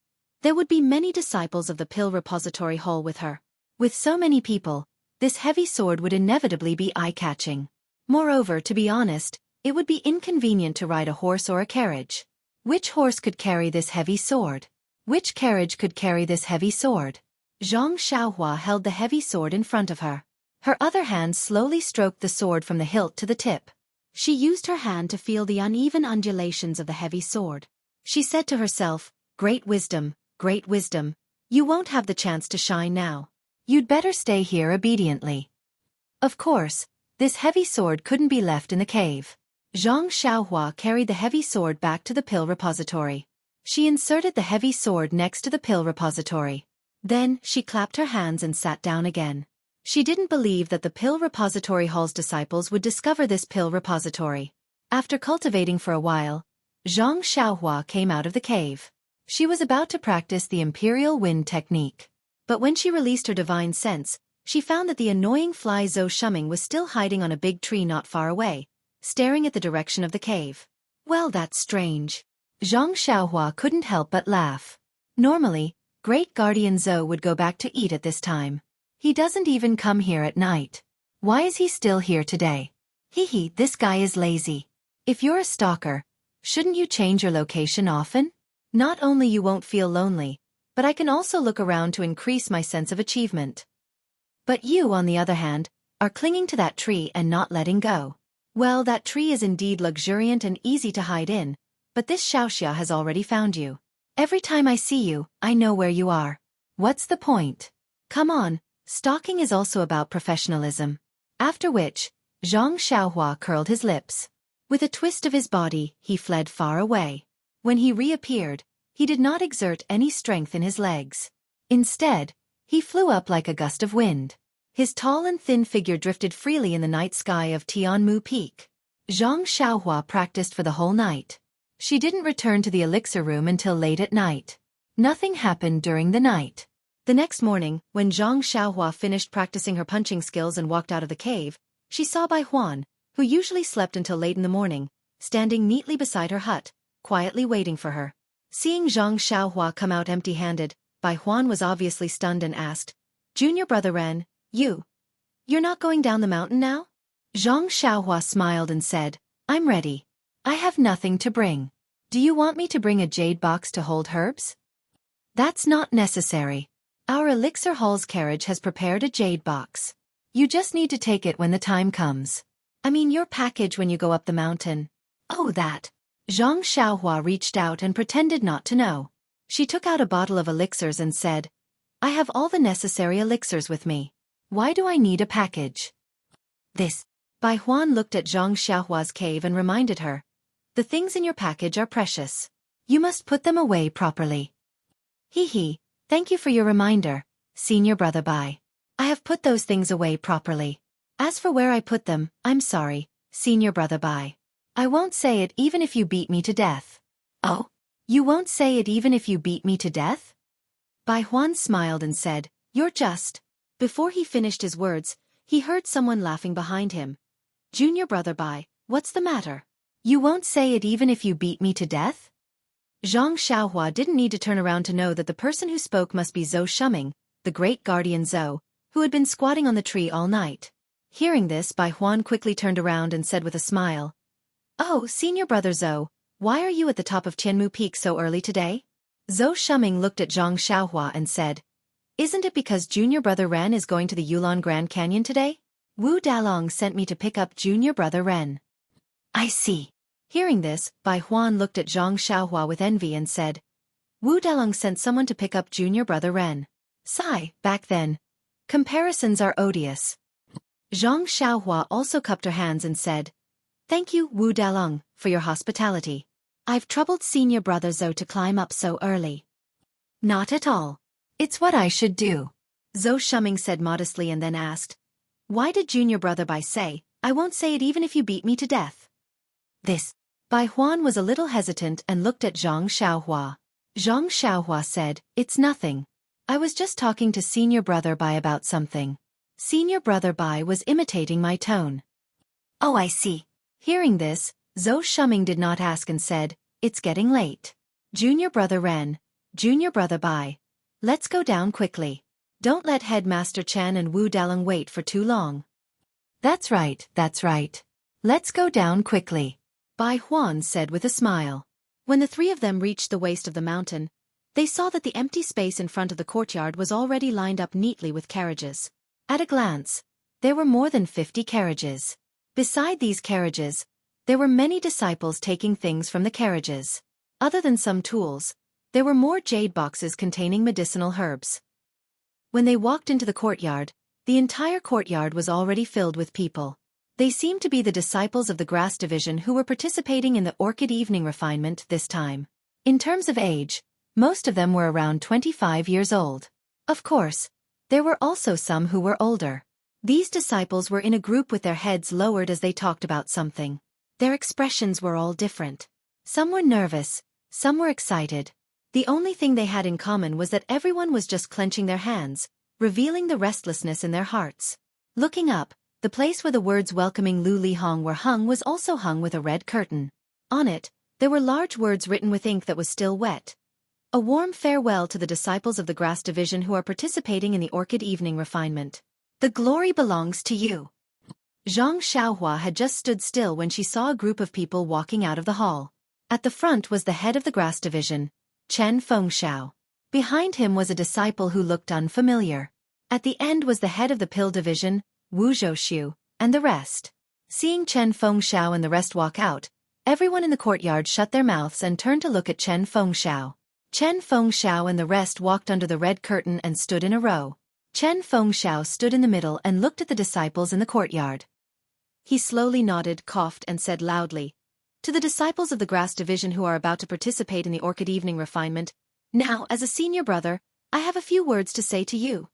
there would be many disciples of the pill repository hall with her. With so many people, this heavy sword would inevitably be eye-catching. Moreover, to be honest, it would be inconvenient to ride a horse or a carriage. Which horse could carry this heavy sword? Which carriage could carry this heavy sword? Zhang Xiaohua held the heavy sword in front of her. Her other hand slowly stroked the sword from the hilt to the tip. She used her hand to feel the uneven undulations of the heavy sword. She said to herself, great wisdom, you won't have the chance to shine now. You'd better stay here obediently. Of course, this heavy sword couldn't be left in the cave. Zhang Xiaohua carried the heavy sword back to the pill repository. She inserted the heavy sword next to the pill repository. Then, she clapped her hands and sat down again. She didn't believe that the pill repository hall's disciples would discover this pill repository. After cultivating for a while, Zhang Xiaohua came out of the cave. She was about to practice the imperial wind technique. But when she released her divine sense, she found that the annoying fly Zhou Shuming was still hiding on a big tree not far away, staring at the direction of the cave. Well, that's strange. Zhang Xiaohua couldn't help but laugh. Normally, Great Guardian Zhou would go back to eat at this time. He doesn't even come here at night. Why is he still here today? Hee, this guy is lazy. If you're a stalker, shouldn't you change your location often? Not only you won't feel lonely, but I can also look around to increase my sense of achievement. But you, on the other hand, are clinging to that tree and not letting go. Well, that tree is indeed luxuriant and easy to hide in, but this Xueqi has already found you. Every time I see you, I know where you are. What's the point? Come on, stalking is also about professionalism. After which, Zhang Xiaohua curled his lips. With a twist of his body, he fled far away. When he reappeared, he did not exert any strength in his legs. Instead, he flew up like a gust of wind. His tall and thin figure drifted freely in the night sky of Tianmu Peak. Zhang Xiaohua practiced for the whole night. She didn't return to the elixir room until late at night. Nothing happened during the night. The next morning, when Zhang Xiaohua finished practicing her punching skills and walked out of the cave, she saw Bai Huan, who usually slept until late in the morning, standing neatly beside her hut, quietly waiting for her. Seeing Zhang Xiaohua come out empty-handed, Bai Huan was obviously stunned and asked, "Junior brother Ren, you're not going down the mountain now?" Zhang Xiaohua smiled and said, "I'm ready. I have nothing to bring. Do you want me to bring a jade box to hold herbs?" "That's not necessary. Our elixir hall's carriage has prepared a jade box. You just need to take it when the time comes. I mean your package when you go up the mountain." "Oh, that." Zhang Xiaohua reached out and pretended not to know. She took out a bottle of elixirs and said, "I have all the necessary elixirs with me. Why do I need a package?" "This." Bai Huan looked at Zhang Xiaohua's cave and reminded her, "The things in your package are precious. You must put them away properly." Hee, thank you for your reminder, senior brother Bai. I have put those things away properly. As for where I put them, I'm sorry, senior brother Bai. I won't say it even if you beat me to death." "Oh? You won't say it even if you beat me to death?" Bai Huan smiled and said, "You're just." Before he finished his words, he heard someone laughing behind him. "Junior brother Bai, what's the matter? You won't say it even if you beat me to death?" Zhang Xiaohua didn't need to turn around to know that the person who spoke must be Zhou Shuming, the great guardian Zhou, who had been squatting on the tree all night. Hearing this, Bai Huan quickly turned around and said with a smile, "Oh, senior brother Zhou, why are you at the top of Tianmu Peak so early today?" Zhou Shuming looked at Zhang Xiaohua and said, "Isn't it because junior brother Ren is going to the Yulon Grand Canyon today? Wu Dalong sent me to pick up junior brother Ren." "I see." Hearing this, Bai Huan looked at Zhang Xiaohua with envy and said, "Wu Dalong sent someone to pick up junior brother Ren. Sigh, back then. Comparisons are odious." Zhang Xiaohua also cupped her hands and said, "Thank you, Wu Dalong, for your hospitality. I've troubled senior brother Zhou to climb up so early." "Not at all. It's what I should do," Zhou Shuming said modestly and then asked, "Why did junior brother Bai say, 'I won't say it even if you beat me to death'?" This. Bai Huan was a little hesitant and looked at Zhang Xiaohua. Zhang Xiaohua said, "It's nothing. I was just talking to senior brother Bai about something." Senior brother Bai was imitating my tone. "Oh, I see." Hearing this, Zhou Shuming did not ask and said, "It's getting late. Junior brother Ren, junior brother Bai, let's go down quickly. Don't let Headmaster Chen and Wu Dalong wait for too long." That's right. Let's go down quickly," Bai Huan said with a smile. When the three of them reached the waist of the mountain, they saw that the empty space in front of the courtyard was already lined up neatly with carriages. At a glance, there were more than 50 carriages. Beside these carriages, there were many disciples taking things from the carriages. Other than some tools, there were more jade boxes containing medicinal herbs. When they walked into the courtyard, the entire courtyard was already filled with people. They seemed to be the disciples of the grass division who were participating in the orchid evening refinement this time. In terms of age, most of them were around 25 years old. Of course, there were also some who were older. These disciples were in a group with their heads lowered as they talked about something. Their expressions were all different. Some were nervous, some were excited. The only thing they had in common was that everyone was just clenching their hands, revealing the restlessness in their hearts. Looking up, the place where the words welcoming Lu Lihong were hung was also hung with a red curtain. On it, there were large words written with ink that was still wet. "A warm farewell to the disciples of the grass division who are participating in the orchid evening refinement. The glory belongs to you." Zhang Xiaohua had just stood still when she saw a group of people walking out of the hall. At the front was the head of the grass division, Chen Fengxiao. Behind him was a disciple who looked unfamiliar. At the end was the head of the pill division, Wu Zhouxiu, and the rest. Seeing Chen Fengxiao and the rest walk out, everyone in the courtyard shut their mouths and turned to look at Chen Fengxiao. Chen Fengxiao and the rest walked under the red curtain and stood in a row. Chen Fengxiao stood in the middle and looked at the disciples in the courtyard. He slowly nodded, coughed, and said loudly, "To the disciples of the grass division who are about to participate in the orchid evening refinement, now, as a senior brother, I have a few words to say to you."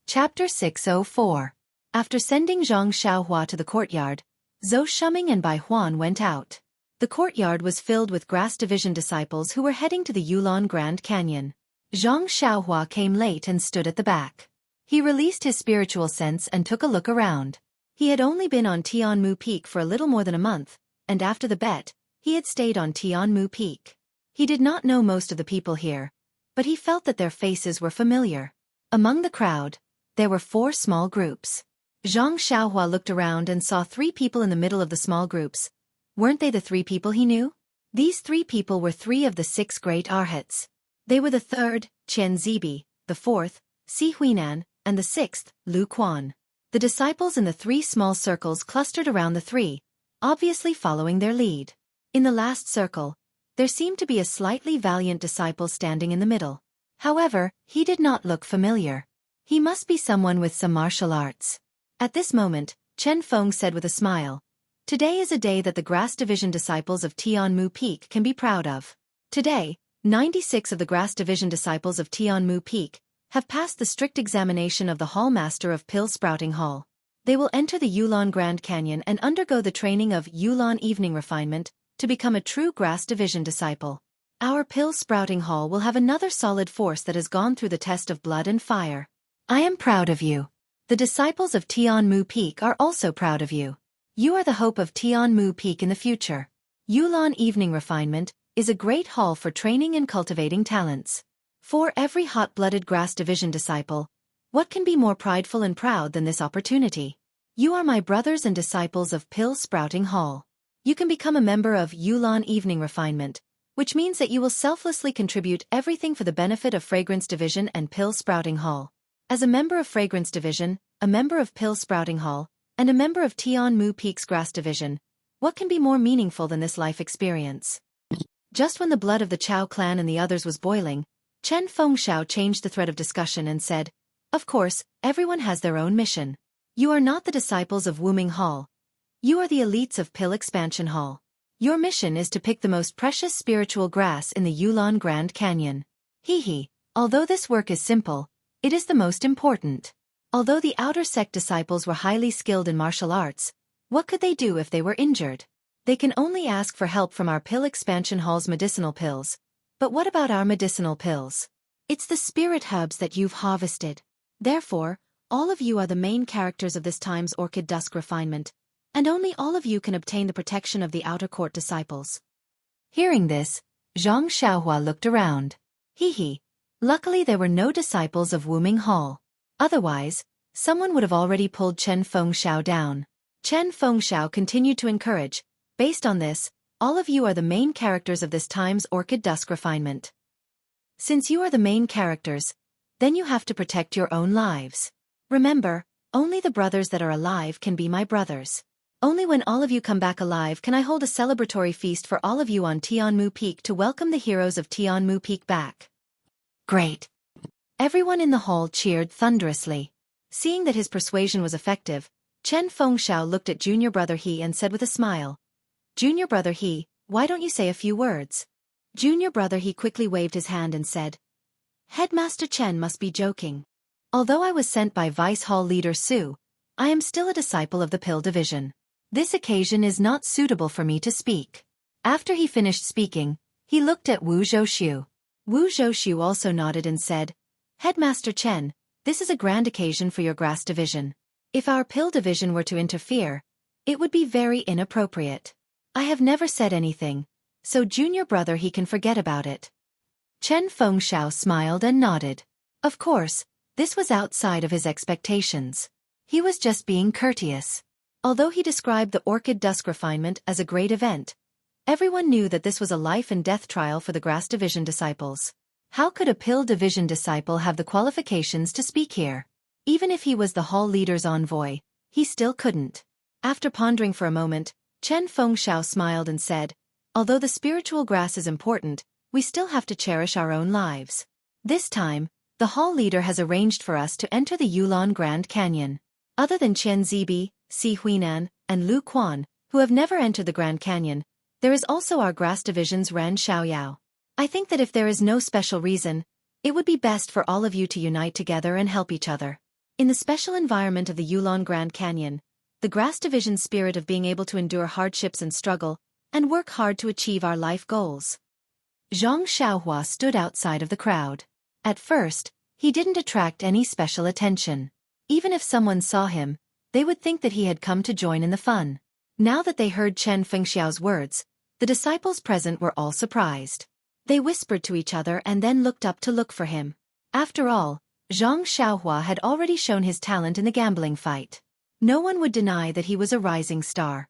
Chapter 604. After sending Zhang Xiaohua to the courtyard, Zhou Shuming and Bai Huan went out. The courtyard was filled with grass division disciples who were heading to the Yulon Grand Canyon. Zhang Xiaohua came late and stood at the back. He released his spiritual sense and took a look around. He had only been on Tianmu Peak for a little more than a month, and after the bet, he had stayed on Tianmu Peak. He did not know most of the people here, but he felt that their faces were familiar. Among the crowd, there were 4 small groups. Zhang Xiaohua looked around and saw 3 people in the middle of the small groups. Weren't they the 3 people he knew? These 3 people were 3 of the 6 great arhats. They were the 3rd, Qian Zibi, the 4th, Si Huinan, and the 6th, Lu Quan. The disciples in the 3 small circles clustered around the 3, obviously following their lead. In the last circle, there seemed to be a slightly valiant disciple standing in the middle. However, he did not look familiar. He must be someone with some martial arts. At this moment, Chen Feng said with a smile, "Today is a day that the grass division disciples of Tianmu Peak can be proud of. Today, 96 of the grass division disciples of Tianmu Peak have passed the strict examination of the Hall Master of Pill Sprouting Hall. They will enter the Yulon Grand Canyon and undergo the training of Yulon Evening Refinement to become a true grass division disciple. Our Pill Sprouting Hall will have another solid force that has gone through the test of blood and fire. I am proud of you. The disciples of Tianmu Peak are also proud of you. You are the hope of Tianmu Peak in the future. Yulon Evening Refinement is a great hall for training and cultivating talents. For every hot-blooded grass division disciple, what can be more prideful and proud than this opportunity? You are my brothers and disciples of Pill Sprouting Hall. You can become a member of Yulon Evening Refinement, which means that you will selflessly contribute everything for the benefit of Fragrance Division and Pill Sprouting Hall. As a member of Fragrance Division, a member of Pill Sprouting Hall, and a member of Tianmu Peak's Grass Division, what can be more meaningful than this life experience?" Just when the blood of the Chao clan and the others was boiling, Chen Fengxiao changed the thread of discussion and said, "Of course, everyone has their own mission. You are not the disciples of Wuming Hall. You are the elites of Pill Expansion Hall. Your mission is to pick the most precious spiritual grass in the Yulon Grand Canyon. Hee. Although this work is simple, it is the most important. Although the outer sect disciples were highly skilled in martial arts, what could they do if they were injured? They can only ask for help from our Pill Expansion Hall's medicinal pills. But what about our medicinal pills? It's the spirit herbs that you've harvested. Therefore, all of you are the main characters of this time's Orchid Dusk refinement, and only all of you can obtain the protection of the outer court disciples." Hearing this, Zhang Xiaohua looked around. Hee. Luckily there were no disciples of Wuming Hall. Otherwise, someone would have already pulled Chen Fengxiao down. Chen Fengxiao continued to encourage, "Based on this, all of you are the main characters of this time's Orchid Dusk refinement. Since you are the main characters, then you have to protect your own lives. Remember, only the brothers that are alive can be my brothers. Only when all of you come back alive can I hold a celebratory feast for all of you on Tianmu Peak to welcome the heroes of Tianmu Peak back." Great. Everyone in the hall cheered thunderously. Seeing that his persuasion was effective, Chen Fengxiao looked at Junior Brother He and said with a smile, "Junior Brother He, why don't you say a few words?" Junior Brother He quickly waved his hand and said, "Headmaster Chen must be joking. Although I was sent by Vice Hall Leader Su, I am still a disciple of the Pill Division. This occasion is not suitable for me to speak." After he finished speaking, he looked at Wu Zhouxiu. Wu Zhouxiu also nodded and said, "Headmaster Chen, this is a grand occasion for your grass division. If our Pill Division were to interfere, it would be very inappropriate. I have never said anything, so Junior Brother He can forget about it." Chen Fengxiao smiled and nodded. Of course, This was outside of his expectations. He was just being courteous. Although he described the Orchid Dusk refinement as a great event, everyone knew that this was a life and death trial for the Grass Division disciples. How could a Pill Division disciple have the qualifications to speak here? Even if he was the hall leader's envoy, he still couldn't. After pondering for a moment, Chen Fengxiao smiled and said, "Although the spiritual grass is important, we still have to cherish our own lives. This time, the hall leader has arranged for us to enter the Yulon Grand Canyon. Other than Chen Zibi, Si Huinan, and Lu Quan, who have never entered the Grand Canyon, there is also our Grass Division's Ren Xiaoyao. I think that if there is no special reason, it would be best for all of you to unite together and help each other. In the special environment of the Yulon Grand Canyon, the Grass Division's spirit of being able to endure hardships and struggle, and work hard to achieve our life goals." Zhang Xiaohua stood outside of the crowd. At first, he didn't attract any special attention. Even if someone saw him, they would think that he had come to join in the fun. Now that they heard Chen Fengxiao's words, the disciples present were all surprised. They whispered to each other and then looked up to look for him. After all, Zhang Xiaohua had already shown his talent in the gambling fight. No one would deny that he was a rising star.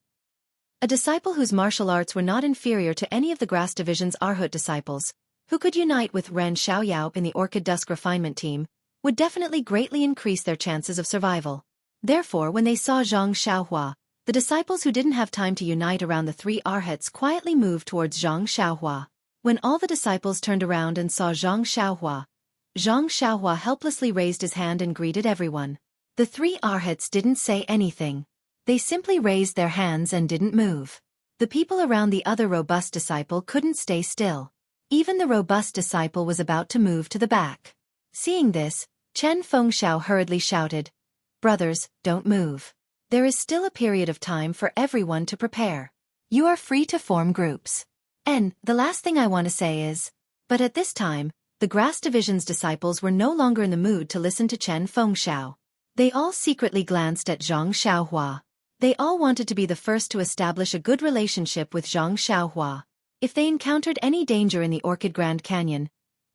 A disciple whose martial arts were not inferior to any of the Grass Division's Arhut disciples, who could unite with Ren Xiaoyao in the Orchid Dusk refinement team, would definitely greatly increase their chances of survival. Therefore, when they saw Zhang Xiaohua, the disciples who didn't have time to unite around the three Arhats quietly moved towards Zhang Xiaohua. When all the disciples turned around and saw Zhang Xiaohua helplessly raised his hand and greeted everyone. The three Arhats didn't say anything. They simply raised their hands and didn't move. The people around the other robust disciple couldn't stay still. Even the robust disciple was about to move to the back. Seeing this, Chen Fengxiao hurriedly shouted, "Brothers, don't move. There is still a period of time for everyone to prepare. You are free to form groups. And the last thing I want to say is..." But at this time, the Grass Division's disciples were no longer in the mood to listen to Chen Fengxiao. They all secretly glanced at Zhang Xiaohua. They all wanted to be the first to establish a good relationship with Zhang Xiaohua. If they encountered any danger in the Orchid Grand Canyon,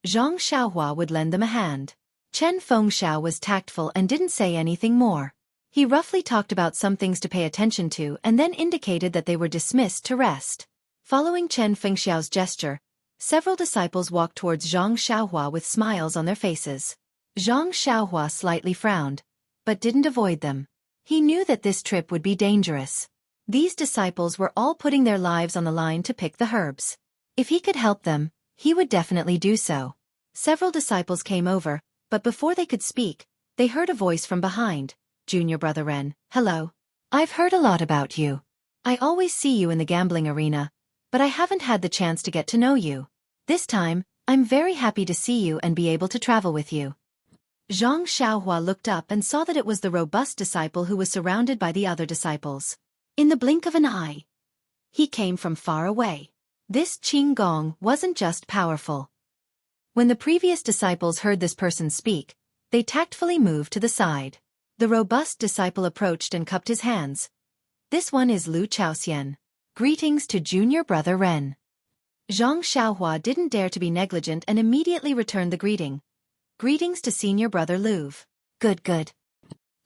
Zhang Xiaohua would lend them a hand. Chen Fengxiao was tactful and didn't say anything more. He roughly talked about some things to pay attention to and then indicated that they were dismissed to rest. Following Chen Fengxiao's gesture, several disciples walked towards Zhang Xiaohua with smiles on their faces. Zhang Xiaohua slightly frowned, but didn't avoid them. He knew that this trip would be dangerous. These disciples were all putting their lives on the line to pick the herbs. If he could help them, he would definitely do so. Several disciples came over, but before they could speak, they heard a voice from behind. "Junior Brother Ren, hello. I've heard a lot about you. I always see you in the gambling arena, but I haven't had the chance to get to know you. This time, I'm very happy to see you and be able to travel with you." Zhang Xiaohua looked up and saw that it was the robust disciple who was surrounded by the other disciples. In the blink of an eye, he came from far away. This Qing Gong wasn't just powerful. When the previous disciples heard this person speak, they tactfully moved to the side. The robust disciple approached and cupped his hands. "This one is Lu Chaoxian. Greetings to Junior Brother Ren." Zhang Xiaohua didn't dare to be negligent and immediately returned the greeting. "Greetings to Senior Brother Lu." Good, good."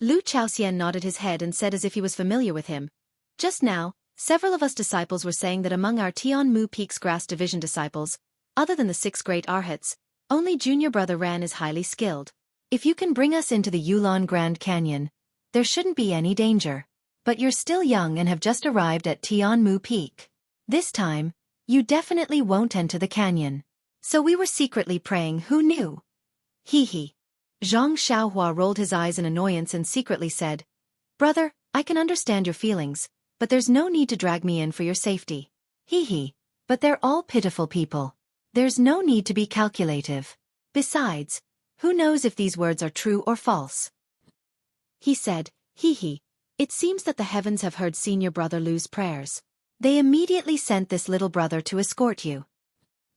Lu Chaoxian nodded his head and said as if he was familiar with him. "Just now, several of us disciples were saying that among our Tianmu Peak's Grass Division disciples, other than the 6 great Arhats, only Junior Brother Ran is highly skilled. If you can bring us into the Yulon Grand Canyon, there shouldn't be any danger. But you're still young and have just arrived at Tianmu Peak. This time, you definitely won't enter the canyon. So we were secretly praying, who knew?" Hee hee. Zhang Xiaohua rolled his eyes in annoyance and secretly said, "Brother, I can understand your feelings, but there's no need to drag me in for your safety. Hee hee, but they're all pitiful people. There's no need to be calculative. Besides, who knows if these words are true or false?" He said, "Hee hee, it seems that the heavens have heard Senior Brother Lu's prayers. They immediately sent this little brother to escort you."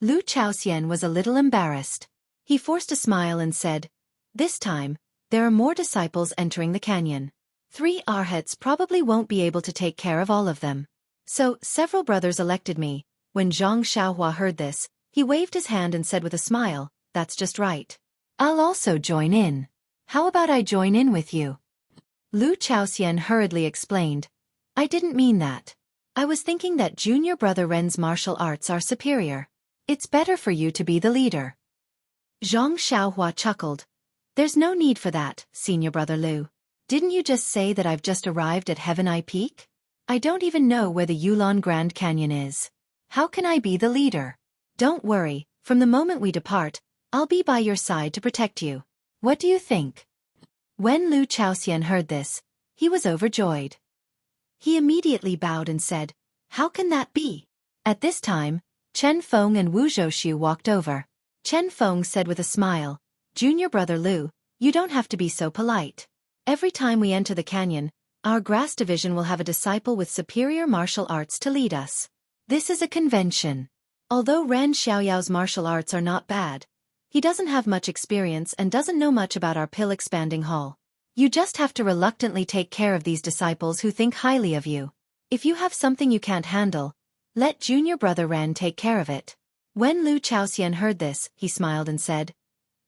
Lu Chaoxian was a little embarrassed. He forced a smile and said, "This time, there are more disciples entering the canyon. 3 Arhats probably won't be able to take care of all of them. So, several brothers elected me." When Zhang Xiaohua heard this, he waved his hand and said with a smile, "That's just right. I'll also join in." How about I join in with you? Lu Chaoxian hurriedly explained. I didn't mean that. I was thinking that junior brother Ren's martial arts are superior. It's better for you to be the leader. Zhang Xiaohua chuckled. There's no need for that, senior brother Lu. Didn't you just say that I've just arrived at Heaven Eye Peak? I don't even know where the Yulon Grand Canyon is. How can I be the leader? Don't worry, from the moment we depart, I'll be by your side to protect you. What do you think? When Lu Chaoxian heard this, he was overjoyed. He immediately bowed and said, How can that be? At this time, Chen Feng and Wu Zhouxiu walked over. Chen Feng said with a smile, Junior brother Lu, you don't have to be so polite. Every time we enter the canyon, our grass division will have a disciple with superior martial arts to lead us. This is a convention. Although Ren Xiaoyao's martial arts are not bad, he doesn't have much experience and doesn't know much about our pill-expanding hall. You just have to reluctantly take care of these disciples who think highly of you. If you have something you can't handle, let junior brother Ren take care of it. When Lu Chaoxian heard this, he smiled and said,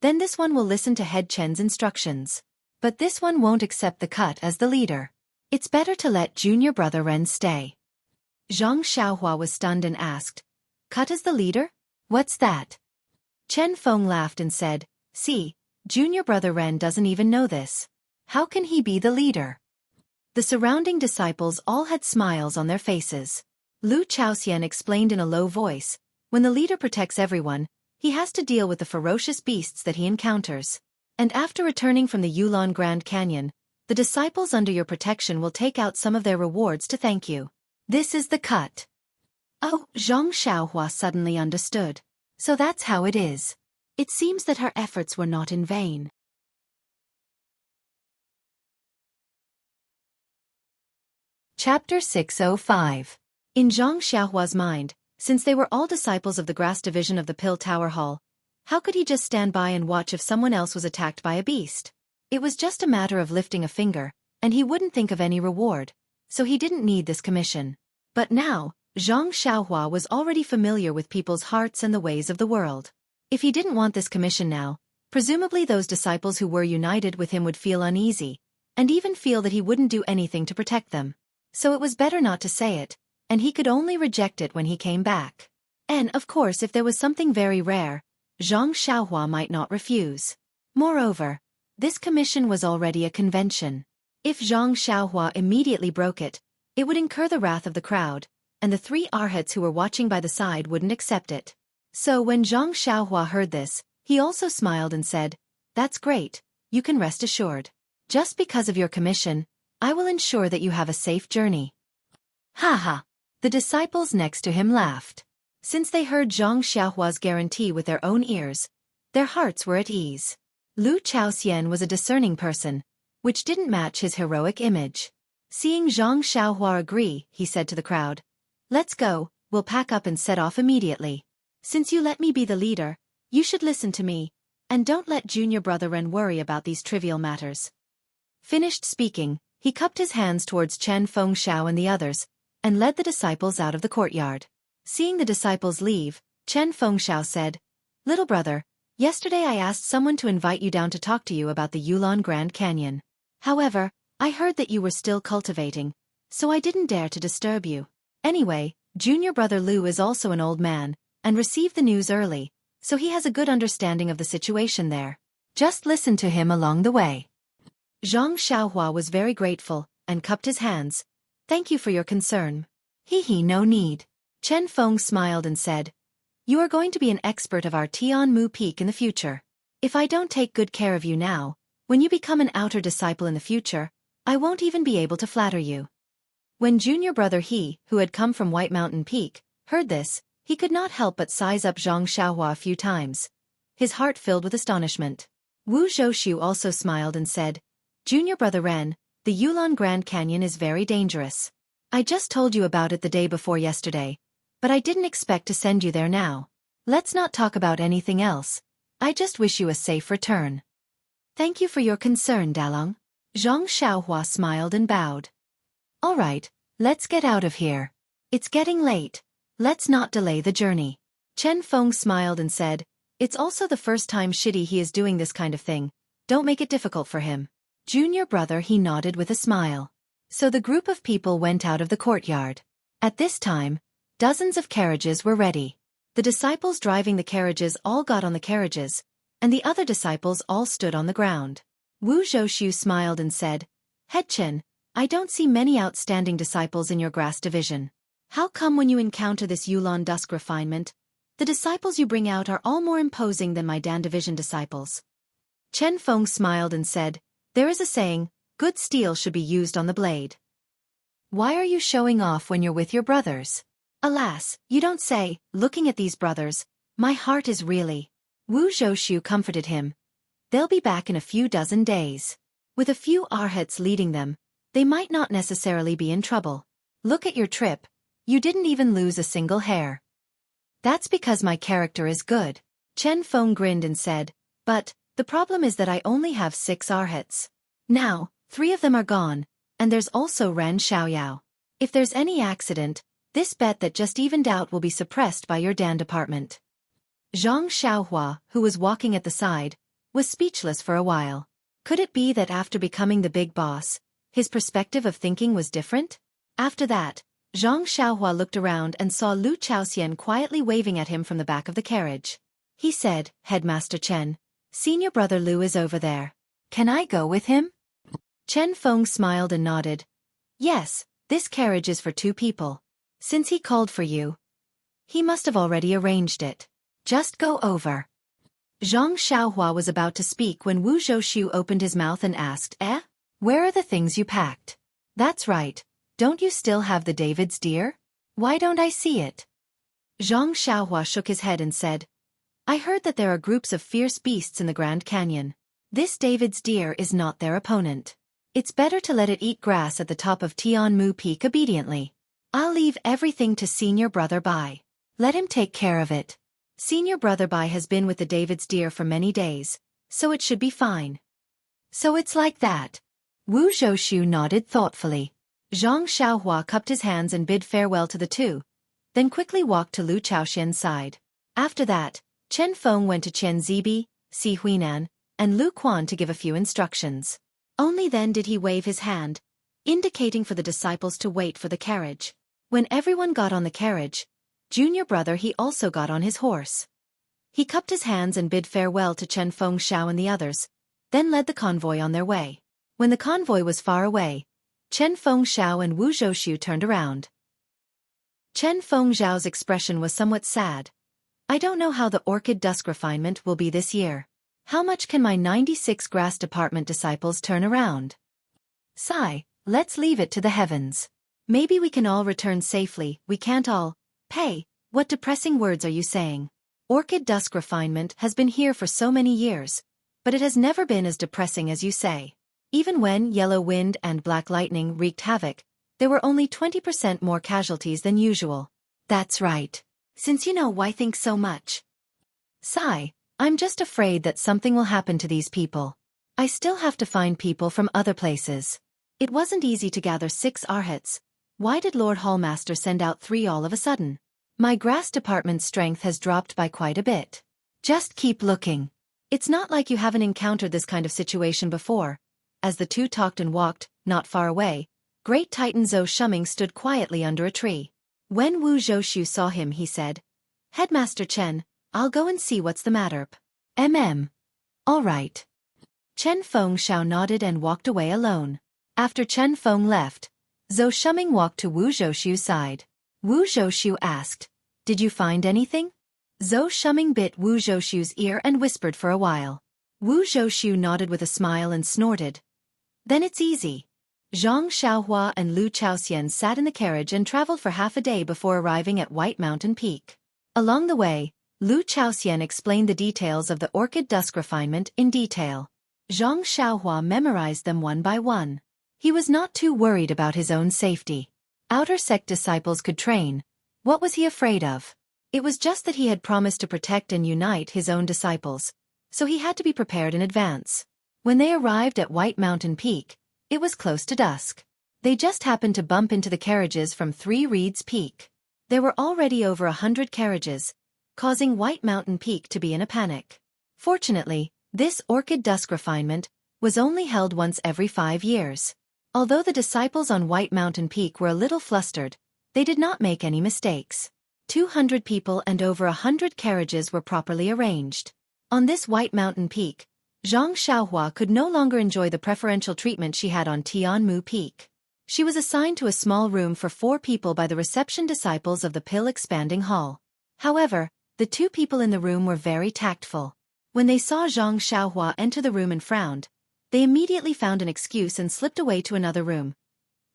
Then this one will listen to Head Chen's instructions. But this one won't accept the cut as the leader. It's better to let junior brother Ren stay. Zhang Xiaohua was stunned and asked, Cut as the leader? What's that? Chen Feng laughed and said, See, junior brother Ren doesn't even know this. How can he be the leader? The surrounding disciples all had smiles on their faces. Lu Chaoxian explained in a low voice, When the leader protects everyone, he has to deal with the ferocious beasts that he encounters. And after returning from the Yulon Grand Canyon, the disciples under your protection will take out some of their rewards to thank you. This is the cut. Oh, Zhang Xiaohua suddenly understood. So that's how it is. It seems that her efforts were not in vain. Chapter 605. In Zhang Xiaohua's mind, since they were all disciples of the grass division of the Pill Tower Hall, how could he just stand by and watch if someone else was attacked by a beast? It was just a matter of lifting a finger, and he wouldn't think of any reward, so he didn't need this commission. But now, Zhang Xiaohua was already familiar with people's hearts and the ways of the world. If he didn't want this commission now, presumably those disciples who were united with him would feel uneasy, and even feel that he wouldn't do anything to protect them. So it was better not to say it, and he could only reject it when he came back. And of course if there was something very rare, Zhang Xiaohua might not refuse. Moreover, this commission was already a convention. If Zhang Xiaohua immediately broke it, it would incur the wrath of the crowd, and the 3 arhats who were watching by the side wouldn't accept it. So when Zhang Xiaohua heard this, he also smiled and said, That's great, you can rest assured. Just because of your commission, I will ensure that you have a safe journey. Ha ha! The disciples next to him laughed. Since they heard Zhang Xiaohua's guarantee with their own ears, their hearts were at ease. Lu Chaoxian was a discerning person, which didn't match his heroic image. Seeing Zhang Xiaohua agree, he said to the crowd, Let's go, we'll pack up and set off immediately. Since you let me be the leader, you should listen to me, and don't let junior brother Ren worry about these trivial matters. Finished speaking, he cupped his hands towards Chen Feng Xiao and the others, and led the disciples out of the courtyard. Seeing the disciples leave, Chen Feng Xiao said, Little brother, yesterday I asked someone to invite you down to talk to you about the Yulon Grand Canyon. However, I heard that you were still cultivating, so I didn't dare to disturb you. Anyway, junior brother Lu is also an old man, and received the news early, so he has a good understanding of the situation there. Just listen to him along the way. Zhang Xiaohua was very grateful, and cupped his hands. Thank you for your concern. No need. Chen Feng smiled and said, You are going to be an expert of our Tianmu Peak in the future. If I don't take good care of you now, when you become an outer disciple in the future, I won't even be able to flatter you. When junior brother He, who had come from White Mountain Peak, heard this, he could not help but size up Zhang Xiaohua a few times. His heart filled with astonishment. Wu Zhouxiu also smiled and said, Junior brother Ren, the Yulon Grand Canyon is very dangerous. I just told you about it the day before yesterday, but I didn't expect to send you there now. Let's not talk about anything else. I just wish you a safe return. Thank you for your concern, Dalong. Zhang Xiaohua smiled and bowed. All right, let's get out of here. It's getting late. Let's not delay the journey. Chen Feng smiled and said, It's also the first time he is doing this kind of thing, Don't make it difficult for him. Junior brother, he nodded with a smile. So the group of people went out of the courtyard. At this time, dozens of carriages were ready. The disciples driving the carriages all got on the carriages, and the other disciples all stood on the ground. Wu Zhouxiu smiled and said, Head Chen, I don't see many outstanding disciples in your grass division. How come when you encounter this Yulon Dusk refinement, the disciples you bring out are all more imposing than my Dan division disciples? Chen Feng smiled and said, There is a saying, good steel should be used on the blade. Why are you showing off when you're with your brothers? Alas, you don't say, looking at these brothers, my heart is really. Wu Zhouxiu comforted him. They'll be back in a few dozen days. With a few arhats leading them, they might not necessarily be in trouble. Look at your trip, you didn't even lose a single hair. That's because my character is good. Chen Feng grinned and said, But, the problem is that I only have 6 arhats. Now, 3 of them are gone, and there's also Ren Xiaoyao. If there's any accident, this bet that just evened out will be suppressed by your Dan department. Zhang Xiaohua, who was walking at the side, was speechless for a while. Could it be that after becoming the big boss, his perspective of thinking was different? After that, Zhang Xiaohua looked around and saw Lu Chaoxian quietly waving at him from the back of the carriage. He said, Headmaster Chen, senior brother Lu is over there. Can I go with him? Chen Feng smiled and nodded. Yes, this carriage is for 2 people. Since he called for you, he must have already arranged it. Just go over. Zhang Xiaohua was about to speak when Wu Zhouxiu opened his mouth and asked, Where are the things you packed? That's right. Don't you still have the David's deer? Why don't I see it? Zhang Xiaohua shook his head and said, I heard that there are groups of fierce beasts in the Grand Canyon. This David's deer is not their opponent. It's better to let it eat grass at the top of Tianmu Peak obediently. I'll leave everything to Senior Brother Bai. Let him take care of it. Senior Brother Bai has been with the David's deer for many days, so it should be fine. So it's like that. Wu Zhouxiu nodded thoughtfully. Zhang Xiaohua cupped his hands and bid farewell to the 2, then quickly walked to Lu Chaoxian's side. After that, Chen Feng went to Chen Zibi, Si Huinan, and Lu Quan to give a few instructions. Only then did he wave his hand, indicating for the disciples to wait for the carriage. When everyone got on the carriage, Junior brother he also got on his horse. He cupped his hands and bid farewell to Chen Feng Xiao and the others, then led the convoy on their way. When the convoy was far away, Chen Feng Xiao and Wu Zhouxiu turned around. Chen Feng Xiao's expression was somewhat sad. I don't know how the orchid dusk refinement will be this year. How much can my 96 grass department disciples turn around? Sigh, let's leave it to the heavens. Maybe we can all return safely, we can't all. Pay, what depressing words are you saying? Orchid dusk refinement has been here for so many years, but it has never been as depressing as you say. Even when yellow wind and black lightning wreaked havoc, there were only 20% more casualties than usual. That's right. Since you know why think so much. Sigh, I'm just afraid that something will happen to these people. I still have to find people from other places. It wasn't easy to gather 6 arhats. Why did Lord Hallmaster send out 3 all of a sudden? My grass department's strength has dropped by quite a bit. Just keep looking. It's not like you haven't encountered this kind of situation before. As the 2 talked and walked, not far away, Great Titan Zhou Shuming stood quietly under a tree. When Wu Zhouxiu saw him he said, Headmaster Chen, I'll go and see what's the matter. All right. Chen Feng Xiao nodded and walked away alone. After Chen Feng left, Zhou Shuming walked to Wu Zhouxiu's side. Wu Zhouxiu asked, Did you find anything? Zhou Shuming bit Wu Zhouxiu's ear and whispered for a while. Wu Zhouxiu nodded with a smile and snorted. Then it's easy. Zhang Xiaohua and Lu Chaoxian sat in the carriage and traveled for half a day before arriving at White Mountain Peak. Along the way, Lu Chaoxian explained the details of the orchid dusk refinement in detail. Zhang Xiaohua memorized them one by one. He was not too worried about his own safety. Outer sect disciples could train. What was he afraid of? It was just that he had promised to protect and unite his own disciples, so he had to be prepared in advance. When they arrived at White Mountain Peak, it was close to dusk. They just happened to bump into the carriages from 3 Reeds Peak. There were already over 100 carriages, causing White Mountain Peak to be in a panic. Fortunately, This orchid dusk refinement was only held once every 5 years. Although the disciples on White Mountain Peak were a little flustered, they did not make any mistakes. 200 people and over 100 carriages were properly arranged. On this White Mountain Peak, Zhang Xiaohua could no longer enjoy the preferential treatment she had on Tianmu Peak. She was assigned to a small room for 4 people by the reception disciples of the Pill Expanding Hall. However, the 2 people in the room were very tactful. When they saw Zhang Xiaohua enter the room and frowned, they immediately found an excuse and slipped away to another room,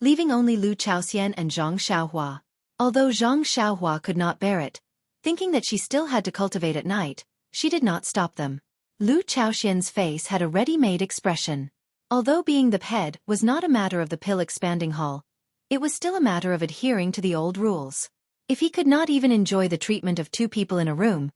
leaving only Lu Chaoxian and Zhang Xiaohua. Although Zhang Xiaohua could not bear it, thinking that she still had to cultivate at night, she did not stop them. Lu Chaoxian's face had a ready-made expression. Although being the head was not a matter of the Pill Expanding Hall, it was still a matter of adhering to the old rules. If he could not even enjoy the treatment of 2 people in a room,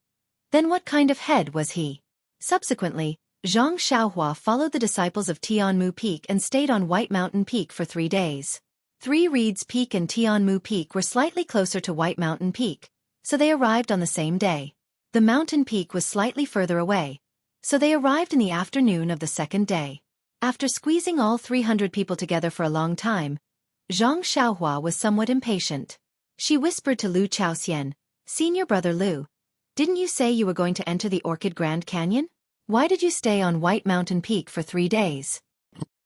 then what kind of head was he? Subsequently, Zhang Xiaohua followed the disciples of Tianmu Peak and stayed on White Mountain Peak for 3 days. 3 Reeds Peak and Tianmu Peak were slightly closer to White Mountain Peak, so they arrived on the same day. The mountain peak was slightly further away, so they arrived in the afternoon of the second day. After squeezing all 300 people together for a long time, Zhang Xiaohua was somewhat impatient. She whispered to Lu Chaoxian, "Senior brother Lu, didn't you say you were going to enter the Orchid Grand Canyon? Why did you stay on White Mountain Peak for 3 days?"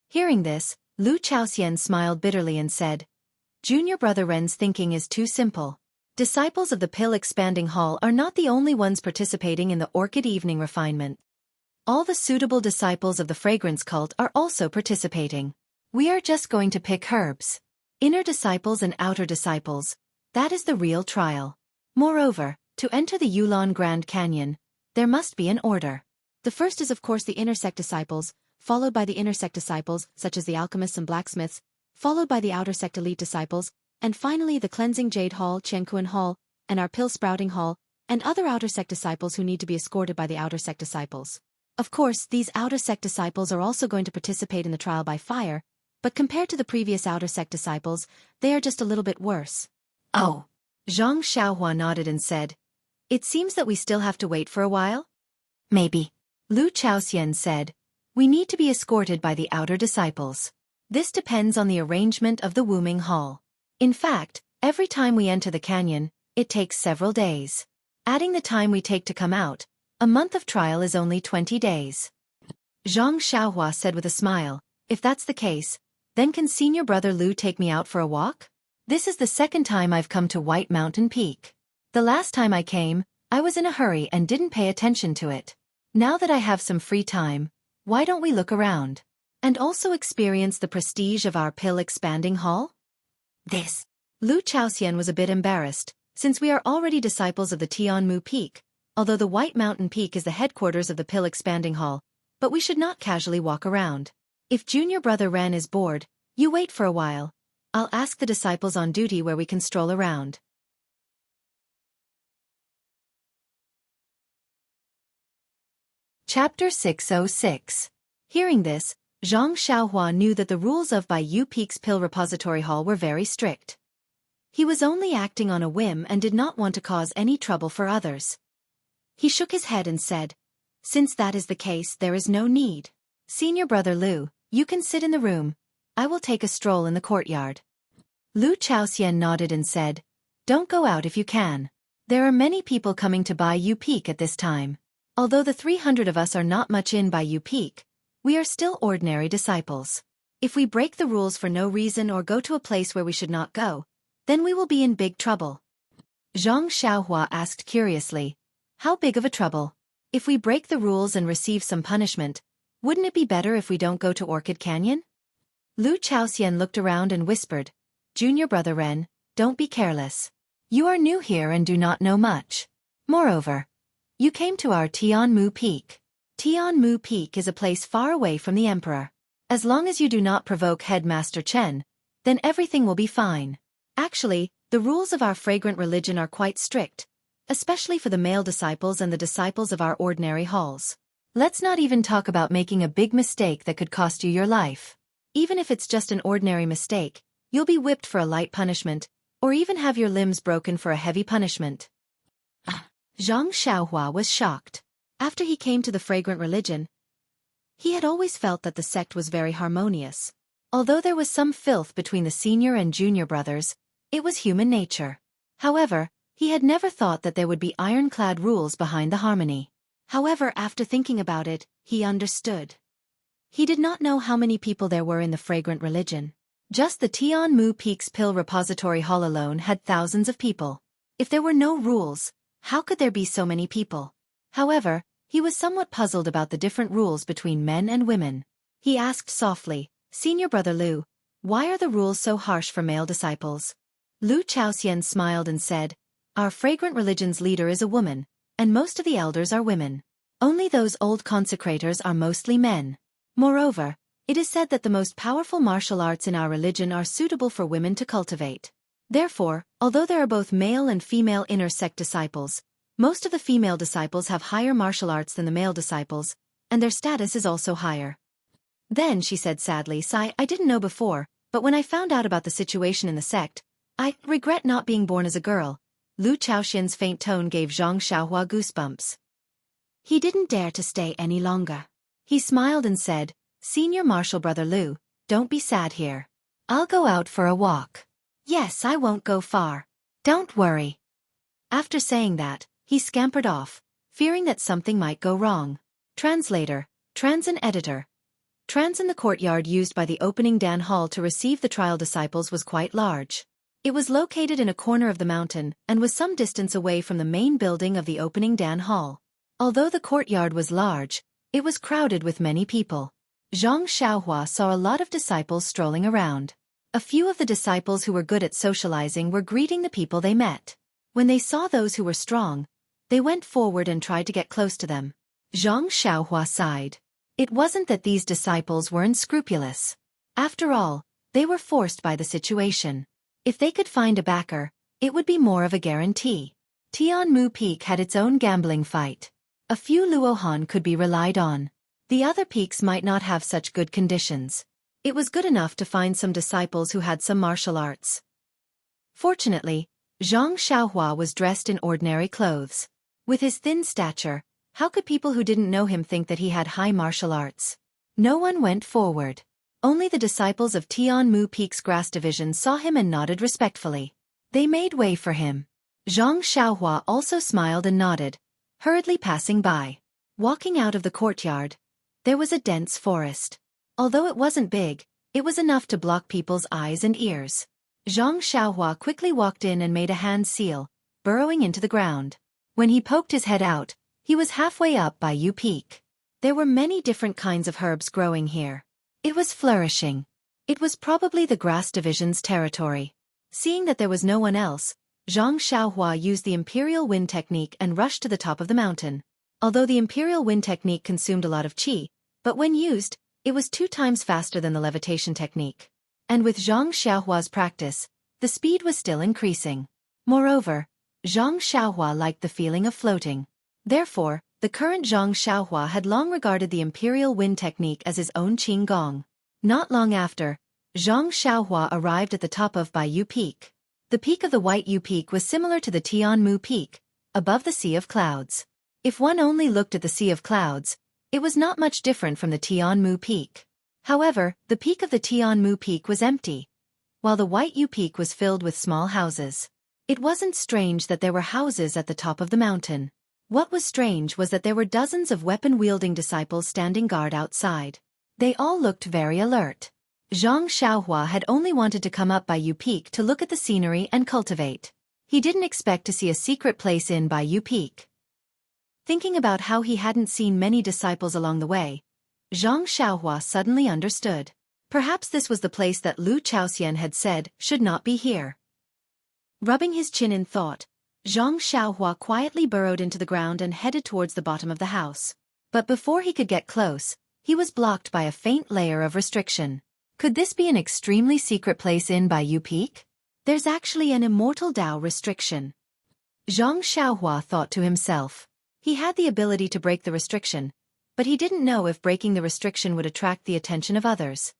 Hearing this, Lu Chaoxian smiled bitterly and said, "Junior brother Ren's thinking is too simple. Disciples of the Pill Expanding Hall are not the only ones participating in the Orchid Evening Refinement. All the suitable disciples of the Fragrance Cult are also participating. We are just going to pick herbs. Inner disciples and outer disciples, that is the real trial. Moreover, to enter the Yulon Grand Canyon, there must be an order. The first is of course the inner sect disciples, followed by the inner sect disciples, such as the alchemists and blacksmiths, followed by the outer sect elite disciples, and finally the Cleansing Jade Hall, Qianquan Hall, and our Pill Sprouting Hall, and other outer sect disciples who need to be escorted by the outer sect disciples. Of course, these outer sect disciples are also going to participate in the trial by fire, but compared to the previous outer sect disciples, they are just a little bit worse." "Oh." Zhang Xiaohua nodded and said, "It seems that we still have to wait for a while?" "Maybe." Lu Chaoxian said, "We need to be escorted by the outer disciples. This depends on the arrangement of the Wuming Hall. In fact, every time we enter the canyon, it takes several days. Adding the time we take to come out, a month of trial is only 20 days. Zhang Xiaohua said with a smile, "If that's the case, then can senior brother Lu take me out for a walk? This is the second time I've come to White Mountain Peak. The last time I came, I was in a hurry and didn't pay attention to it. Now that I have some free time, why don't we look around and also experience the prestige of our Pill Expanding Hall?" This. Lu Chaoxian was a bit embarrassed, since we are already disciples of the Tianmu Peak, although the White Mountain Peak is the headquarters of the Pill Expanding Hall, but we should not casually walk around. If junior brother Ren is bored, you wait for a while. I'll ask the disciples on duty where we can stroll around. Chapter 606. Hearing this, Zhang Xiaohua knew that the rules of Baiyu Peak's Pill Repository Hall were very strict. He was only acting on a whim and did not want to cause any trouble for others. He shook his head and said, "Since that is the case, there is no need. Senior brother Lu, you can sit in the room. I will take a stroll in the courtyard." Lu Chaoxian nodded and said, "Don't go out if you can. There are many people coming to Baiyu Peak at this time. Although the 300 of us are not much in Baiyu Peak, we are still ordinary disciples. If we break the rules for no reason or go to a place where we should not go, then we will be in big trouble." Zhang Xiaohua asked curiously, "How big of a trouble? If we break the rules and receive some punishment, wouldn't it be better if we don't go to Orchid Canyon?" Lu Chaoxian looked around and whispered, "Junior brother Ren, don't be careless. You are new here and do not know much. Moreover, you came to our Tianmu Peak. Tianmu Peak is a place far away from the Emperor. As long as you do not provoke Headmaster Chen, then everything will be fine. Actually, the rules of our fragrant religion are quite strict, especially for the male disciples and the disciples of our ordinary halls. Let's not even talk about making a big mistake that could cost you your life. Even if it's just an ordinary mistake, you'll be whipped for a light punishment, or even have your limbs broken for a heavy punishment." Zhang Xiaohua was shocked. After he came to the fragrant religion, He had always felt that the sect was very harmonious. Although there was some filth between the senior and junior brothers, it was human nature. However, he had never thought that there would be ironclad rules behind the harmony. However, after thinking about it, he understood. He did not know how many people there were in the fragrant religion. Just the Tianmu Peak's pill repository hall alone had thousands of people. If there were no rules, how could there be so many people? However, he was somewhat puzzled about the different rules between men and women. He asked softly, "Senior brother Lu, why are the rules so harsh for male disciples?" Lu Chaoxian smiled and said, "Our fragrant religion's leader is a woman, and most of the elders are women. Only those old consecrators are mostly men. Moreover, it is said that the most powerful martial arts in our religion are suitable for women to cultivate. Therefore, although there are both male and female inner sect disciples, most of the female disciples have higher martial arts than the male disciples, and their status is also higher." Then she said sadly, I didn't know before, but when I found out about the situation in the sect, I regret not being born as a girl." Lu Chaoxian's faint tone gave Zhang Xiaohua goosebumps. He didn't dare to stay any longer. He smiled and said, "Senior martial brother Lu, don't be sad here. I'll go out for a walk." "Yes, I won't go far. Don't worry." After saying that, he scampered off, fearing that something might go wrong. Translator, Transin editor. Transin the courtyard used by the opening Dan hall to receive the trial disciples was quite large. It was located in a corner of the mountain and was some distance away from the main building of the opening Dan hall. Although the courtyard was large, it was crowded with many people. Zhang Xiaohua saw a lot of disciples strolling around. A few of the disciples who were good at socializing were greeting the people they met. When they saw those who were strong, they went forward and tried to get close to them. Zhang Xiaohua sighed. It wasn't that these disciples were unscrupulous. After all, they were forced by the situation. If they could find a backer, it would be more of a guarantee. Tianmu Peak had its own gambling fight. A few Luohan could be relied on. The other peaks might not have such good conditions. It was good enough to find some disciples who had some martial arts. Fortunately, Zhang Xiaohua was dressed in ordinary clothes. With his thin stature, how could people who didn't know him think that he had high martial arts? No one went forward. Only the disciples of Tianmu Peak's grass division saw him and nodded respectfully. They made way for him. Zhang Xiaohua also smiled and nodded, hurriedly passing by. Walking out of the courtyard, there was a dense forest. Although it wasn't big, it was enough to block people's eyes and ears. Zhang Xiaohua quickly walked in and made a hand seal, burrowing into the ground. When he poked his head out, he was halfway up by Yu Peak. There were many different kinds of herbs growing here. It was flourishing. It was probably the grass division's territory. Seeing that there was no one else, Zhang Xiaohua used the Imperial Wind technique and rushed to the top of the mountain. Although the Imperial Wind technique consumed a lot of qi, but when used, it was 2 times faster than the levitation technique. And with Zhang Xiaohua's practice, the speed was still increasing. Moreover, Zhang Xiaohua liked the feeling of floating. Therefore, the current Zhang Xiaohua had long regarded the Imperial Wind technique as his own qing gong. Not long after, Zhang Xiaohua arrived at the top of Baiyu Peak. The peak of the White Yu Peak was similar to the Tianmu Peak, above the Sea of Clouds. If one only looked at the Sea of Clouds, it was not much different from the Tianmu Peak. However, the peak of the Tianmu Peak was empty, while the White Yu Peak was filled with small houses. It wasn't strange that there were houses at the top of the mountain. What was strange was that there were dozens of weapon-wielding disciples standing guard outside. They all looked very alert. Zhang Xiaohua had only wanted to come up Baiyu Peak to look at the scenery and cultivate. He didn't expect to see a secret place in Baiyu Peak. Thinking about how he hadn't seen many disciples along the way, Zhang Xiaohua suddenly understood. Perhaps this was the place that Lu Chaoxian had said should not be here. Rubbing his chin in thought, Zhang Xiaohua quietly burrowed into the ground and headed towards the bottom of the house. But before he could get close, he was blocked by a faint layer of restriction. Could this be an extremely secret place in Baiyu Peak? There's actually an immortal Dao restriction. Zhang Xiaohua thought to himself. He had the ability to break the restriction, but he didn't know if breaking the restriction would attract the attention of others.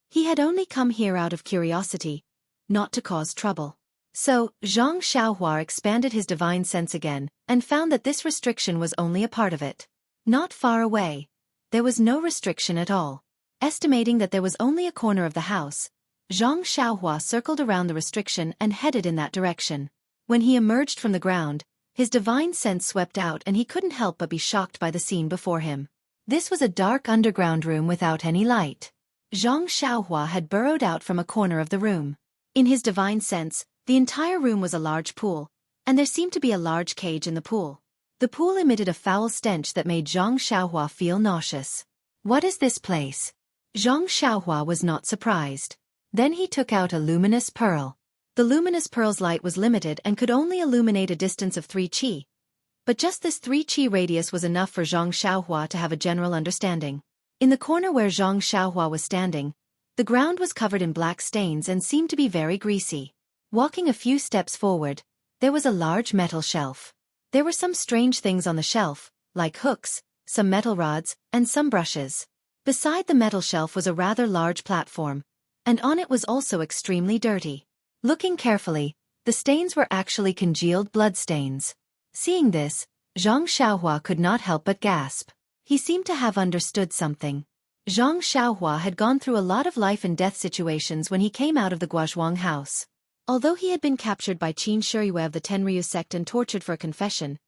He had only come here out of curiosity, not to cause trouble. So, Zhang Xiaohua expanded his divine sense again, and found that this restriction was only a part of it. Not far away, there was no restriction at all. Estimating that there was only a corner of the house, Zhang Xiaohua circled around the restriction and headed in that direction. When he emerged from the ground, his divine sense swept out and he couldn't help but be shocked by the scene before him. This was a dark underground room without any light. Zhang Xiaohua had burrowed out from a corner of the room. In his divine sense, the entire room was a large pool, and there seemed to be a large cage in the pool. The pool emitted a foul stench that made Zhang Xiaohua feel nauseous. What is this place? Zhang Xiaohua was not surprised. Then he took out a luminous pearl. The luminous pearl's light was limited and could only illuminate a distance of 3 qi. But just this 3 qi radius was enough for Zhang Xiaohua to have a general understanding. In the corner where Zhang Xiaohua was standing, the ground was covered in black stains and seemed to be very greasy. Walking a few steps forward, there was a large metal shelf. There were some strange things on the shelf, like hooks, some metal rods, and some brushes. Beside the metal shelf was a rather large platform, and on it was also extremely dirty. Looking carefully, the stains were actually congealed blood stains. Seeing this, Zhang Xiaohua could not help but gasp. He seemed to have understood something. Zhang Xiaohua had gone through a lot of life and death situations when he came out of the Guozhuang house. Although he had been captured by Qin Shiyue of the Tenryu sect and tortured for a confession,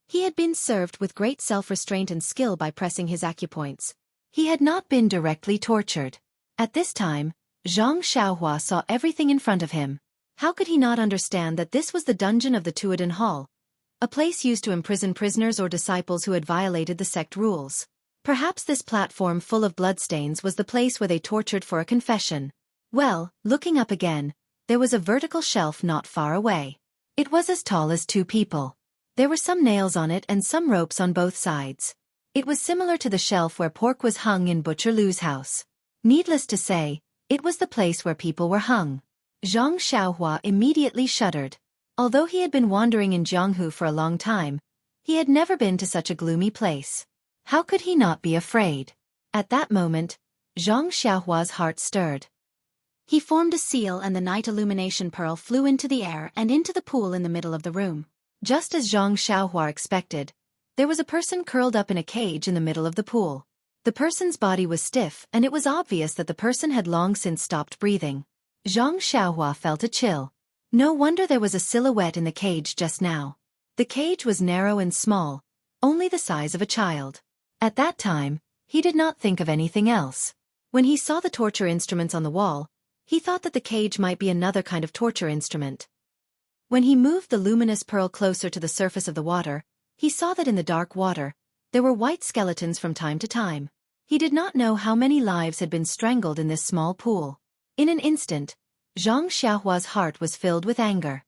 he had been served with great self-restraint and skill by pressing his acupoints. He had not been directly tortured. At this time, Zhang Xiaohua saw everything in front of him. How could he not understand that this was the dungeon of the Tuodan Hall, a place used to imprison prisoners or disciples who had violated the sect rules? Perhaps this platform full of bloodstains was the place where they tortured for a confession. Well, looking up again, there was a vertical shelf not far away. It was as tall as 2 people. There were some nails on it and some ropes on both sides. It was similar to the shelf where pork was hung in Butcher Lu's house. Needless to say, it was the place where people were hung. Zhang Xiaohua immediately shuddered. Although he had been wandering in Jianghu for a long time, he had never been to such a gloomy place. How could he not be afraid? At that moment, Zhang Xiaohua's heart stirred. He formed a seal and the night illumination pearl flew into the air and into the pool in the middle of the room. Just as Zhang Xiaohua expected, there was a person curled up in a cage in the middle of the pool. The person's body was stiff and it was obvious that the person had long since stopped breathing. Zhang Xiaohua felt a chill. No wonder there was a silhouette in the cage just now. The cage was narrow and small, only the size of a child. At that time, he did not think of anything else. When he saw the torture instruments on the wall, he thought that the cage might be another kind of torture instrument. When he moved the luminous pearl closer to the surface of the water, he saw that in the dark water, there were white skeletons from time to time. He did not know how many lives had been strangled in this small pool. In an instant, Zhang Xiaohua's heart was filled with anger.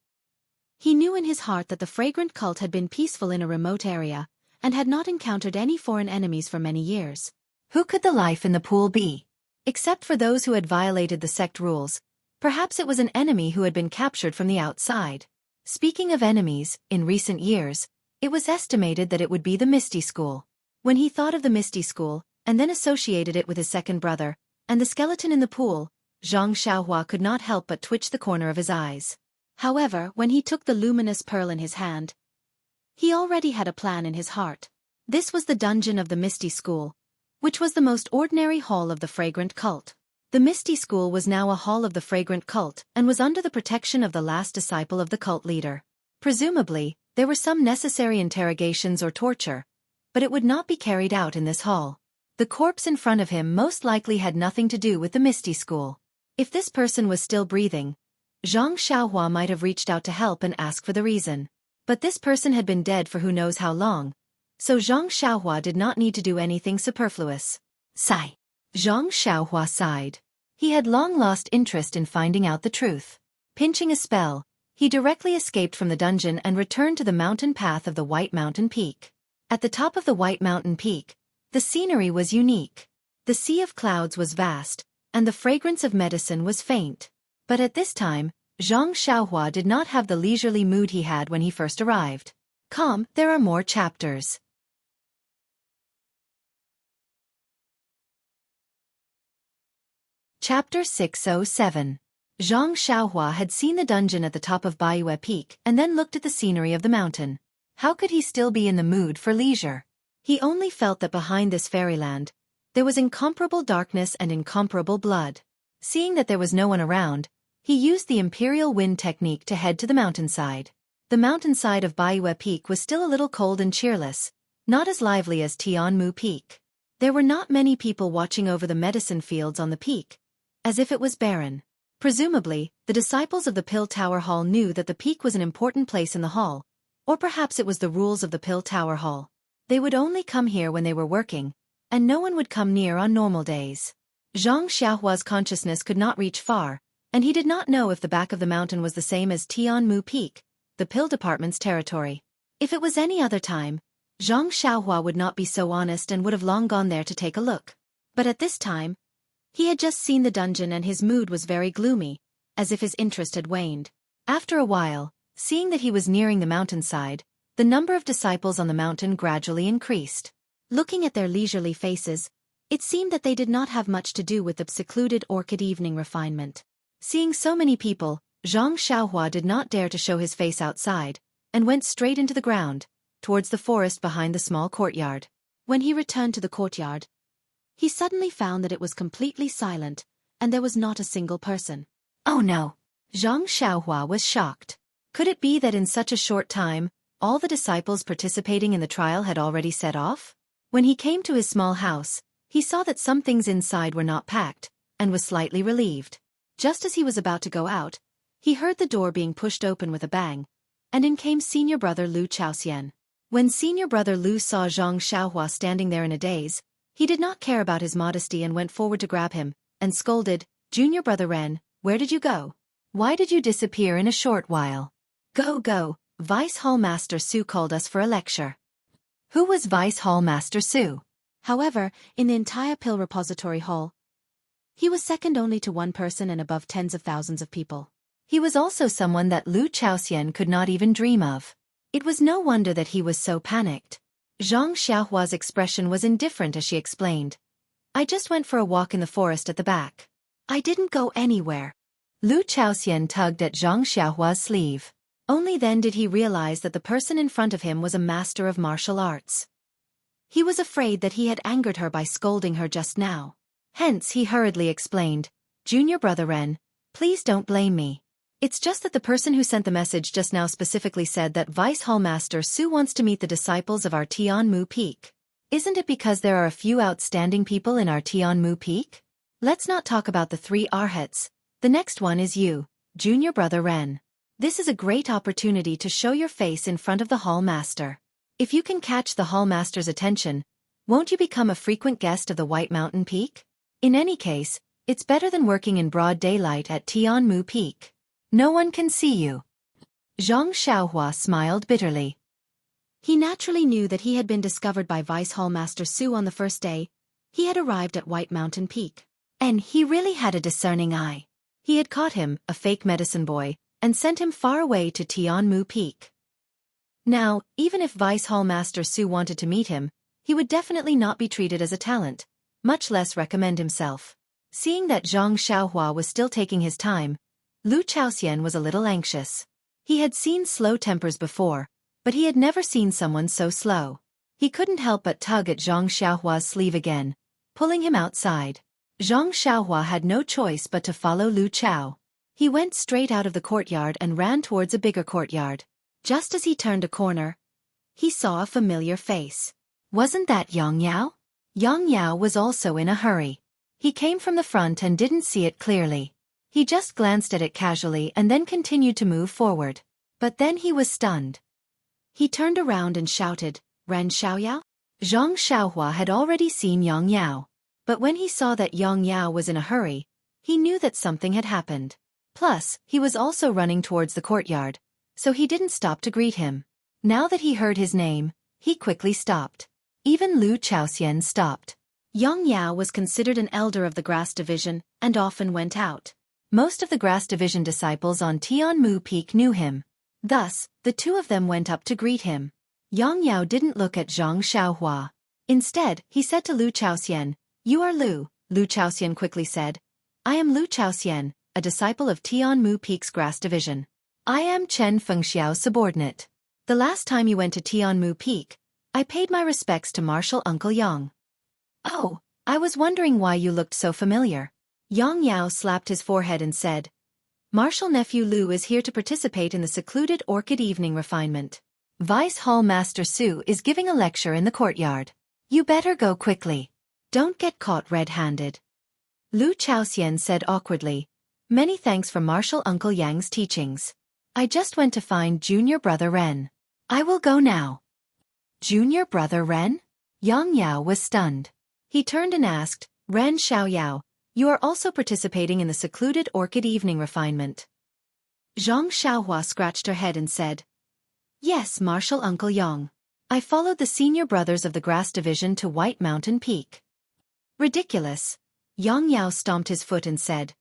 He knew in his heart that the fragrant cult had been peaceful in a remote area, and had not encountered any foreign enemies for many years. Who could the life in the pool be? Except for those who had violated the sect rules, perhaps it was an enemy who had been captured from the outside. Speaking of enemies, in recent years, it was estimated that it would be the Misty School. When he thought of the Misty School, and then associated it with his second brother, and the skeleton in the pool, Zhang Xiaohua could not help but twitch the corner of his eyes. However, when he took the luminous pearl in his hand, he already had a plan in his heart. This was the dungeon of the Misty School, which was the most ordinary hall of the fragrant cult. The Misty School was now a hall of the fragrant cult and was under the protection of the last disciple of the cult leader. Presumably, there were some necessary interrogations or torture, but it would not be carried out in this hall. The corpse in front of him most likely had nothing to do with the Misty School. If this person was still breathing, Zhang Xiaohua might have reached out to help and ask for the reason. But this person had been dead for who knows how long, so Zhang Xiaohua did not need to do anything superfluous. Sigh. Zhang Xiaohua sighed. He had long lost interest in finding out the truth. Pinching a spell, he directly escaped from the dungeon and returned to the mountain path of the White Mountain Peak. At the top of the White Mountain Peak, the scenery was unique. The sea of clouds was vast, and the fragrance of medicine was faint. But at this time, Zhang Xiaohua did not have the leisurely mood he had when he first arrived. Come, there are more chapters. Chapter 607. Zhang Xiaohua had seen the dungeon at the top of Baiyue Peak and then looked at the scenery of the mountain. How could he still be in the mood for leisure? He only felt that behind this fairyland, there was incomparable darkness and incomparable blood. Seeing that there was no one around, he used the Imperial Wind technique to head to the mountainside. The mountainside of Baiyue Peak was still a little cold and cheerless, not as lively as Tianmu Peak. There were not many people watching over the medicine fields on the peak, as if it was barren. Presumably, the disciples of the Pill Tower Hall knew that the peak was an important place in the hall, or perhaps it was the rules of the Pill Tower Hall. They would only come here when they were working, and no one would come near on normal days. Zhang Xiaohua's consciousness could not reach far, and he did not know if the back of the mountain was the same as Tianmu Peak, the pill department's territory. If it was any other time, Zhang Xiaohua would not be so honest and would have long gone there to take a look. But at this time, he had just seen the dungeon and his mood was very gloomy, as if his interest had waned. After a while, seeing that he was nearing the mountainside, the number of disciples on the mountain gradually increased. Looking at their leisurely faces, it seemed that they did not have much to do with the secluded orchid evening refinement. Seeing so many people, Zhang Xiaohua did not dare to show his face outside, and went straight into the ground, towards the forest behind the small courtyard. When he returned to the courtyard, he suddenly found that it was completely silent, and there was not a single person. Oh no! Zhang Xiaohua was shocked. Could it be that in such a short time, all the disciples participating in the trial had already set off? When he came to his small house, he saw that some things inside were not packed, and was slightly relieved. Just as he was about to go out, he heard the door being pushed open with a bang, and in came senior brother Lu Chaoxian. When senior brother Lu saw Zhang Xiaohua standing there in a daze, he did not care about his modesty and went forward to grab him, and scolded, "Junior brother Ren, where did you go? Why did you disappear in a short while? Go, Vice Hall Master Su called us for a lecture." Who was Vice Hall Master Su? However, in the entire pill repository hall, he was second only to one person and above tens of thousands of people. He was also someone that Lu Chaoxian could not even dream of. It was no wonder that he was so panicked. Zhang Xiaohua's expression was indifferent as she explained. "I just went for a walk in the forest at the back. I didn't go anywhere." Lu Chaoxian tugged at Zhang Xiaohua's sleeve. Only then did he realize that the person in front of him was a master of martial arts. He was afraid that he had angered her by scolding her just now. Hence he hurriedly explained, "Junior brother Ren, please don't blame me. It's just that the person who sent the message just now specifically said that Vice Hall Master Su wants to meet the disciples of our Tianmu Peak. Isn't it because there are a few outstanding people in our Tianmu Peak? Let's not talk about the 3 arhats. The next one is you, Junior brother Ren. This is a great opportunity to show your face in front of the Hall Master. If you can catch the Hall Master's attention, won't you become a frequent guest of the White Mountain Peak? In any case, it's better than working in broad daylight at Tianmu Peak. No one can see you." Zhang Xiaohua smiled bitterly. He naturally knew that he had been discovered by Vice Hall Master Su on the first day he had arrived at White Mountain Peak. And he really had a discerning eye. He had caught him, a fake medicine boy, and sent him far away to Tianmu Peak. Now, even if Vice Hall Master Su wanted to meet him, he would definitely not be treated as a talent, much less recommend himself. Seeing that Zhang Xiaohua was still taking his time, Lu Chaoxian was a little anxious. He had seen slow tempers before, but he had never seen someone so slow. He couldn't help but tug at Zhang Xiaohua's sleeve again, pulling him outside. Zhang Xiaohua had no choice but to follow Lu Chao. He went straight out of the courtyard and ran towards a bigger courtyard. Just as he turned a corner, he saw a familiar face. Wasn't that Yang Yao? Yang Yao was also in a hurry. He came from the front and didn't see it clearly. He just glanced at it casually and then continued to move forward. But then he was stunned. He turned around and shouted, "Ren Xiaoyao?" Zhang Xiaohua had already seen Yang Yao. But when he saw that Yang Yao was in a hurry, he knew that something had happened. Plus, he was also running towards the courtyard, so he didn't stop to greet him. Now that he heard his name, he quickly stopped. Even Lu Chaoxian stopped. Yang Yao was considered an elder of the Grass Division and often went out. Most of the Grass Division disciples on Tianmu Peak knew him. Thus, the two of them went up to greet him. Yang Yao didn't look at Zhang Xiaohua. Instead, he said to Lu Chaoxian, "You are Lu." Lu Chaoxian quickly said, "I am Lu Chaoxian, a disciple of Tianmu Peak's Grass Division. I am Chen Fengxiao's subordinate. The last time you went to Tianmu Peak, I paid my respects to Martial Uncle Yang. Oh, I was wondering why you looked so familiar. Yang Yao slapped his forehead and said, Martial Nephew Lu is here to participate in the secluded orchid evening refinement. Vice Hall Master Su is giving a lecture in the courtyard. You better go quickly. Don't get caught red-handed. Lu Chaoxian said awkwardly, Many thanks for Martial Uncle Yang's teachings. I just went to find Junior Brother Ren. I will go now. Junior Brother Ren? Yang Yao was stunned. He turned and asked, Ren Xiaoyao, you are also participating in the secluded orchid evening refinement. Zhang Xiaohua scratched her head and said, Yes, Martial Uncle Yang. I followed the senior brothers of the Grass Division to White Mountain Peak. Ridiculous. Yang Yao stomped his foot and said,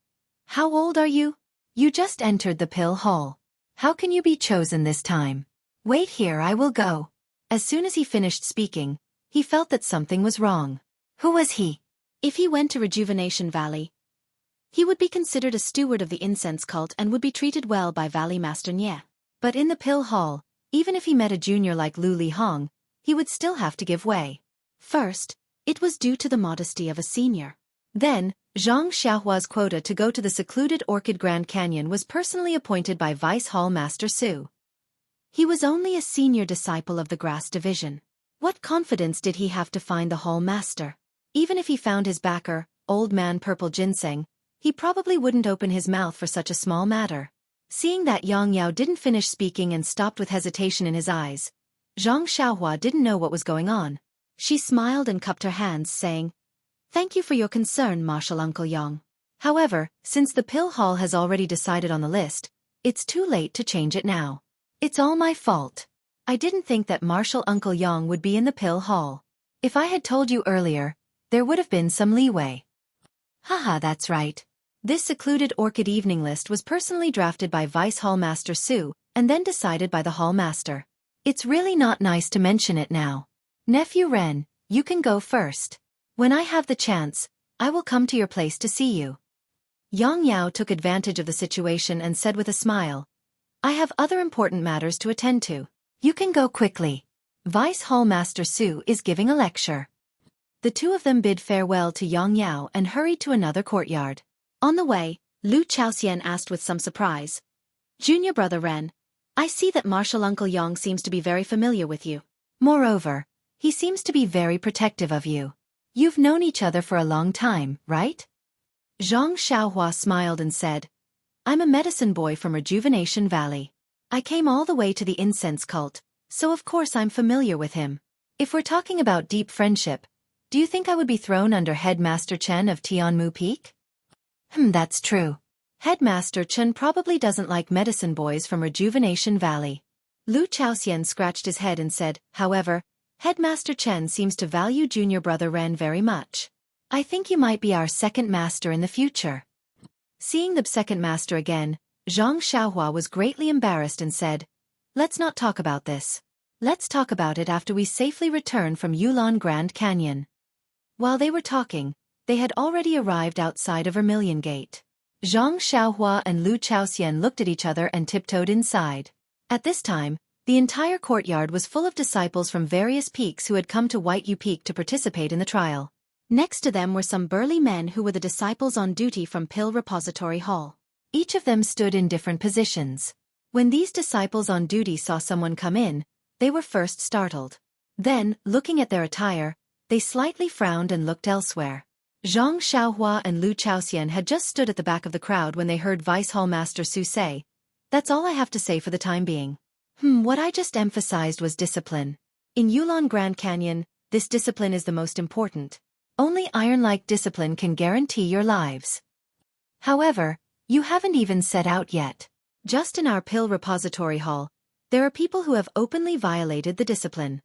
How old are you? You just entered the pill hall. How can you be chosen this time? Wait here, I will go. As soon as he finished speaking, he felt that something was wrong. Who was he? If he went to Rejuvenation Valley, he would be considered a steward of the incense cult and would be treated well by Valley Master Nye. But in the pill hall, even if he met a junior like Lu Lihong, he would still have to give way. First, it was due to the modesty of a senior. Then, Zhang Xiaohua's quota to go to the secluded Orchid Grand Canyon was personally appointed by Vice Hall Master Su. He was only a senior disciple of the Grass Division. What confidence did he have to find the Hall Master? Even if he found his backer, Old Man Purple Ginseng, he probably wouldn't open his mouth for such a small matter. Seeing that Yang Yao didn't finish speaking and stopped with hesitation in his eyes, Zhang Xiaohua didn't know what was going on. She smiled and cupped her hands, saying, Thank you for your concern, Martial Uncle Yang. However, since the pill hall has already decided on the list, it's too late to change it now. It's all my fault. I didn't think that Martial Uncle Yang would be in the pill hall. If I had told you earlier, there would have been some leeway. Haha, that's right. This secluded orchid evening list was personally drafted by Vice Hall Master Su, and then decided by the Hall Master. It's really not nice to mention it now. Nephew Ren, you can go first. When I have the chance, I will come to your place to see you. Yang Yao took advantage of the situation and said with a smile, I have other important matters to attend to. You can go quickly. Vice Hall Master Su is giving a lecture. The two of them bid farewell to Yang Yao and hurried to another courtyard. On the way, Lu Chaoxian asked with some surprise, Junior Brother Ren, I see that Martial Uncle Yang seems to be very familiar with you. Moreover, he seems to be very protective of you. You've known each other for a long time, right? Zhang Xiaohua smiled and said, I'm a medicine boy from Rejuvenation Valley. I came all the way to the incense cult, so of course I'm familiar with him. If we're talking about deep friendship, do you think I would be thrown under Headmaster Chen of Tianmu Peak? That's true. Headmaster Chen probably doesn't like medicine boys from Rejuvenation Valley. Lu Chaoxian scratched his head and said, however, Headmaster Chen seems to value Junior Brother Ren very much. I think you might be our second master in the future. Seeing the second master again, Zhang Xiaohua was greatly embarrassed and said, Let's not talk about this. Let's talk about it after we safely return from Yulon Grand Canyon. While they were talking, they had already arrived outside of Vermilion Gate. Zhang Xiaohua and Lu Chaoxian looked at each other and tiptoed inside. At this time, the entire courtyard was full of disciples from various peaks who had come to White U Peak to participate in the trial. Next to them were some burly men who were the disciples on duty from Pill Repository Hall. Each of them stood in different positions. When these disciples on duty saw someone come in, they were first startled. Then, looking at their attire, they slightly frowned and looked elsewhere. Zhang Xiaohua and Lu Chaoxian had just stood at the back of the crowd when they heard Vice Hall Master Su say, That's all I have to say for the time being. What I just emphasized was discipline. In Yulon Grand Canyon, this discipline is the most important. Only iron-like discipline can guarantee your lives. However, you haven't even set out yet. Just in our Pill Repository Hall, there are people who have openly violated the discipline.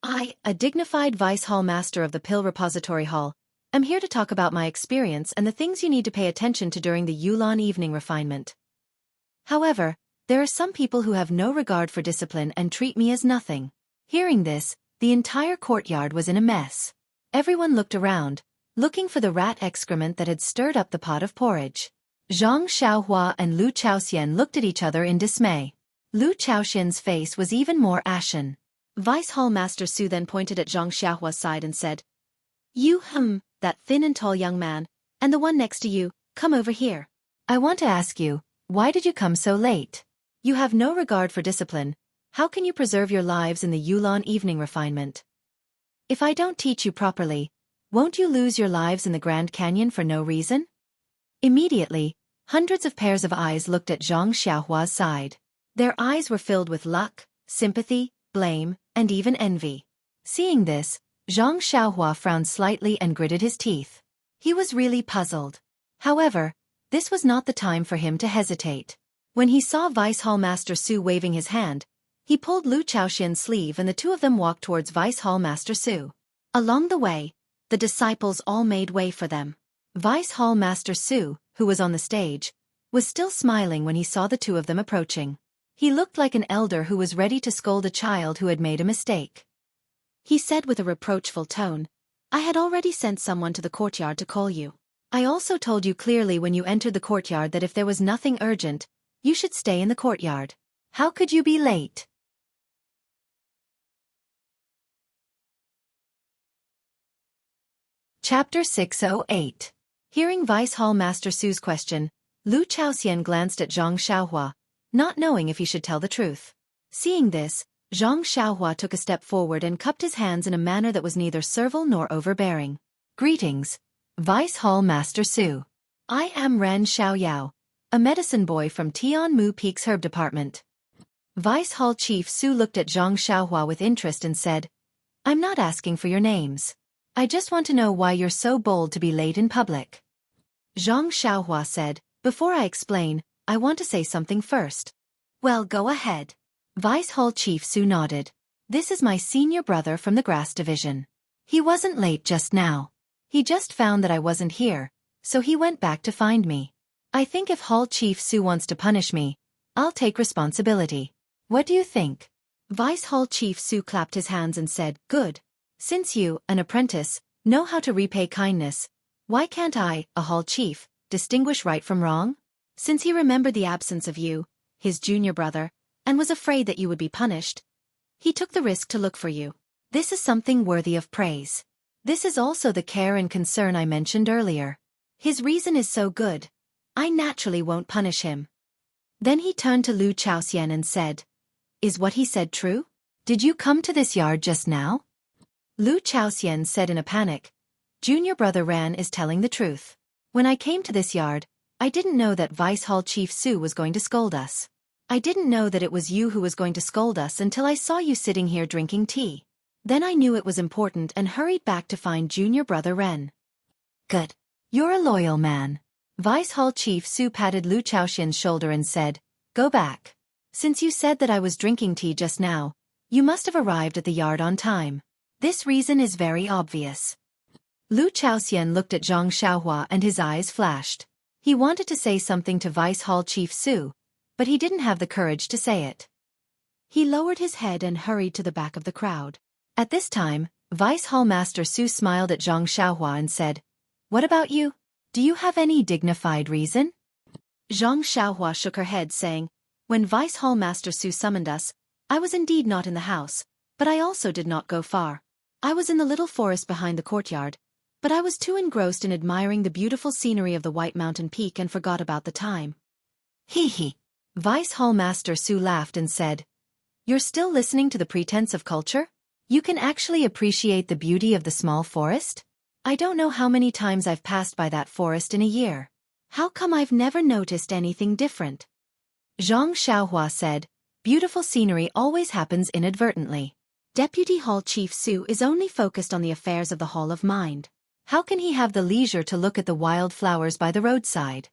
I, a dignified Vice Hall Master of the Pill Repository Hall, am here to talk about my experience and the things you need to pay attention to during the Yulon evening refinement. However, there are some people who have no regard for discipline and treat me as nothing. Hearing this, the entire courtyard was in a mess. Everyone looked around, looking for the rat excrement that had stirred up the pot of porridge. Zhang Xiaohua and Lu Chaoxian looked at each other in dismay. Lu Chaoxian's face was even more ashen. Vice Hall Master Su then pointed at Zhang Xiaohua's side and said, "You, that thin and tall young man, and the one next to you, come over here. I want to ask you, why did you come so late? You have no regard for discipline. How can you preserve your lives in the Yulon evening refinement? If I don't teach you properly, won't you lose your lives in the Grand Canyon for no reason?" Immediately, hundreds of pairs of eyes looked at Zhang Xiaohua's side. Their eyes were filled with luck, sympathy, blame, and even envy. Seeing this, Zhang Xiaohua frowned slightly and gritted his teeth. He was really puzzled. However, this was not the time for him to hesitate. When he saw Vice Hall Master Su waving his hand, he pulled Lu Chaoxian's sleeve and the two of them walked towards Vice Hall Master Su. Along the way, the disciples all made way for them. Vice Hall Master Su, who was on the stage, was still smiling when he saw the two of them approaching. He looked like an elder who was ready to scold a child who had made a mistake. He said with a reproachful tone, "I had already sent someone to the courtyard to call you. I also told you clearly when you entered the courtyard that if there was nothing urgent, you should stay in the courtyard. How could you be late?" Chapter 608. Hearing Vice Hall Master Su's question, Lu Chaoxian glanced at Zhang Xiaohua, not knowing if he should tell the truth. Seeing this, Zhang Xiaohua took a step forward and cupped his hands in a manner that was neither servile nor overbearing. "Greetings, Vice Hall Master Su. I am Ren Xiaoyao, a medicine boy from Tianmu Peak's Herb Department." Vice Hall Chief Su looked at Zhang Xiaohua with interest and said, "I'm not asking for your names. I just want to know why you're so bold to be late in public." Zhang Xiaohua said, "Before I explain, I want to say something first." "Well, go ahead." Vice Hall Chief Su nodded. "This is my senior brother from the Grass Division. He wasn't late just now. He just found that I wasn't here, so he went back to find me. I think if Hall Chief Su wants to punish me, I'll take responsibility. What do you think?" Vice Hall Chief Su clapped his hands and said, "Good. Since you, an apprentice, know how to repay kindness, why can't I, a Hall Chief, distinguish right from wrong?" Since he remembered the absence of you, his junior brother, and was afraid that you would be punished, he took the risk to look for you. This is something worthy of praise. This is also the care and concern I mentioned earlier. His reason is so good, I naturally won't punish him." Then he turned to Lu Chaoxian and said, "Is what he said true? Did you come to this yard just now?" Lu Chaoxian said in a panic, "Junior brother Ran is telling the truth. When I came to this yard, I didn't know that Vice Hall Chief Su was going to scold us. I didn't know that it was you who was going to scold us until I saw you sitting here drinking tea. Then I knew it was important and hurried back to find junior brother Ren." "Good. You're a loyal man." Vice Hall Chief Su patted Lu Chaoxian's shoulder and said, "Go back. Since you said that I was drinking tea just now, you must have arrived at the yard on time. This reason is very obvious." Lu Chaoxian looked at Zhang Xiaohua and his eyes flashed. He wanted to say something to Vice Hall Chief Su, but he didn't have the courage to say it. He lowered his head and hurried to the back of the crowd. At this time, Vice Hall Master Su smiled at Zhang Xiaohua and said, "What about you? Do you have any dignified reason?" Zhang Xiaohua shook her head saying, "When Vice Hall Master Su summoned us, I was indeed not in the house, but I also did not go far. I was in the little forest behind the courtyard, but I was too engrossed in admiring the beautiful scenery of the White Mountain Peak and forgot about the time." "Hee hee." Vice Hall Master Su laughed and said, "You're still listening to the pretense of culture? You can actually appreciate the beauty of the small forest? I don't know how many times I've passed by that forest in a year. How come I've never noticed anything different?" Zhang Xiaohua said, "Beautiful scenery always happens inadvertently. Deputy Hall Chief Su is only focused on the affairs of the Hall of Mind. How can he have the leisure to look at the wild flowers by the roadside?"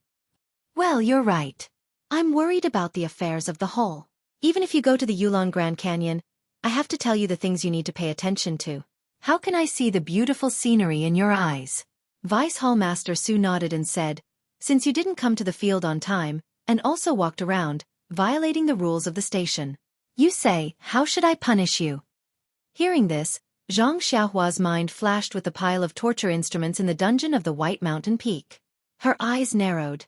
"Well, you're right. I'm worried about the affairs of the Hall. Even if you go to the Yulon Grand Canyon, I have to tell you the things you need to pay attention to." "How can I see the beautiful scenery in your eyes?" Vice Hall Master Su nodded and said, "Since you didn't come to the field on time, and also walked around, violating the rules of the station. You say, how should I punish you?" Hearing this, Zhang Xiaohua's mind flashed with the pile of torture instruments in the dungeon of the White Mountain Peak. Her eyes narrowed.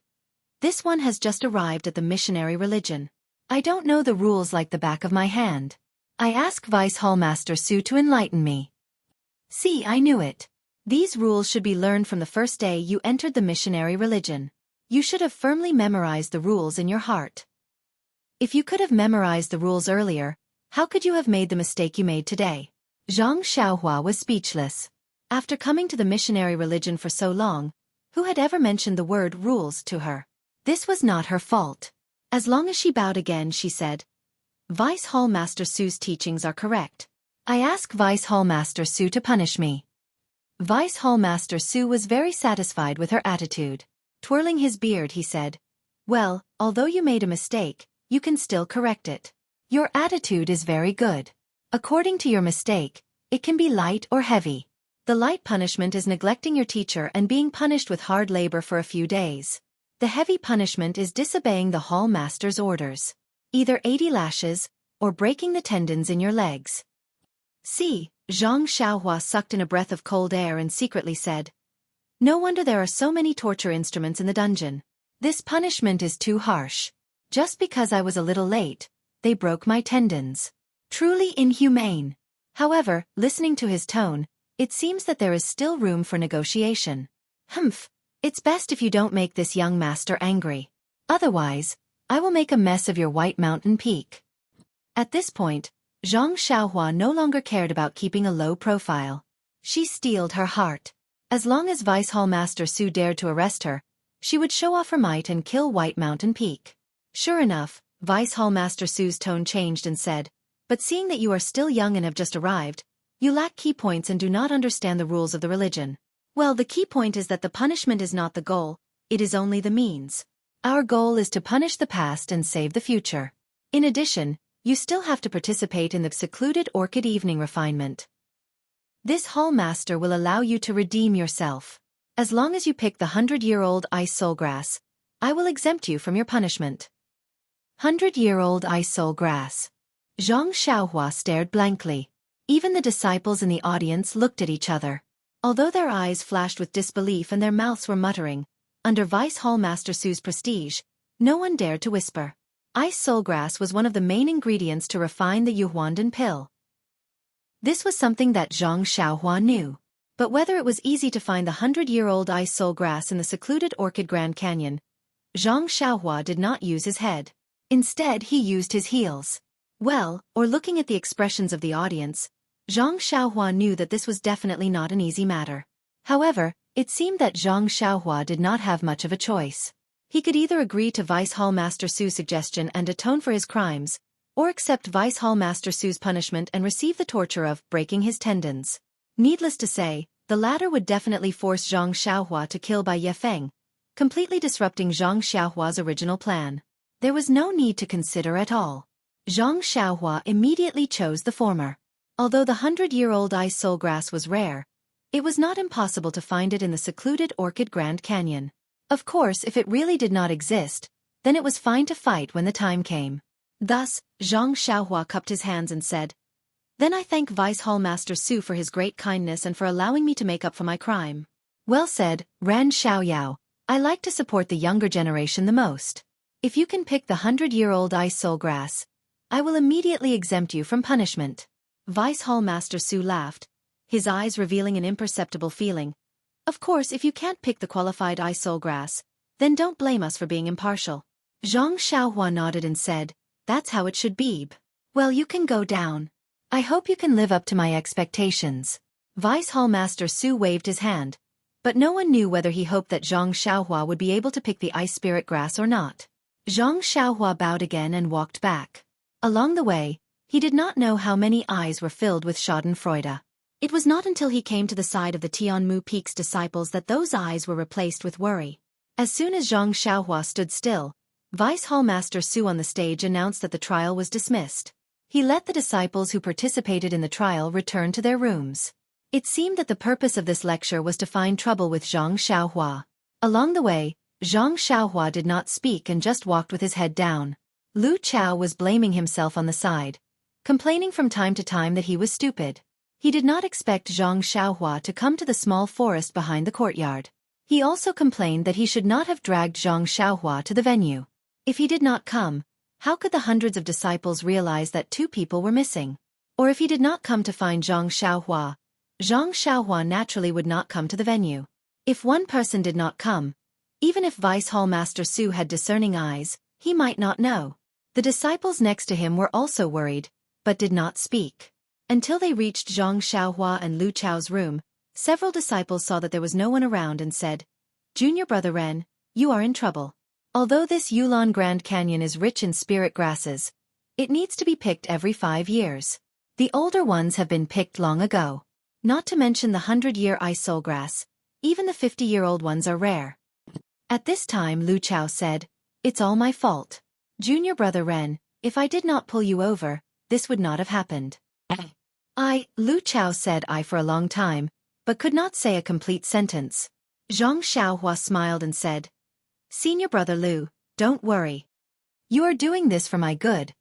This one has just arrived at the missionary religion. I don't know the rules like the back of my hand. I ask Vice Hall Master Su to enlighten me. See, I knew it. These rules should be learned from the first day you entered the missionary religion. You should have firmly memorized the rules in your heart. If you could have memorized the rules earlier, how could you have made the mistake you made today? Zhang Xiaohua was speechless. After coming to the missionary religion for so long, who had ever mentioned the word rules to her? This was not her fault. As long as she bowed again, she said, Vice Hall Master Su's teachings are correct. I ask Vice Hall Master Su to punish me. Vice Hall Master Su was very satisfied with her attitude. Twirling his beard, he said, Well, although you made a mistake, you can still correct it. Your attitude is very good. According to your mistake, it can be light or heavy. The light punishment is neglecting your teacher and being punished with hard labor for a few days. The heavy punishment is disobeying the hall master's orders. Either 80 lashes, or breaking the tendons in your legs. See, Zhang Xiaohua sucked in a breath of cold air and secretly said, No wonder there are so many torture instruments in the dungeon. This punishment is too harsh. Just because I was a little late, they broke my tendons. Truly inhumane. However, listening to his tone, it seems that there is still room for negotiation. Humph, it's best if you don't make this young master angry. Otherwise, I will make a mess of your White Mountain Peak. At this point, Zhang Xiaohua no longer cared about keeping a low profile. She steeled her heart. As long as Vice Hall Master Su dared to arrest her, she would show off her might and kill White Mountain Peak. Sure enough, Vice Hall Master Su's tone changed and said, But seeing that you are still young and have just arrived, you lack key points and do not understand the rules of the religion. Well, the key point is that the punishment is not the goal, it is only the means. Our goal is to punish the past and save the future. In addition, you still have to participate in the secluded orchid evening refinement. This hall master will allow you to redeem yourself. As long as you pick the 100-year-old ice soul grass, I will exempt you from your punishment. 100-year-old ice soul grass. Zhang Xiaohua stared blankly. Even the disciples in the audience looked at each other. Although their eyes flashed with disbelief and their mouths were muttering, under Vice Hall Master Su's prestige, no one dared to whisper. Ice soul grass was one of the main ingredients to refine the Yuhuandan pill. This was something that Zhang Xiaohua knew. But whether it was easy to find the 100-year-old ice soul grass in the secluded Orchid Grand Canyon, Zhang Xiaohua did not use his head. Instead, he used his heels. Well, or looking at the expressions of the audience, Zhang Xiaohua knew that this was definitely not an easy matter. However, it seemed that Zhang Xiaohua did not have much of a choice. He could either agree to Vice Hall Master Su's suggestion and atone for his crimes, or accept Vice Hall Master Su's punishment and receive the torture of breaking his tendons. Needless to say, the latter would definitely force Zhang Xiaohua to kill by Ye Feng, completely disrupting Zhang Xiaohua's original plan. There was no need to consider at all. Zhang Xiaohua immediately chose the former. Although the 100-year-old ice soul grass was rare, it was not impossible to find it in the secluded Orchid Grand Canyon. Of course, if it really did not exist, then it was fine to fight when the time came. Thus, Zhang Xiaohua cupped his hands and said, Then I thank Vice Hall Master Su for his great kindness and for allowing me to make up for my crime. Well said, Ran Xiaoyao. I like to support the younger generation the most. If you can pick the 100-year-old ice soul grass, I will immediately exempt you from punishment. Vice Hall Master Su laughed, his eyes revealing an imperceptible feeling. Of course, if you can't pick the qualified ice soul grass, then don't blame us for being impartial. Zhang Xiaohua nodded and said, That's how it should be. Well, you can go down. I hope you can live up to my expectations. Vice Hall Master Su waved his hand, but no one knew whether he hoped that Zhang Xiaohua would be able to pick the ice spirit grass or not. Zhang Xiaohua bowed again and walked back. Along the way, he did not know how many eyes were filled with schadenfreude. It was not until he came to the side of the Tianmu Peak's disciples that those eyes were replaced with worry. As soon as Zhang Xiaohua stood still, Vice Hall Master Su on the stage announced that the trial was dismissed. He let the disciples who participated in the trial return to their rooms. It seemed that the purpose of this lecture was to find trouble with Zhang Xiaohua. Along the way, Zhang Xiaohua did not speak and just walked with his head down. Lu Chao was blaming himself on the side, complaining from time to time that he was stupid. He did not expect Zhang Xiaohua to come to the small forest behind the courtyard. He also complained that he should not have dragged Zhang Xiaohua to the venue. If he did not come, how could the hundreds of disciples realize that two people were missing? Or if he did not come to find Zhang Xiaohua naturally would not come to the venue. If one person did not come, even if Vice Hall Master Su had discerning eyes, he might not know. The disciples next to him were also worried, but did not speak. Until they reached Zhang Xiaohua and Lu Chao's room, several disciples saw that there was no one around and said, "Junior brother Ren, you are in trouble. Although this Yulon Grand Canyon is rich in spirit grasses, it needs to be picked every 5 years. The older ones have been picked long ago. Not to mention the 100-year ice soul grass, even the 50-year-old ones are rare." At this time Lu Chao said, "It's all my fault. Junior brother Ren, if I did not pull you over, this would not have happened." Lu Chao said I for a long time, but could not say a complete sentence. Zhang Xiaohua smiled and said, "Senior brother Lu, don't worry. You are doing this for my good.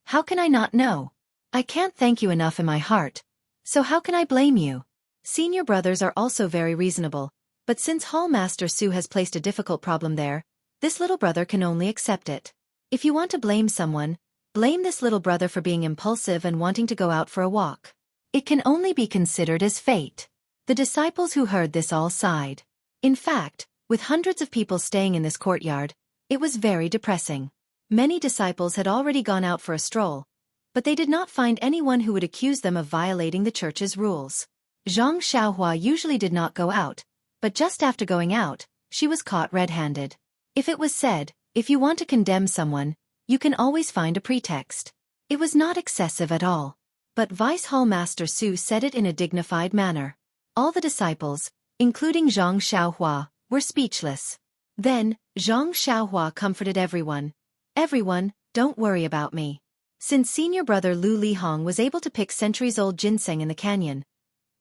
How can I not know? I can't thank you enough in my heart, so how can I blame you?" Senior brothers are also very reasonable, but since Hall Master Su has placed a difficult problem there, this little brother can only accept it. If you want to blame someone, blame this little brother for being impulsive and wanting to go out for a walk. It can only be considered as fate. The disciples who heard this all sighed. In fact, with hundreds of people staying in this courtyard, it was very depressing. Many disciples had already gone out for a stroll, but they did not find anyone who would accuse them of violating the church's rules. Zhang Xiaohua usually did not go out, but just after going out, she was caught red-handed. If it was said, if you want to condemn someone, you can always find a pretext. It was not excessive at all. But Vice Hall Master Su said it in a dignified manner. All the disciples, including Zhang Xiaohua, were speechless. Then, Zhang Xiaohua comforted everyone. "Everyone, don't worry about me. Since senior brother Lu Lihong was able to pick centuries-old ginseng in the canyon,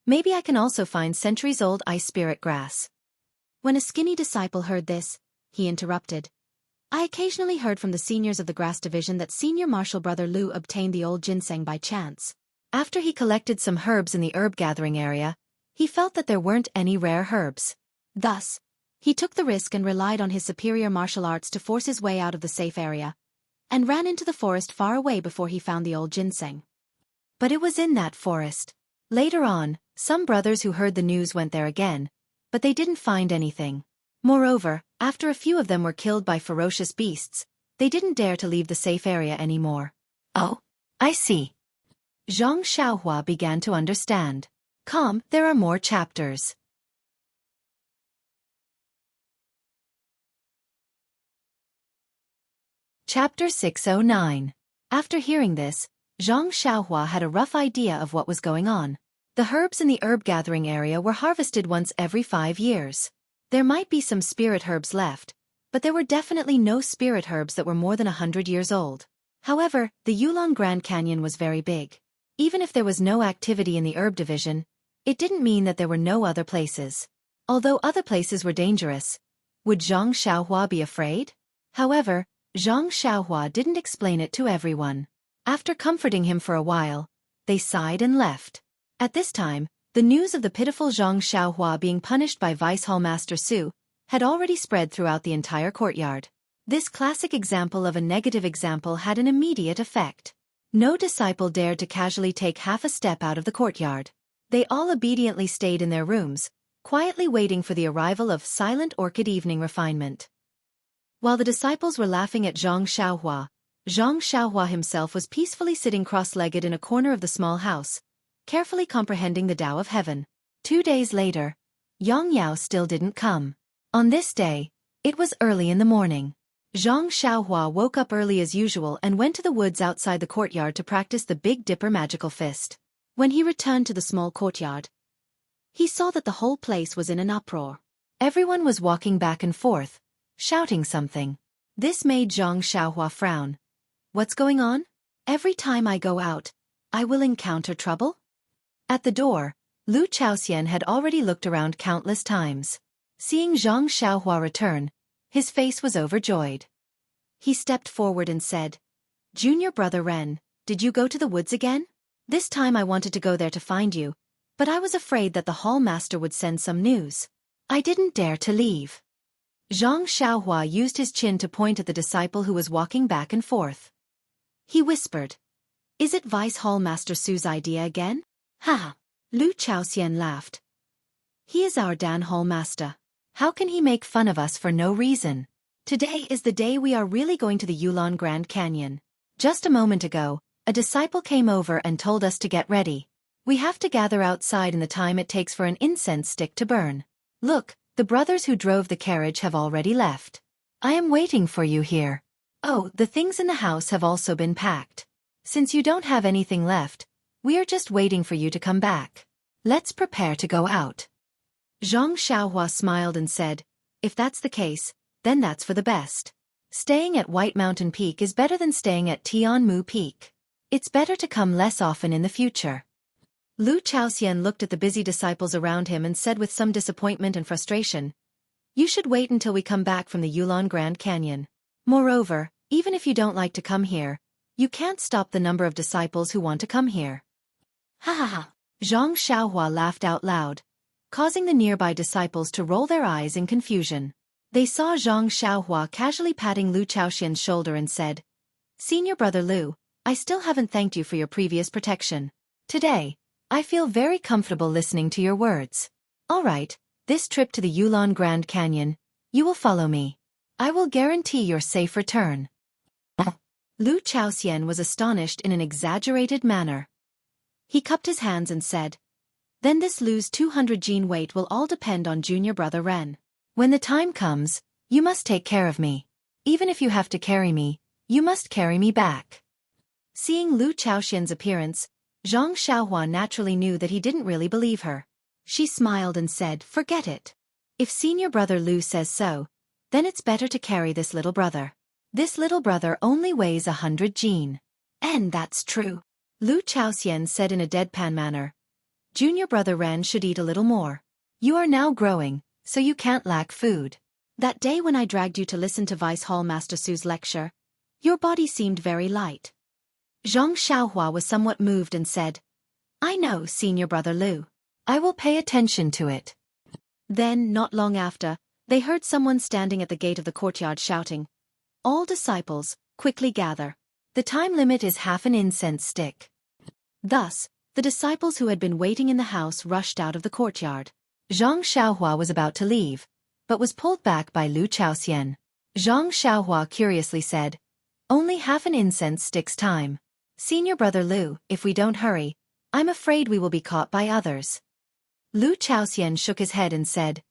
maybe I can also find centuries-old ice spirit grass." When a skinny disciple heard this, he interrupted. "I occasionally heard from the seniors of the grass division that senior martial brother Lu obtained the old ginseng by chance. After he collected some herbs in the herb gathering area, he felt that there weren't any rare herbs. Thus, he took the risk and relied on his superior martial arts to force his way out of the safe area, and ran into the forest far away before he found the old ginseng. But it was in that forest. Later on, some brothers who heard the news went there again, but they didn't find anything. Moreover, after a few of them were killed by ferocious beasts, they didn't dare to leave the safe area anymore." "Oh, I see." Zhang Xiaohua began to understand. There are more chapters. Chapter 609. After hearing this, Zhang Xiaohua had a rough idea of what was going on. The herbs in the herb gathering area were harvested once every 5 years. There might be some spirit herbs left, but there were definitely no spirit herbs that were more than 100 years old. However, the Yulong Grand Canyon was very big. Even if there was no activity in the herb division, it didn't mean that there were no other places. Although other places were dangerous, would Zhang Xiaohua be afraid? However, Zhang Xiaohua didn't explain it to everyone. After comforting him for a while, they sighed and left. At this time, the news of the pitiful Zhang Xiaohua being punished by Vice Hall Master Su had already spread throughout the entire courtyard. This classic example of a negative example had an immediate effect. No disciple dared to casually take half a step out of the courtyard. They all obediently stayed in their rooms, quietly waiting for the arrival of Silent Orchid Evening Refinement. While the disciples were laughing at Zhang Xiaohua himself was peacefully sitting cross-legged in a corner of the small house, carefully comprehending the Tao of Heaven. 2 days later, Yang Yao still didn't come. On this day, it was early in the morning. Zhang Xiaohua woke up early as usual and went to the woods outside the courtyard to practice the Big Dipper magical fist. When he returned to the small courtyard, he saw that the whole place was in an uproar. Everyone was walking back and forth, shouting something. This made Zhang Xiaohua frown. "What's going on? Every time I go out, I will encounter trouble?" At the door, Lu Chaoxian had already looked around countless times. Seeing Zhang Xiaohua return, his face was overjoyed. He stepped forward and said, "Junior brother Ren, did you go to the woods again? This time I wanted to go there to find you, but I was afraid that the hall master would send some news. I didn't dare to leave." Zhang Xiaohua used his chin to point at the disciple who was walking back and forth. He whispered, Is it Vice Hall Master Su's idea again? Ha! Lu Chaoxian laughed. He is our Dan Hall Master. How can he make fun of us for no reason? Today is the day we are really going to the Yulon Grand Canyon. Just a moment ago, a disciple came over and told us to get ready. We have to gather outside in the time it takes for an incense stick to burn. Look, the brothers who drove the carriage have already left. I am waiting for you here. Oh, the things in the house have also been packed. Since you don't have anything left, we are just waiting for you to come back. Let's prepare to go out. Zhang Xiaohua smiled and said, if that's the case, then that's for the best. Staying at White Mountain Peak is better than staying at Tianmu Peak. It's better to come less often in the future. Lu Chaoxian looked at the busy disciples around him and said with some disappointment and frustration, you should wait until we come back from the Yulon Grand Canyon. Moreover, even if you don't like to come here, you can't stop the number of disciples who want to come here. Ha ha ha. Zhang Xiaohua laughed out loud, causing the nearby disciples to roll their eyes in confusion. They saw Zhang Xiaohua casually patting Lu Chaoxian's shoulder and said, Senior Brother Lu, I still haven't thanked you for your previous protection. Today, I feel very comfortable listening to your words. All right, this trip to the Yulon Grand Canyon, you will follow me. I will guarantee your safe return. Lu Chaoxian was astonished in an exaggerated manner. He cupped his hands and said, then this Lu's 200 gene weight will all depend on Junior Brother Ren. When the time comes, you must take care of me. Even if you have to carry me, you must carry me back. Seeing Lu Chaoxian's appearance, Zhang Xiaohua naturally knew that he didn't really believe her. She smiled and said, forget it. If Senior Brother Lu says so, then it's better to carry this little brother. This little brother only weighs 100 gene. And that's true. Lu Chaoxian said in a deadpan manner. Junior Brother Ren should eat a little more. You are now growing, so you can't lack food. That day when I dragged you to listen to Vice Hall Master Su's lecture, your body seemed very light. Zhang Xiaohua was somewhat moved and said, I know, Senior Brother Lu. I will pay attention to it. Then, not long after, they heard someone standing at the gate of the courtyard shouting, all disciples, quickly gather. The time limit is half an incense stick. Thus, the disciples who had been waiting in the house rushed out of the courtyard. Zhang Xiaohua was about to leave, but was pulled back by Lu Chaoxian. Zhang Xiaohua curiously said, only half an incense stick's time. Senior Brother Lu, if we don't hurry, I'm afraid we will be caught by others. Lu Chaoxian shook his head and said,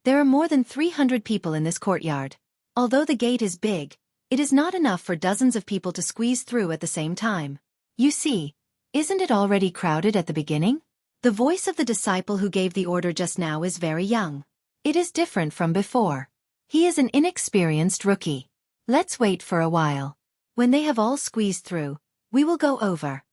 there are more than 300 people in this courtyard. Although the gate is big, it is not enough for dozens of people to squeeze through at the same time. You see, isn't it already crowded at the beginning? The voice of the disciple who gave the order just now is very young. It is different from before. He is an inexperienced rookie. Let's wait for a while. When they have all squeezed through, we will go over.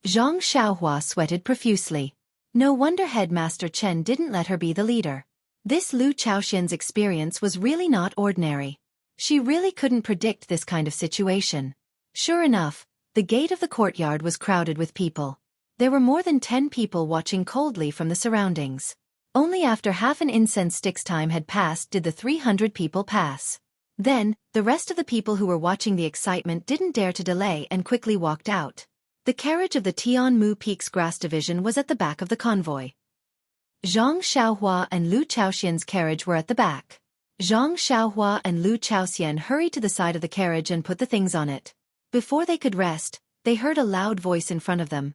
Zhang Xiaohua sweated profusely. No wonder Headmaster Chen didn't let her be the leader. This Lu Chaoxian's experience was really not ordinary. She really couldn't predict this kind of situation. Sure enough, the gate of the courtyard was crowded with people. There were more than 10 people watching coldly from the surroundings. Only after half an incense stick's time had passed did the 300 people pass. Then, the rest of the people who were watching the excitement didn't dare to delay and quickly walked out. The carriage of the Tianmu Peak's grass division was at the back of the convoy. Zhang Xiaohua and Lu Chaoxian's carriage were at the back. Zhang Xiaohua and Lu Chaoxian hurried to the side of the carriage and put the things on it. Before they could rest, they heard a loud voice in front of them.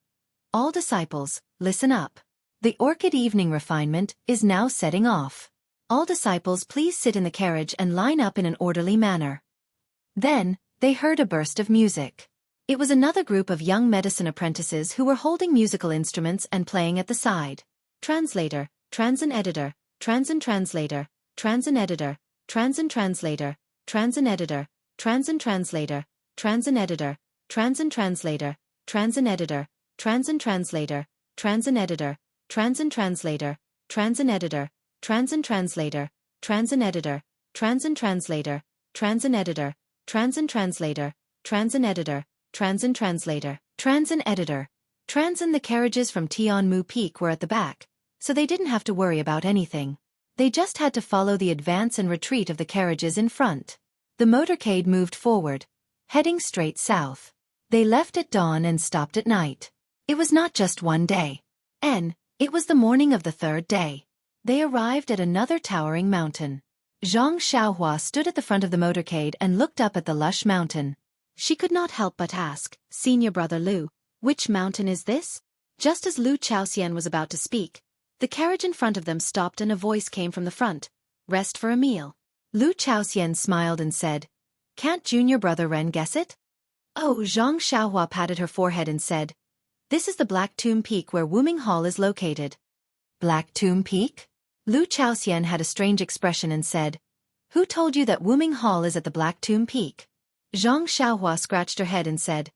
All disciples, listen up. The Orchid Evening Refinement is now setting off. All disciples please sit in the carriage and line up in an orderly manner. Then, they heard a burst of music. It was another group of young medicine apprentices who were holding musical instruments and playing at the side. Translator, Transin Editor, Transin Translator, Transin Editor, Transin Translator, Transin Editor, Transin Translator, Transin Editor, Transin Translator, Transin Editor, Transin Translator, Transin Editor, Transin Translator, Transin Editor, Transin Translator, Transin Editor, Transin Translator, Transin Editor, Transin Translator, Transin Editor, Transin Translator, Transin Editor. Transin. The carriages from Tianmu Peak were at the back, so they didn't have to worry about anything. They just had to follow the advance and retreat of the carriages in front. The motorcade moved forward, heading straight south. They left at dawn and stopped at night. It was not just one day. It was the morning of the third day. They arrived at another towering mountain. Zhang Xiaohua stood at the front of the motorcade and looked up at the lush mountain. She could not help but ask, "Senior brother Lu, which mountain is this?" Just as Lu Chaoxian was about to speak, the carriage in front of them stopped and a voice came from the front. "Rest for a meal." Lu Chaoxian smiled and said, "Can't junior brother Ren guess it?" Oh, Zhang Xiaohua patted her forehead and said, "This is the Black Tomb Peak where Wuming Hall is located." Black Tomb Peak? Lu Chaoxian had a strange expression and said, "Who told you that Wuming Hall is at the Black Tomb Peak?" Zhang Xiaohua scratched her head and said,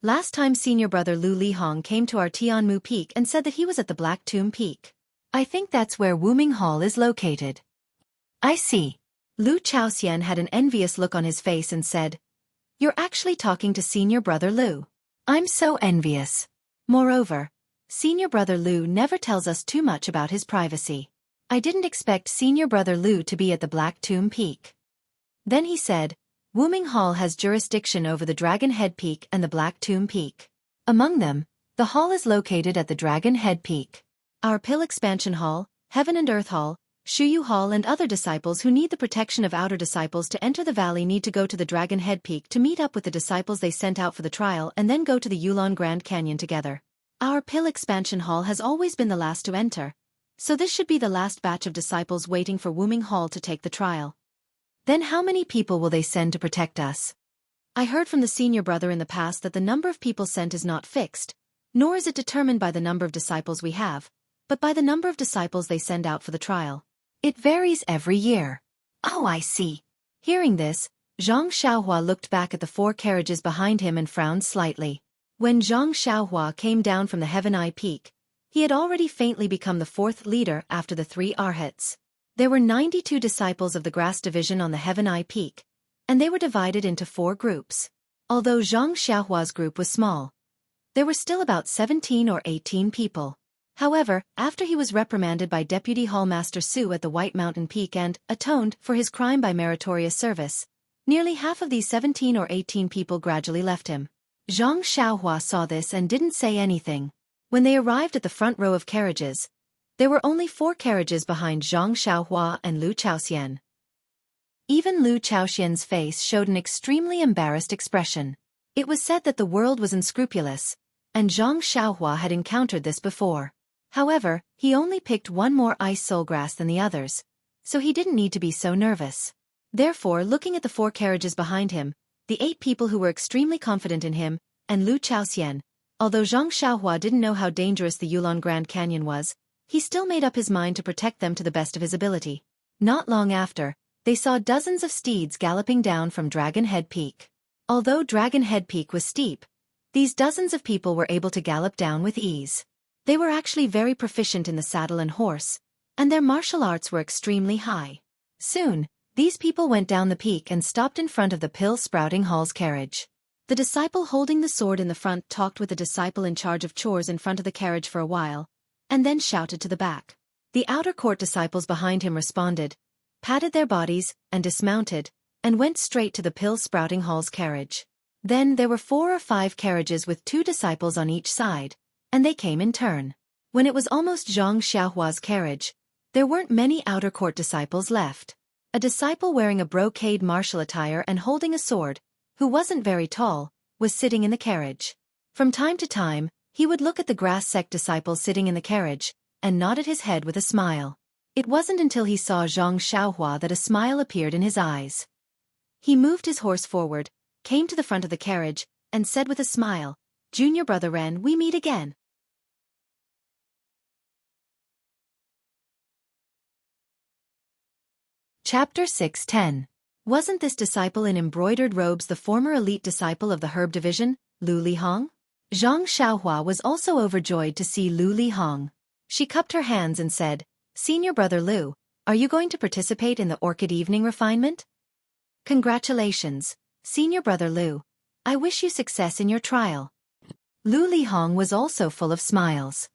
"Last time senior brother Lu Lihong came to our Tianmu Peak and said that he was at the Black Tomb Peak. I think that's where Wuming Hall is located." "I see." Lu Chaoxian had an envious look on his face and said, "You're actually talking to senior brother Lu. I'm so envious. Moreover, senior brother Lu never tells us too much about his privacy. I didn't expect senior brother Lu to be at the Black Tomb Peak." Then he said, "Wuming Hall has jurisdiction over the Dragon Head Peak and the Black Tomb Peak. Among them, the hall is located at the Dragon Head Peak. Our Pill Expansion Hall, Heaven and Earth Hall, Xueqi Hall and other disciples who need the protection of outer disciples to enter the valley need to go to the Dragon Head Peak to meet up with the disciples they sent out for the trial and then go to the Yulon Grand Canyon together. Our Pill Expansion Hall has always been the last to enter, so this should be the last batch of disciples waiting for Wuming Hall to take the trial." "Then how many people will they send to protect us?" "I heard from the senior brother in the past that the number of people sent is not fixed, nor is it determined by the number of disciples we have, but by the number of disciples they send out for the trial. It varies every year." "Oh, I see." Hearing this, Zhang Xiaohua looked back at the 4 carriages behind him and frowned slightly. When Zhang Xiaohua came down from the Heaven Eye Peak, he had already faintly become the 4th leader after the 3 arhats. There were 92 disciples of the Grass Division on the Heaven Eye Peak, and they were divided into 4 groups. Although Zhang Xiaohua's group was small, there were still about 17 or 18 people. However, after he was reprimanded by Deputy Hall Master Su at the White Mountain Peak and atoned for his crime by meritorious service, nearly half of these 17 or 18 people gradually left him. Zhang Xiaohua saw this and didn't say anything. When they arrived at the front row of carriages, there were only 4 carriages behind Zhang Xiaohua and Lu Chaoxian. Even Lu Chaoxian's face showed an extremely embarrassed expression. It was said that the world was unscrupulous, and Zhang Xiaohua had encountered this before. However, he only picked 1 more ice soulgrass than the others, so he didn't need to be so nervous. Therefore, looking at the 4 carriages behind him, the 8 people who were extremely confident in him, and Lu Chaoxian, although Zhang Xiaohua didn't know how dangerous the Yulon Grand Canyon was, he still made up his mind to protect them to the best of his ability. Not long after, they saw dozens of steeds galloping down from Dragon Head Peak. Although Dragon Head Peak was steep, these dozens of people were able to gallop down with ease. They were actually very proficient in the saddle and horse, and their martial arts were extremely high. Soon, these people went down the peak and stopped in front of the Pill Sprouting Hall's carriage. The disciple holding the sword in the front talked with the disciple in charge of chores in front of the carriage for a while, and then shouted to the back. The outer court disciples behind him responded, patted their bodies, and dismounted, and went straight to the Pill Sprouting Hall's carriage. Then there were 4 or 5 carriages with 2 disciples on each side, and they came in turn. When it was almost Zhang Xiaohua's carriage, there weren't many outer court disciples left. A disciple wearing a brocade martial attire and holding a sword, who wasn't very tall, was sitting in the carriage. From time to time, he would look at the grass sect disciple sitting in the carriage, and nodded his head with a smile. It wasn't until he saw Zhang Xiaohua that a smile appeared in his eyes. He moved his horse forward, came to the front of the carriage, and said with a smile, "Junior brother Ren, we meet again." Chapter 610. Wasn't this disciple in embroidered robes the former elite disciple of the Herb Division, Lu Lihong? Zhang Xiaohua was also overjoyed to see Lu Lihong. She cupped her hands and said, "Senior brother Lu, are you going to participate in the Orchid Evening refinement?" "Congratulations, Senior brother Lu. I wish you success in your trial." Lu Lihong was also full of smiles.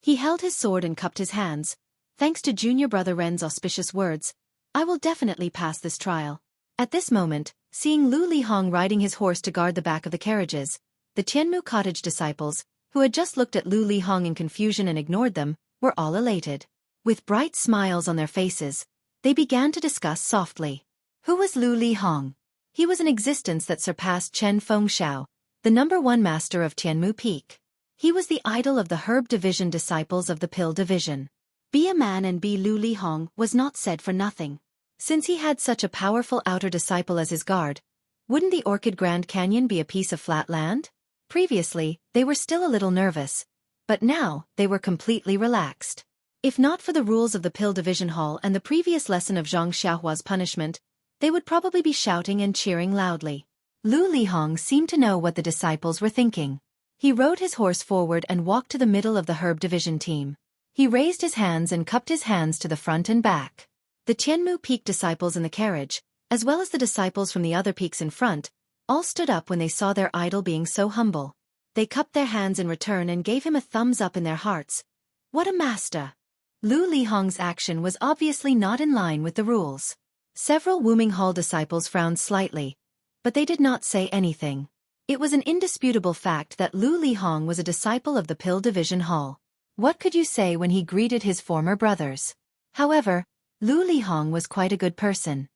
He held his sword and cupped his hands. "Thanks to junior brother Ren's auspicious words, I will definitely pass this trial." At this moment, Seeing Lu Lihong riding his horse to guard the back of the carriages, the Tianmu cottage disciples, who had just looked at Lu Lihong in confusion and ignored them, were all elated. With bright smiles on their faces, they began to discuss softly. Who was Lu Lihong? He was an existence that surpassed Chen Fengxiao, the #1 master of Tianmu Peak. He was the idol of the herb division disciples of the pill division. Be a man and be Lu Lihong was not said for nothing. Since he had such a powerful outer disciple as his guard, wouldn't the Orchid Grand Canyon be a piece of flat land? Previously, they were still a little nervous, but now they were completely relaxed. If not for the rules of the Pill Division Hall and the previous lesson of Zhang Xiaohua's punishment, they would probably be shouting and cheering loudly. Lu Lihong seemed to know what the disciples were thinking. He rode his horse forward and walked to the middle of the Herb Division team. He raised his hands and cupped his hands to the front and back. The Tianmu Peak disciples in the carriage, as well as the disciples from the other peaks in front, all stood up when they saw their idol being so humble. They cupped their hands in return and gave him a thumbs up in their hearts. What a master! Lu Lihong's action was obviously not in line with the rules. Several Wuming Hall disciples frowned slightly, but they did not say anything. It was an indisputable fact that Lu Lihong was a disciple of the Pill Division Hall. What could you say when he greeted his former brothers? However, Lu Lihong was quite a good person.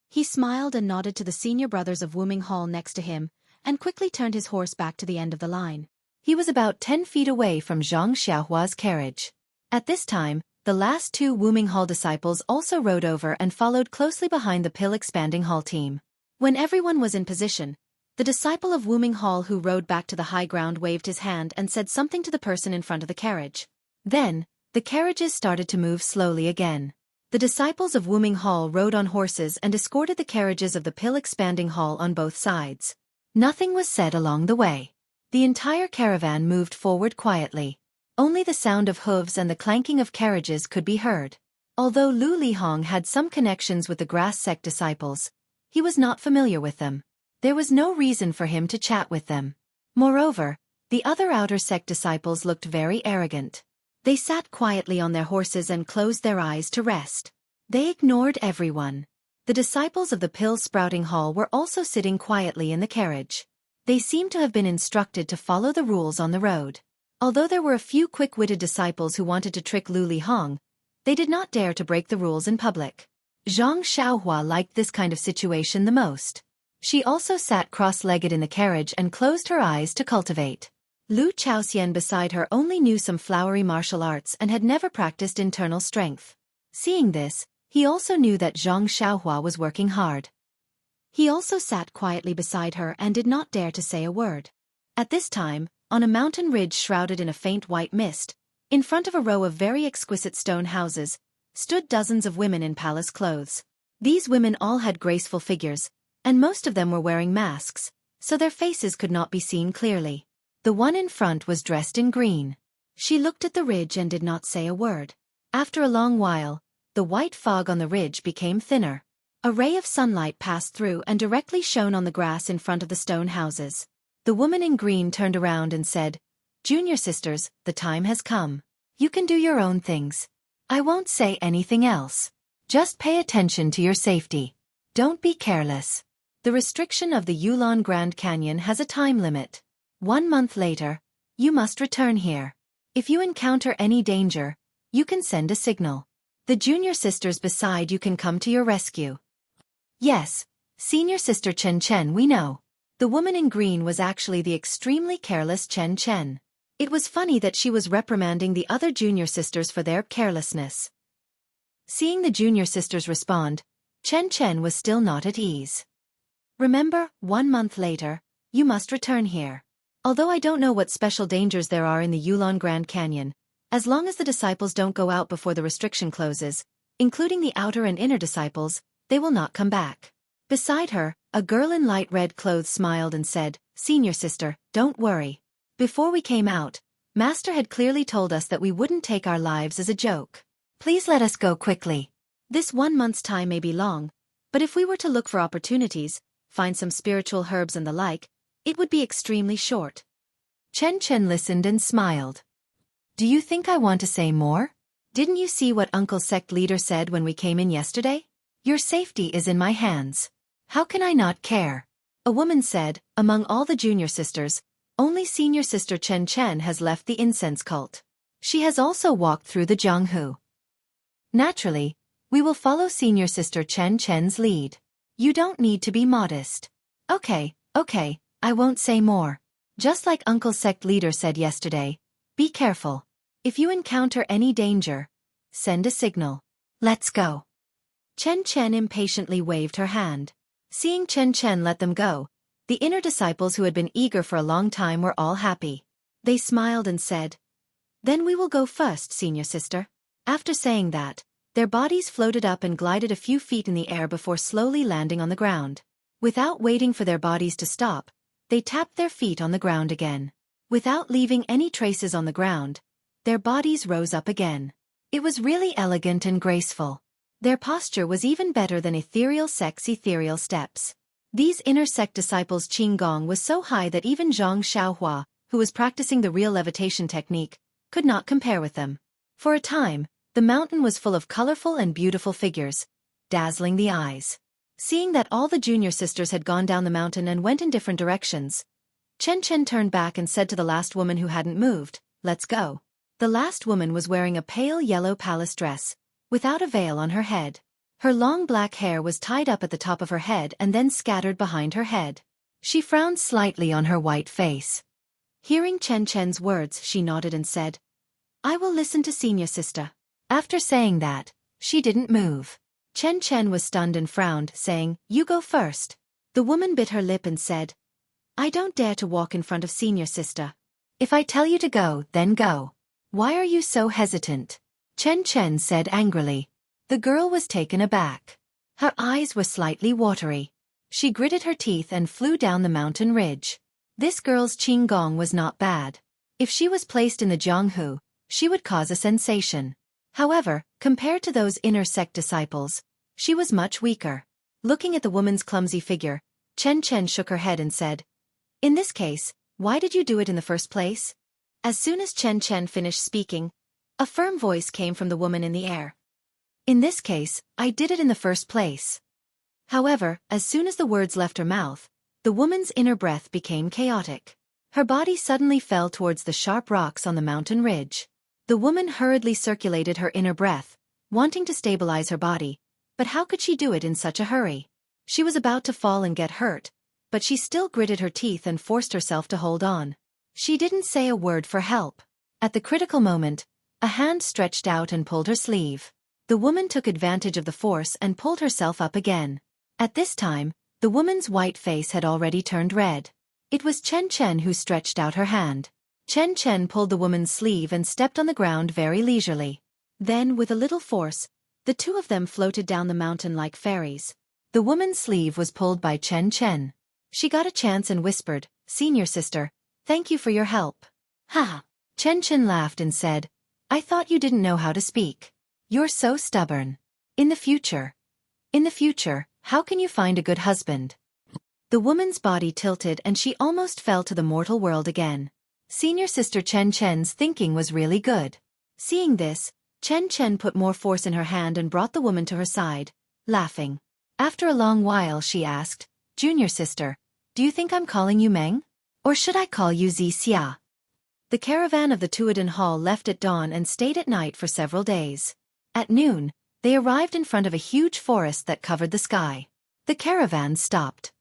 He smiled and nodded to the senior brothers of Wuming Hall next to him, and quickly turned his horse back to the end of the line. He was about 10 feet away from Zhang Xiaohua's carriage. At this time, the last 2 Wuming Hall disciples also rode over and followed closely behind the Pill Expanding Hall team. When everyone was in position, the disciple of Wuming Hall who rode back to the high ground waved his hand and said something to the person in front of the carriage. Then, the carriages started to move slowly again. The disciples of Wuming Hall rode on horses and escorted the carriages of the Pill Expanding Hall on both sides. Nothing was said along the way. The entire caravan moved forward quietly. Only the sound of hooves and the clanking of carriages could be heard. Although Lu Lihong had some connections with the grass sect disciples, he was not familiar with them. There was no reason for him to chat with them. Moreover, the other outer sect disciples looked very arrogant. They sat quietly on their horses and closed their eyes to rest. They ignored everyone. The disciples of the Pill Sprouting Hall were also sitting quietly in the carriage. They seemed to have been instructed to follow the rules on the road. Although there were a few quick-witted disciples who wanted to trick Lu Lihong, they did not dare to break the rules in public. Zhang Xiaohua liked this kind of situation the most. She also sat cross-legged in the carriage and closed her eyes to cultivate. Lu Chaoxian beside her only knew some flowery martial arts and had never practiced internal strength. Seeing this, he also knew that Zhang Xiaohua was working hard. He also sat quietly beside her and did not dare to say a word. At this time, on a mountain ridge shrouded in a faint white mist, in front of a row of very exquisite stone houses, stood dozens of women in palace clothes. These women all had graceful figures, and most of them were wearing masks, so their faces could not be seen clearly. The one in front was dressed in green. She looked at the ridge and did not say a word. After a long while, the white fog on the ridge became thinner. A ray of sunlight passed through and directly shone on the grass in front of the stone houses. The woman in green turned around and said, "Junior sisters, the time has come. You can do your own things. I won't say anything else. Just pay attention to your safety. Don't be careless. The restriction of the Yulon Grand Canyon has a time limit. 1 month later, you must return here. If you encounter any danger, you can send a signal. The junior sisters beside you can come to your rescue." "Yes, senior sister Chen Chen, we know." The woman in green was actually the extremely careless Chen Chen. It was funny that she was reprimanding the other junior sisters for their carelessness. Seeing the junior sisters respond, Chen Chen was still not at ease. "Remember, 1 month later, you must return here. Although I don't know what special dangers there are in the Yulon Grand Canyon, as long as the disciples don't go out before the restriction closes, including the outer and inner disciples, they will not come back." Beside her, a girl in light red clothes smiled and said, "Senior sister, don't worry. Before we came out, Master had clearly told us that we wouldn't take our lives as a joke. Please let us go quickly. This 1 month's time may be long, but if we were to look for opportunities, find some spiritual herbs and the like, it would be extremely short." Chen Chen listened and smiled. "Do you think I want to say more? Didn't you see what Uncle Sect Leader said when we came in yesterday? Your safety is in my hands. How can I not care? A woman said, among all the junior sisters, only senior sister Chen Chen has left the incense cult. She has also walked through the Jianghu. Naturally, we will follow senior sister Chen Chen's lead. You don't need to be modest. Okay, I won't say more. Just like Uncle Sect Leader said yesterday, be careful. If you encounter any danger, send a signal. Let's go. Chen Chen impatiently waved her hand. Seeing Chen Chen let them go, the inner disciples who had been eager for a long time were all happy. They smiled and said, "Then we will go first, senior sister." After saying that, their bodies floated up and glided a few feet in the air before slowly landing on the ground. Without waiting for their bodies to stop, they tapped their feet on the ground again. Without leaving any traces on the ground, their bodies rose up again. It was really elegant and graceful. Their posture was even better than ethereal sect's ethereal steps. These inner sect disciples' Qigong was so high that even Zhang Xiaohua, who was practicing the real levitation technique, could not compare with them. For a time, the mountain was full of colorful and beautiful figures, dazzling the eyes. Seeing that all the junior sisters had gone down the mountain and went in different directions, Chen Chen turned back and said to the last woman who hadn't moved, "Let's go." The last woman was wearing a pale yellow palace dress, without a veil on her head. Her long black hair was tied up at the top of her head and then scattered behind her head. She frowned slightly on her white face. Hearing Chen Chen's words, she nodded and said, "I will listen to senior sister." After saying that, she didn't move. Chen Chen was stunned and frowned, saying, "You go first." The woman bit her lip and said, "I don't dare to walk in front of senior sister. If I tell you to go, then go. Why are you so hesitant?" Chen Chen said angrily. The girl was taken aback. Her eyes were slightly watery. She gritted her teeth and flew down the mountain ridge. This girl's Qigong was not bad. If she was placed in the Jianghu, she would cause a sensation. However, compared to those inner sect disciples, she was much weaker. Looking at the woman's clumsy figure, Chen Chen shook her head and said, "In this case, why did you do it in the first place?" As soon as Chen Chen finished speaking, a firm voice came from the woman in the air. "In this case, I did it in the first place." However, as soon as the words left her mouth, the woman's inner breath became chaotic. Her body suddenly fell towards the sharp rocks on the mountain ridge. The woman hurriedly circulated her inner breath, wanting to stabilize her body, but how could she do it in such a hurry? She was about to fall and get hurt, but she still gritted her teeth and forced herself to hold on. She didn't say a word for help. At the critical moment, a hand stretched out and pulled her sleeve. The woman took advantage of the force and pulled herself up again. At this time, the woman's white face had already turned red. It was Chen Chen who stretched out her hand. Chen Chen pulled the woman's sleeve and stepped on the ground very leisurely. Then, with a little force, the two of them floated down the mountain like fairies. The woman's sleeve was pulled by Chen Chen. She got a chance and whispered, "Senior sister, thank you for your help." "Ha!" Chen Chen laughed and said, "I thought you didn't know how to speak. You're so stubborn. In the future, how can you find a good husband?" The woman's body tilted and she almost fell to the mortal world again. Senior sister Chen Chen's thinking was really good. Seeing this, Chen Chen put more force in her hand and brought the woman to her side, laughing. After a long while she asked, "Junior sister, do you think I'm calling you Meng? Or should I call you Xia?" The caravan of the Tuoden Hall left at dawn and stayed at night for several days. At noon, they arrived in front of a huge forest that covered the sky. The caravan stopped.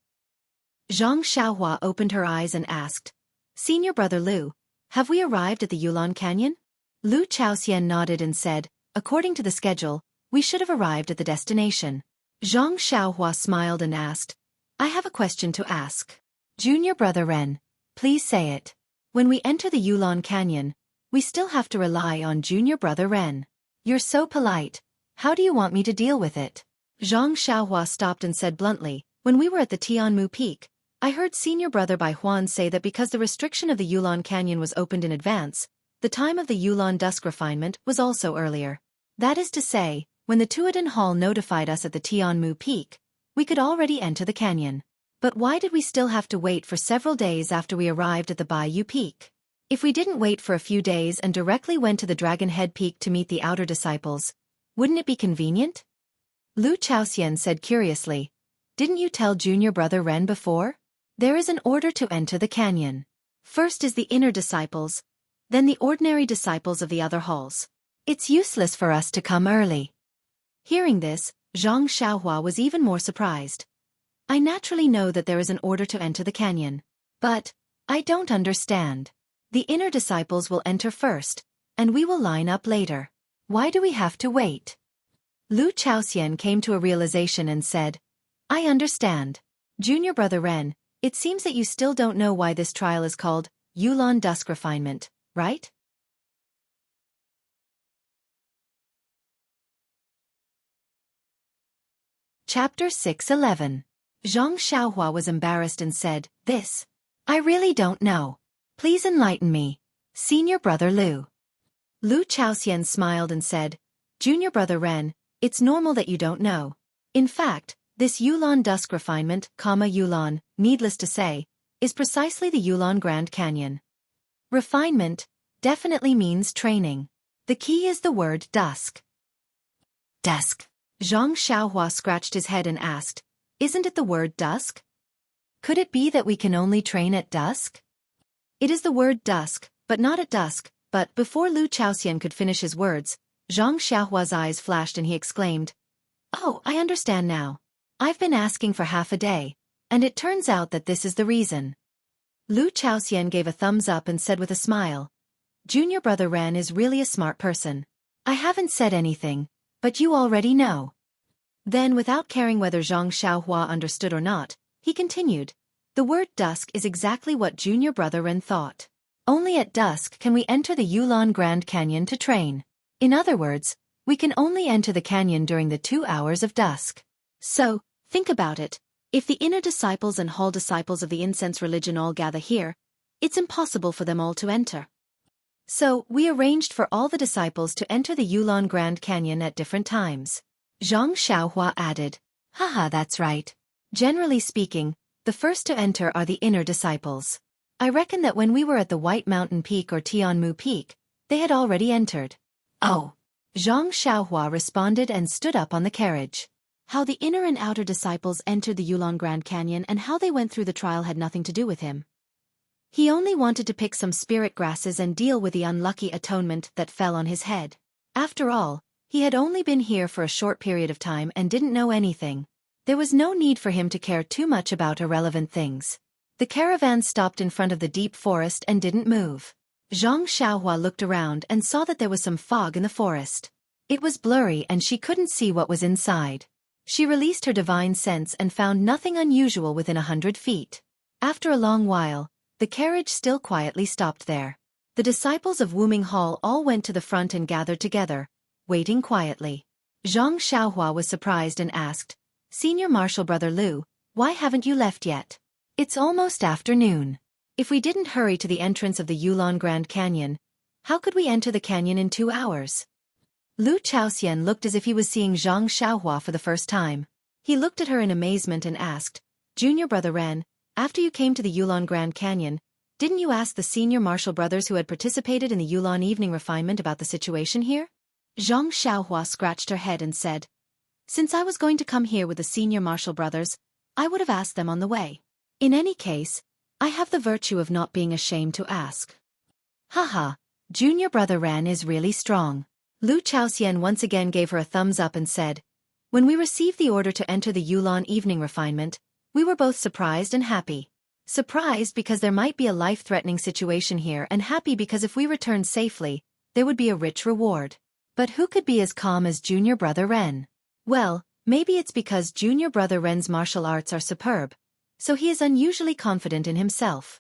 Zhang Xiaohua opened her eyes and asked, "Senior brother Lu, have we arrived at the Yulon Canyon?" Lu Chaoxian nodded and said, "According to the schedule, we should have arrived at the destination." Zhang Xiaohua smiled and asked, "I have a question to ask. Junior brother Ren, please say it. When we enter the Yulon Canyon, we still have to rely on junior brother Ren. You're so polite. How do you want me to deal with it?" Zhang Xiaohua stopped and said bluntly, "When we were at the Tianmu Peak, I heard senior brother Bai Huan say that because the restriction of the Yulon Canyon was opened in advance, the time of the Yulon dusk refinement was also earlier. That is to say, when the Tuoden Hall notified us at the Tianmu Peak, we could already enter the canyon. But why did we still have to wait for several days after we arrived at the Baiyu Peak? If we didn't wait for a few days and directly went to the Dragon Head Peak to meet the outer disciples, wouldn't it be convenient?" Lu Chaoxian said curiously, Didn't you tell junior brother Ren before? There is an order to enter the canyon. First is the inner disciples, then the ordinary disciples of the other halls. It's useless for us to come early. Hearing this, Zhang Xiaohua was even more surprised. I naturally know that there is an order to enter the canyon. But, I don't understand. The inner disciples will enter first, and we will line up later. Why do we have to wait? Lu Chaoxian came to a realization and said, I understand. Junior brother Ren, it seems that you still don't know why this trial is called Yulan Dusk Refinement, right? Chapter 6:11. Zhang Xiaohua was embarrassed and said, This. I really don't know. Please enlighten me. Senior brother Lu. Lu Chaoxian smiled and said, Junior brother Ren, it's normal that you don't know. In fact, this Yulan Dusk Refinement, Yulan, needless to say, is precisely the Yulan Grand Canyon. Refinement definitely means training. The key is the word dusk. Dusk. Zhang Xiaohua scratched his head and asked, Isn't it the word dusk? Could it be that we can only train at dusk? It is the word dusk, but not at dusk. But before Lu Chaoxian could finish his words, Zhang Xiaohua's eyes flashed and he exclaimed, Oh, I understand now. I've been asking for half a day, and it turns out that this is the reason. Lu Chaoxian gave a thumbs up and said with a smile, Junior brother Ren is really a smart person. I haven't said anything, but you already know. Then without caring whether Zhang Xiaohua understood or not, he continued, The word dusk is exactly what junior brother Ren thought. Only at dusk can we enter the Yulan Grand Canyon to train. In other words, we can only enter the canyon during the 2 hours of dusk. So, think about it. If the inner disciples and hall disciples of the incense religion all gather here, it's impossible for them all to enter. So, we arranged for all the disciples to enter the Yulan Grand Canyon at different times. Zhang Xiaohua added, Haha, that's right. Generally speaking, the first to enter are the inner disciples. I reckon that when we were at the White Mountain Peak or Tianmu Peak, they had already entered. Oh. Zhang Xiaohua responded and stood up on the carriage. How the inner and outer disciples entered the Yulan Grand Canyon and how they went through the trial had nothing to do with him. He only wanted to pick some spirit grasses and deal with the unlucky atonement that fell on his head. After all, he had only been here for a short period of time and didn't know anything. There was no need for him to care too much about irrelevant things. The caravan stopped in front of the deep forest and didn't move. Zhang Xiaohua looked around and saw that there was some fog in the forest. It was blurry and she couldn't see what was inside. She released her divine sense and found nothing unusual within 100 feet. After a long while, the carriage still quietly stopped there. The disciples of Wuming Hall all went to the front and gathered together, waiting quietly. Zhang Xiaohua was surprised and asked, Senior Marshal Brother Lu, why haven't you left yet? It's almost afternoon. If we didn't hurry to the entrance of the Yulan Grand Canyon, how could we enter the canyon in 2 hours? Lu Chaoxian looked as if he was seeing Zhang Xiaohua for the first time. He looked at her in amazement and asked, Junior brother Ren, after you came to the Yulan Grand Canyon, didn't you ask the senior martial brothers who had participated in the Yulan evening refinement about the situation here? Zhang Xiaohua scratched her head and said, Since I was going to come here with the senior martial brothers, I would have asked them on the way. In any case, I have the virtue of not being ashamed to ask. Haha, junior brother Ren is really strong. Lu Chaoxian once again gave her a thumbs up and said, When we received the order to enter the Yulan evening refinement, we were both surprised and happy. Surprised because there might be a life-threatening situation here and happy because if we returned safely, there would be a rich reward. But who could be as calm as junior brother Ren? Well, maybe it's because junior brother Ren's martial arts are superb, so he is unusually confident in himself.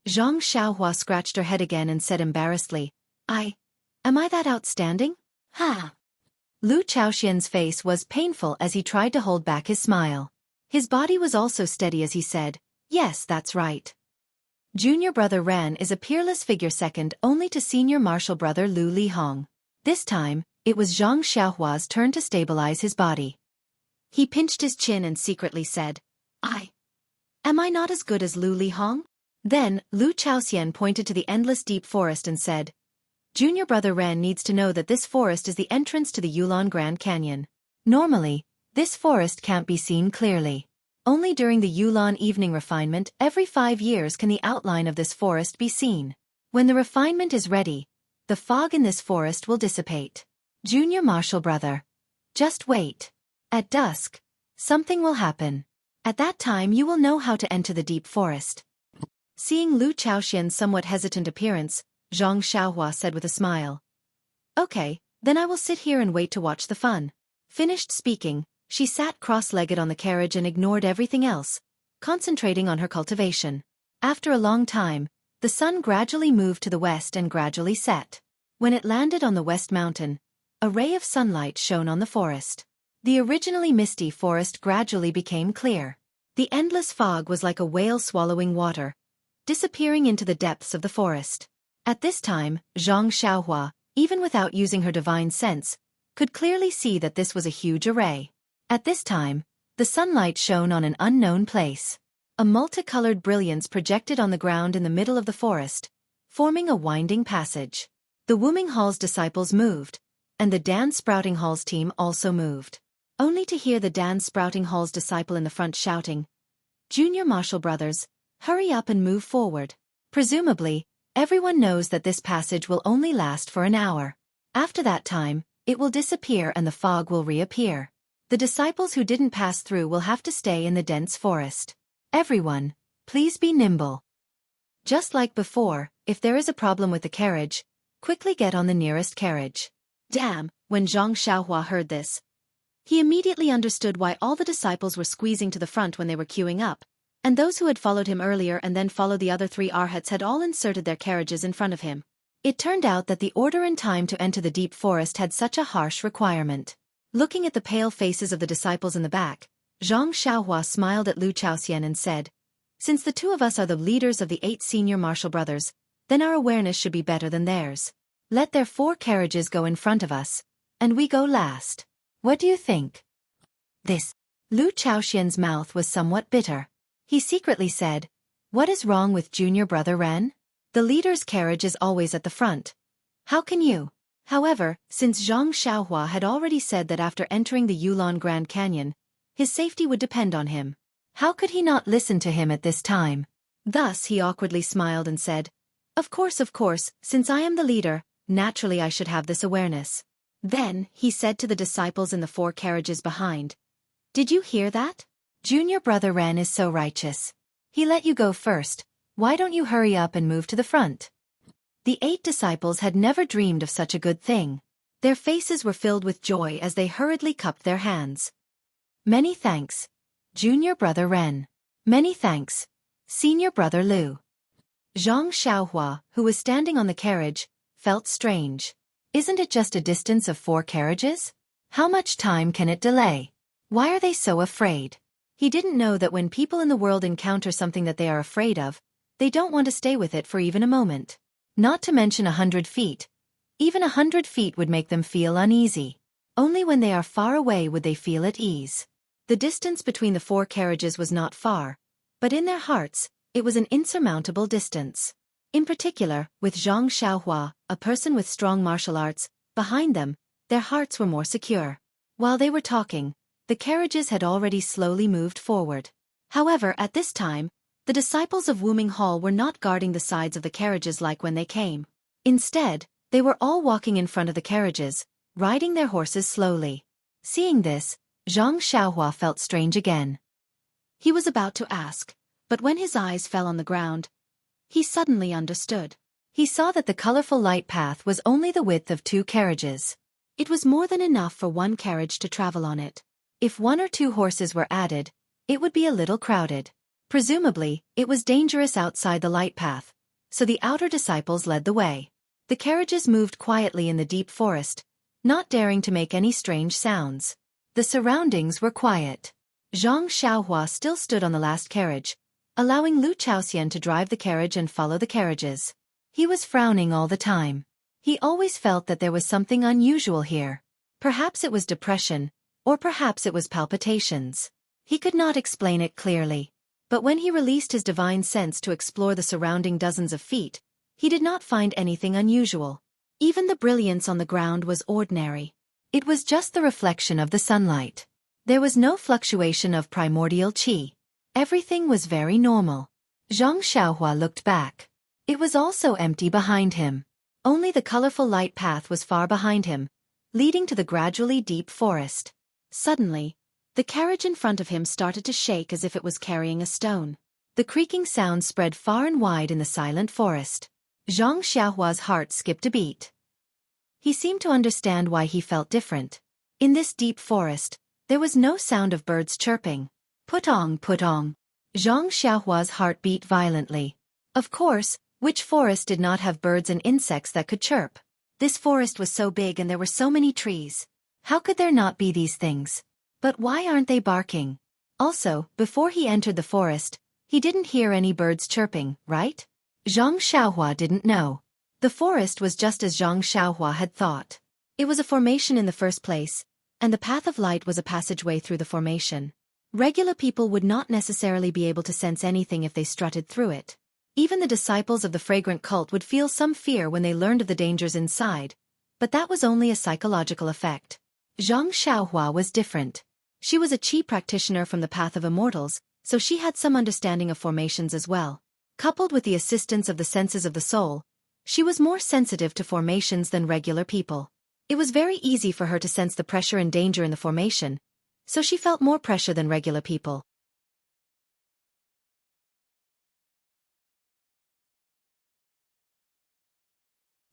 Zhang Xiaohua scratched her head again and said embarrassedly, Am I that outstanding? Ha! Lu Chaoxian's face was painful as he tried to hold back his smile. His body was also steady as he said, Yes, that's right. Junior brother Ren is a peerless figure second only to senior martial brother Lu Lihong. This time, it was Zhang Xiaohua's turn to stabilize his body. He pinched his chin and secretly said, Am I not as good as Lu Lihong? Then, Lu Chaoxian pointed to the endless deep forest and said, Junior brother Ren needs to know that this forest is the entrance to the Yulan Grand Canyon. Normally, this forest can't be seen clearly. Only during the Yulan evening refinement every 5 years can the outline of this forest be seen. When the refinement is ready, the fog in this forest will dissipate. Junior Marshal Brother. Just wait. At dusk, something will happen. At that time you will know how to enter the deep forest. Seeing Lu Chaoxian's somewhat hesitant appearance, Zhang Xiaohua said with a smile. Okay, then I will sit here and wait to watch the fun. Finished speaking, she sat cross-legged on the carriage and ignored everything else, concentrating on her cultivation. After a long time, the sun gradually moved to the west and gradually set. When it landed on the west mountain, a ray of sunlight shone on the forest. The originally misty forest gradually became clear. The endless fog was like a whale swallowing water, disappearing into the depths of the forest. At this time, Zhang Xiaohua, even without using her divine sense, could clearly see that this was a huge array. At this time, the sunlight shone on an unknown place. A multicolored brilliance projected on the ground in the middle of the forest, forming a winding passage. The Wuming Hall's disciples moved, and the Dan Sprouting Hall's team also moved. Only to hear the Dan Sprouting Hall's disciple in the front shouting, "Junior Marshal Brothers, hurry up and move forward." Presumably, everyone knows that this passage will only last for an hour. After that time, it will disappear and the fog will reappear. The disciples who didn't pass through will have to stay in the dense forest. Everyone, please be nimble. Just like before, if there is a problem with the carriage, quickly get on the nearest carriage. Damn, when Zhang Xiaohua heard this, he immediately understood why all the disciples were squeezing to the front when they were queuing up, and those who had followed him earlier and then followed the other 3 arhats had all inserted their carriages in front of him. It turned out that the order and time to enter the deep forest had such a harsh requirement. Looking at the pale faces of the disciples in the back, Zhang Xiaohua smiled at Lu Chaoxian and said, "Since the 2 of us are the leaders of the 8 senior martial brothers, then our awareness should be better than theirs. Let their 4 carriages go in front of us, and we go last. What do you think?" This. Lu Chaoxian's mouth was somewhat bitter. He secretly said, "What is wrong with junior brother Ren? The leader's carriage is always at the front. How can you?" However, since Zhang Xiaohua had already said that after entering the Yulon Grand Canyon, his safety would depend on him, how could he not listen to him at this time? Thus he awkwardly smiled and said, of course, since I am the leader, naturally I should have this awareness." Then, he said to the disciples in the 4 carriages behind, "Did you hear that? Junior brother Ren is so righteous. He let you go first, why don't you hurry up and move to the front?" The 8 disciples had never dreamed of such a good thing. Their faces were filled with joy as they hurriedly cupped their hands. "Many thanks, junior brother Ren. Many thanks, senior brother Lu." Zhang Xiaohua, who was standing on the carriage, felt strange. Isn't it just a distance of 4 carriages? How much time can it delay? Why are they so afraid? He didn't know that when people in the world encounter something that they are afraid of, they don't want to stay with it for even a moment. Not to mention 100 feet. Even 100 feet would make them feel uneasy. Only when they are far away would they feel at ease. The distance between the 4 carriages was not far, but in their hearts, it was an insurmountable distance. In particular, with Zhang Xiaohua, a person with strong martial arts, behind them, their hearts were more secure. While they were talking, the carriages had already slowly moved forward. However, at this time, the disciples of Wuming Hall were not guarding the sides of the carriages like when they came. Instead, they were all walking in front of the carriages, riding their horses slowly. Seeing this, Zhang Xiaohua felt strange again. He was about to ask, but when his eyes fell on the ground, he suddenly understood. He saw that the colorful light path was only the width of 2 carriages. It was more than enough for 1 carriage to travel on it. If 1 or 2 horses were added, it would be a little crowded. Presumably, it was dangerous outside the light path, so the outer disciples led the way. The carriages moved quietly in the deep forest, not daring to make any strange sounds. The surroundings were quiet. Zhang Xiaohua still stood on the last carriage, allowing Lu Chaoxian to drive the carriage and follow the carriages. He was frowning all the time. He always felt that there was something unusual here. Perhaps it was depression, or perhaps it was palpitations. He could not explain it clearly. But when he released his divine sense to explore the surrounding dozens of feet, he did not find anything unusual. Even the brilliance on the ground was ordinary. It was just the reflection of the sunlight. There was no fluctuation of primordial qi. Everything was very normal. Zhang Xiaohua looked back. It was also empty behind him. Only the colorful light path was far behind him, leading to the gradually deep forest. Suddenly, the carriage in front of him started to shake as if it was carrying a stone. The creaking sound spread far and wide in the silent forest. Zhang Xiaohua's heart skipped a beat. He seemed to understand why he felt different. In this deep forest, there was no sound of birds chirping. Putong, putong. Zhang Xiaohua's heart beat violently. Of course, which forest did not have birds and insects that could chirp? This forest was so big and there were so many trees. How could there not be these things? But why aren't they barking? Also, before he entered the forest, he didn't hear any birds chirping, right? Zhang Xiaohua didn't know. The forest was just as Zhang Xiaohua had thought. It was a formation in the first place, and the path of light was a passageway through the formation. Regular people would not necessarily be able to sense anything if they strutted through it. Even the disciples of the fragrant cult would feel some fear when they learned of the dangers inside, but that was only a psychological effect. Zhang Xiaohua was different. She was a chi practitioner from the path of immortals, so she had some understanding of formations as well. Coupled with the assistance of the senses of the soul, she was more sensitive to formations than regular people. It was very easy for her to sense the pressure and danger in the formation, so she felt more pressure than regular people.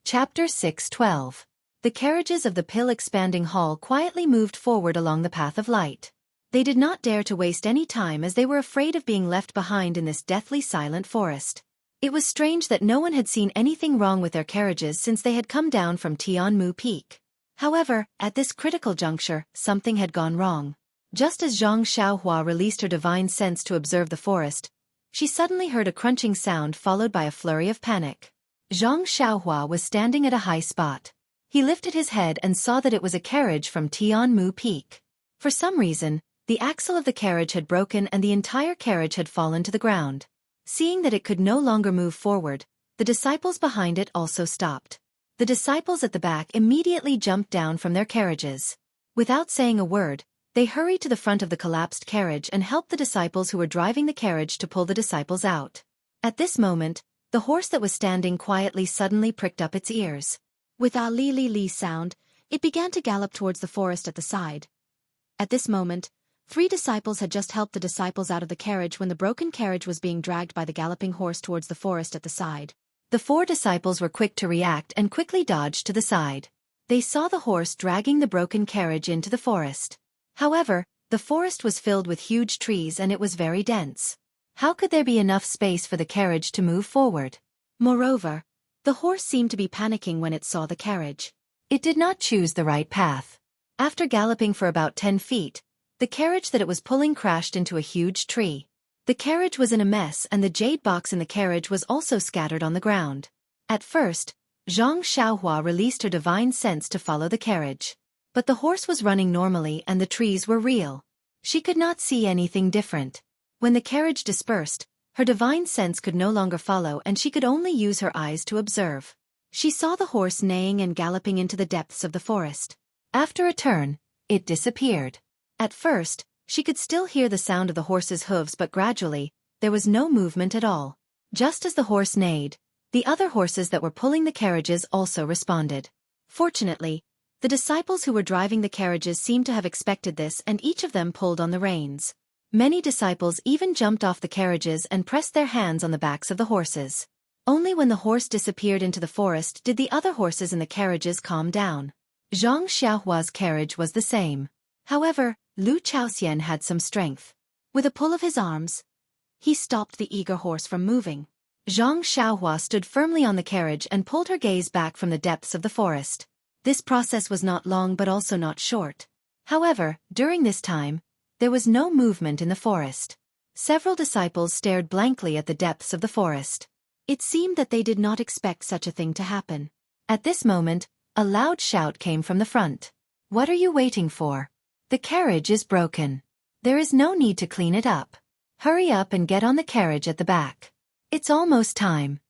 Chapter 6:12. The carriages of the pill-expanding hall quietly moved forward along the path of light. They did not dare to waste any time as they were afraid of being left behind in this deathly silent forest. It was strange that no one had seen anything wrong with their carriages since they had come down from Tianmu Peak. However, at this critical juncture, something had gone wrong. Just as Zhang Xiaohua released her divine sense to observe the forest, she suddenly heard a crunching sound followed by a flurry of panic. Zhang Xiaohua was standing at a high spot. He lifted his head and saw that it was a carriage from Tianmu Peak. For some reason, the axle of the carriage had broken and the entire carriage had fallen to the ground. Seeing that it could no longer move forward, the disciples behind it also stopped. The disciples at the back immediately jumped down from their carriages. Without saying a word, they hurried to the front of the collapsed carriage and helped the disciples who were driving the carriage to pull the disciples out. At this moment, the horse that was standing quietly suddenly pricked up its ears. With a li-li-li sound, it began to gallop towards the forest at the side. At this moment, 3 disciples had just helped the disciples out of the carriage when the broken carriage was being dragged by the galloping horse towards the forest at the side. The 4 disciples were quick to react and quickly dodged to the side. They saw the horse dragging the broken carriage into the forest. However, the forest was filled with huge trees and it was very dense. How could there be enough space for the carriage to move forward? Moreover, the horse seemed to be panicking when it saw the carriage. It did not choose the right path. After galloping for about 10 feet, the carriage that it was pulling crashed into a huge tree. The carriage was in a mess and the jade box in the carriage was also scattered on the ground. At first, Zhang Xiaohua released her divine sense to follow the carriage. But the horse was running normally and the trees were real. She could not see anything different. When the carriage dispersed, her divine sense could no longer follow and she could only use her eyes to observe. She saw the horse neighing and galloping into the depths of the forest. After a turn, it disappeared. At first, she could still hear the sound of the horse's hooves but gradually, there was no movement at all. Just as the horse neighed, the other horses that were pulling the carriages also responded. Fortunately, the disciples who were driving the carriages seemed to have expected this and each of them pulled on the reins. Many disciples even jumped off the carriages and pressed their hands on the backs of the horses. Only when the horse disappeared into the forest did the other horses in the carriages calm down. Zhang Xiaohua's carriage was the same. However, Lu Chaoxian had some strength. With a pull of his arms, he stopped the eager horse from moving. Zhang Xiaohua stood firmly on the carriage and pulled her gaze back from the depths of the forest. This process was not long but also not short. However, during this time, there was no movement in the forest. Several disciples stared blankly at the depths of the forest. It seemed that they did not expect such a thing to happen. At this moment, a loud shout came from the front. "What are you waiting for? The carriage is broken. There is no need to clean it up. Hurry up and get on the carriage at the back. It's almost time."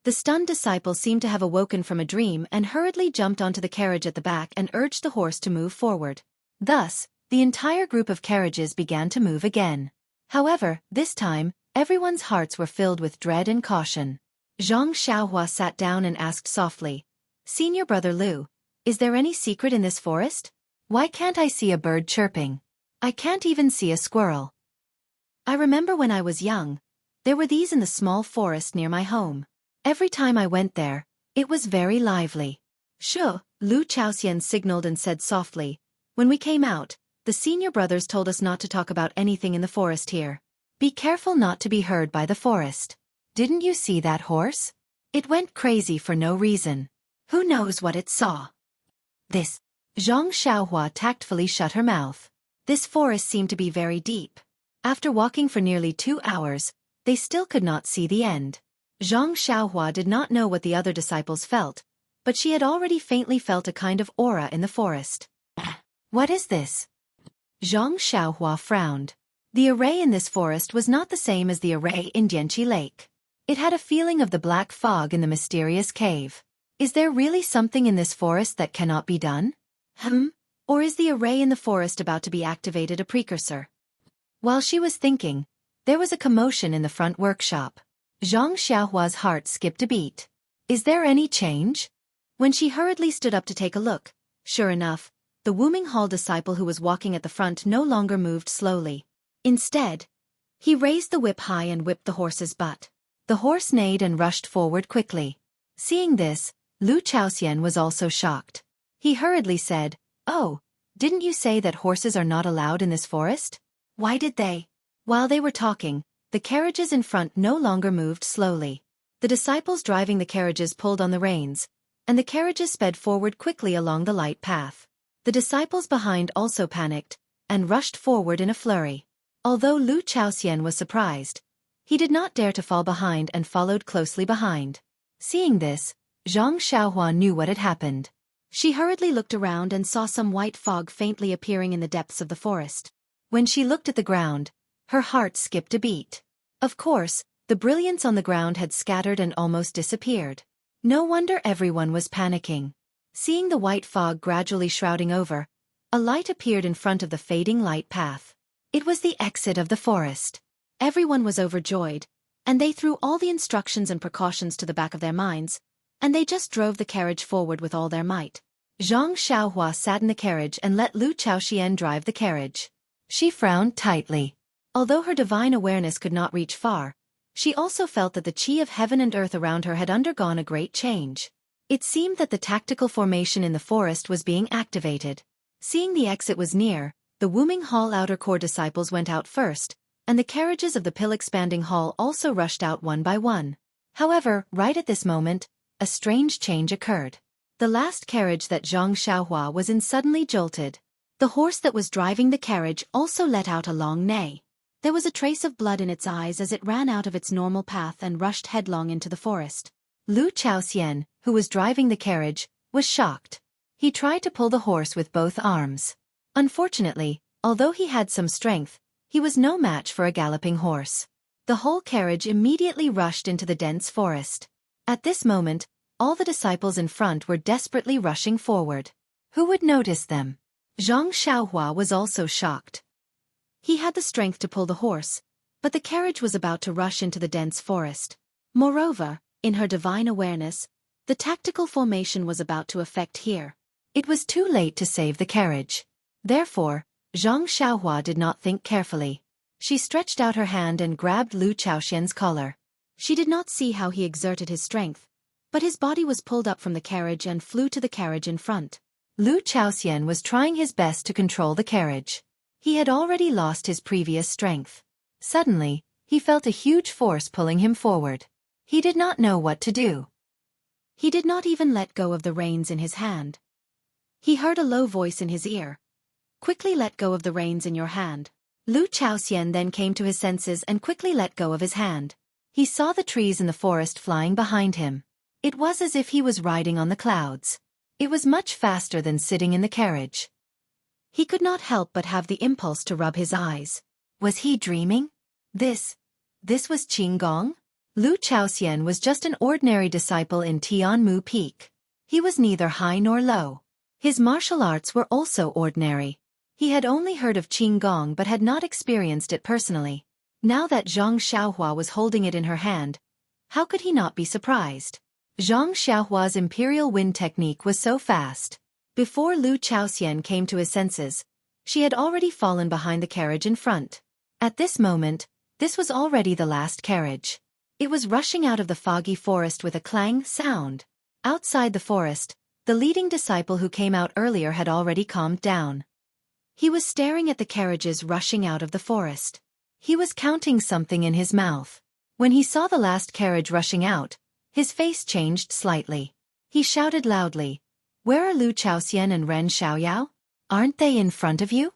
The stunned disciple seemed to have awoken from a dream and hurriedly jumped onto the carriage at the back and urged the horse to move forward. Thus, the entire group of carriages began to move again. However, this time, everyone's hearts were filled with dread and caution. Zhang Xiaohua sat down and asked softly, "Senior brother Lu, is there any secret in this forest? Why can't I see a bird chirping? I can't even see a squirrel. I remember when I was young, there were these in the small forest near my home. Every time I went there, it was very lively." "Sure," Lu Chaoxian signaled and said softly, "When we came out, the senior brothers told us not to talk about anything in the forest here. Be careful not to be heard by the forest. Didn't you see that horse? It went crazy for no reason. Who knows what it saw?" This. Zhang Xiaohua tactfully shut her mouth. This forest seemed to be very deep. After walking for nearly 2 hours, they still could not see the end. Zhang Xiaohua did not know what the other disciples felt, but she had already faintly felt a kind of aura in the forest. "What is this?" Zhang Xiaohua frowned. The array in this forest was not the same as the array in Dianqi Lake. It had a feeling of the black fog in the mysterious cave. Is there really something in this forest that cannot be done? Or is the array in the forest about to be activated a precursor? While she was thinking, there was a commotion in the front workshop. Zhang Xiaohua's heart skipped a beat. Is there any change? When she hurriedly stood up to take a look, sure enough, the Wuming Hall disciple who was walking at the front no longer moved slowly. Instead, he raised the whip high and whipped the horse's butt. The horse neighed and rushed forward quickly. Seeing this, Lu Chaoxian was also shocked. He hurriedly said, "Oh, didn't you say that horses are not allowed in this forest? Why did they?" While they were talking, the carriages in front no longer moved slowly. The disciples driving the carriages pulled on the reins, and the carriages sped forward quickly along the light path. The disciples behind also panicked, and rushed forward in a flurry. Although Lu Chaoxian was surprised, he did not dare to fall behind and followed closely behind. Seeing this, Zhang Xiaohua knew what had happened. She hurriedly looked around and saw some white fog faintly appearing in the depths of the forest. When she looked at the ground, her heart skipped a beat. Of course, the brilliance on the ground had scattered and almost disappeared. No wonder everyone was panicking. Seeing the white fog gradually shrouding over, a light appeared in front of the fading light path. It was the exit of the forest. Everyone was overjoyed, and they threw all the instructions and precautions to the back of their minds, and they just drove the carriage forward with all their might. Zhang Xiaohua sat in the carriage and let Lu Chaoxian drive the carriage. She frowned tightly. Although her divine awareness could not reach far, she also felt that the qi of heaven and earth around her had undergone a great change. It seemed that the tactical formation in the forest was being activated. Seeing the exit was near, the Wuming Hall outer core disciples went out first, and the carriages of the pill-expanding hall also rushed out one by one. However, right at this moment, a strange change occurred. The last carriage that Zhang Xiaohua was in suddenly jolted. The horse that was driving the carriage also let out a long neigh. There was a trace of blood in its eyes as it ran out of its normal path and rushed headlong into the forest. Lu Chaoxian, who was driving the carriage, was shocked. He tried to pull the horse with both arms. Unfortunately, although he had some strength, he was no match for a galloping horse. The whole carriage immediately rushed into the dense forest. At this moment, all the disciples in front were desperately rushing forward. Who would notice them? Zhang Xiaohua was also shocked. He had the strength to pull the horse, but the carriage was about to rush into the dense forest. Moreover, in her divine awareness, the tactical formation was about to affect here. It was too late to save the carriage. Therefore, Zhang Xiaohua did not think carefully. She stretched out her hand and grabbed Lu Chaoxian's collar. She did not see how he exerted his strength, but his body was pulled up from the carriage and flew to the carriage in front. Lu Chaoxian was trying his best to control the carriage. He had already lost his previous strength. Suddenly, he felt a huge force pulling him forward. He did not know what to do. He did not even let go of the reins in his hand. He heard a low voice in his ear. "Quickly let go of the reins in your hand." Lu Chaoxian then came to his senses and quickly let go of his hand. He saw the trees in the forest flying behind him. It was as if he was riding on the clouds. It was much faster than sitting in the carriage. He could not help but have the impulse to rub his eyes. Was he dreaming? This was Qinggong? Lu Chaoxian was just an ordinary disciple in Tianmu Peak. He was neither high nor low. His martial arts were also ordinary. He had only heard of Qinggong but had not experienced it personally. Now that Zhang Xiaohua was holding it in her hand, how could he not be surprised? Zhang Xiaohua's imperial wind technique was so fast. Before Lu Chaoxian came to his senses, she had already fallen behind the carriage in front. At this moment, this was already the last carriage. It was rushing out of the foggy forest with a clang sound. Outside the forest, the leading disciple who came out earlier had already calmed down. He was staring at the carriages rushing out of the forest. He was counting something in his mouth. When he saw the last carriage rushing out, his face changed slightly. He shouted loudly, "Where are Lu Chaoxian and Ren Xiaoyao? Aren't they in front of you?"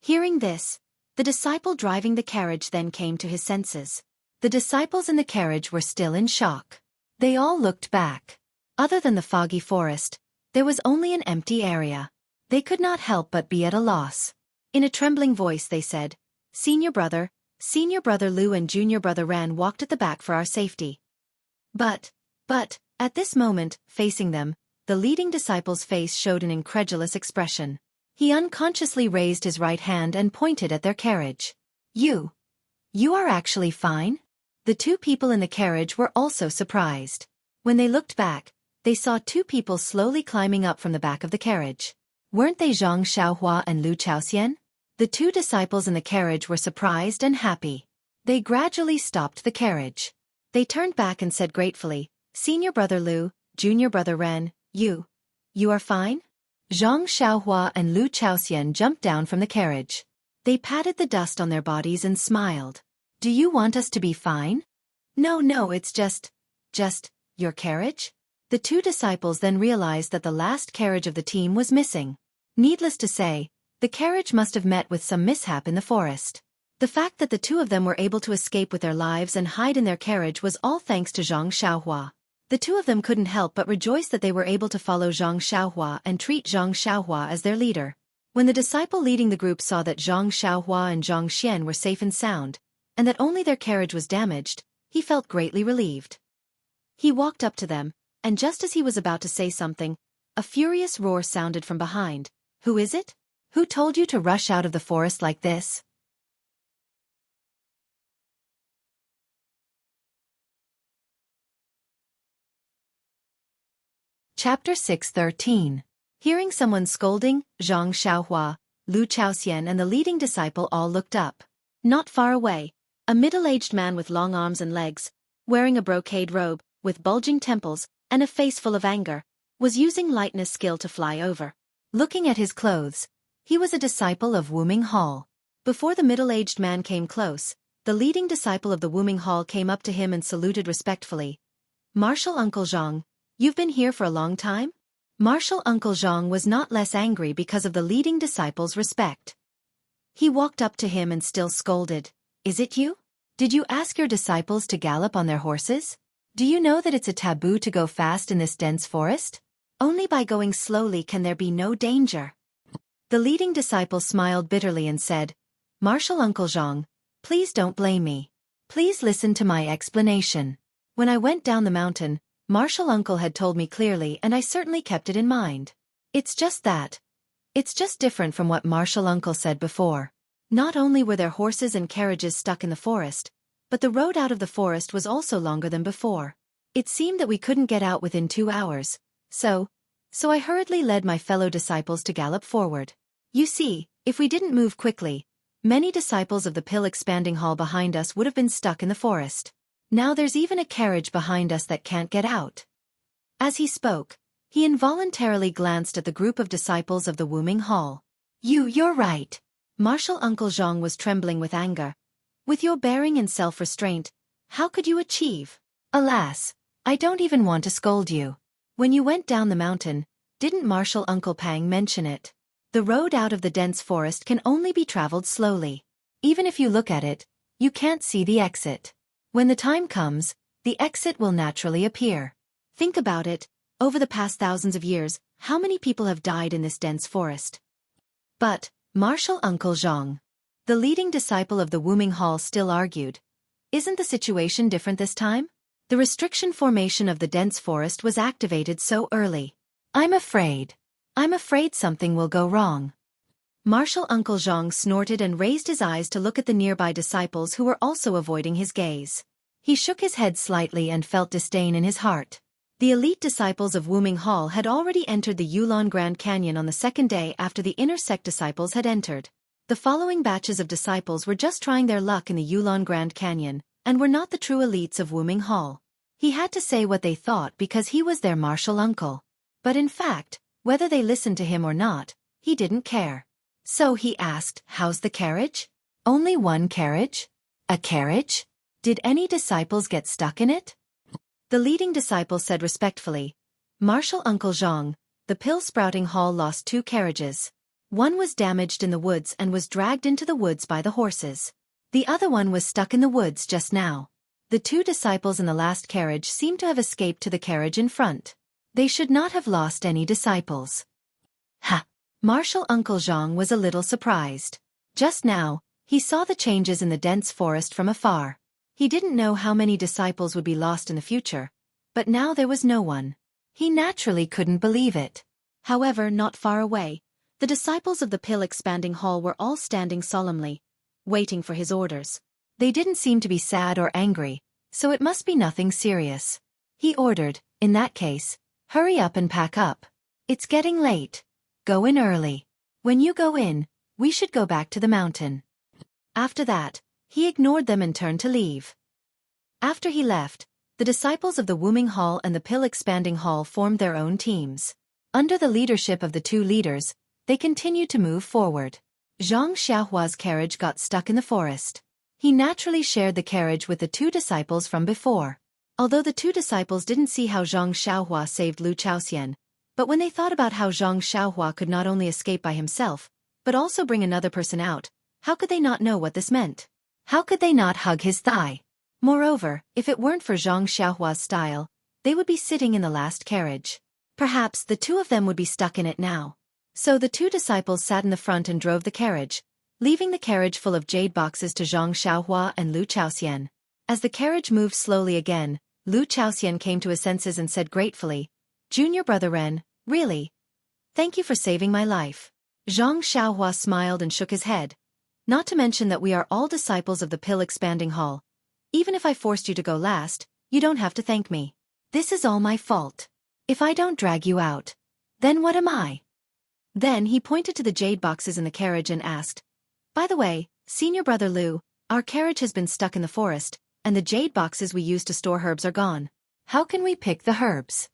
Hearing this, the disciple driving the carriage then came to his senses. The disciples in the carriage were still in shock. They all looked back. Other than the foggy forest, there was only an empty area. They could not help but be at a loss. In a trembling voice they said, Senior brother Lu and junior brother Ran walked at the back for our safety." But, at this moment, facing them, the leading disciple's face showed an incredulous expression. He unconsciously raised his right hand and pointed at their carriage. You are actually fine?" The two people in the carriage were also surprised. When they looked back, they saw two people slowly climbing up from the back of the carriage. Weren't they Zhang Xiaohua and Lu Chaoxian? The two disciples in the carriage were surprised and happy. They gradually stopped the carriage. They turned back and said gratefully, "Senior brother Lu, junior brother Ren, you are fine?" Zhang Xiaohua and Lu Chaoxian jumped down from the carriage. They patted the dust on their bodies and smiled. "Do you want us to be fine?" No, it's just your carriage?" The two disciples then realized that the last carriage of the team was missing. Needless to say, the carriage must have met with some mishap in the forest. The fact that the two of them were able to escape with their lives and hide in their carriage was all thanks to Zhang Xiaohua. The two of them couldn't help but rejoice that they were able to follow Zhang Xiaohua and treat Zhang Xiaohua as their leader. When the disciple leading the group saw that Zhang Xiaohua and Zhang Xian were safe and sound, and that only their carriage was damaged, he felt greatly relieved. He walked up to them, and just as he was about to say something, a furious roar sounded from behind. "Who is it? Who told you to rush out of the forest like this?" Chapter 6:13. Hearing someone scolding, Zhang Xiaohua, Lu Chaoxian and the leading disciple all looked up. Not far away, a middle-aged man with long arms and legs, wearing a brocade robe, with bulging temples, and a face full of anger, was using lightness skill to fly over. Looking at his clothes, he was a disciple of Wuming Hall. Before the middle-aged man came close, the leading disciple of the Wuming Hall came up to him and saluted respectfully. "Martial Uncle Zhang, you've been here for a long time?" Martial Uncle Zhang was not less angry because of the leading disciple's respect. He walked up to him and still scolded. "Is it you? Did you ask your disciples to gallop on their horses? Do you know that it's a taboo to go fast in this dense forest? Only by going slowly can there be no danger." The leading disciple smiled bitterly and said, "Martial Uncle Zhang, please don't blame me. Please listen to my explanation. When I went down the mountain, Martial Uncle had told me clearly and I certainly kept it in mind. It's just different from what Martial Uncle said before. Not only were their horses and carriages stuck in the forest, but the road out of the forest was also longer than before. It seemed that we couldn't get out within 2 hours, so I hurriedly led my fellow disciples to gallop forward. You see, if we didn't move quickly, many disciples of the pill expanding hall behind us would have been stuck in the forest. Now there's even a carriage behind us that can't get out." As he spoke, he involuntarily glanced at the group of disciples of the Wuming Hall. You're right." Martial Uncle Zhang was trembling with anger. "With your bearing and self-restraint, how could you achieve? Alas, I don't even want to scold you. When you went down the mountain, didn't Martial Uncle Pang mention it? The road out of the dense forest can only be traveled slowly. Even if you look at it, you can't see the exit. When the time comes, the exit will naturally appear. Think about it, over the past thousands of years, how many people have died in this dense forest?" But, Martial Uncle Zhang, the leading disciple of the Wuming Hall, still argued, "Isn't the situation different this time? The restriction formation of the dense forest was activated so early. I'm afraid something will go wrong." Martial Uncle Zhang snorted and raised his eyes to look at the nearby disciples who were also avoiding his gaze. He shook his head slightly and felt disdain in his heart. The elite disciples of Wuming Hall had already entered the Yulon Grand Canyon on the second day after the inner sect disciples had entered. The following batches of disciples were just trying their luck in the Yulon Grand Canyon, and were not the true elites of Wuming Hall. He had to say what they thought because he was their martial uncle. But in fact, whether they listened to him or not, he didn't care. So he asked, "How's the carriage?" "Only one carriage?" "A carriage? Did any disciples get stuck in it?" The leading disciple said respectfully, "Martial Uncle Zhang, the pill-sprouting hall lost 2 carriages. One was damaged in the woods and was dragged into the woods by the horses. The other one was stuck in the woods just now. The 2 disciples in the last carriage seem to have escaped to the carriage in front. They should not have lost any disciples." Ha! Martial Uncle Zhang was a little surprised. Just now, he saw the changes in the dense forest from afar. He didn't know how many disciples would be lost in the future, but now there was no one. He naturally couldn't believe it. However, not far away, the disciples of the pill-expanding hall were all standing solemnly, waiting for his orders. They didn't seem to be sad or angry, so it must be nothing serious. He ordered, "In that case, hurry up and pack up. It's getting late. Go in early. When you go in, we should go back to the mountain." After that, he ignored them and turned to leave. After he left, the disciples of the Wuming Hall and the pill-expanding hall formed their own teams. Under the leadership of the 2 leaders, they continued to move forward. Zhang Xiaohua's carriage got stuck in the forest. He naturally shared the carriage with the 2 disciples from before. Although the 2 disciples didn't see how Zhang Xiaohua saved Lu Chaoxian, but when they thought about how Zhang Xiaohua could not only escape by himself, but also bring another person out, how could they not know what this meant? How could they not hug his thigh? Moreover, if it weren't for Zhang Xiaohua's style, they would be sitting in the last carriage. Perhaps the 2 of them would be stuck in it now. So the 2 disciples sat in the front and drove the carriage, leaving the carriage full of jade boxes to Zhang Xiaohua and Lu Chaoxian. As the carriage moved slowly again, Lu Chaoxian came to his senses and said gratefully, "Junior brother Ren, really? Thank you for saving my life." Zhang Xiaohua smiled and shook his head. "Not to mention that we are all disciples of the pill-expanding hall. Even if I forced you to go last, you don't have to thank me. This is all my fault. If I don't drag you out, then what am I?" Then he pointed to the jade boxes in the carriage and asked, "By the way, senior brother Lu, our carriage has been stuck in the forest, and the jade boxes we used to store herbs are gone. How can we pick the herbs?"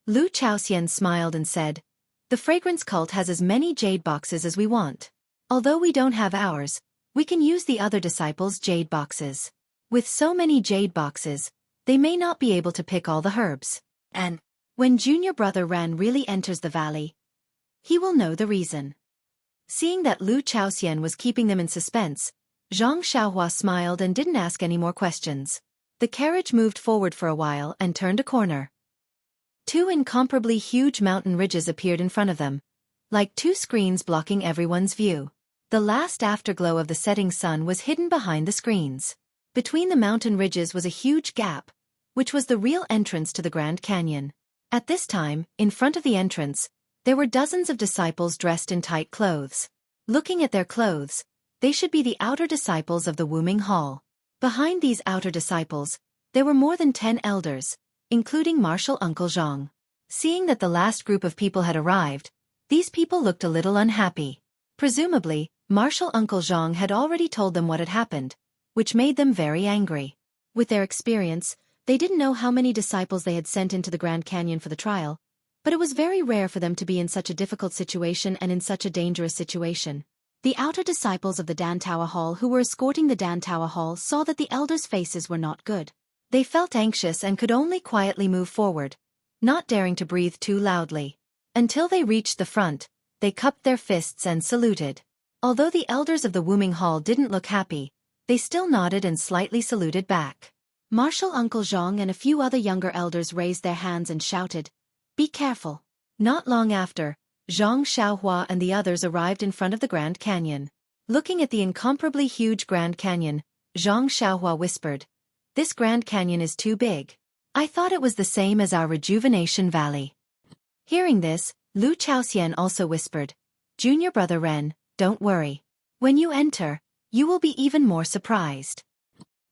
Lu Chaoxian smiled and said, "The fragrance cult has as many jade boxes as we want. Although we don't have ours, we can use the other disciples' jade boxes. With so many jade boxes, they may not be able to pick all the herbs. And when junior brother Ren really enters the valley, he will know the reason." Seeing that Lu Chaoxian was keeping them in suspense, Zhang Xiaohua smiled and didn't ask any more questions. The carriage moved forward for a while and turned a corner. 2 incomparably huge mountain ridges appeared in front of them, like 2 screens blocking everyone's view. The last afterglow of the setting sun was hidden behind the screens. Between the mountain ridges was a huge gap, which was the real entrance to the Grand Canyon. At this time, in front of the entrance, there were dozens of disciples dressed in tight clothes. Looking at their clothes, they should be the outer disciples of the Wuming Hall. Behind these outer disciples, there were more than 10 elders, including Martial Uncle Zhang. Seeing that the last group of people had arrived, these people looked a little unhappy. Presumably, Martial Uncle Zhang had already told them what had happened, which made them very angry. With their experience, they didn't know how many disciples they had sent into the Grand Canyon for the trial, but it was very rare for them to be in such a difficult situation and in such a dangerous situation. The outer disciples of the Dantawa Hall who were escorting the Dantawa Hall saw that the elders' faces were not good. They felt anxious and could only quietly move forward, not daring to breathe too loudly. Until they reached the front, they cupped their fists and saluted. Although the elders of the Wuming Hall didn't look happy, they still nodded and slightly saluted back. Martial Uncle Zhang and a few other younger elders raised their hands and shouted, "Be careful." Not long after, Zhang Xiaohua and the others arrived in front of the Grand Canyon. Looking at the incomparably huge Grand Canyon, Zhang Xiaohua whispered, "This Grand Canyon is too big. I thought it was the same as our Rejuvenation Valley." Hearing this, Lu Chaoxian also whispered, "Junior brother Ren, don't worry. When you enter, you will be even more surprised.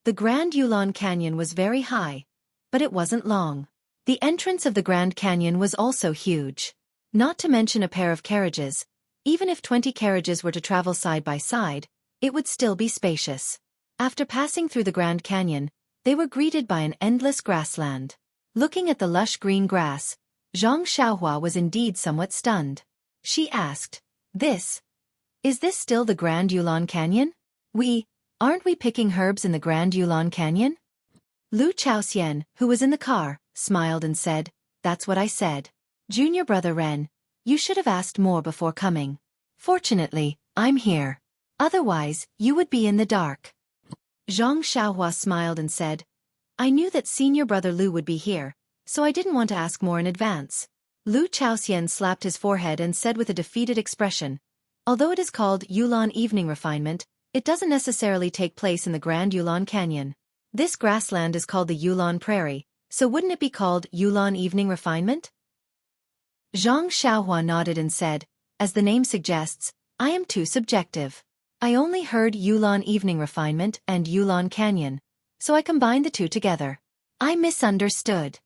The Grand Yulon Canyon was very high, but it wasn't long. The entrance of the Grand Canyon was also huge. Not to mention a pair of carriages. Even if 20 carriages were to travel side by side, it would still be spacious. After passing through the Grand Canyon, they were greeted by an endless grassland. Looking at the lush green grass, Zhang Xiaohua was indeed somewhat stunned. She asked, Is this still the Grand Yulon Canyon? Aren't we picking herbs in the Grand Yulon Canyon? Lu Chaoxian, who was in the car, smiled and said, That's what I said. Junior brother Ren, you should have asked more before coming. Fortunately, I'm here. Otherwise, you would be in the dark. Zhang Xiaohua smiled and said, I knew that senior brother Lu would be here, so I didn't want to ask more in advance. Lu Chaoxian slapped his forehead and said with a defeated expression, Although it is called Yulon Evening Refinement, it doesn't necessarily take place in the Grand Yulon Canyon. This grassland is called the Yulon Prairie, so wouldn't it be called Yulon Evening Refinement? Zhang Xiaohua nodded and said, As the name suggests, I am too subjective. I only heard Yulon Evening Refinement and Yulon Canyon, so I combined the two together. I misunderstood.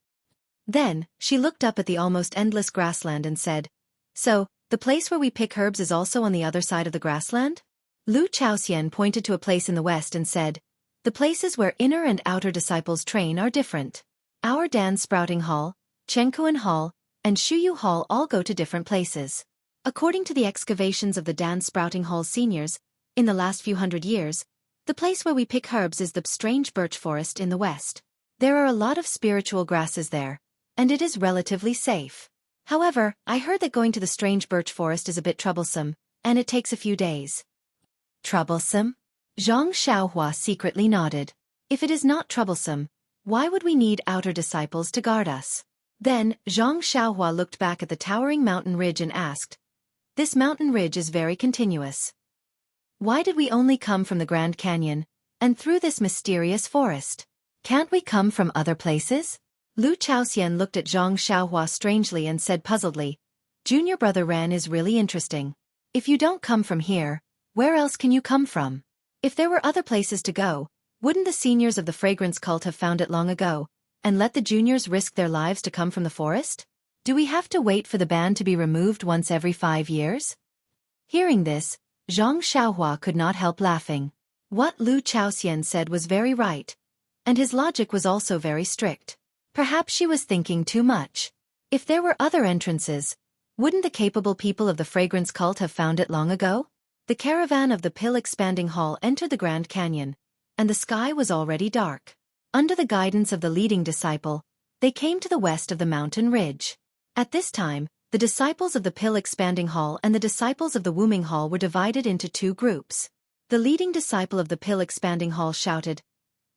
Then, she looked up at the almost endless grassland and said, So, the place where we pick herbs is also on the other side of the grassland? Lu Chaoxian pointed to a place in the west and said, The places where inner and outer disciples train are different. Our Dan Sprouting Hall, Chengkuan Hall, and Shuyu Hall all go to different places. According to the excavations of the Dan Sprouting Hall seniors, in the last few hundred years, the place where we pick herbs is the strange birch forest in the west. There are a lot of spiritual grasses there, and it is relatively safe. However, I heard that going to the strange birch forest is a bit troublesome, and it takes a few days. Troublesome? Zhang Xiaohua secretly nodded. If it is not troublesome, why would we need outer disciples to guard us? Then, Zhang Xiaohua looked back at the towering mountain ridge and asked, This mountain ridge is very continuous. Why did we only come from the Grand Canyon, and through this mysterious forest? Can't we come from other places? Lu Chaoxian looked at Zhang Xiaohua strangely and said puzzledly, Junior brother Ren is really interesting. If you don't come from here, where else can you come from? If there were other places to go, wouldn't the seniors of the fragrance cult have found it long ago, and let the juniors risk their lives to come from the forest? Do we have to wait for the ban to be removed once every 5 years? Hearing this, Zhang Xiaohua could not help laughing. What Lu Chaoxian said was very right, and his logic was also very strict. Perhaps she was thinking too much. If there were other entrances, wouldn't the capable people of the fragrance cult have found it long ago? The caravan of the pill-expanding hall entered the Grand Canyon, and the sky was already dark. Under the guidance of the leading disciple, they came to the west of the mountain ridge. At this time, the disciples of the pill-expanding hall and the disciples of the wombing hall were divided into 2 groups. The leading disciple of the pill-expanding hall shouted,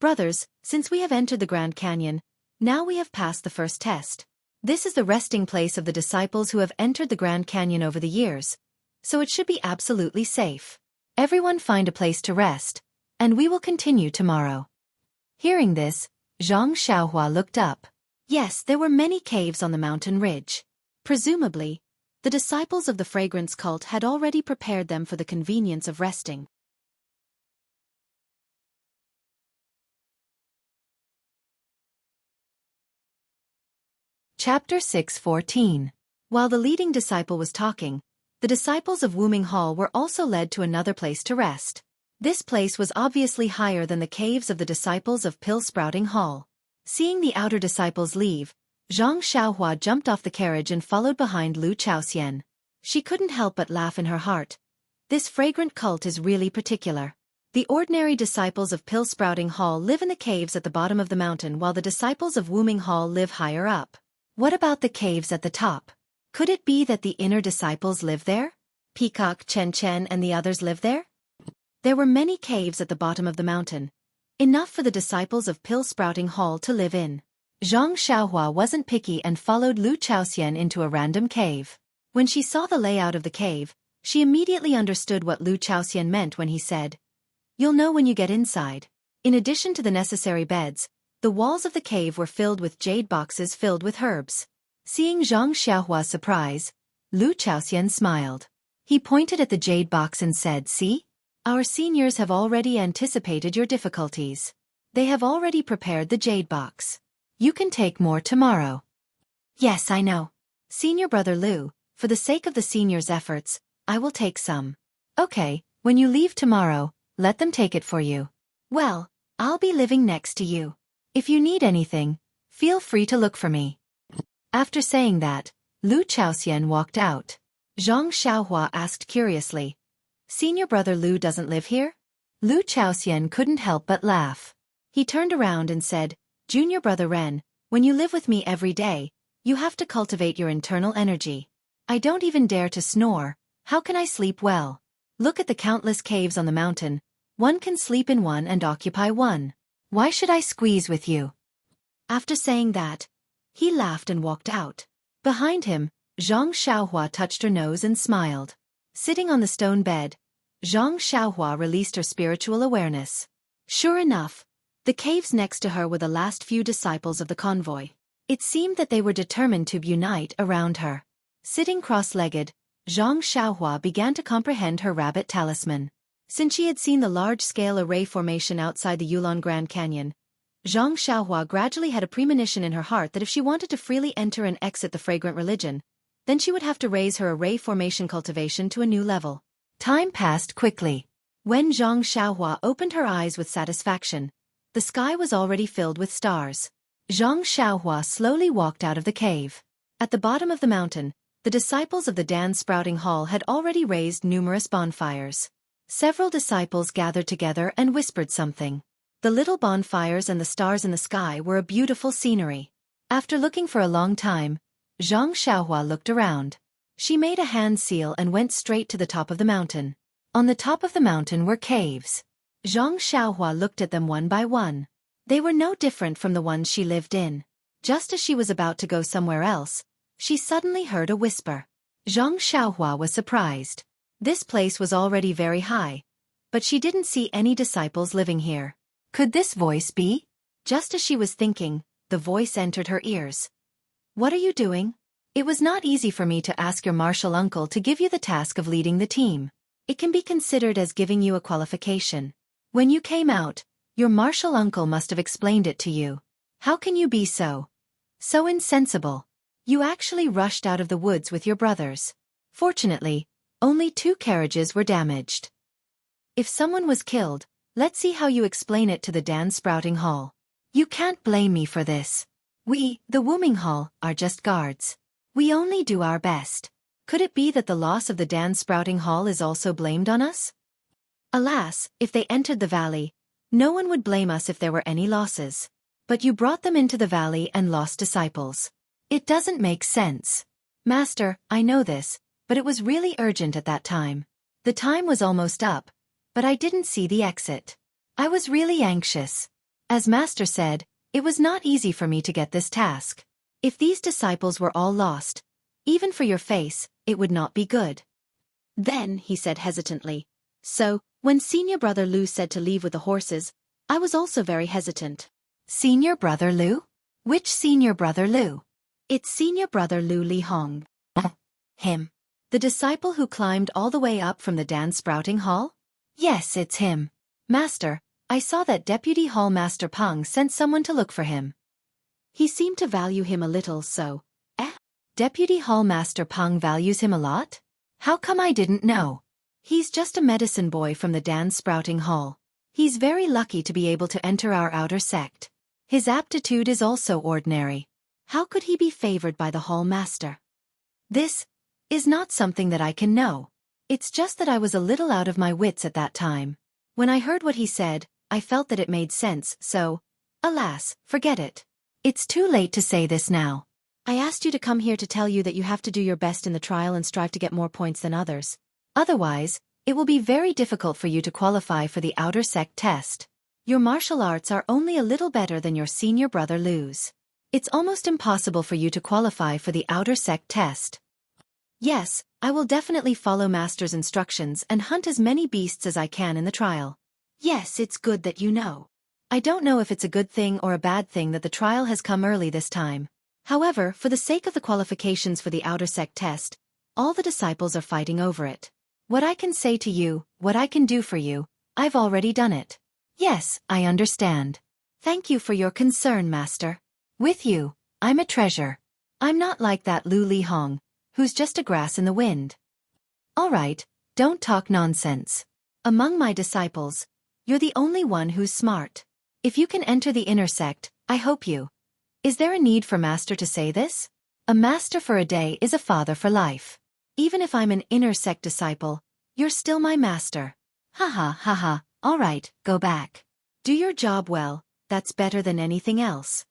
Brothers, since we have entered the Grand Canyon, now we have passed the first test. This is the resting place of the disciples who have entered the Grand Canyon over the years, so it should be absolutely safe. Everyone find a place to rest, and we will continue tomorrow. Hearing this, Zhang Xiaohua looked up. Yes, there were many caves on the mountain ridge. Presumably, the disciples of the fragrance cult had already prepared them for the convenience of resting. Chapter 6:14. While the leading disciple was talking, the disciples of Wooming Hall were also led to another place to rest. This place was obviously higher than the caves of the disciples of Pill Sprouting Hall. Seeing the outer disciples leave, Zhang Xiaohua jumped off the carriage and followed behind Lu Chaoxian. She couldn't help but laugh in her heart. This fragrant cult is really particular. The ordinary disciples of Pill Sprouting Hall live in the caves at the bottom of the mountain while the disciples of Wooming Hall live higher up. What about the caves at the top? Could it be that the inner disciples live there? Peacock, Chen Chen and the others live there? There were many caves at the bottom of the mountain, enough for the disciples of Pill Sprouting Hall to live in. Zhang Xiaohua wasn't picky and followed Lu Chaoxian into a random cave. When she saw the layout of the cave, she immediately understood what Lu Chaoxian meant when he said, You'll know when you get inside. In addition to the necessary beds, the walls of the cave were filled with jade boxes filled with herbs. Seeing Zhang Xiaohua's surprise, Lu Chaoxian smiled. He pointed at the jade box and said, "See? Our seniors have already anticipated your difficulties. They have already prepared the jade box. You can take more tomorrow." "Yes, I know. Senior Brother Lu, for the sake of the seniors' efforts, I will take some." "Okay, when you leave tomorrow, let them take it for you." "Well, I'll be living next to you. If you need anything, feel free to look for me." After saying that, Lu Chaoxian walked out. Zhang Xiaohua asked curiously, "Senior Brother Lu doesn't live here?" Lu Chaoxian couldn't help but laugh. He turned around and said, "Junior Brother Ren, when you live with me every day, you have to cultivate your internal energy. I don't even dare to snore. How can I sleep well? Look at the countless caves on the mountain. One can sleep in one and occupy one. Why should I squeeze with you?" After saying that, he laughed and walked out. Behind him, Zhang Xiaohua touched her nose and smiled. Sitting on the stone bed, Zhang Xiaohua released her spiritual awareness. Sure enough, the caves next to her were the last few disciples of the convoy. It seemed that they were determined to unite around her. Sitting cross-legged, Zhang Xiaohua began to comprehend her rabbit talisman. Since she had seen the large-scale array formation outside the Yulon Grand Canyon, Zhang Xiaohua gradually had a premonition in her heart that if she wanted to freely enter and exit the fragrant religion, then she would have to raise her array formation cultivation to a new level. Time passed quickly. When Zhang Xiaohua opened her eyes with satisfaction, the sky was already filled with stars. Zhang Xiaohua slowly walked out of the cave. At the bottom of the mountain, the disciples of the Dan Sprouting Hall had already raised numerous bonfires. Several disciples gathered together and whispered something. The little bonfires and the stars in the sky were a beautiful scenery. After looking for a long time, Zhang Xiaohua looked around. She made a hand seal and went straight to the top of the mountain. On the top of the mountain were caves. Zhang Xiaohua looked at them one by one. They were no different from the ones she lived in. Just as she was about to go somewhere else, she suddenly heard a whisper. Zhang Xiaohua was surprised. This place was already very high, but she didn't see any disciples living here. Could this voice be? Just as she was thinking, the voice entered her ears. "What are you doing? It was not easy for me to ask your martial uncle to give you the task of leading the team. It can be considered as giving you a qualification. When you came out, your martial uncle must have explained it to you. How can you be so insensible? You actually rushed out of the woods with your brothers. Fortunately, only 2 carriages were damaged. If someone was killed, let's see how you explain it to the Dan Sprouting Hall. You can't blame me for this. We, the Wooming Hall, are just guards. We only do our best. Could it be that the loss of the Dan Sprouting Hall is also blamed on us? Alas, if they entered the valley, no one would blame us if there were any losses. But you brought them into the valley and lost disciples. It doesn't make sense. Master, I know this, but it was really urgent at that time. The time was almost up, but I didn't see the exit. I was really anxious. As Master said, it was not easy for me to get this task. If these disciples were all lost, even for your face, it would not be good." Then, he said hesitantly, "So, when Senior Brother Lu said to leave with the horses, I was also very hesitant." "Senior Brother Lu? Which Senior Brother Lu?" "It's Senior Brother Lu Li Hong." "Him? The disciple who climbed all the way up from the Dan Sprouting Hall?" "Yes, it's him. Master, I saw that Deputy Hall Master Peng sent someone to look for him. He seemed to value him a little, so..." Deputy Hall Master Peng values him a lot? How come I didn't know? He's just a medicine boy from the Dan Sprouting Hall. He's very lucky to be able to enter our outer sect. His aptitude is also ordinary. How could he be favored by the Hall Master? This is not something that I can know. It's just that I was a little out of my wits at that time. When I heard what he said, I felt that it made sense, so, alas, forget it. It's too late to say this now. I asked you to come here to tell you that you have to do your best in the trial and strive to get more points than others. Otherwise, it will be very difficult for you to qualify for the outer sect test. Your martial arts are only a little better than your senior brother Lu's. It's almost impossible for you to qualify for the outer sect test. Yes, I will definitely follow Master's instructions and hunt as many beasts as I can in the trial. Yes, it's good that you know. I don't know if it's a good thing or a bad thing that the trial has come early this time. However, for the sake of the qualifications for the outer sect test, all the disciples are fighting over it. What I can say to you, what I can do for you, I've already done it. Yes, I understand. Thank you for your concern, master. With you, I'm a treasure. I'm not like that Lu Li Hong, who's just a grass in the wind. All right, don't talk nonsense. Among my disciples, you're the only one who's smart. If you can enter the inner sect, I hope you. Is there a need for master to say this? A master for a day is a father for life. Even if I'm an inner sect disciple, you're still my master. Ha ha ha ha, all right, go back. Do your job well, that's better than anything else.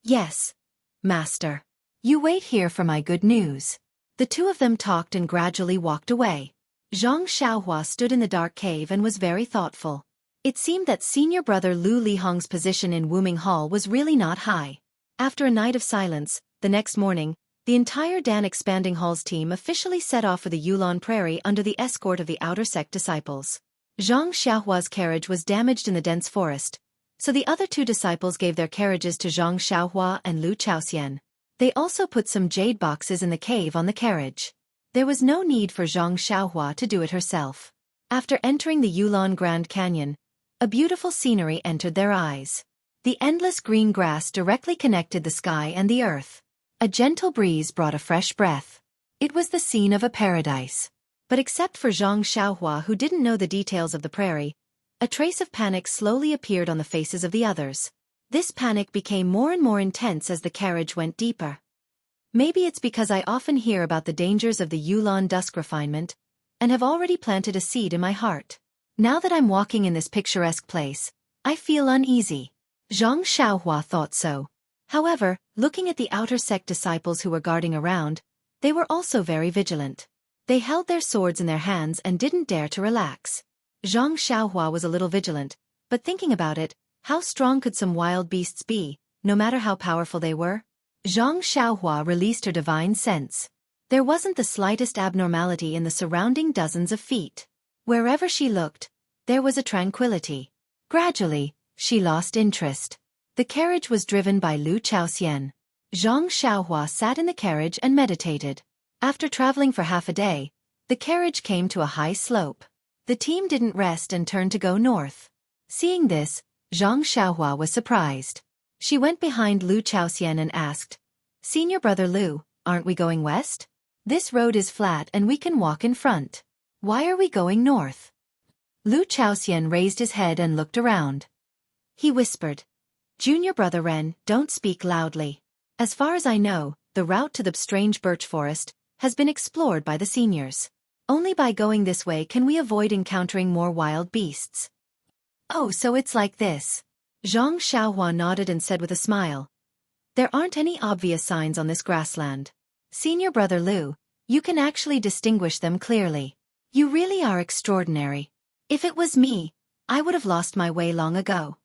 Yes, master. You wait here for my good news. The two of them talked and gradually walked away. Zhang Xiaohua stood in the dark cave and was very thoughtful. It seemed that senior brother Lu Lihong's position in Wuming Hall was really not high. After a night of silence, the next morning, the entire Dan Expanding Hall's team officially set off for the Yulon Prairie under the escort of the outer sect disciples. Zhang Xiaohua's carriage was damaged in the dense forest, so the other two disciples gave their carriages to Zhang Xiaohua and Lu Chaoxian. They also put some jade boxes in the cave on the carriage. There was no need for Zhang Xiaohua to do it herself. After entering the Yulon Grand Canyon, a beautiful scenery entered their eyes. The endless green grass directly connected the sky and the earth. A gentle breeze brought a fresh breath. It was the scene of a paradise. But except for Zhang Xiaohua, who didn't know the details of the prairie, a trace of panic slowly appeared on the faces of the others. This panic became more and more intense as the carriage went deeper. Maybe it's because I often hear about the dangers of the Yulon dusk refinement, and have already planted a seed in my heart. Now that I'm walking in this picturesque place, I feel uneasy. Zhang Xiaohua thought so. However, looking at the outer sect disciples who were guarding around, they were also very vigilant. They held their swords in their hands and didn't dare to relax. Zhang Xiaohua was a little vigilant, but thinking about it, how strong could some wild beasts be, no matter how powerful they were? Zhang Xiaohua released her divine sense. There wasn't the slightest abnormality in the surrounding dozens of feet. Wherever she looked, there was a tranquility. Gradually, she lost interest. The carriage was driven by Lu Chaoxian. Zhang Xiaohua sat in the carriage and meditated. After traveling for half a day, the carriage came to a high slope. The team didn't rest and turned to go north. Seeing this, Zhang Xiaohua was surprised. She went behind Lu Chaoxian and asked, "Senior brother Lu, aren't we going west? This road is flat and we can walk in front. Why are we going north?" Lu Chaoxian raised his head and looked around. He whispered, "Junior brother Ren, don't speak loudly. As far as I know, the route to the strange birch forest has been explored by the seniors. Only by going this way can we avoid encountering more wild beasts." "Oh, so it's like this." Zhang Xiaohua nodded and said with a smile, "There aren't any obvious signs on this grassland. Senior brother Lu, you can actually distinguish them clearly. You really are extraordinary. If it was me, I would have lost my way long ago."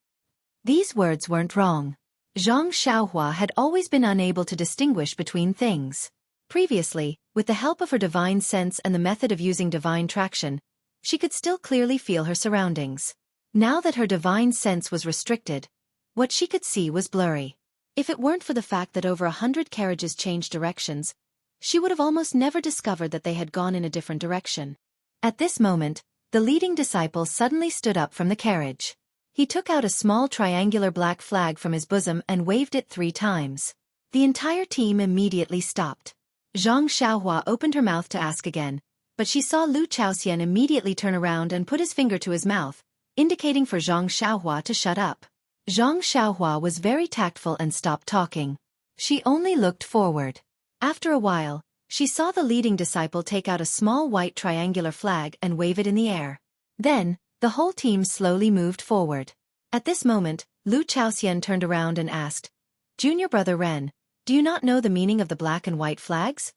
These words weren't wrong. Zhang Xiaohua had always been unable to distinguish between things. Previously, with the help of her divine sense and the method of using divine traction, she could still clearly feel her surroundings. Now that her divine sense was restricted, what she could see was blurry. If it weren't for the fact that over 100 carriages changed directions, she would have almost never discovered that they had gone in a different direction. At this moment, the leading disciple suddenly stood up from the carriage. He took out a small triangular black flag from his bosom and waved it 3 times. The entire team immediately stopped. Zhang Xiaohua opened her mouth to ask again, but she saw Lu Chaoxian immediately turn around and put his finger to his mouth, indicating for Zhang Xiaohua to shut up. Zhang Xiaohua was very tactful and stopped talking. She only looked forward. After a while, she saw the leading disciple take out a small white triangular flag and wave it in the air. Then, the whole team slowly moved forward. At this moment, Lu Chaoxian turned around and asked, "Junior brother Ren, do you not know the meaning of the black and white flags?"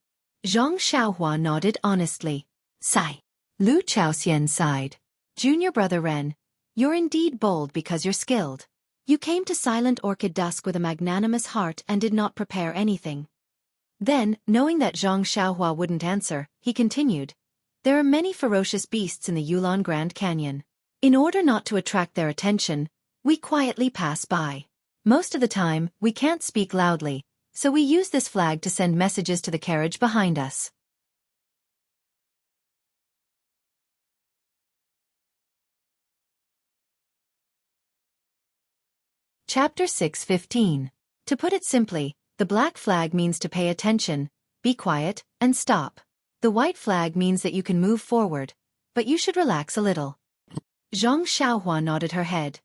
Zhang Xiaohua nodded honestly. Sigh. Lu Chaoxian sighed. "Junior brother Ren, you're indeed bold because you're skilled. You came to Silent Orchid Dusk with a magnanimous heart and did not prepare anything." Then, knowing that Zhang Xiaohua wouldn't answer, he continued, "There are many ferocious beasts in the Yulon Grand Canyon. In order not to attract their attention, we quietly pass by. Most of the time, we can't speak loudly, so we use this flag to send messages to the carriage behind us." Chapter 6:15. To put it simply, the black flag means to pay attention, be quiet, and stop. The white flag means that you can move forward, but you should relax a little. Zhang Xiaohua nodded her head.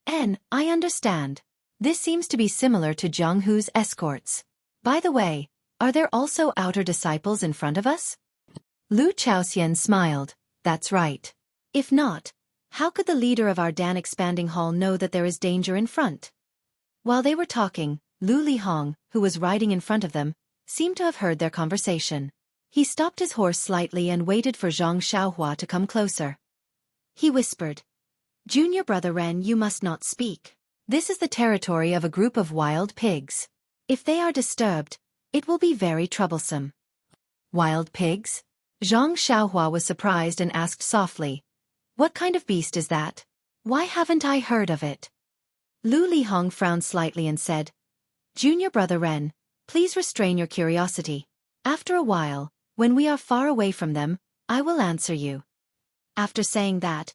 I understand. This seems to be similar to Jiang Hu's escorts. By the way, are there also outer disciples in front of us? Lu Chaoxian smiled. That's right. If not, how could the leader of our Dan expanding hall know that there is danger in front? While they were talking, Lu Lihong, who was riding in front of them, seemed to have heard their conversation. He stopped his horse slightly and waited for Zhang Xiaohua to come closer. He whispered, "Junior brother Ren, you must not speak. This is the territory of a group of wild pigs. If they are disturbed, it will be very troublesome." Wild pigs? Zhang Xiaohua was surprised and asked softly, "What kind of beast is that? Why haven't I heard of it?" Lu Lihong frowned slightly and said, "Junior brother Ren, please restrain your curiosity. After a while, when we are far away from them, I will answer you." After saying that,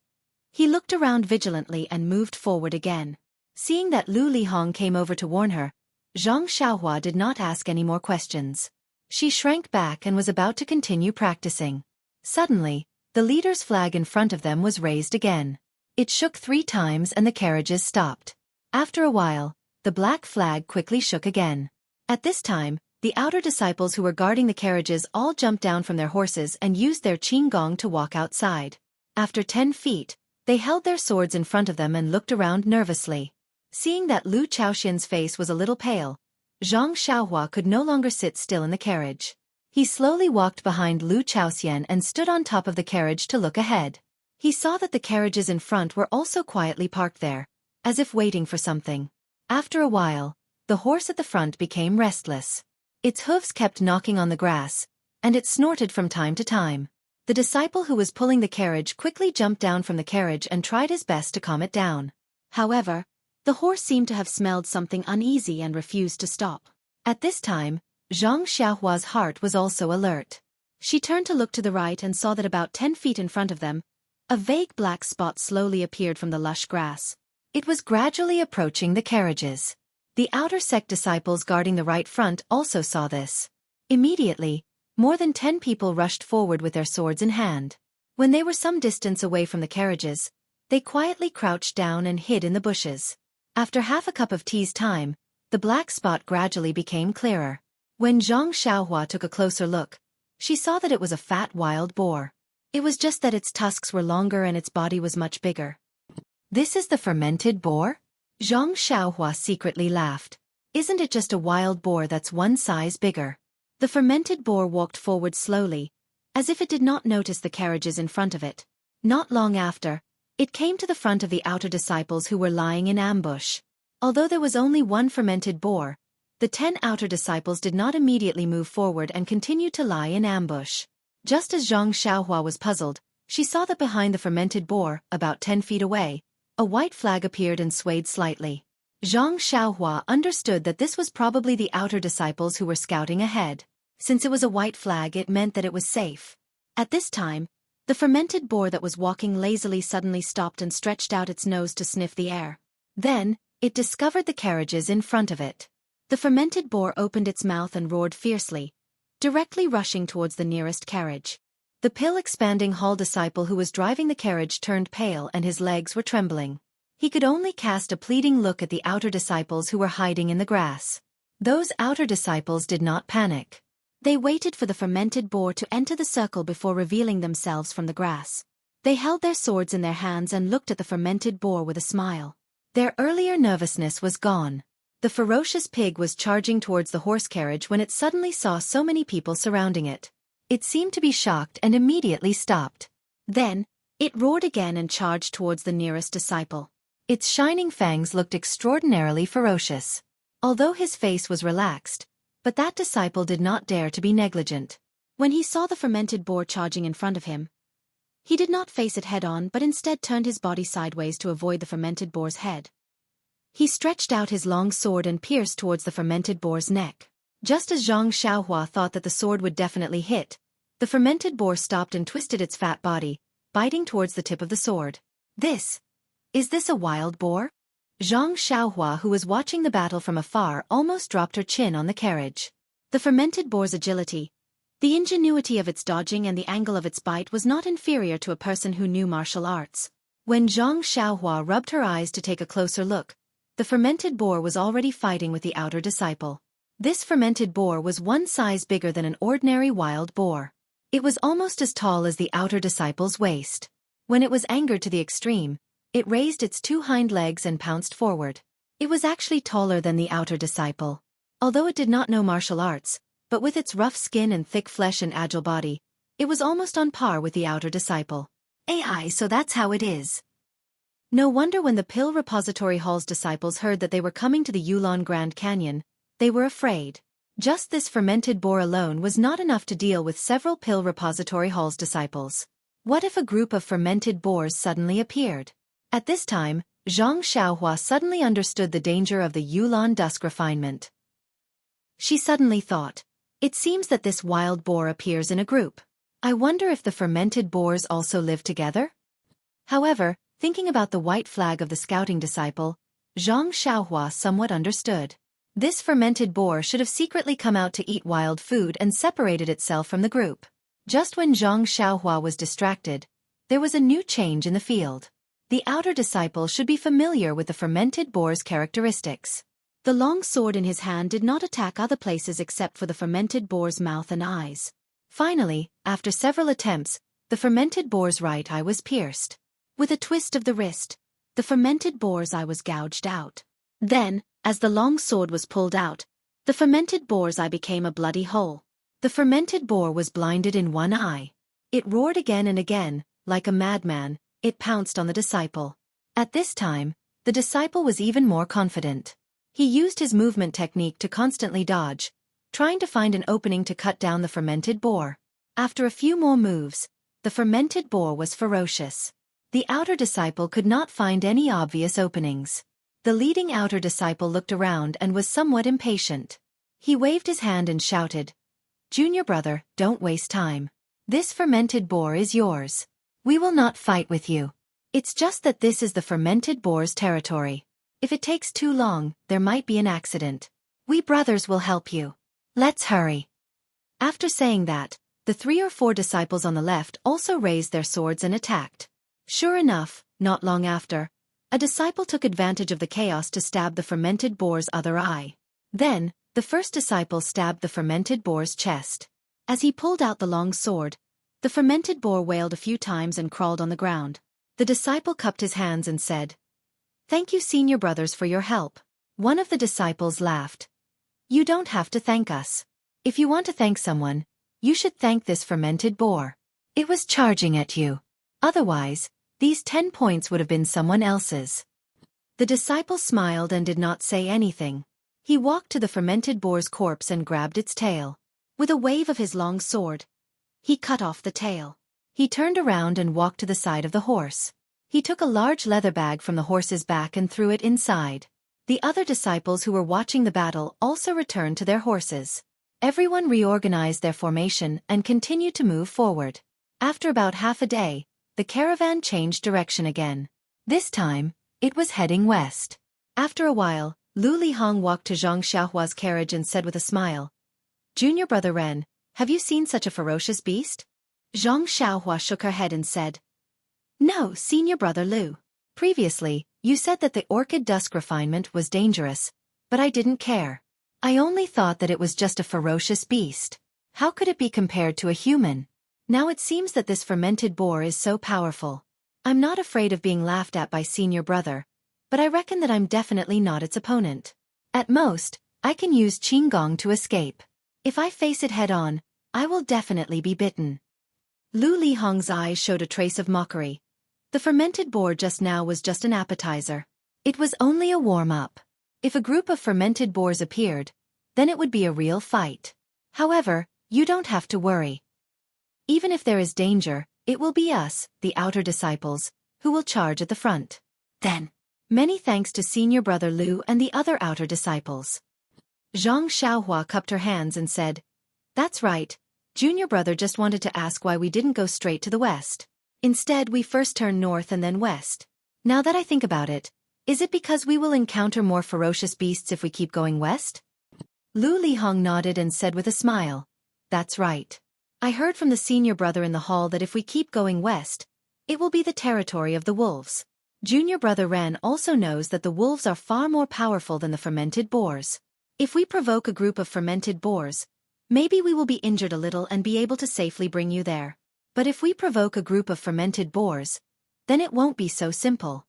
he looked around vigilantly and moved forward again. Seeing that Lu Lihong came over to warn her, Zhang Xiaohua did not ask any more questions. She shrank back and was about to continue practicing. Suddenly, the leader's flag in front of them was raised again. It shook 3 times and the carriages stopped. After a while, the black flag quickly shook again. At this time, the outer disciples who were guarding the carriages all jumped down from their horses and used their qinggong to walk outside. After 10 feet, they held their swords in front of them and looked around nervously. Seeing that Lu Chaoxian's face was a little pale, Zhang Xiaohua could no longer sit still in the carriage. He slowly walked behind Lu Chaoxian and stood on top of the carriage to look ahead. He saw that the carriages in front were also quietly parked there, as if waiting for something. After a while, the horse at the front became restless. Its hooves kept knocking on the grass, and it snorted from time to time. The disciple who was pulling the carriage quickly jumped down from the carriage and tried his best to calm it down. However, the horse seemed to have smelled something uneasy and refused to stop. At this time, Zhang Xiaohua's heart was also alert. She turned to look to the right and saw that about 10 feet in front of them, a vague black spot slowly appeared from the lush grass. It was gradually approaching the carriages. The outer sect disciples guarding the right front also saw this. Immediately, more than 10 people rushed forward with their swords in hand. When they were some distance away from the carriages, they quietly crouched down and hid in the bushes. After half a cup of tea's time, the black spot gradually became clearer. When Zhang Xiaohua took a closer look, she saw that it was a fat wild boar. It was just that its tusks were longer and its body was much bigger. "This is the fermented boar?" Zhang Xiaohua secretly laughed. "Isn't it just a wild boar that's 1 size bigger?" The fermented boar walked forward slowly, as if it did not notice the carriages in front of it. Not long after, it came to the front of the outer disciples who were lying in ambush. Although there was only 1 fermented boar, the 10 outer disciples did not immediately move forward and continued to lie in ambush. Just as Zhang Xiaohua was puzzled, she saw that behind the fermented boar, about 10 feet away, a white flag appeared and swayed slightly. Zhang Xiaohua understood that this was probably the outer disciples who were scouting ahead. Since it was a white flag, it meant that it was safe. At this time, the fermented boar that was walking lazily suddenly stopped and stretched out its nose to sniff the air. Then, it discovered the carriages in front of it. The fermented boar opened its mouth and roared fiercely, directly rushing towards the nearest carriage. The pill-expanding hall disciple who was driving the carriage turned pale and his legs were trembling. He could only cast a pleading look at the outer disciples who were hiding in the grass. Those outer disciples did not panic. They waited for the fermented boar to enter the circle before revealing themselves from the grass. They held their swords in their hands and looked at the fermented boar with a smile. Their earlier nervousness was gone. The ferocious pig was charging towards the horse carriage when it suddenly saw so many people surrounding it. It seemed to be shocked and immediately stopped. Then, it roared again and charged towards the nearest disciple. Its shining fangs looked extraordinarily ferocious. Although his face was relaxed, but that disciple did not dare to be negligent. When he saw the fermented boar charging in front of him, he did not face it head-on but instead turned his body sideways to avoid the fermented boar's head. He stretched out his long sword and pierced towards the fermented boar's neck. Just as Zhang Xiaohua thought that the sword would definitely hit, the fermented boar stopped and twisted its fat body, biting towards the tip of the sword. Is this a wild boar?" Zhang Xiaohua, who was watching the battle from afar, almost dropped her chin on the carriage. The fermented boar's agility, the ingenuity of its dodging and the angle of its bite was not inferior to a person who knew martial arts. When Zhang Xiaohua rubbed her eyes to take a closer look, the fermented boar was already fighting with the outer disciple. This fermented boar was one size bigger than an ordinary wild boar. It was almost as tall as the outer disciple's waist. When it was angered to the extreme, it raised its two hind legs and pounced forward. It was actually taller than the outer disciple. Although it did not know martial arts, but with its rough skin and thick flesh and agile body, it was almost on par with the outer disciple. AI, so that's how it is. No wonder when the Pill Repository Hall's disciples heard that they were coming to the Yulon Grand Canyon, they were afraid. Just this fermented boar alone was not enough to deal with several Pill Repository Hall's disciples. What if a group of fermented boars suddenly appeared? At this time, Zhang Xiaohua suddenly understood the danger of the Yulon Dusk refinement. She suddenly thought, it seems that this wild boar appears in a group. I wonder if the fermented boars also live together? However, thinking about the white flag of the scouting disciple, Zhang Xiaohua somewhat understood. This fermented boar should have secretly come out to eat wild food and separated itself from the group. Just when Zhang Xiaohua was distracted, there was a new change in the field. The outer disciple should be familiar with the fermented boar's characteristics. The long sword in his hand did not attack other places except for the fermented boar's mouth and eyes. Finally, after several attempts, the fermented boar's right eye was pierced. With a twist of the wrist, the fermented boar's eye was gouged out. Then, as the long sword was pulled out, the fermented boar's eye became a bloody hole. The fermented boar was blinded in one eye. It roared again and again, like a madman. It pounced on the disciple. At this time, the disciple was even more confident. He used his movement technique to constantly dodge, trying to find an opening to cut down the fermented boar. After a few more moves, the fermented boar was ferocious. The outer disciple could not find any obvious openings. The leading outer disciple looked around and was somewhat impatient. He waved his hand and shouted, "Junior brother, don't waste time. This fermented boar is yours. We will not fight with you. It's just that this is the fermented boar's territory. If it takes too long, there might be an accident. We brothers will help you. Let's hurry." After saying that, the 3 or 4 disciples on the left also raised their swords and attacked. Sure enough, not long after, a disciple took advantage of the chaos to stab the fermented boar's other eye. Then, the first disciple stabbed the fermented boar's chest. As he pulled out the long sword, the fermented boar wailed a few times and crawled on the ground. The disciple cupped his hands and said, "Thank you, senior brothers, for your help." One of the disciples laughed. "You don't have to thank us. If you want to thank someone, you should thank this fermented boar. It was charging at you. Otherwise, these 10 points would have been someone else's." The disciple smiled and did not say anything. He walked to the fermented boar's corpse and grabbed its tail. With a wave of his long sword, he cut off the tail. He turned around and walked to the side of the horse. He took a large leather bag from the horse's back and threw it inside. The other disciples who were watching the battle also returned to their horses. Everyone reorganized their formation and continued to move forward. After about half a day, the caravan changed direction again. This time, it was heading west. After a while, Lu Lihong walked to Zhang Xiaohua's carriage and said with a smile, "Junior brother Ren, have you seen such a ferocious beast?" Zhang Xiaohua shook her head and said, "No, senior brother Lu. Previously, you said that the orchid dusk refinement was dangerous, but I didn't care. I only thought that it was just a ferocious beast. How could it be compared to a human? Now it seems that this fermented boar is so powerful. I'm not afraid of being laughed at by senior brother, but I reckon that I'm definitely not its opponent. At most, I can use Qinggong to escape. If I face it head-on, I will definitely be bitten." Lu Lihong's eyes showed a trace of mockery. The fermented boar just now was just an appetizer. It was only a warm-up. If a group of fermented boars appeared, then it would be a real fight. However, you don't have to worry. Even if there is danger, it will be us, the outer disciples, who will charge at the front. Then, many thanks to senior brother Lu and the other outer disciples. Zhang Xiaohua cupped her hands and said, "That's right. Junior brother just wanted to ask why we didn't go straight to the west. Instead, we first turned north and then west. Now that I think about it, Is it because we will encounter more ferocious beasts if we keep going west? Lu Lihong nodded and said with a smile, "That's right. I heard from the senior brother in the hall that if we keep going west, it will be the territory of the wolves. Junior brother Ren also knows that the wolves are far more powerful than the fermented boars. If we provoke a group of fermented boars, maybe we will be injured a little and be able to safely bring you there. But if we provoke a group of fermented boars, then it won't be so simple."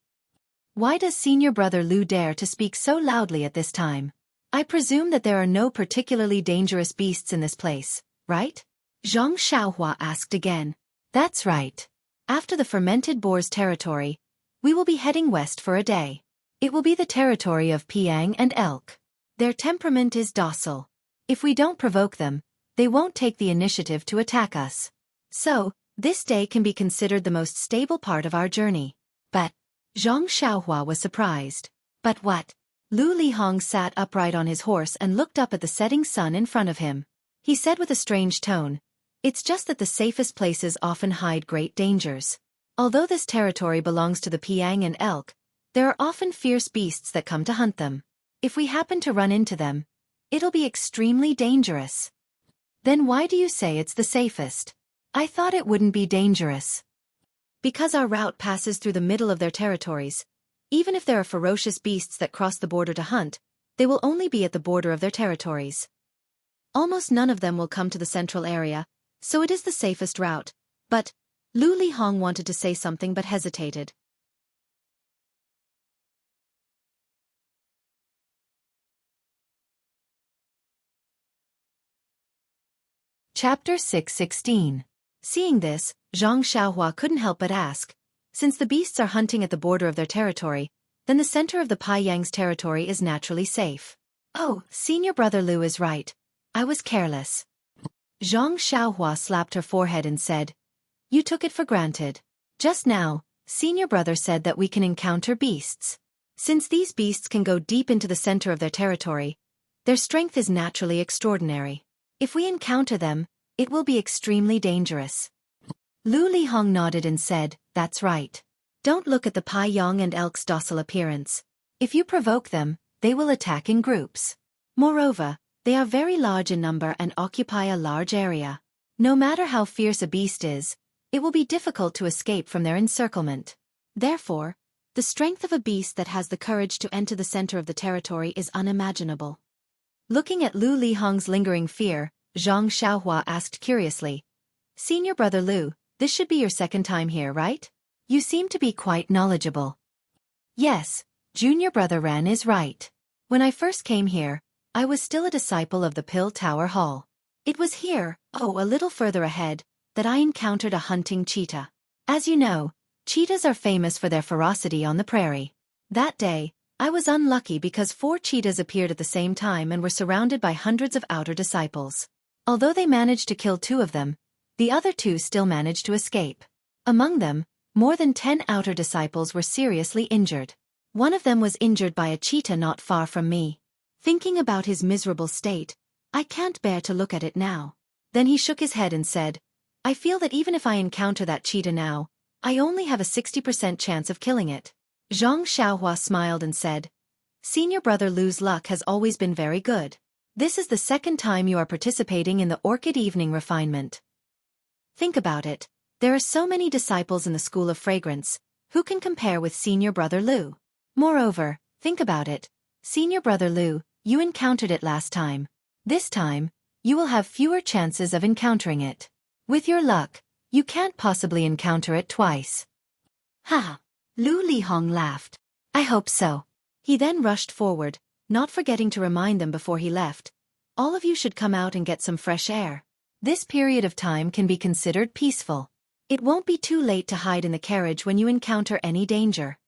Why does senior brother Lu dare to speak so loudly at this time? I presume that there are no particularly dangerous beasts in this place, right? Zhang Xiaohua asked again. That's right. After the fermented boar's territory, we will be heading west for a day. It will be the territory of Piang and elk. Their temperament is docile. If we don't provoke them, they won't take the initiative to attack us. So, this day can be considered the most stable part of our journey. But Zhang Xiaohua was surprised. But what? Lu Lihong sat upright on his horse and looked up at the setting sun in front of him. He said with a strange tone, "It's just that the safest places often hide great dangers. Although this territory belongs to the Piang and elk, there are often fierce beasts that come to hunt them. If we happen to run into them, it'll be extremely dangerous." Then why do you say it's the safest? I thought it wouldn't be dangerous. Because our route passes through the middle of their territories. Even if there are ferocious beasts that cross the border to hunt, they will only be at the border of their territories. Almost none of them will come to the central area, so it is the safest route. But Lu Lihong wanted to say something but hesitated. Chapter 6:16. Seeing this, Zhang Xiaohua couldn't help but ask, since the beasts are hunting at the border of their territory, then the center of the Paiyang's territory is naturally safe. Oh, senior brother Lu is right. I was careless. Zhang Xiaohua slapped her forehead and said, "You took it for granted. Just now, senior brother said that we can encounter beasts. Since these beasts can go deep into the center of their territory, their strength is naturally extraordinary. If we encounter them, it will be extremely dangerous." Lu Lihong nodded and said, "That's right. Don't look at the Paiyang and elk's docile appearance. If you provoke them, they will attack in groups. Moreover, they are very large in number and occupy a large area. No matter how fierce a beast is, it will be difficult to escape from their encirclement. Therefore, the strength of a beast that has the courage to enter the center of the territory is unimaginable." Looking at Lu Lihong's lingering fear, Zhang Xiaohua asked curiously, "Senior brother Lu, this should be your second time here, right? You seem to be quite knowledgeable." "Yes, junior brother Ren is right. When I first came here, I was still a disciple of the Pill Tower Hall. It was here, a little further ahead, that I encountered a hunting cheetah. As you know, cheetahs are famous for their ferocity on the prairie. That day, I was unlucky because 4 cheetahs appeared at the same time and were surrounded by hundreds of outer disciples. Although they managed to kill 2 of them, the other 2 still managed to escape. Among them, more than 10 outer disciples were seriously injured. One of them was injured by a cheetah not far from me. Thinking about his miserable state, I can't bear to look at it now." Then he shook his head and said, "I feel that even if I encounter that cheetah now, I only have a 60% chance of killing it." Zhang Xiaohua smiled and said, "Senior brother Lu's luck has always been very good. This is the second time you are participating in the Orchid Evening Refinement. Think about it, there are so many disciples in the School of Fragrance, who can compare with senior brother Lu? Moreover, think about it, senior brother Lu, you encountered it last time. This time, you will have fewer chances of encountering it. With your luck, you can't possibly encounter it twice." "Ha!" Lu Lihong laughed. "I hope so." He then rushed forward, not forgetting to remind them before he left, "All of you should come out and get some fresh air. This period of time can be considered peaceful. It won't be too late to hide in the carriage when you encounter any danger."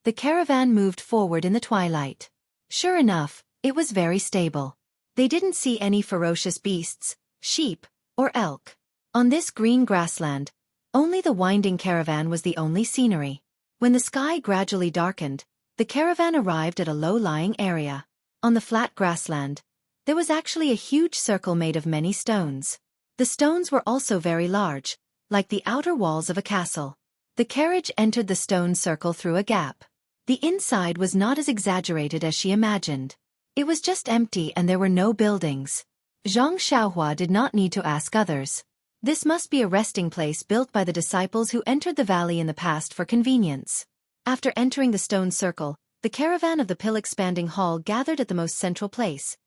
The caravan moved forward in the twilight. Sure enough, it was very stable. They didn't see any ferocious beasts, sheep, or elk. On this green grassland, only the winding caravan was the only scenery. When the sky gradually darkened, the caravan arrived at a low-lying area. On the flat grassland, there was actually a huge circle made of many stones. The stones were also very large, like the outer walls of a castle. The carriage entered the stone circle through a gap. The inside was not as exaggerated as she imagined. It was just empty and there were no buildings. Zhang Xiaohua did not need to ask others. This must be a resting place built by the disciples who entered the valley in the past for convenience. After entering the stone circle, the caravan of the pill-expanding hall gathered at the most central place,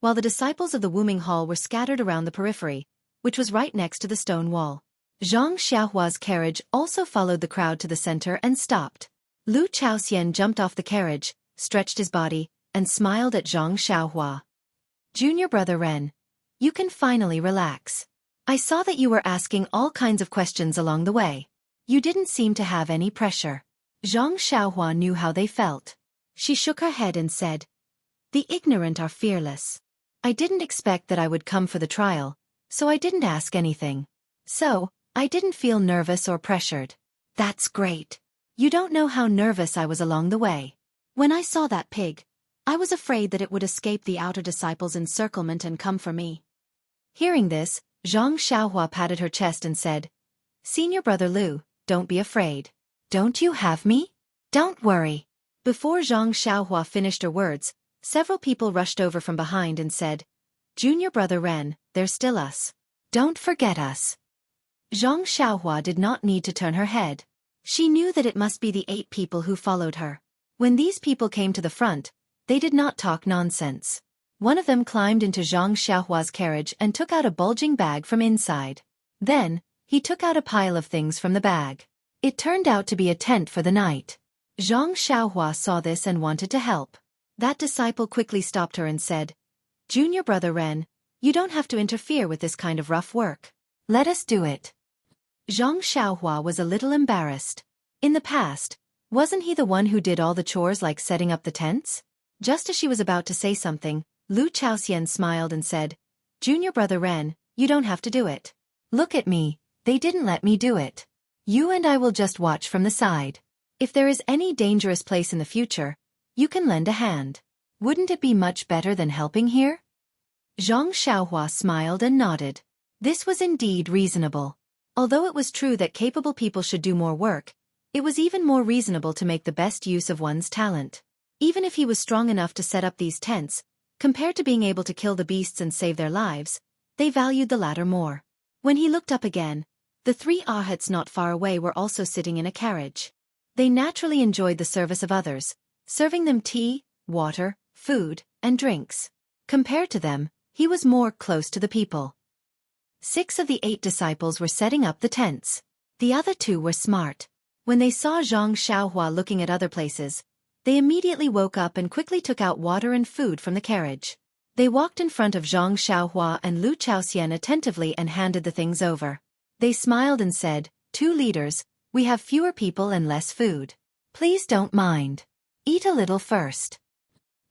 while the disciples of the Wuming Hall were scattered around the periphery, which was right next to the stone wall. Zhang Xiaohua's carriage also followed the crowd to the center and stopped. Lu Chaoxian jumped off the carriage, stretched his body, and smiled at Zhang Xiaohua. "Junior brother Ren, you can finally relax. I saw that you were asking all kinds of questions along the way. You didn't seem to have any pressure." Zhang Xiaohua knew how they felt. She shook her head and said, "The ignorant are fearless. I didn't expect that I would come for the trial, so I didn't ask anything. So, I didn't feel nervous or pressured." "That's great. You don't know how nervous I was along the way. When I saw that pig, I was afraid that it would escape the outer disciples' encirclement and come for me." Hearing this, Zhang Xiaohua patted her chest and said, "Senior brother Lu, don't be afraid. Don't you have me? Don't worry." Before Zhang Xiaohua finished her words, several people rushed over from behind and said, "Junior brother Ren, there's still us. Don't forget us." Zhang Xiaohua did not need to turn her head. She knew that it must be the 8 people who followed her. When these people came to the front, they did not talk nonsense. One of them climbed into Zhang Xiaohua's carriage and took out a bulging bag from inside. Then, he took out a pile of things from the bag. It turned out to be a tent for the night. Zhang Xiaohua saw this and wanted to help. That disciple quickly stopped her and said, "Junior brother Ren, you don't have to interfere with this kind of rough work. Let us do it." Zhang Xiaohua was a little embarrassed. In the past, wasn't he the one who did all the chores like setting up the tents? Just as she was about to say something, Lu Chaoxian smiled and said, "Junior brother Ren, you don't have to do it. Look at me, they didn't let me do it. You and I will just watch from the side. If there is any dangerous place in the future, you can lend a hand. Wouldn't it be much better than helping here?" Zhang Xiaohua smiled and nodded. This was indeed reasonable. Although it was true that capable people should do more work, it was even more reasonable to make the best use of one's talent. Even if he was strong enough to set up these tents, compared to being able to kill the beasts and save their lives, they valued the latter more. When he looked up again, the 3 Ahats not far away were also sitting in a carriage. They naturally enjoyed the service of others, serving them tea, water, food, and drinks. Compared to them, he was more close to the people. 6 of the 8 disciples were setting up the tents. The other 2 were smart. When they saw Zhang Xiaohua looking at other places, they immediately woke up and quickly took out water and food from the carriage. They walked in front of Zhang Xiaohua and Lu Chaoxian attentively and handed the things over. They smiled and said, "2 leaders, we have fewer people and less food. Please don't mind. Eat a little first."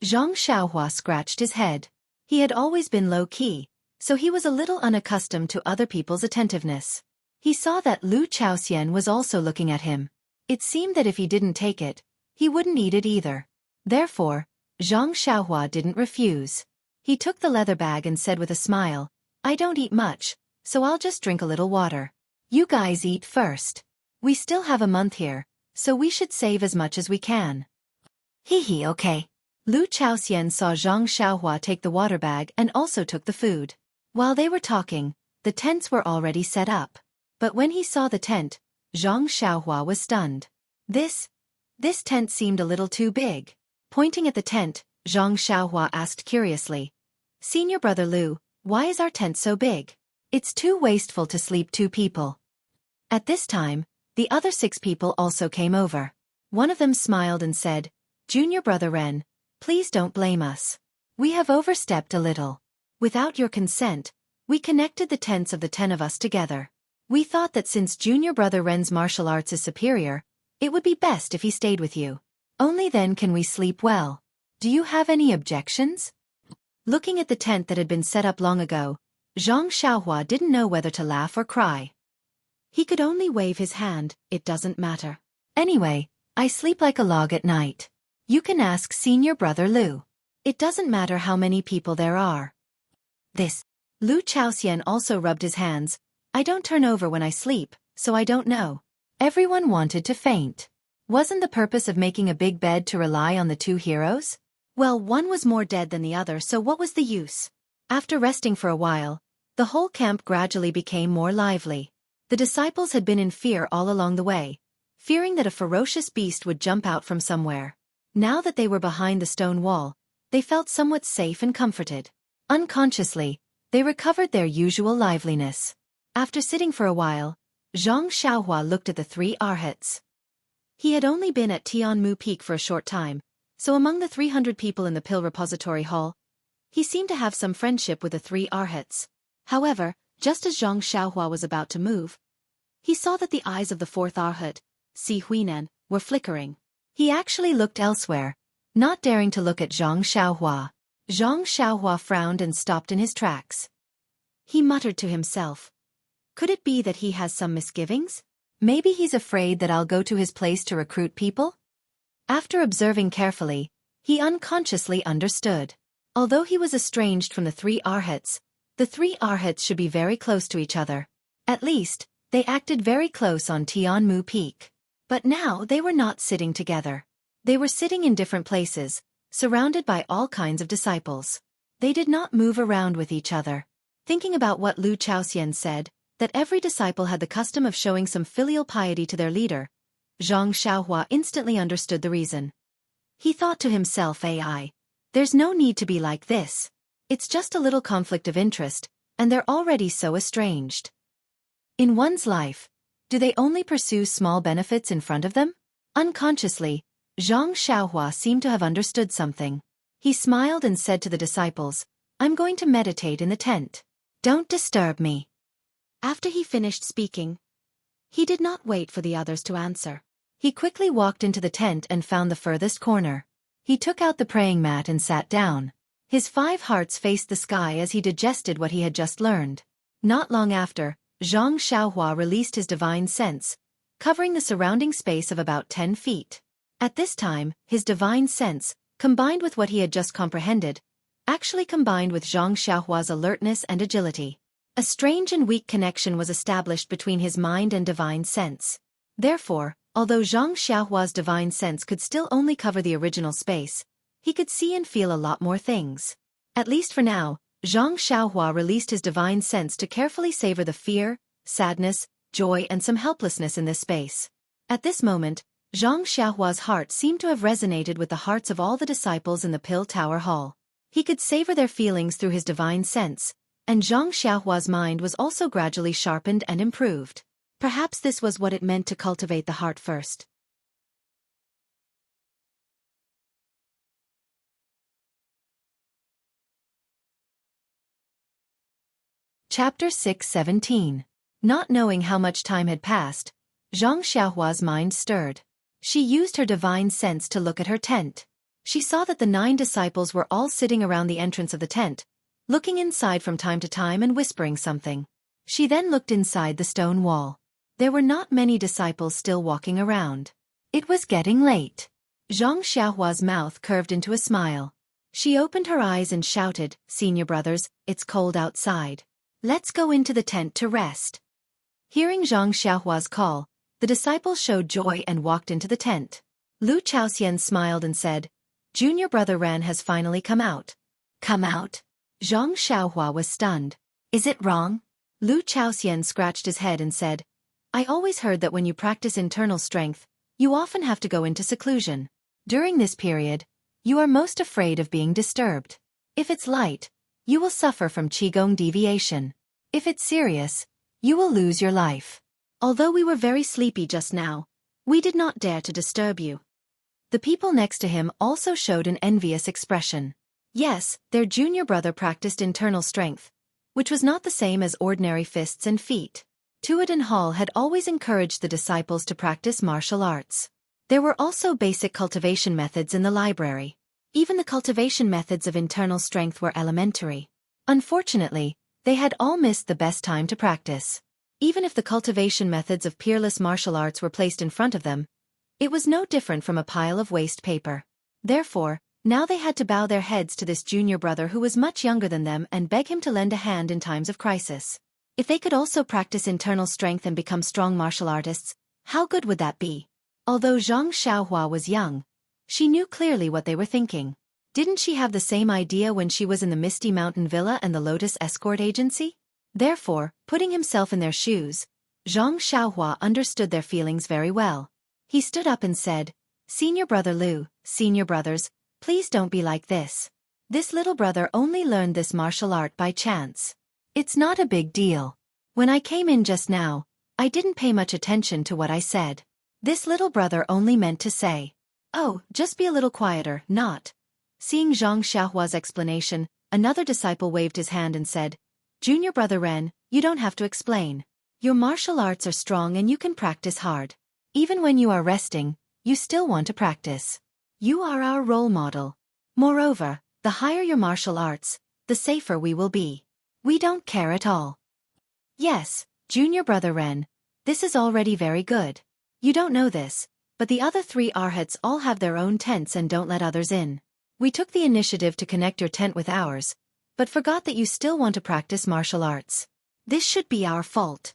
Zhang Xiaohua scratched his head. He had always been low-key, so he was a little unaccustomed to other people's attentiveness. He saw that Lu Chaoxian was also looking at him. It seemed that if he didn't take it, he wouldn't eat it either. Therefore, Zhang Xiaohua didn't refuse. He took the leather bag and said with a smile, "I don't eat much, so I'll just drink a little water. You guys eat first. We still have a month here, so we should save as much as we can." "Hee okay." Lu Chaoxian saw Zhang Xiaohua take the water bag and also took the food. While they were talking, the tents were already set up. But when he saw the tent, Zhang Xiaohua was stunned. This tent seemed a little too big. Pointing at the tent, Zhang Xiaohua asked curiously, "Senior brother Lu, why is our tent so big? It's too wasteful to sleep 2 people." At this time, the other 6 people also came over. One of them smiled and said, "Junior brother Ren, please don't blame us. We have overstepped a little. Without your consent, we connected the tents of the 10 of us together. We thought that since junior brother Ren's martial arts is superior, it would be best if he stayed with you. Only then can we sleep well. Do you have any objections?" Looking at the tent that had been set up long ago, Zhang Xiaohua didn't know whether to laugh or cry. He could only wave his hand, "It doesn't matter. Anyway, I sleep like a log at night. You can ask senior brother Lu. It doesn't matter how many people there are." Lu Chaoxian also rubbed his hands. "I don't turn over when I sleep, so I don't know." Everyone wanted to faint. Wasn't the purpose of making a big bed to rely on the two heroes? Well, one was more dead than the other, so what was the use? After resting for a while, the whole camp gradually became more lively. The disciples had been in fear all along the way, fearing that a ferocious beast would jump out from somewhere. Now that they were behind the stone wall, they felt somewhat safe and comforted. Unconsciously, they recovered their usual liveliness. After sitting for a while, Zhang Xiaohua looked at the three arhats. He had only been at Tianmu Peak for a short time, so among the 300 people in the Pill Repository Hall, he seemed to have some friendship with the three arhats. However, just as Zhang Xiaohua was about to move, he saw that the eyes of the fourth arhat, Si Huinan, were flickering. He actually looked elsewhere, not daring to look at Zhang Xiaohua. Zhang Xiaohua frowned and stopped in his tracks. He muttered to himself. Could it be that he has some misgivings? Maybe he's afraid that I'll go to his place to recruit people? After observing carefully, he unconsciously understood. Although he was estranged from the three arhats, the three arhats should be very close to each other. At least, they acted very close on Tianmu Peak. But now they were not sitting together. They were sitting in different places, surrounded by all kinds of disciples. They did not move around with each other. Thinking about what Lu Chaoxian said, that every disciple had the custom of showing some filial piety to their leader, Zhang Xiaohua instantly understood the reason. He thought to himself, there's no need to be like this. It's just a little conflict of interest, and they're already so estranged. In one's life, do they only pursue small benefits in front of them? Unconsciously, Zhang Xiaohua seemed to have understood something. He smiled and said to the disciples, I'm going to meditate in the tent. Don't disturb me. After he finished speaking, he did not wait for the others to answer. He quickly walked into the tent and found the furthest corner. He took out the praying mat and sat down. His 5 hearts faced the sky as he digested what he had just learned. Not long after, Zhang Xiaohua released his divine sense, covering the surrounding space of about 10 feet. At this time, his divine sense, combined with what he had just comprehended, actually combined with Zhang Xiaohua's alertness and agility. A strange and weak connection was established between his mind and divine sense. Therefore, although Zhang Xiaohua's divine sense could still only cover the original space, he could see and feel a lot more things. At least for now, Zhang Xiaohua released his divine sense to carefully savor the fear, sadness, joy and some helplessness in this space. At this moment, Zhang Xiaohua's heart seemed to have resonated with the hearts of all the disciples in the Pill Tower Hall. He could savor their feelings through his divine sense, and Zhang Xiaohua's mind was also gradually sharpened and improved. Perhaps this was what it meant to cultivate the heart first. Chapter 6:17. Not knowing how much time had passed, Zhang Xiaohua's mind stirred. She used her divine sense to look at her tent. She saw that the 9 disciples were all sitting around the entrance of the tent, looking inside from time to time and whispering something. She then looked inside the stone wall. There were not many disciples still walking around. It was getting late. Zhang Xiaohua's mouth curved into a smile. She opened her eyes and shouted, "Senior brothers, it's cold outside. Let's go into the tent to rest." Hearing Zhang Xiaohua's call, the disciples showed joy and walked into the tent. Lu Chaoxian smiled and said, "Junior brother Ran has finally come out." "Come out?" Zhang Xiaohua was stunned. "Is it wrong?" Lu Chaoxian scratched his head and said, "I always heard that when you practice internal strength, you often have to go into seclusion. During this period, you are most afraid of being disturbed. If it's light, you will suffer from Qigong deviation. If it's serious, you will lose your life. Although we were very sleepy just now, we did not dare to disturb you." The people next to him also showed an envious expression. Yes, their junior brother practiced internal strength, which was not the same as ordinary fists and feet. Tuodhan Hall had always encouraged the disciples to practice martial arts. There were also basic cultivation methods in the library. Even the cultivation methods of internal strength were elementary. Unfortunately, they had all missed the best time to practice. Even if the cultivation methods of peerless martial arts were placed in front of them, it was no different from a pile of waste paper. Therefore, now they had to bow their heads to this junior brother who was much younger than them and beg him to lend a hand in times of crisis. If they could also practice internal strength and become strong martial artists, how good would that be? Although Zhang Xiaohua was young, she knew clearly what they were thinking. Didn't she have the same idea when she was in the Misty Mountain Villa and the Lotus Escort Agency? Therefore, putting himself in their shoes, Zhang Xiaohua understood their feelings very well. He stood up and said, "Senior brother Lu, senior brothers, please don't be like this. This little brother only learned this martial art by chance. It's not a big deal. When I came in just now, I didn't pay much attention to what I said. This little brother only meant to say, 'Oh, just be a little quieter,' not." Seeing Zhang Xiaohua's explanation, another disciple waved his hand and said, "Junior brother Ren, you don't have to explain. Your martial arts are strong and you can practice hard. Even when you are resting, you still want to practice. You are our role model. Moreover, the higher your martial arts, the safer we will be. We don't care at all." "Yes, Junior brother Ren, this is already very good. You don't know this, but the other 3 arhats all have their own tents and don't let others in. We took the initiative to connect your tent with ours, but forgot that you still want to practice martial arts. This should be our fault."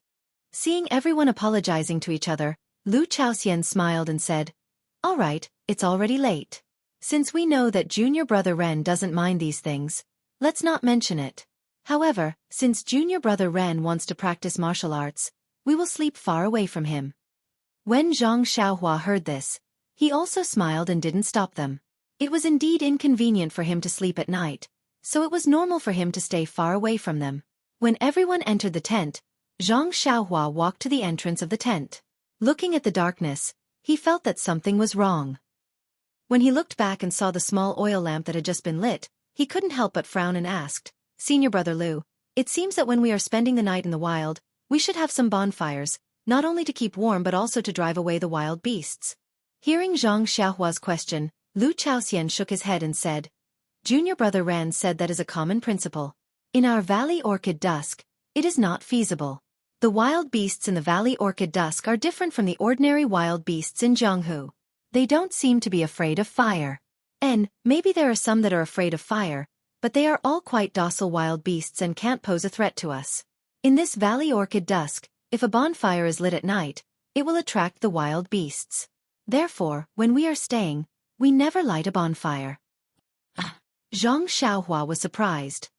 Seeing everyone apologizing to each other, Lu Chaoxian smiled and said, "All right, it's already late. Since we know that Junior brother Ren doesn't mind these things, let's not mention it. However, since Junior brother Ren wants to practice martial arts, we will sleep far away from him." When Zhang Xiaohua heard this, he also smiled and didn't stop them. It was indeed inconvenient for him to sleep at night, so it was normal for him to stay far away from them. When everyone entered the tent, Zhang Xiaohua walked to the entrance of the tent. Looking at the darkness, he felt that something was wrong. When he looked back and saw the small oil lamp that had just been lit, he couldn't help but frown and asked, "Senior brother Lu, it seems that when we are spending the night in the wild, we should have some bonfires, not only to keep warm but also to drive away the wild beasts." Hearing Zhang Xiaohua's question, Lu Chaoxian shook his head and said, "Junior brother Ren said that is a common principle. In our Valley Orchid Dusk, it is not feasible. The wild beasts in the Valley Orchid Dusk are different from the ordinary wild beasts in Jianghu. They don't seem to be afraid of fire. And maybe there are some that are afraid of fire, but they are all quite docile wild beasts and can't pose a threat to us. In this Valley Orchid Dusk, if a bonfire is lit at night, it will attract the wild beasts. Therefore, when we are staying, we never light a bonfire." Zhang Xiaohua was surprised.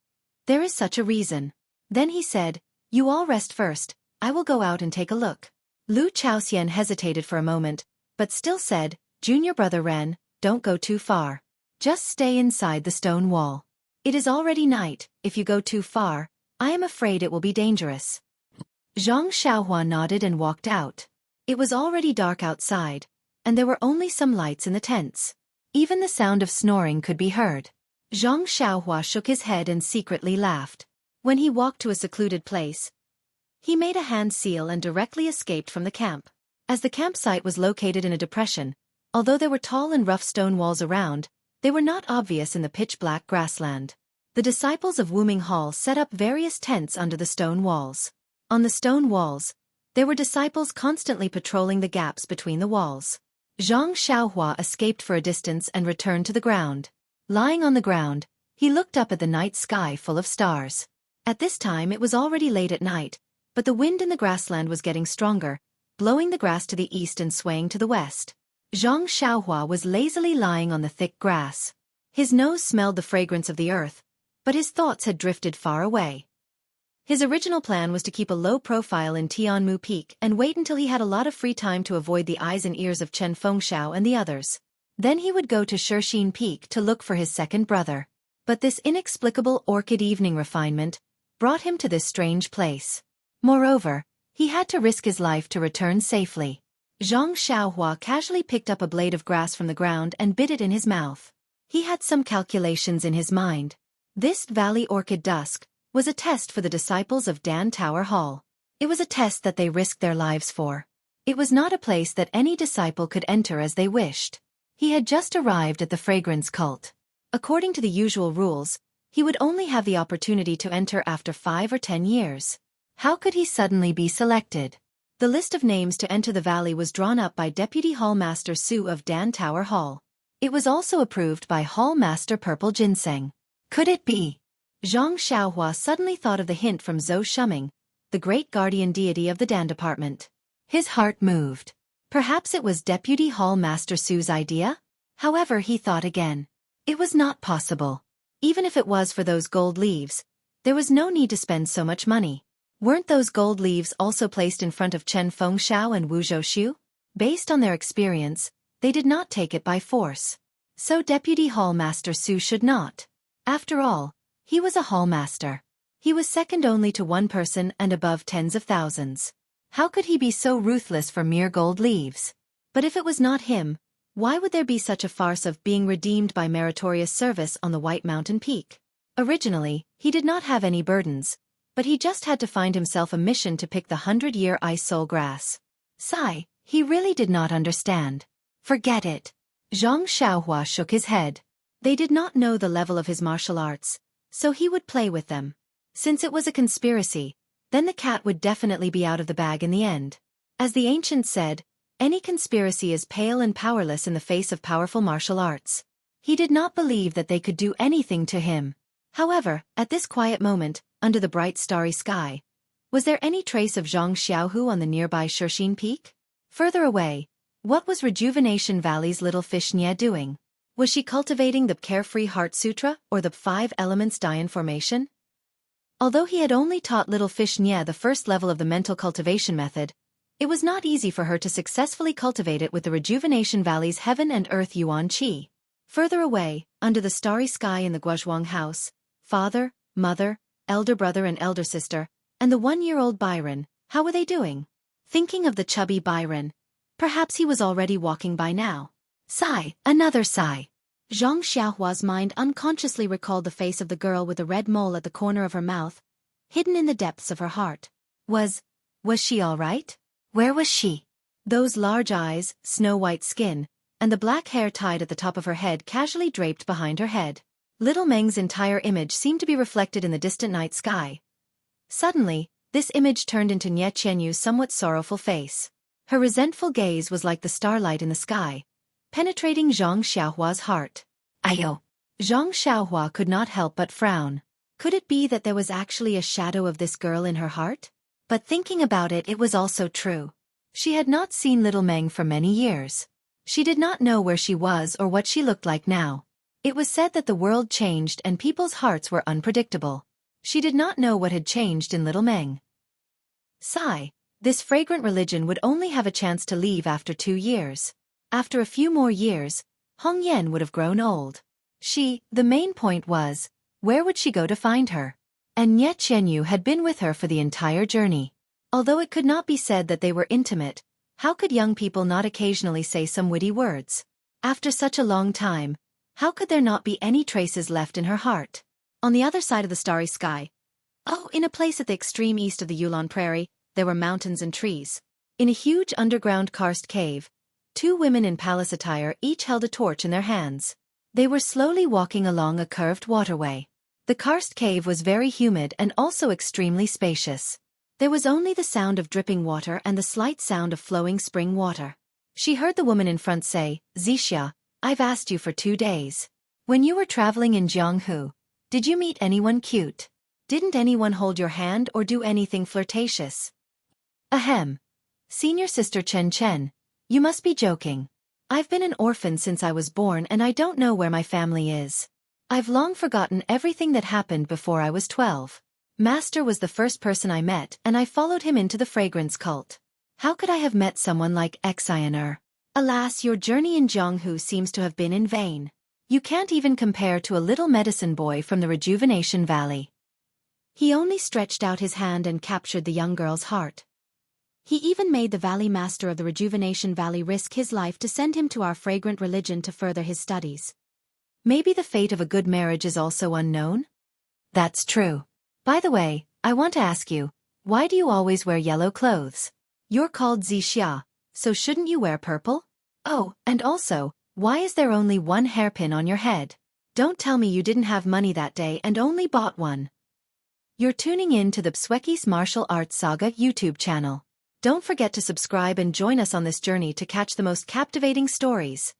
"There is such a reason." Then he said, "You all rest first, I will go out and take a look." Lu Chaoxian hesitated for a moment, but still said, "Junior brother Ren, don't go too far. Just stay inside the stone wall. It is already night, if you go too far, I am afraid it will be dangerous." Zhang Xiaohua nodded and walked out. It was already dark outside, and there were only some lights in the tents. Even the sound of snoring could be heard. Zhang Xiaohua shook his head and secretly laughed. When he walked to a secluded place, he made a hand seal and directly escaped from the camp. As the campsite was located in a depression, although there were tall and rough stone walls around, they were not obvious in the pitch-black grassland. The disciples of Wuming Hall set up various tents under the stone walls. On the stone walls, there were disciples constantly patrolling the gaps between the walls. Zhang Xiaohua escaped for a distance and returned to the ground. Lying on the ground, he looked up at the night sky full of stars. At this time it was already late at night, but the wind in the grassland was getting stronger, blowing the grass to the east and swaying to the west. Zhang Xiaohua was lazily lying on the thick grass. His nose smelled the fragrance of the earth, but his thoughts had drifted far away. His original plan was to keep a low profile in Tianmu Peak and wait until he had a lot of free time to avoid the eyes and ears of Chen Fengxiao and the others. Then he would go to Shixin Peak to look for his second brother. But this inexplicable orchid evening refinement brought him to this strange place. Moreover, he had to risk his life to return safely. Zhang Xiaohua casually picked up a blade of grass from the ground and bit it in his mouth. He had some calculations in his mind. This Valley Orchid Dusk was a test for the disciples of Dan Tower Hall. It was a test that they risked their lives for. It was not a place that any disciple could enter as they wished. He had just arrived at the fragrance cult. According to the usual rules, he would only have the opportunity to enter after 5 or 10 years. How could he suddenly be selected? The list of names to enter the valley was drawn up by Deputy Hall Master Su of Dan Tower Hall. It was also approved by Hall Master Purple Ginseng. Could it be? Zhang Xiaohua suddenly thought of the hint from Zhou Shuming, the great guardian deity of the Dan department. His heart moved. Perhaps it was Deputy Hall Master Su's idea? However, he thought again. It was not possible. Even if it was for those gold leaves, there was no need to spend so much money. Weren't those gold leaves also placed in front of Chen Fengxiao and Wu Zhouxiu? Based on their experience, they did not take it by force. So Deputy Hall Master Su should not. After all, he was a hall master. He was second only to one person and above tens of thousands. How could he be so ruthless for mere gold leaves? But if it was not him, why would there be such a farce of being redeemed by meritorious service on the White Mountain Peak? Originally, he did not have any burdens, but he just had to find himself a mission to pick the 100-year ice soul grass. Sigh, he really did not understand. Forget it. Zhang Xiaohua shook his head. They did not know the level of his martial arts, so he would play with them. Since it was a conspiracy, then the cat would definitely be out of the bag in the end. As the ancients said, any conspiracy is pale and powerless in the face of powerful martial arts. He did not believe that they could do anything to him. However, at this quiet moment, under the bright starry sky, was there any trace of Zhang Xiaohu on the nearby Xueqi peak? Further away, what was Rejuvenation Valley's little fish Nye doing? Was she cultivating the Carefree Heart Sutra or the 5 Elements Dian Formation? Although he had only taught little fish Nye the first level of the mental cultivation method, it was not easy for her to successfully cultivate it with the Rejuvenation Valley's Heaven and Earth Yuan Qi. Further away, under the starry sky in the Guozhuang house, father, mother, elder brother and elder sister, and the 1-year-old Byron, how were they doing? Thinking of the chubby Byron. Perhaps he was already walking by now. Sigh, another sigh. Zhang Xiaohua's mind unconsciously recalled the face of the girl with the red mole at the corner of her mouth, hidden in the depths of her heart. Was she all right? Where was she? Those large eyes, snow-white skin, and the black hair tied at the top of her head casually draped behind her head. Little Meng's entire image seemed to be reflected in the distant night sky. Suddenly, this image turned into Nye Qianyu's somewhat sorrowful face. Her resentful gaze was like the starlight in the sky, penetrating Zhang Xiaohua's heart. Ayo! Zhang Xiaohua could not help but frown. Could it be that there was actually a shadow of this girl in her heart? But thinking about it, it was also true. She had not seen little Meng for many years. She did not know where she was or what she looked like now. It was said that the world changed and people's hearts were unpredictable. She did not know what had changed in little Meng. Sigh, this fragrant religion would only have a chance to leave after 2 years. After a few more years, Hong Yan would have grown old. The main point was, where would she go to find her? And Nye Qianyu had been with her for the entire journey. Although it could not be said that they were intimate, how could young people not occasionally say some witty words? After such a long time, how could there not be any traces left in her heart? On the other side of the starry sky, in a place at the extreme east of the Yulon Prairie, there were mountains and trees. In a huge underground karst cave, 2 women in palace attire each held a torch in their hands. They were slowly walking along a curved waterway. The karst cave was very humid and also extremely spacious. There was only the sound of dripping water and the slight sound of flowing spring water. She heard the woman in front say, "Zixia, I've asked you for 2 days. When you were traveling in Jianghu, did you meet anyone cute? Didn't anyone hold your hand or do anything flirtatious?" Ahem. Senior sister Chen Chen, you must be joking. I've been an orphan since I was born and I don't know where my family is. I've long forgotten everything that happened before I was 12. Master was the first person I met and I followed him into the fragrance cult. How could I have met someone like Xianer? Alas, your journey in Jianghu seems to have been in vain. You can't even compare to a little medicine boy from the Rejuvenation Valley. He only stretched out his hand and captured the young girl's heart. He even made the Valley Master of the Rejuvenation Valley risk his life to send him to our fragrant religion to further his studies. Maybe the fate of a good marriage is also unknown? That's true. By the way, I want to ask you, why do you always wear yellow clothes? You're called Zixia, so shouldn't you wear purple? Oh, and also, why is there only 1 hairpin on your head? Don't tell me you didn't have money that day and only bought one. You're tuning in to the Xueqi's Martial Arts Saga YouTube channel. Don't forget to subscribe and join us on this journey to catch the most captivating stories.